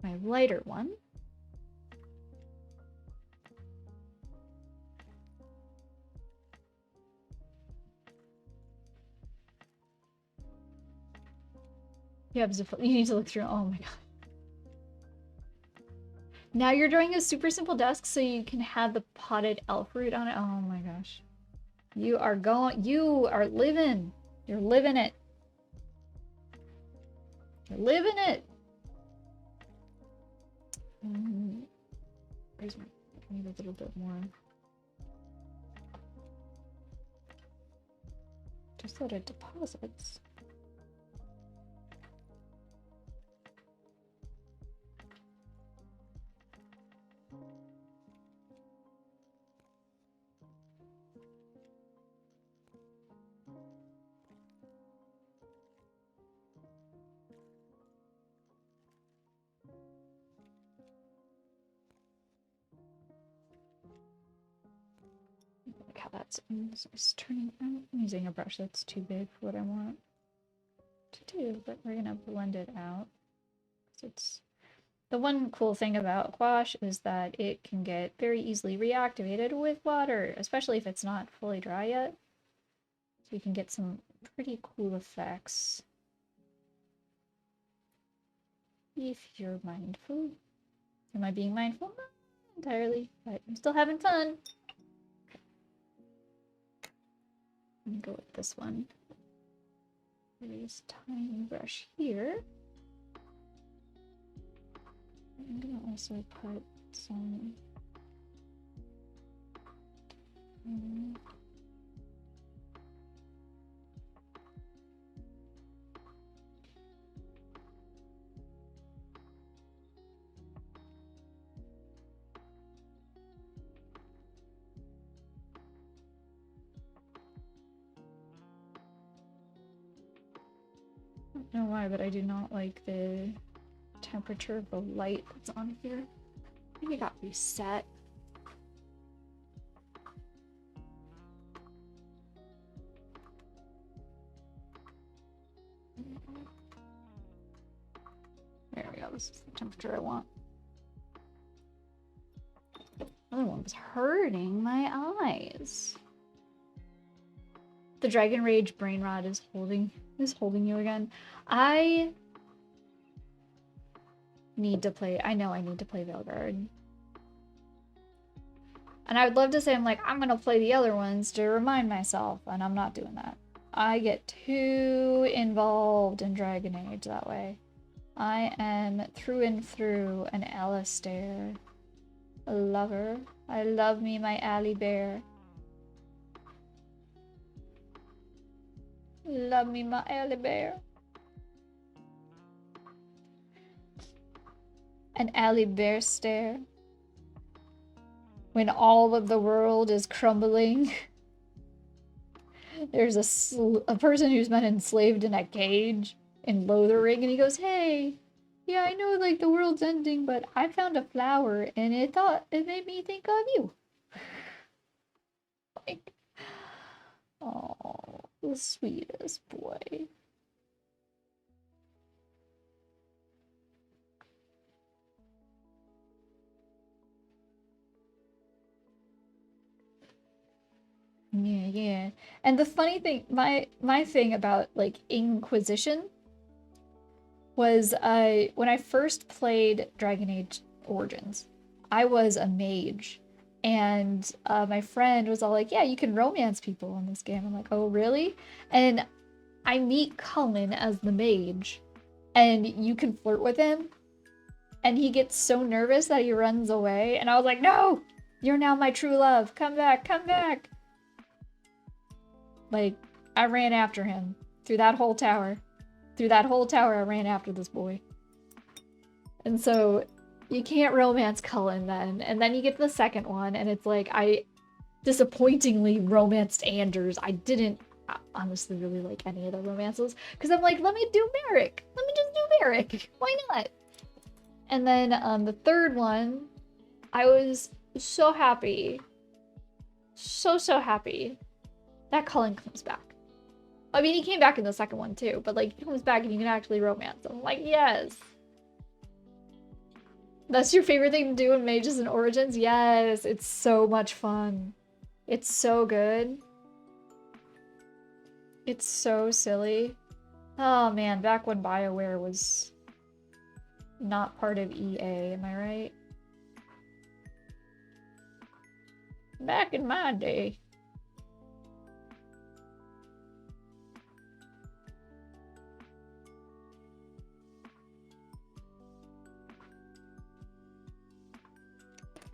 My lighter one. You need to look through. Oh my god. Now you're drawing a super simple desk so you can have the potted elf root on it. Oh my gosh. You are living. You're living it. You're living it. Where's my, I need a little bit more. Just let it deposits. Look how that's turning out. I'm using a brush that's too big for what I want to do, but we're gonna blend it out. It's the one cool thing about gouache is that it can get very easily reactivated with water, especially if it's not fully dry yet. So you can get some pretty cool effects if you're mindful. Am I being mindful? Not entirely, but I'm still having fun. I'm gonna go with this one. There's a tiny brush here. I'm gonna also put some I don't know why, but I do not like the temperature of the light that's on here. I think it got reset. There we go, this is the temperature I want. The other one was hurting my eyes. The Dragon Rage Brain Rod is holding you again. I need to play, I know I need to play Veilguard. And I would love to say I'm gonna play the other ones to remind myself, and I'm not doing that. I get too involved in Dragon Age that way. I am through and through an Alistair lover. I love me my Ally Bear. Love me my Ally Bear. An Ally Bear stare. When all of the world is crumbling. There's a person who's been enslaved in a cage in Lothering, and he goes, hey, yeah, I know the world's ending, but I found a flower and it made me think of you. Oh, the sweetest boy. Yeah. And the funny thing, my thing about Inquisition was when I first played Dragon Age Origins, I was a mage. And my friend was all like, yeah, you can romance people in this game. I'm like, oh, really? And I meet Cullen as the mage, and you can flirt with him. And he gets so nervous that he runs away. And I was like, no, you're now my true love. Come back, come back. I ran after him through that whole tower. Through that whole tower, I ran after this boy. And so you can't romance Cullen then. And then you get to the second one, and it's I disappointingly romanced Anders. I didn't honestly really like any of the romances. Because I'm like, let me do Merrick. Let me just do Merrick. Why not? And then the third one, I was so happy. So happy that Cullen comes back. I mean, he came back in the second one too, but he comes back and you can actually romance him. I'm like, yes. That's your favorite thing to do in Mages and Origins? Yes, it's so much fun. It's so good. It's so silly. Oh man, back when BioWare was not part of EA, am I right? Back in my day.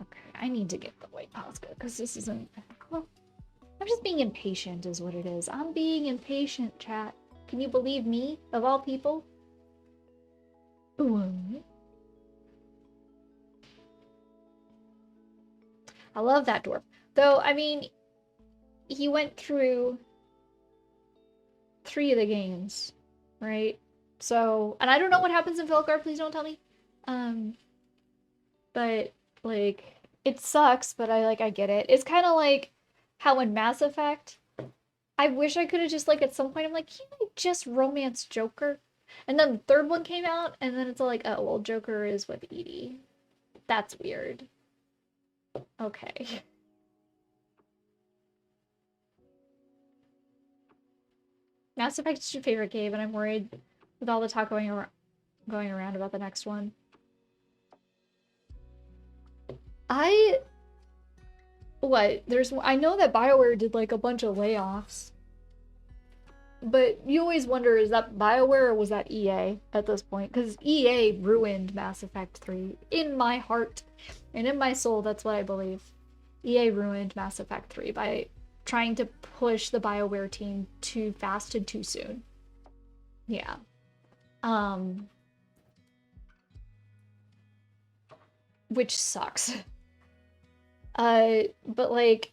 Okay, I need to get the white pasta because this isn't... Well, I'm just being impatient is what it is. I'm being impatient, chat. Can you believe me, of all people? I love that dwarf. Though, I mean, he went through 3 of the games, right? So, and I don't know what happens in Felgar, please don't tell me. But, like, it sucks, but I get it. It's kind of like how in Mass Effect, I wish I could have just, like, at some point, I'm like, can I just romance Joker? And then the 3rd one came out, and then it's all like, oh, well, Joker is with Edie. That's weird. Okay. Mass Effect is your favorite game, and I'm worried with all the talk going around about the next one. I know that BioWare did like a bunch of layoffs. But you always wonder, is that BioWare or was that EA at this point? Because EA ruined Mass Effect 3. In my heart and in my soul, that's what I believe. EA ruined Mass Effect 3 by trying to push the BioWare team too fast and too soon. Yeah. Which sucks. But like,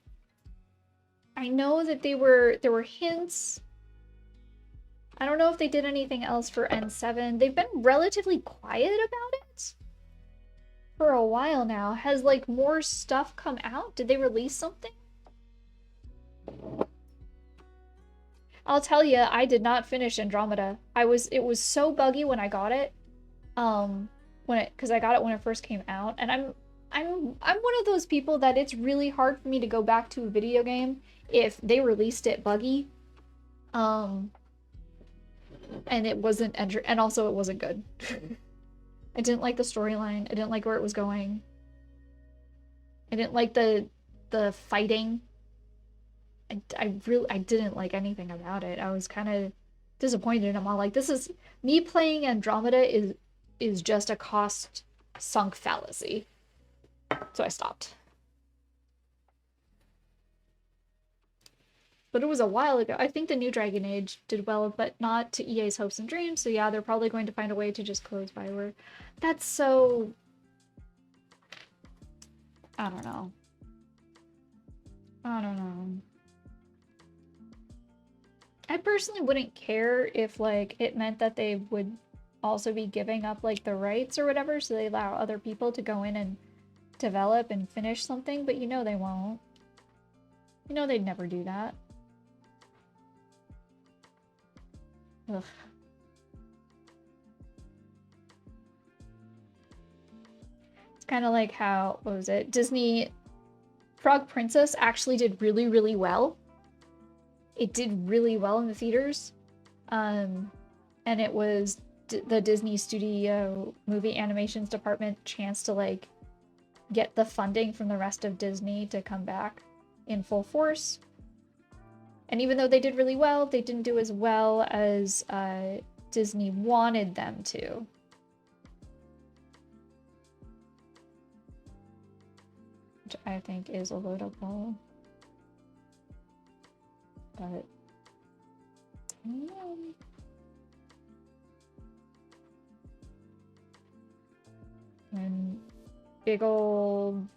I know that there were hints. I don't know if they did anything else for N7. They've been relatively quiet about it for a while now. Has like more stuff come out? Did they release something? I'll tell you, I did not finish Andromeda. It was so buggy when I got it. Because I got it when it first came out, and I'm one of those people that it's really hard for me to go back to a video game if they released it buggy. And it wasn't and also it wasn't good. I didn't like the storyline. I didn't like where it was going. I didn't like the fighting. I didn't like anything about it. I was kind of disappointed. I'm all like, this is me playing Andromeda is just a cost sunk fallacy. So I stopped. But it was a while ago. I think the new Dragon Age did well, but not to EA's hopes and dreams. So yeah, they're probably going to find a way to just close BioWare. That's so... I don't know. I don't know. I personally wouldn't care if, like, it meant that they would also be giving up, like, the rights or whatever, so they allow other people to go in and develop and finish something, but you know they won't. You know they'd never do that. Ugh. It's kind of like how, what was it? Disney Frog Princess actually did really, really well. It did really well in the theaters. And it was the Disney Studio Movie Animations Department chance to, like, get the funding from the rest of Disney to come back in full force. And even though they did really well, they didn't do as well as Disney wanted them to. Which I think is a load of bull. But... when big old...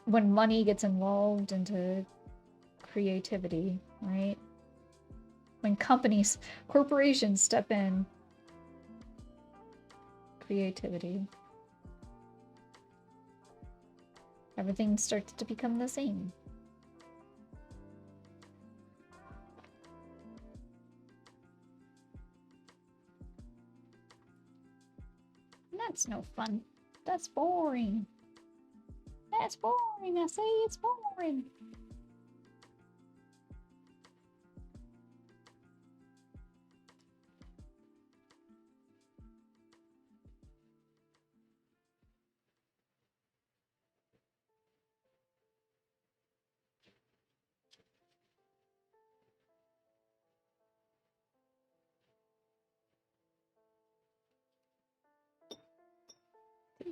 when money gets involved into creativity, right? When corporations step in, creativity. Everything starts to become the same. That's no fun. That's boring. That's boring. I say it's boring.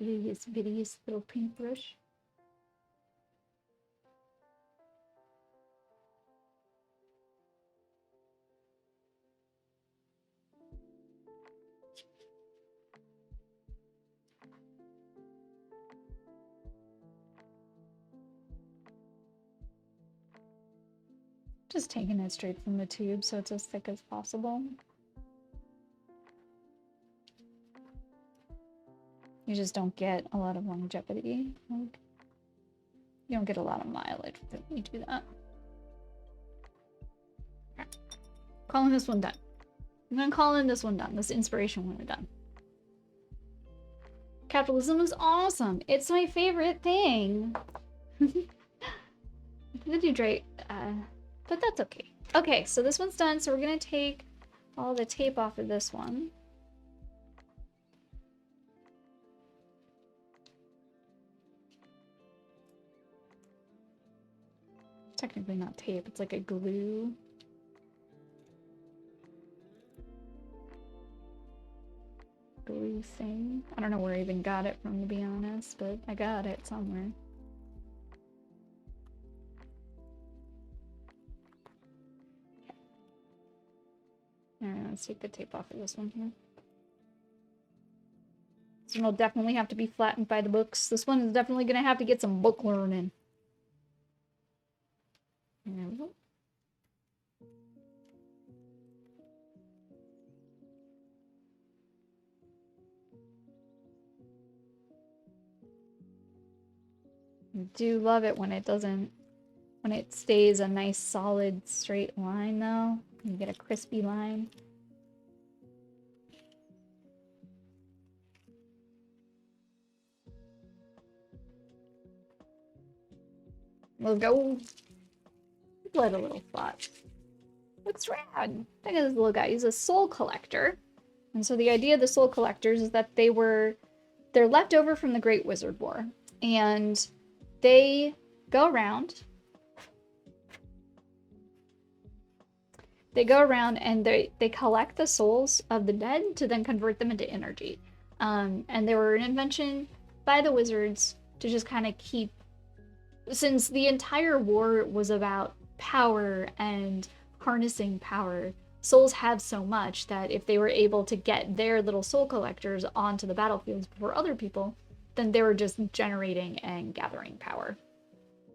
Ittiest bittiest little paintbrush. Just taking it straight from the tube so it's as thick as possible. You just don't get a lot of longevity. Like, you don't get a lot of mileage when you do that. Okay. Calling this one done. I'm gonna call in this one done. This inspiration one done. Capitalism is awesome. It's my favorite thing. The do Drake, but that's okay. Okay, so this one's done. So we're gonna take all the tape off of this one. Technically not tape, it's like a glue. Glue thing. I don't know where I even got it from, to be honest, but I got it somewhere. Alright, let's take the tape off of this one here. This one will definitely have to be flattened by the books. This one is definitely gonna have to get some book learning. There we go. I do love it when it doesn't, when it stays a nice solid straight line though. You get a crispy line. Let's go. Let a little flat. Looks rad. Look at this little guy. He's a soul collector. And so the idea of the soul collectors is that they're left over from the Great Wizard War. And they go around. They go around and they collect the souls of the dead to then convert them into energy. And they were an invention by the wizards to just kind of keep, since the entire war was about power and harnessing power, souls have so much that if they were able to get their little soul collectors onto the battlefields before other people, then they were just generating and gathering power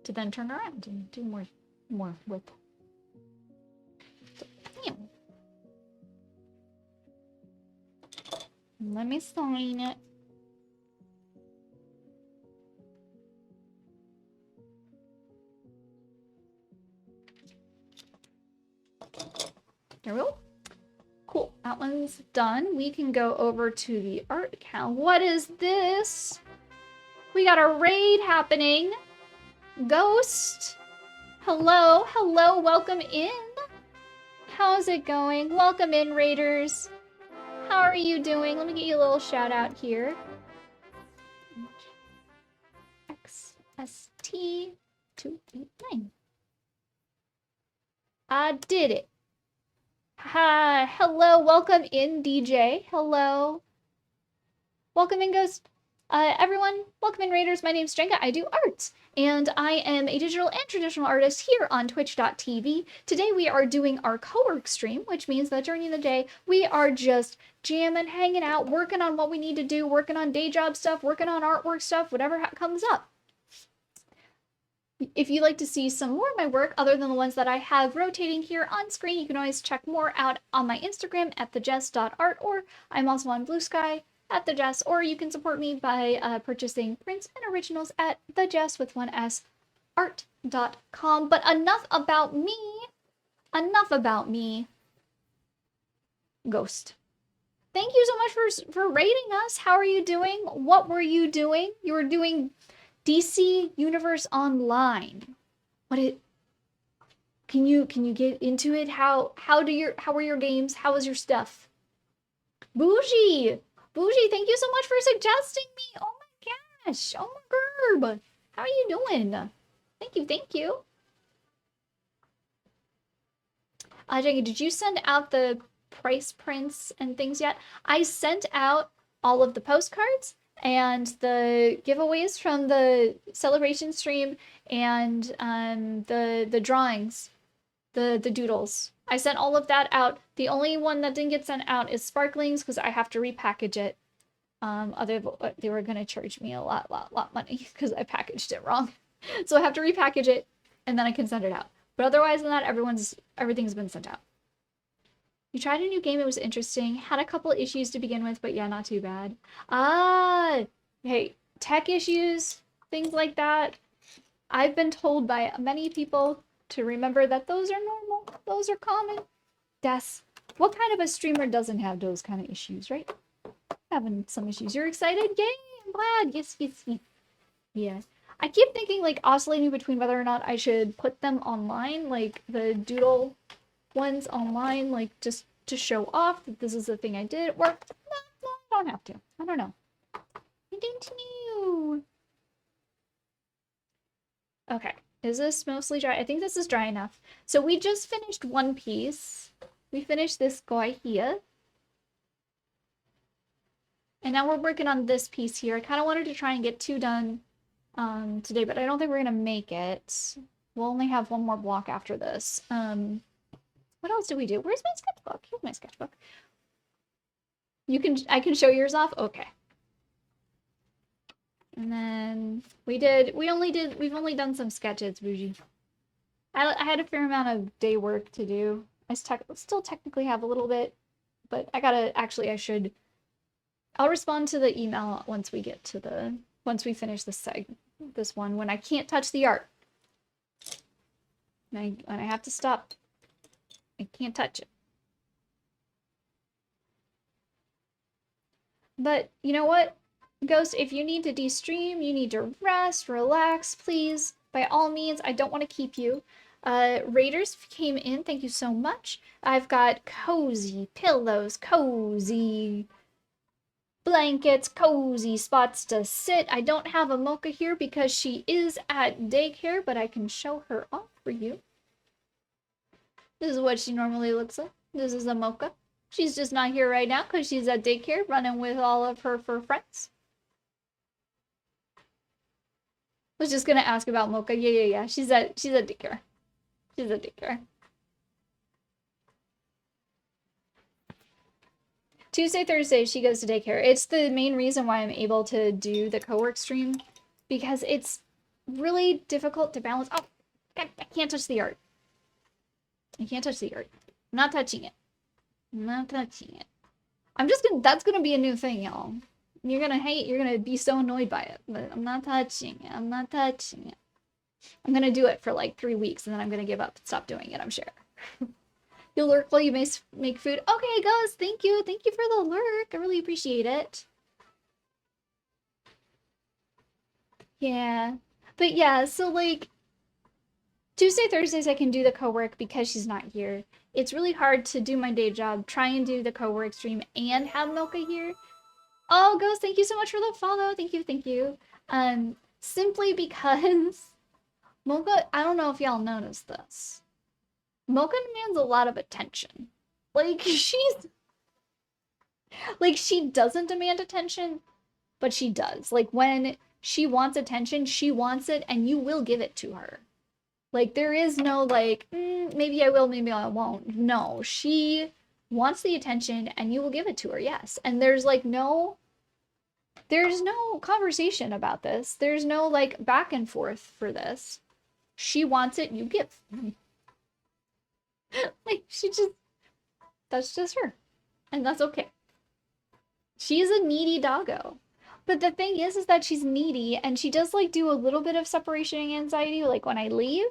to then turn around and do more with. So, yeah. Let me sign it. There we go. Cool. That one's done. We can go over to the art account. What is this? We got a raid happening. Ghost. Hello. Hello. Welcome in. How's it going? Welcome in, raiders. How are you doing? Let me get you a little shout out here. XST289. I did it. Hi, hello, welcome in, DJ. Hello. Welcome in, Ghost. Everyone, welcome in, Raiders. My name's Jenga. I do art, and I am a digital and traditional artist here on twitch.tv. Today we are doing our co-work stream, which means that during the day we are just jamming, hanging out, working on what we need to do, working on day job stuff, working on artwork stuff, whatever comes up. If you'd like to see some more of my work other than the ones that I have rotating here on screen, you can always check more out on my Instagram at thejess.art, or I'm also on Blue Sky at thejess, or you can support me by purchasing prints and originals at thejess with one S art.com. But enough about me. Enough about me. Ghost. Thank you so much for rating us. How are you doing? What were you doing? You were doing DC Universe Online. Can you get into it? How were your games? How was your stuff? Bougie, thank you so much for suggesting me. Oh my gosh. Oh my gerb. How are you doing? Thank you. Jenny, did you send out the price prints and things yet? I sent out all of the postcards, and the giveaways from the celebration stream, and the drawings, the doodles. I sent all of that out. The only one that didn't get sent out is Sparklings because I have to repackage it. They were gonna charge me a lot money because I packaged it wrong. So I have to repackage it and then I can send it out. But otherwise than that, everything's been sent out. You tried a new game, it was interesting. Had a couple issues to begin with, but yeah, not too bad. Ah, hey, tech issues, things like that. I've been told by many people to remember that those are normal. Those are common. Yes. What kind of a streamer doesn't have those kind of issues, right? Having some issues. You're excited? Yay! I'm glad. Yes, yes, yes. Yeah. I keep thinking, like, oscillating between whether or not I should put them online, like the doodle ones online, like just to show off that this is the thing I did. Or, no, I don't have to. I don't know. I don't know. Okay. Is this mostly dry? I think this is dry enough. So we just finished one piece. We finished this Gouache. And now we're working on this piece here. I kind of wanted to try and get two done today, but I don't think we're gonna make it. We'll only have one more block after this. What else do we do? Where's my sketchbook? Here's my sketchbook. I can show yours off? Okay. And then we've only done some sketches, Bougie. I had a fair amount of day work to do. I still technically have a little bit, but I'll respond to the email once we finish this one, when I can't touch the art. When I have to stop, I can't touch it. But you know what, Ghost, if you need to de-stream, you need to rest, relax, please. By all means, I don't want to keep you. Raiders came in, thank you so much. I've got cozy pillows, cozy blankets, cozy spots to sit. I don't have a Mocha here because she is at daycare, but I can show her off for you. This is what she normally looks like. This is a Mocha. She's just not here right now because she's at daycare running with all of her fur friends. Was just gonna ask about Mocha. Yeah. She's at daycare. She's at daycare. Tuesday, Thursday, she goes to daycare. It's the main reason why I'm able to do the co-work stream, because it's really difficult to balance. Oh, I can't touch the art. I can't touch the art. I'm not touching it. I'm not touching it. That's gonna be a new thing, y'all. You're gonna be so annoyed by it, but I'm not touching it. I'm not touching it. I'm gonna do it for like 3 weeks and then I'm gonna give up and stop doing it, I'm sure. You'll lurk while you make food. Okay, guys, thank you. Thank you for the lurk. I really appreciate it. Yeah. But yeah, so like Tuesday, Thursdays I can do the co-work because she's not here. It's really hard to do my day job, try and do the co-work stream and have Milka here. Oh, Ghost, thank you so much for the follow. Thank you. Simply because Mocha, I don't know if y'all noticed this. Mocha demands a lot of attention. Like, she doesn't demand attention, but she does. Like, when she wants attention, she wants it, and you will give it to her. Like, there is no, like, maybe I will, maybe I won't. No, she wants the attention, and you will give it to her, yes. And there's no conversation about this. There's no, like, back and forth for this. She wants it, you give. Like, that's just her. And that's okay. She's a needy doggo. But the thing is that she's needy, and she does, like, do a little bit of separation anxiety, like, when I leave.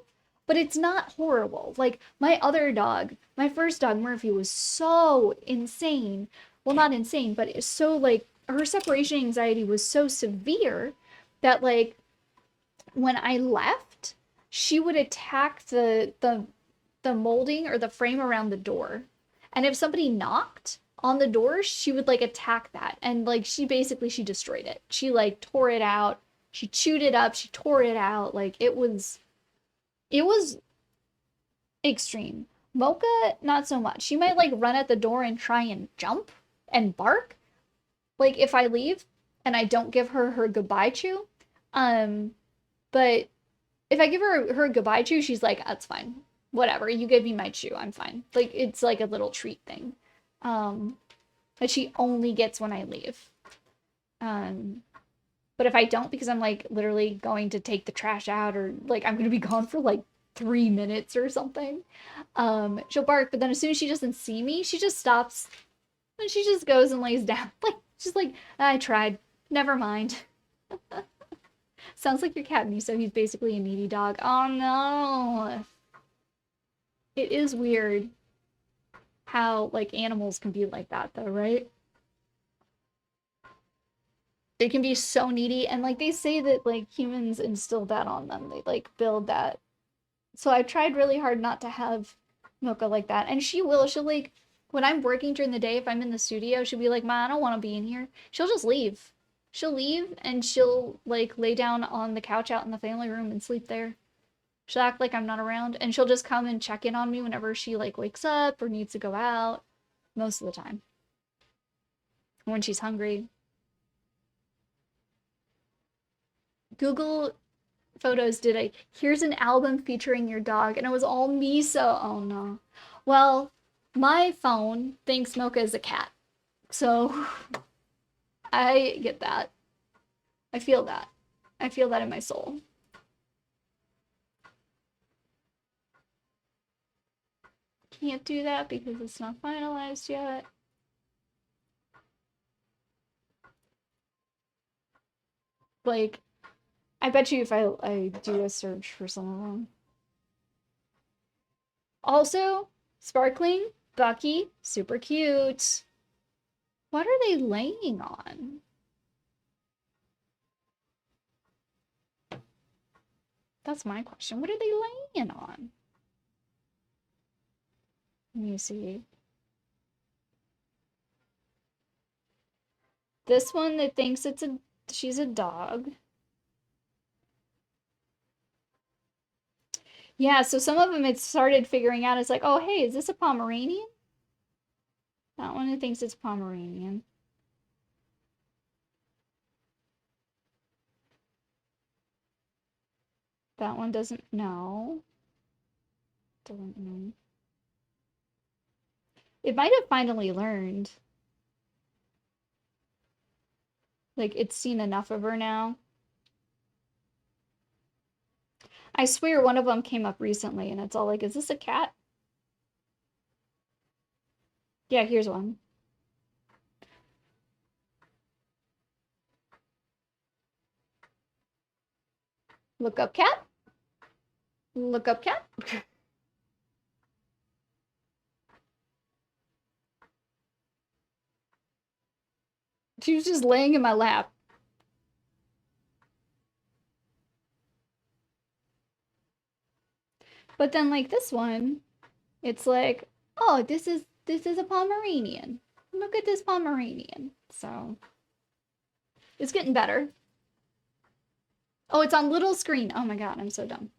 But it's not horrible. Like, my other dog, my first dog, Murphy, was so insane. Well, not insane, but it's so, like, her separation anxiety was so severe that, like, when I left, she would attack the molding or the frame around the door. And if somebody knocked on the door, she would, like, attack that. And, like, she destroyed it. She, like, tore it out. She chewed it up. She tore it out. Like, it was extreme. Mocha, not so much. She might, like, run at the door and try and jump and bark, like, if I leave. and I don't give her her goodbye chew. But if I give her her goodbye chew, she's like, that's fine. Whatever, you give me my chew, I'm fine. Like, it's like a little treat thing. That she only gets when I leave. But if I don't, because I'm like literally going to take the trash out, or like I'm gonna be gone for like 3 minutes or something, she'll bark. But then as soon as she doesn't see me, she just stops and she just goes and lays down. Like, she's like, I tried. Never mind. Sounds like your cat, Miso. He's basically a needy dog. Oh no. It is weird how like animals can be like that though, right? They can be so needy, and like they say that like humans instill that on them. They like build that. So I tried really hard not to have Mocha like that. And she'll like, when I'm working during the day, if I'm in the studio, she'll be like, Ma, I don't want to be in here. She'll just leave. She'll leave and she'll like lay down on the couch out in the family room and sleep there. She'll act like I'm not around, and she'll just come and check in on me whenever she like wakes up or needs to go out, most of the time. When she's hungry. Google Photos did a here's an album featuring your dog, and it was all me. So oh no. Well, my phone thinks Mocha is a cat, so I get that. I feel that. I feel that in my soul. Can't do that because it's not finalized yet. Like, I bet you if I do a search for some of them. Also, Sparkling, Bucky, super cute. What are they laying on? That's my question. What are they laying on? Let me see. This one that thinks she's a dog. Yeah, so some of them it started figuring out, it's like, oh hey, is this a Pomeranian? That one that thinks it's Pomeranian. That one doesn't know. Doesn't know. It might have finally learned. Like, it's seen enough of her now. I swear one of them came up recently, and it's all like, is this a cat? Yeah, here's one. Look up cat. Look up cat. She was just laying in my lap. But then like this one, it's like, oh, this is a Pomeranian. Look at this Pomeranian. So it's getting better. Oh, it's on little screen. Oh my god, I'm so dumb.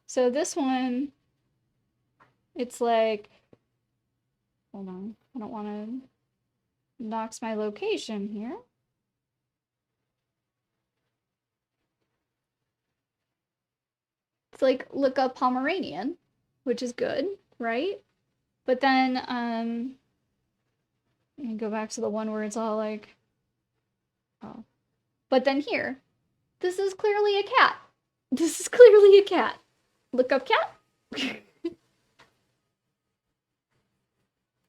So this one, it's like, hold on, I don't want to dox my location here. It's like, look up Pomeranian, which is good, right? But then, let me go back to the one where it's all like, oh. But then here, this is clearly a cat. This is clearly a cat. Look up cat.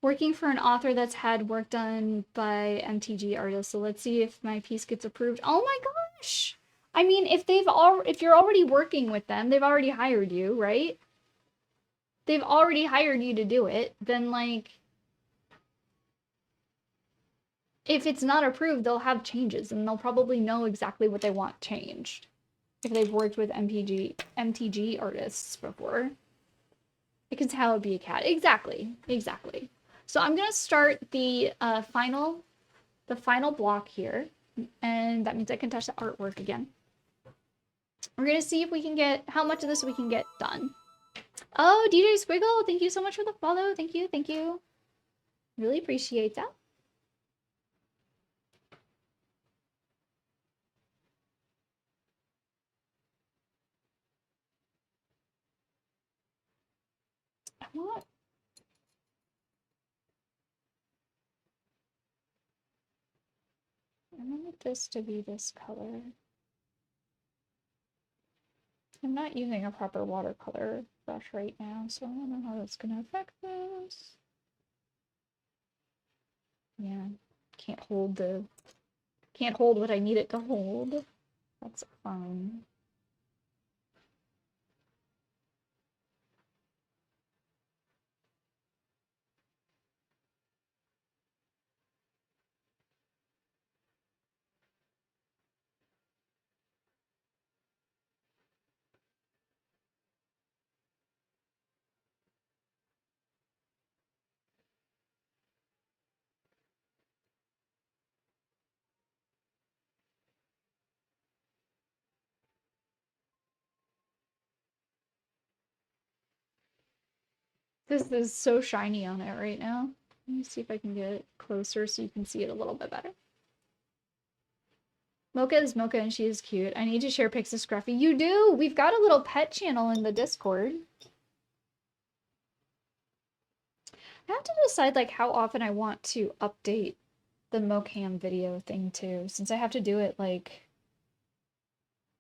Working for an author that's had work done by MTG artists. So let's see if my piece gets approved. Oh my gosh. I mean, if you're already working with them, they've already hired you, right? They've already hired you to do it, then like if it's not approved, they'll have changes and they'll probably know exactly what they want changed. If they've worked with MTG artists before. Because how would be a cat? Exactly. Exactly. So I'm gonna start the final block here, and that means I can touch the artwork again. We're gonna see if we can get how much of this we can get done. Oh, DJ Squiggle, thank you so much for the follow. Thank you, thank you. Really appreciate that. I want this to be this color. I'm not using a proper watercolor brush right now, so I don't know how that's gonna affect this. Yeah, can't hold what I need it to hold. That's fine. This is so shiny on it right now. Let me see if I can get it closer so you can see it a little bit better. Mocha is Mocha and she is cute. I need to share pics of Scruffy. You do! We've got a little pet channel in the Discord. I have to decide like how often I want to update the mocam video thing too, since I have to do it like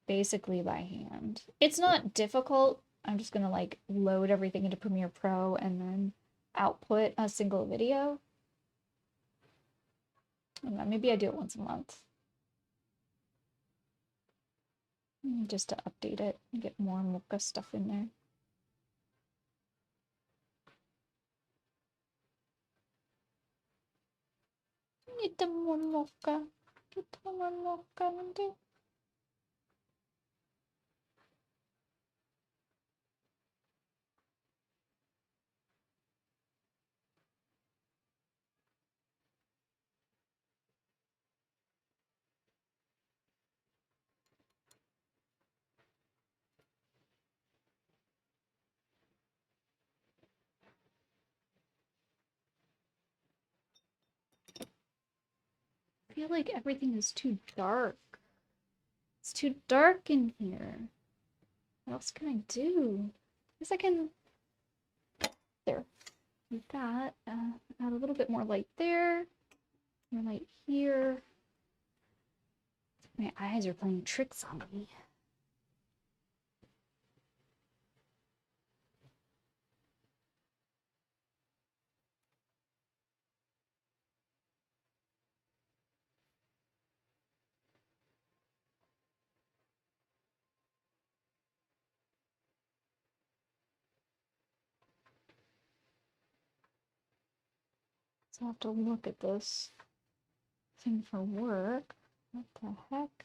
basically by hand. It's not difficult. I'm just gonna like load everything into Premiere Pro and then output a single video. And maybe I do it once a month. Just to update it and get more mocha stuff in there. Get more mocha. Get more mocha. I feel like everything is too dark. It's too dark in here. What else can I do? I guess I can... There. Like that. Add a little bit more light there. More light here. My eyes are playing tricks on me. So I'll have to look at this thing for work. What the heck?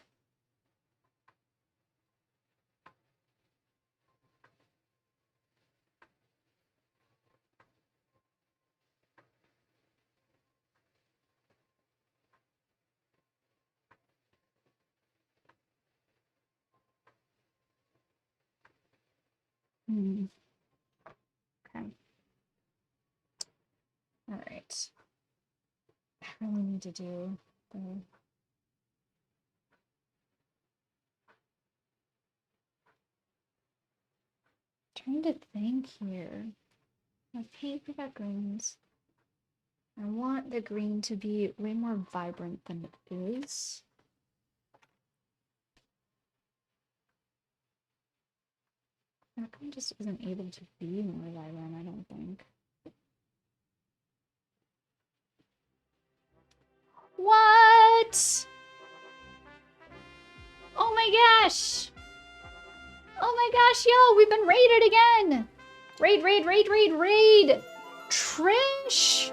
Okay. All right. I really need to do the... Trying to think here. My paint got greens. I want the green to be way more vibrant than it is. That green just isn't able to be more vibrant, I don't think. What? Oh my gosh! Oh my gosh, yo, we've been raided again! Raid, raid, raid, raid, raid! Trish!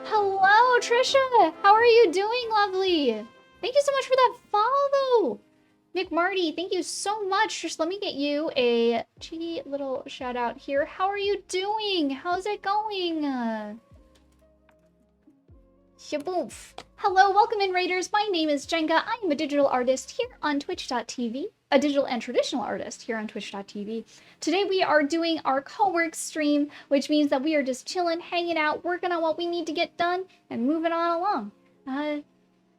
Hello, Trisha! How are you doing, lovely? Thank you so much for that follow! McMarty, thank you so much. Just let me get you a cheeky little shout out here. How are you doing? How's it going? Shaboof. Hello, welcome in, Raiders. My name is Jenga. I am a digital artist here on Twitch.tv. A digital and traditional artist here on Twitch.tv. Today we are doing our co-work stream, which means that we are just chilling, hanging out, working on what we need to get done, and moving on along.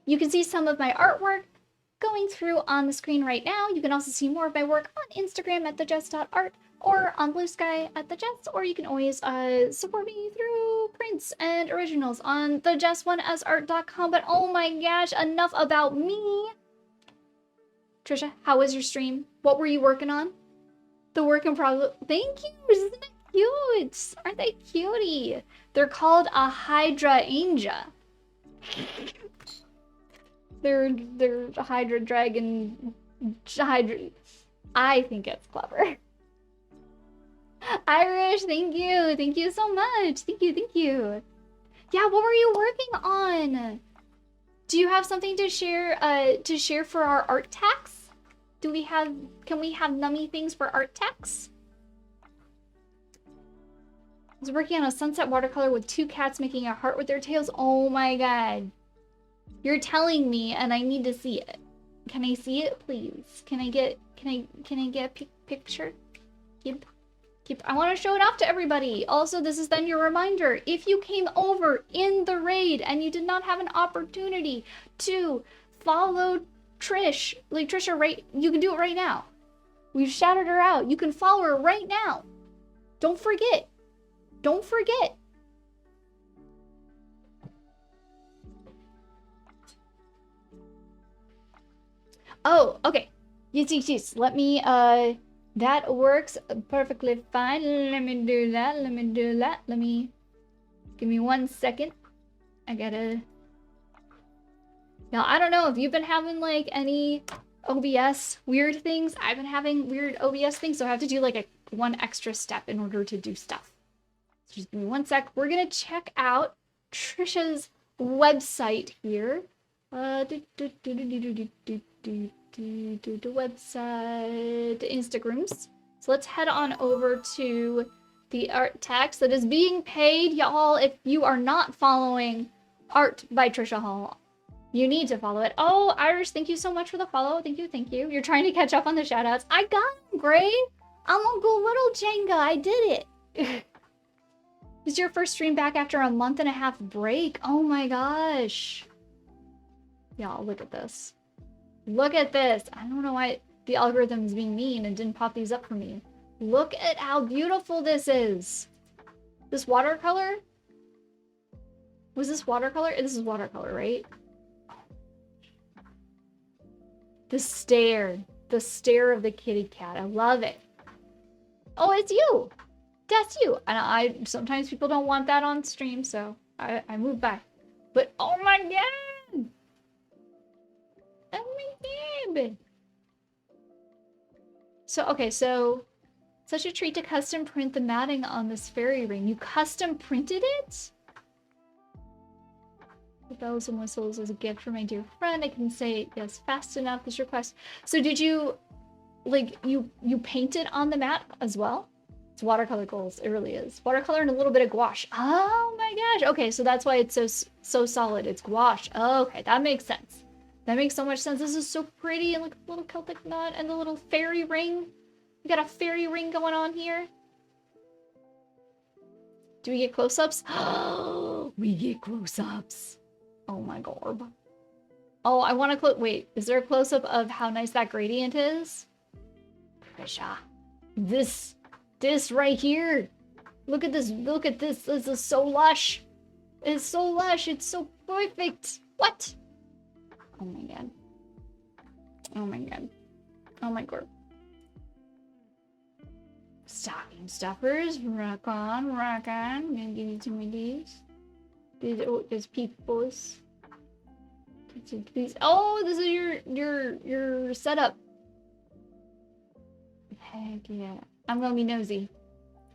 You can see some of my artwork going through on the screen right now. You can also see more of my work on Instagram at thejess.art. or on Blue Sky at the Jets, or you can always support me through prints and originals on thejess1asart.com. But oh my gosh, enough about me. Trisha, how was your stream? What were you working on? The work in progress. Thank you. Isn't it cute? Aren't they cutie? They're called a hydrangea. They're Hydra Dragon Hydra. I think it's clever. Irish, thank you. Thank you so much. Thank you, thank you. Yeah, what were you working on? Do you have something to share for our art tax? Can we have nummy things for art tax? I was working on a sunset watercolor with 2 cats making a heart with their tails. Oh my god. You're telling me and I need to see it. Can I see it, please? Can I get a picture? Yep. I want to show it off to everybody. Also, this is then your reminder. If you came over in the raid and you did not have an opportunity to follow Trish, like Trisha, right? You can do it right now. We've shouted her out. You can follow her right now. Don't forget. Don't forget. Oh, okay. Yes. Let me, that works perfectly fine. Let me do that. Give me 1 second. I gotta... Now, I don't know if you've been having, like, any OBS weird things. I've been having weird OBS things, so I have to do, like, one extra step in order to do stuff. So just give me 1 sec. We're gonna check out Trisha's website here. The website, Instagrams. So let's head on over to the art tax that is being paid. Y'all, if you are not following Art by Trisha Hall, you need to follow it. Oh, Irish, thank you so much for the follow. Thank you. You're trying to catch up on the shoutouts. I got them, Gray. I'm Uncle Little Jenga. I did it. This is your first stream back after a 1.5 month break. Oh my gosh. Y'all, look at this. Look at this. I don't know why the algorithm is being mean and didn't pop these up for me. Look at how beautiful this is. This watercolor? Was this watercolor? This is watercolor, right? The stare. The stare of the kitty cat. I love it. Oh, it's you. That's you. And sometimes people don't want that on stream, so I moved by. But oh my god! Oh my god! So, okay, so such a treat to custom print the matting on this fairy ring. You custom printed it? The bells and whistles as a gift for my dear friend. I can say yes fast enough. This request. So did you, like, you painted on the mat as well? It's watercolor goals. It really is. Watercolor and a little bit of gouache. Oh my gosh. Okay, so that's why it's so solid. It's gouache. Okay, that makes sense. That makes so much sense. This is so pretty, and like a little Celtic knot and the little fairy ring. We got a fairy ring going on here. Do we get close-ups? Oh, we get close-ups. Oh my god. Oh, I want to wait, is there a close-up of how nice that gradient is? Trisha. This right here. Look at this. This is so lush. It's so lush. It's so perfect. What? Oh my god. Oh my god. Oh my god. Stocking stuffers. Rock on. I'm gonna give you some of these. There's people's. These. Oh, this is your setup. Heck yeah. I'm gonna be nosy.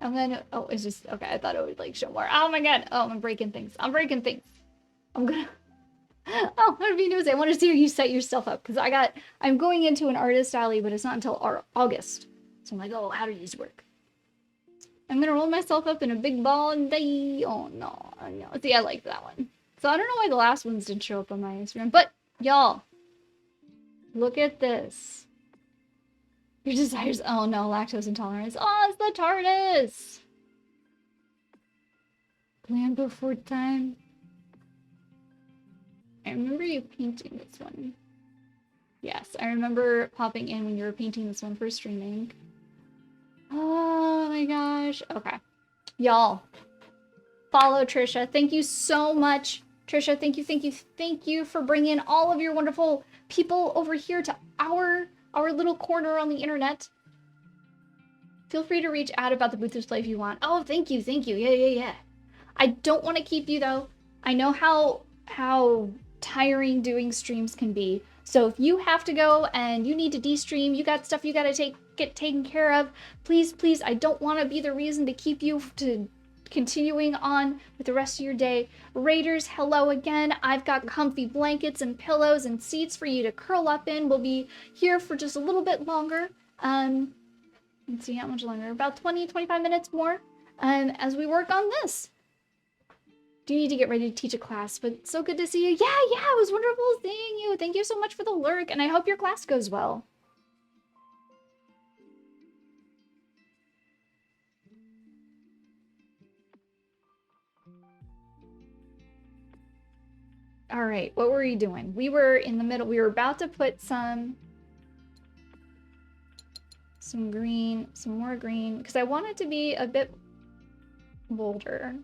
Oh, it's just, okay, I thought it would, like, show more. Oh my god. Oh, I'm breaking things. I'm gonna be nosy. I want to see how you set yourself up, because I'm going into an artist alley, but it's not until August. So I'm like, oh, how do these work? I'm gonna roll myself up in a big ball and die. Oh no. See, I like that one. So I don't know why the last ones didn't show up on my Instagram, but y'all, look at this. Your desires. Oh no, lactose intolerance. Oh, it's the TARDIS. Plan before time. I remember you painting this one. Yes, I remember popping in when you were painting this one for streaming. my gosh. Okay. Y'all, follow Trisha. Thank you so much. Trisha, thank you for bringing all of your wonderful people over here to our little corner on the internet. Feel free to reach out about the Boothers Play if you want. Oh, thank you. Yeah. I don't want to keep you, though. I know how tiring doing streams can be. So if you have to go and you need to de-stream, you got stuff you got to get taken care of, please, I don't want to be the reason to keep you to continuing on with the rest of your day. Raiders, hello again. I've got comfy blankets and pillows and seats for you to curl up in. We'll be here for just a little bit longer. Let's see how much longer. About 20, 25 minutes more as we work on this. Do you need to get ready to teach a class? But so good to see you. Yeah, it was wonderful seeing you. Thank you so much for the lurk, and I hope your class goes well. All right, what were you doing? We were in the middle. We were about to put some green, some more green, because I want it to be a bit bolder.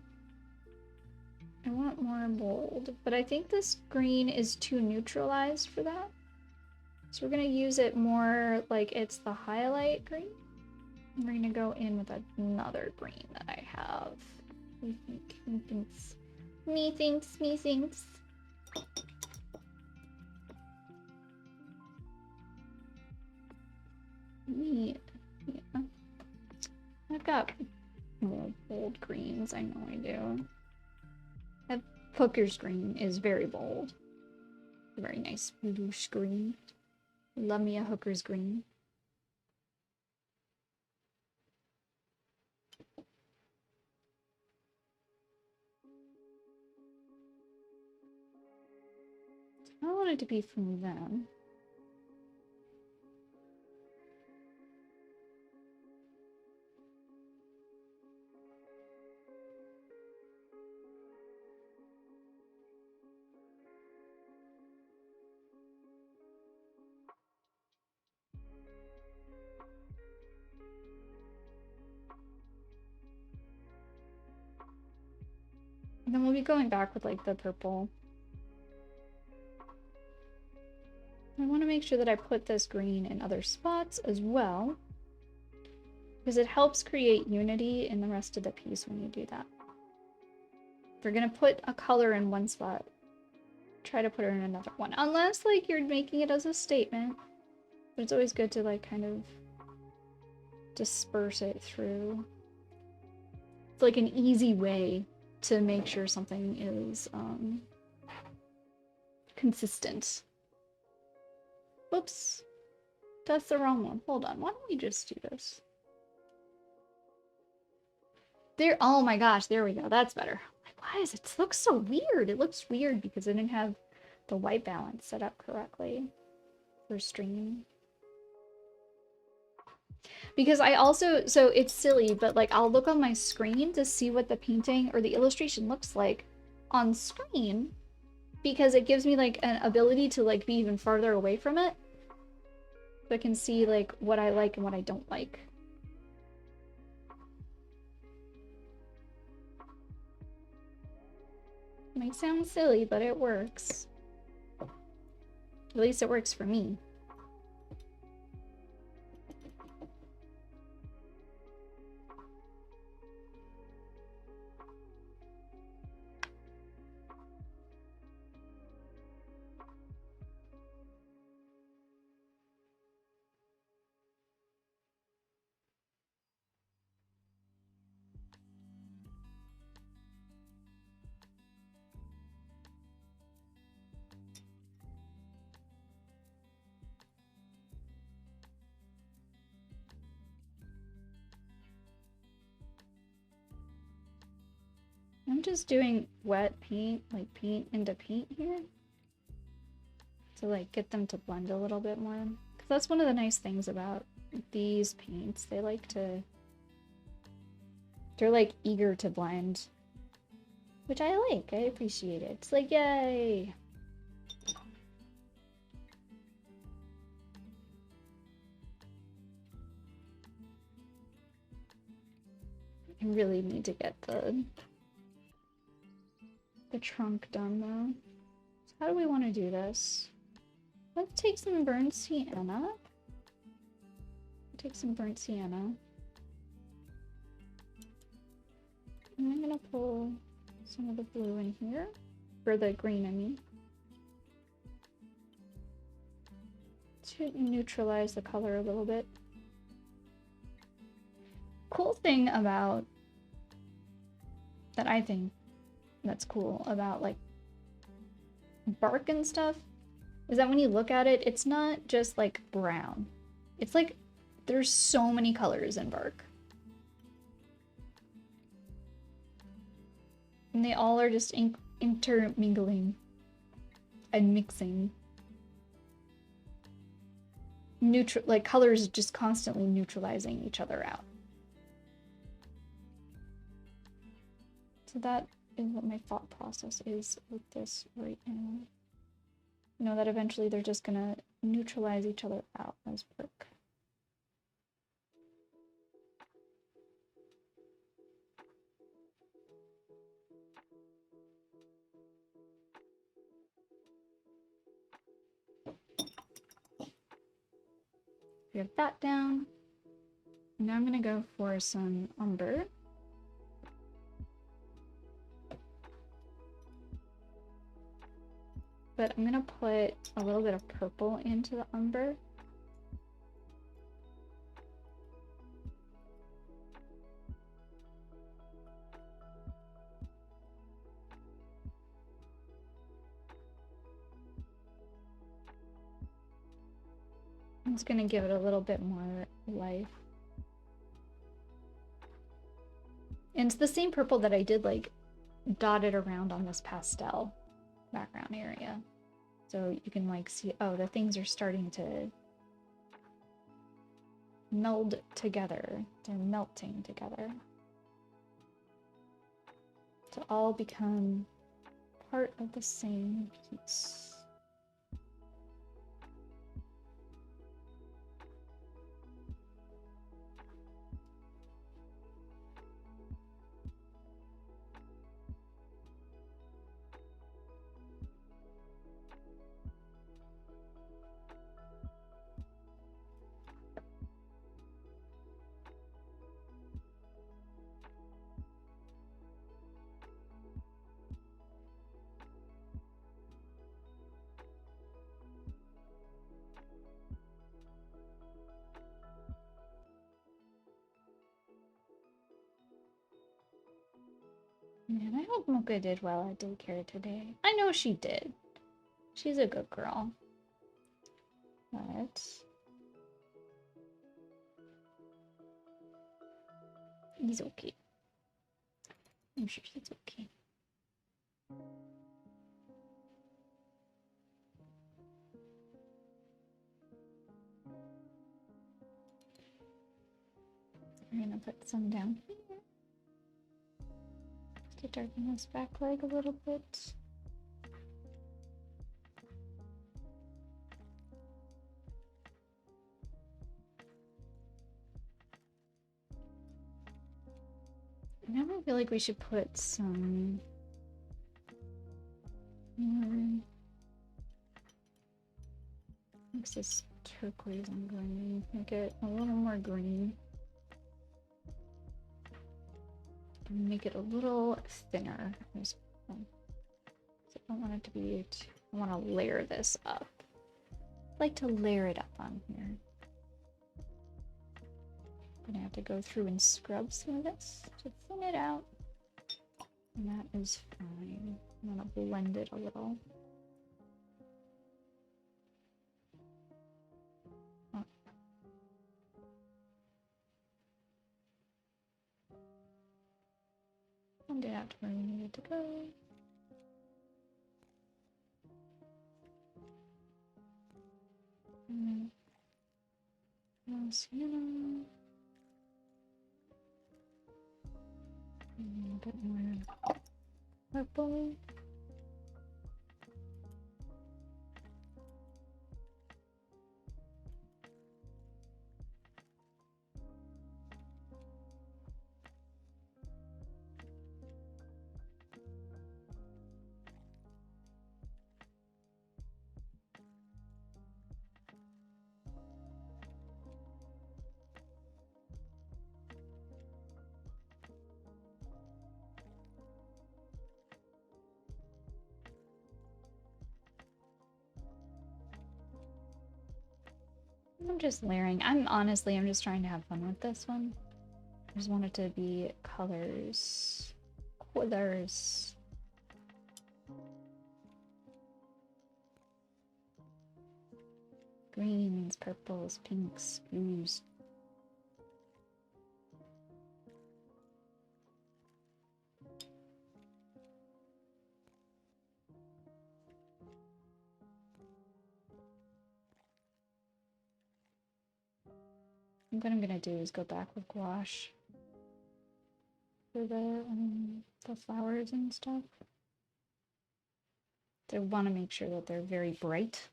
I want more bold, but I think this green is too neutralized for that. So we're gonna use it more like it's the highlight green. We're gonna go in with another green that I have. Me thinks. Yeah. I've got more bold greens, I know I do. Hooker's green is very bold. Very nice bluish green. Love me a Hooker's green. I want it to be from them. And then we'll be going back with like the purple. I want to make sure that I put this green in other spots as well, because it helps create unity in the rest of the piece when you do that. If you're gonna put a color in one spot, try to put it in another one, unless like you're making it as a statement. But it's always good to like kind of disperse it through. It's like an easy way to make sure something is consistent. Whoops, that's the wrong one. Hold on, why don't we just do this? There, oh my gosh, there we go, that's better. Like, why does it look so weird? It looks weird because I didn't have the white balance set up correctly for streaming. Because I also, so it's silly, but like I'll look on my screen to see what the painting or the illustration looks like on screen, because it gives me like an ability to like be even farther away from it. So I can see like what I like and what I don't like. It may sound silly, but it works. At least it works for me. I'm just doing wet paint, like paint into paint here, to like get them to blend a little bit more. Because that's one of the nice things about these paints. They like to, they're like eager to blend, which I like. I appreciate it. It's like, yay! I really need to get the trunk done though. So how do we want to do this? Let's take some burnt sienna. Take some burnt sienna. And I'm gonna pull some of the blue in here. For the green, I mean. To neutralize the color a little bit. Cool thing about that I think that's cool about like bark and stuff is that when you look at it, it's not just like brown. It's like there's so many colors in bark. And they all are just intermingling and mixing. Like colors just constantly neutralizing each other out. So that is what my thought process is with this right now. You know, that eventually they're just gonna neutralize each other out as bark. We have that down. Now I'm gonna go for some umber. But I'm gonna put a little bit of purple into the umber. It's gonna give it a little bit more life. And it's the same purple that I did like dotted around on this pastel background area. So you can like see, oh, the things are starting to meld together. They're melting together. To all become part of the same piece. Man, I hope Mocha did well at daycare today. I know she did. She's a good girl. But he's okay. I'm sure she's okay. We're gonna put some down here. To darken this back leg a little bit. Now I feel like we should put some more. What's this turquoise? I'm going to make it a little more green. And make it a little thinner. I don't want it to be. I want to layer this up. I like to layer it up on here. I'm gonna have to go through and scrub some of this to thin it out. And that is fine. I'm gonna blend it a little. Oh. Blend it out to where we need it to go. And then sienna. A bit more purple. I'm just layering. I'm just trying to have fun with this one. I just want it to be colors. Colors. Greens, purples, pinks, blues. What I'm gonna do is go back with gouache for the flowers and stuff. I want to make sure that they're very bright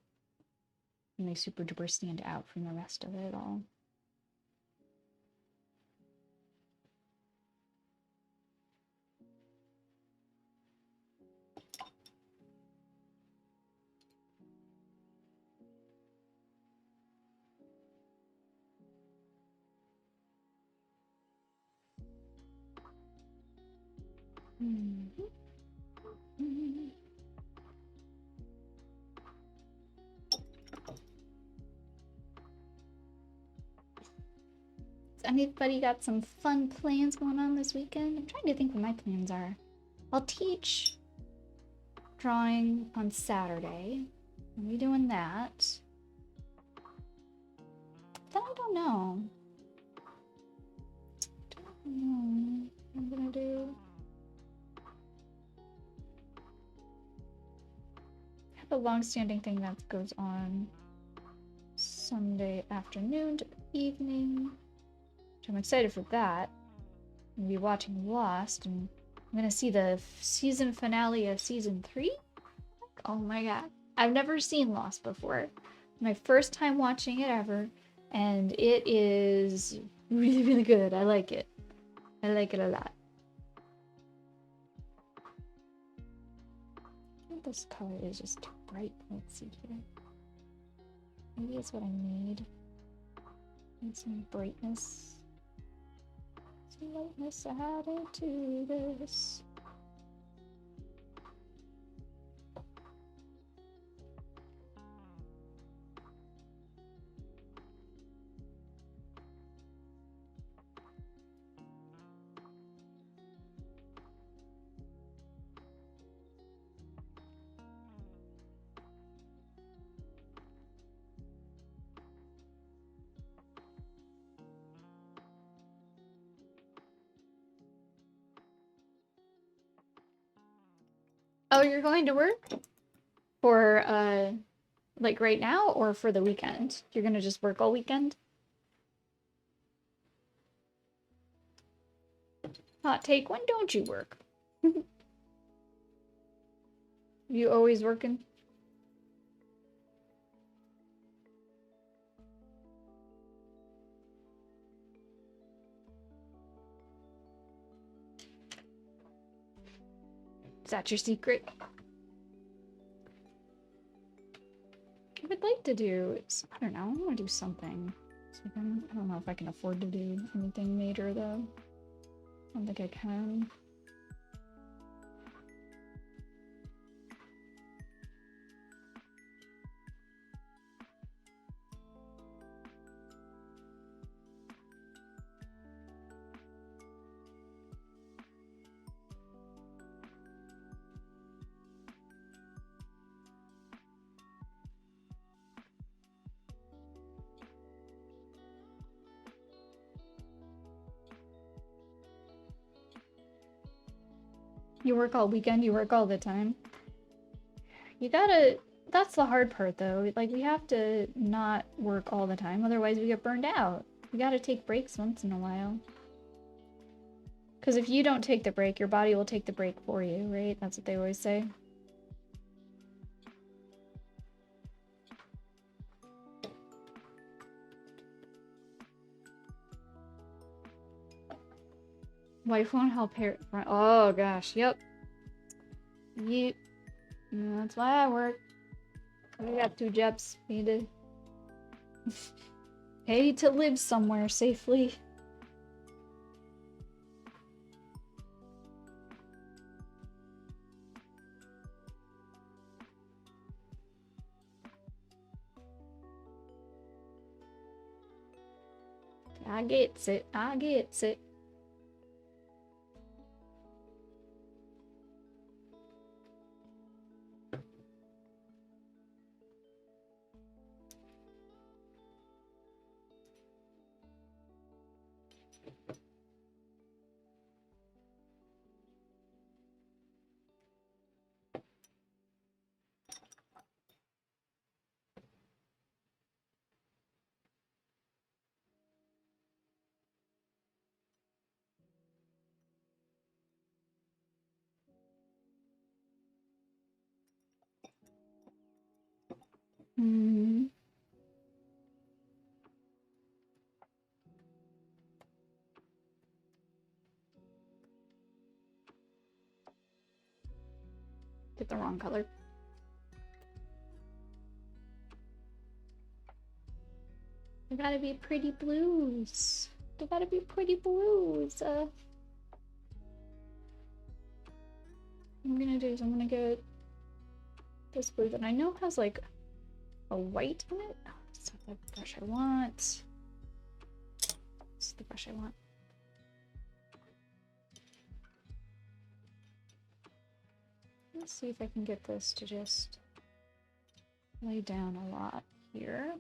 and they super duper stand out from the rest of it all. Anybody got some fun plans going on this weekend? I'm trying to think what my plans are. I'll teach drawing on Saturday. I'll be doing that. Then I don't know. What I'm gonna do. I have a long-standing thing that goes on Sunday afternoon to evening. I'm excited for that. I'm gonna be watching Lost, and I'm gonna see the season finale of season 3. Oh my god. I've never seen Lost before. My first time watching it ever, and it is really, really good. I like it. I like it a lot. I think this color is just too bright. Let's see here. Maybe it's what I need. Need some brightness. Lightness added to this. Oh, you're going to work? For, like right now or for the weekend? You're gonna just work all weekend? Hot take, when don't you work? You always working? Is that your secret? I would like to do, I don't know, I want to do something. Like I don't know if I can afford to do anything major though. I don't think I can. You work all weekend, you work all the time. You gotta, that's the hard part though. Like we have to not work all the time, otherwise we get burned out. We gotta take breaks once in a while. Because if you don't take the break, your body will take the break for you, right? That's what they always say. Wife won't help her. Oh gosh, yep. Yep. That's why I work. I got 2 jobs. Need to pay to live somewhere safely. I gets it. I gets it. Hmm. Get the wrong color. They gotta be pretty blues. They gotta be pretty blues. What I'm gonna do is I'm gonna get this blue that I know has like a white in it. Oh, that's not the brush I want. This is the brush I want. Let's see if I can get this to just lay down a lot here.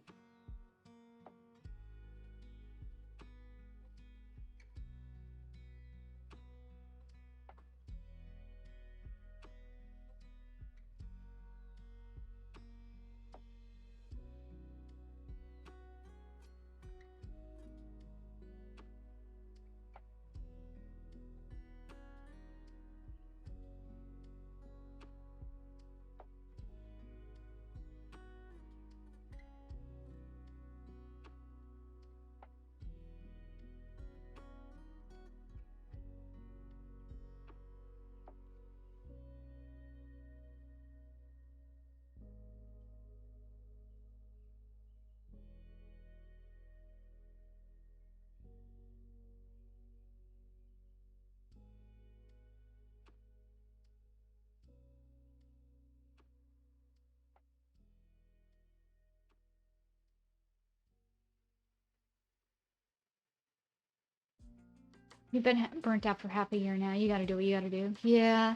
You've been burnt out for half a year now. You gotta do what you gotta do. Yeah.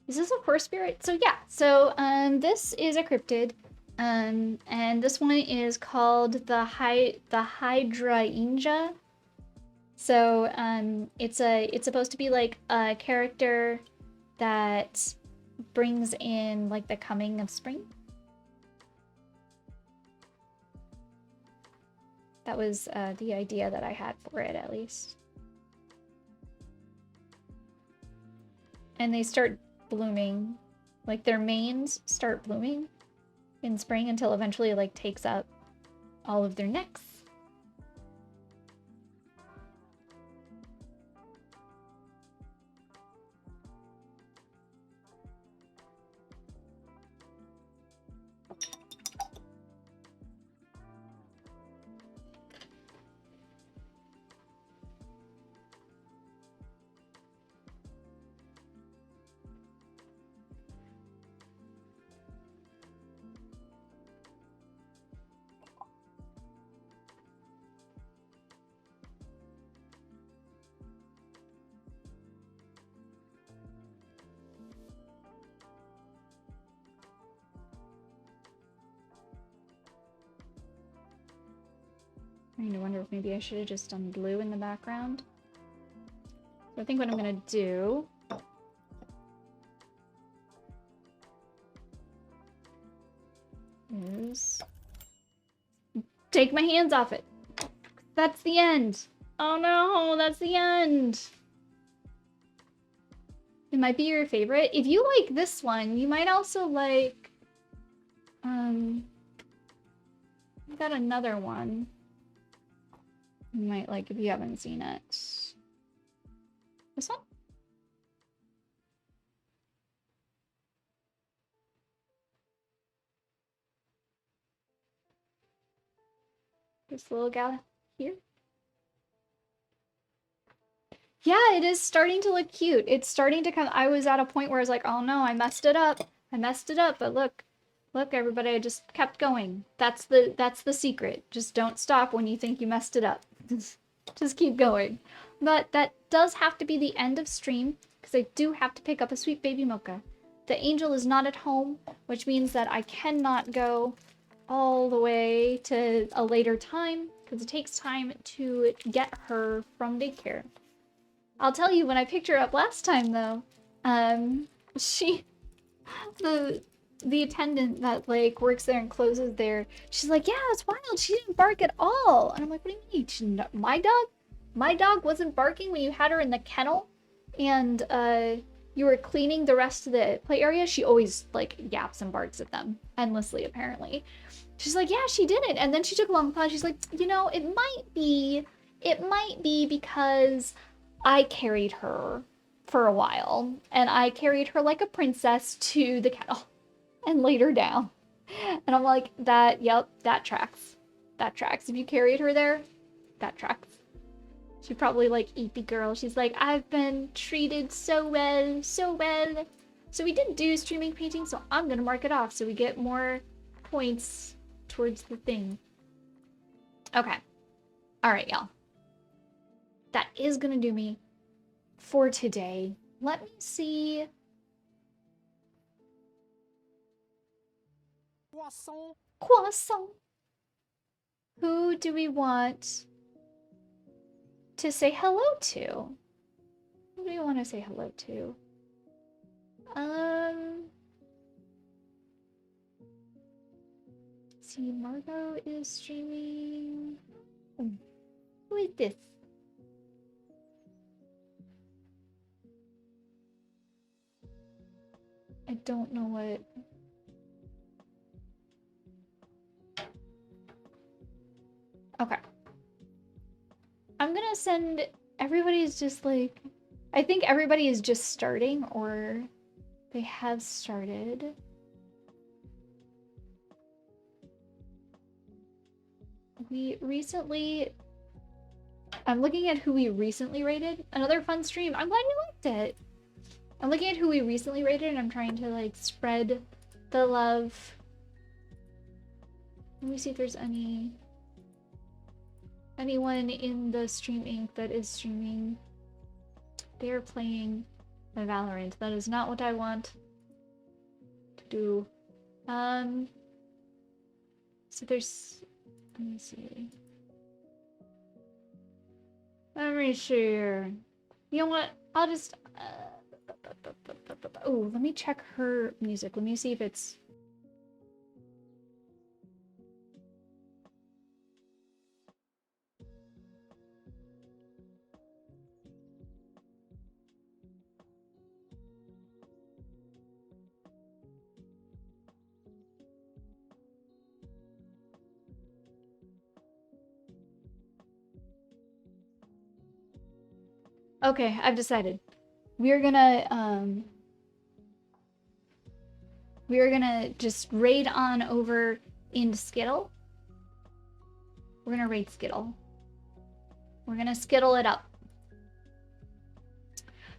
Is this a horse spirit? So yeah. So this is a cryptid. And this one is called the Hydrangea. So it's supposed to be like a character that brings in like the coming of spring. That was the idea that I had for it, at least. And they start blooming, like their manes start blooming in spring until eventually it like takes up all of their necks. I need to wonder if maybe I should have just done blue in the background. So I think what I'm gonna do is take my hands off it. That's the end. Oh no, that's the end. It might be your favorite. If you like this one, you might also like I've got another one. You might like if you haven't seen it. This one? This little gal here? Yeah, it is starting to look cute. It's starting to come. I was at a point where I was like, oh no, I messed it up. I messed it up, but look, everybody, I just kept going. That's the secret. Just don't stop when you think you messed it up. Just keep going. But that does have to be the end of stream, because I do have to pick up a sweet baby mocha. The angel is not at home, which means that I cannot go all the way to a later time, because it takes time to get her from daycare. I'll tell you, when I picked her up last time, though, she, the attendant that, like, works there and closes there, she's like, yeah, it's wild, she didn't bark at all. And I'm like, what do you mean? My dog wasn't barking when you had her in the kennel, and, you were cleaning the rest of the play area? She always, like, yaps and barks at them, endlessly, apparently. She's like, yeah, she didn't. And then she took a long pause. She's like, you know, it might be because I carried her for a while, and I carried her like a princess to the kennel and laid her down. And I'm like, yep, that tracks. That tracks. If you carried her there, that tracks. She probably like eepy girl. She's like, I've been treated so well, so well. So we didn't do streaming painting, so I'm gonna mark it off so we get more points towards the thing. Okay. Alright, y'all. That is gonna do me for today. Let me see. Croissant. Croissant. Who do we want to say hello to? Who do we want to say hello to? See, Margot is streaming. Who is this? I don't know what. Okay. I'm gonna send. Everybody's just like. I think everybody is just starting, or they have started. We recently. I'm looking at who we recently rated. Another fun stream. I'm glad you liked it. I'm looking at who we recently rated, and I'm trying to like spread the love. Let me see if there's anyone in the Stream Inc. that is streaming. They are playing Valorant. That is not what I want to do. So there's. Let me see. Let me see here. You know what? I'll just. Oh, let me check her music. Let me see if it's. Okay, I've decided. We're gonna just raid on over into Skittle. We're gonna raid Skittle. We're gonna Skittle it up.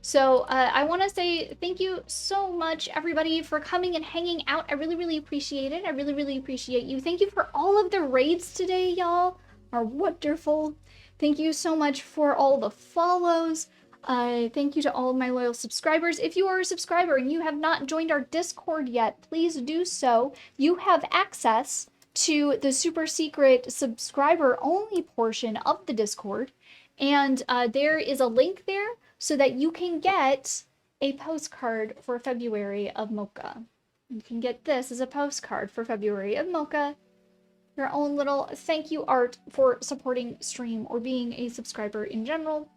So I want to say thank you so much, everybody, for coming and hanging out. I really, really appreciate it. I really, really appreciate you. Thank you for all of the raids today, y'all. Are wonderful. Thank you so much for all the follows. Thank you to all of my loyal subscribers. If you are a subscriber and you have not joined our Discord yet, please do so. You have access to the super secret subscriber only portion of the Discord. And there is a link there so that you can get a postcard for February of Mocha. You can get this as a postcard for February of Mocha. Your own little thank you art for supporting stream or being a subscriber in general.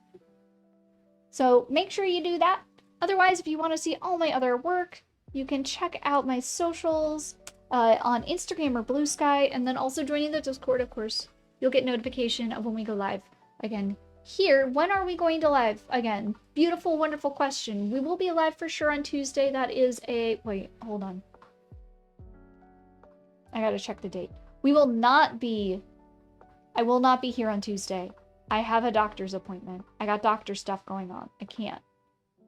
So make sure you do that. Otherwise, if you want to see all my other work, you can check out my socials on Instagram or Blue Sky, and then also joining the Discord, of course. You'll get notification of when we go live again. Here, when are we going to live again? Beautiful, wonderful question. We will be live for sure on Tuesday. That is a... Wait, hold on. I gotta check the date. We will not be... I will not be here on Tuesday. I have a doctor's appointment. I got doctor stuff going on. I can't.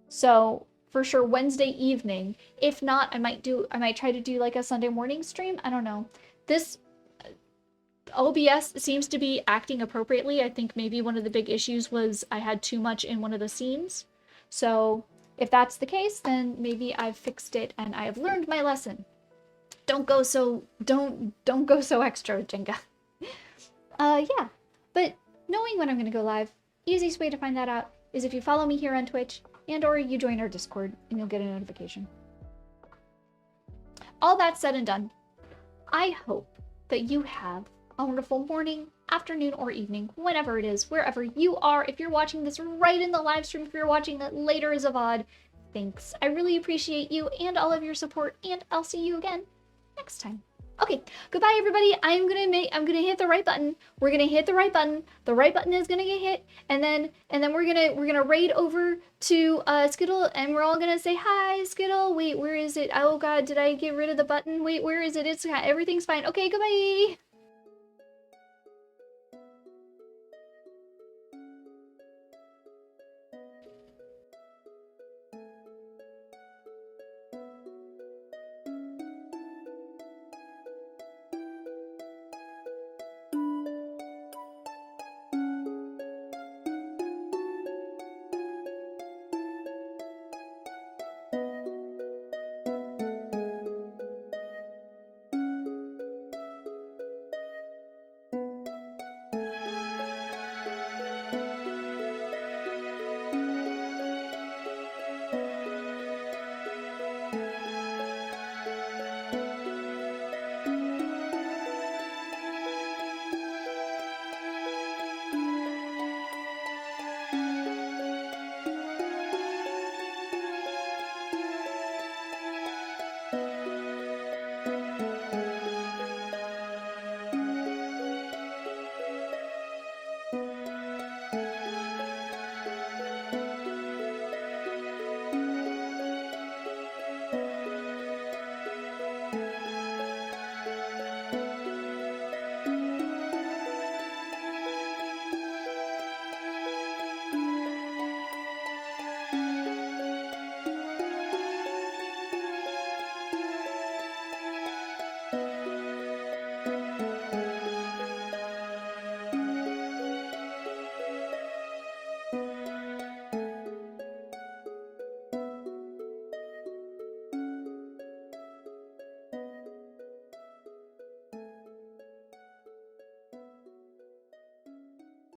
So, for sure, Wednesday evening. If not, I might try to do like a Sunday morning stream. I don't know. This... OBS seems to be acting appropriately. I think maybe one of the big issues was I had too much in one of the scenes. So if that's the case, then maybe I've fixed it and I have learned my lesson. Don't go so extra, Jenga. Yeah. But knowing when I'm gonna go live, easiest way to find that out is if you follow me here on Twitch and or you join our Discord and you'll get a notification. All that said and done, I hope that you have a wonderful morning, afternoon, or evening, whenever it is, wherever you are. If you're watching this right in the live stream, if you're watching it later as a VOD, thanks. I really appreciate you and all of your support, and I'll see you again next time. Okay, goodbye everybody. I'm gonna hit the right button. We're gonna hit the right button. The right button is gonna get hit, and then we're gonna raid over to Skittle, and we're all gonna say hi, Skittle. Wait, where is it? Oh god, did I get rid of the button? Wait, where is it? It's everything's fine. Okay, goodbye.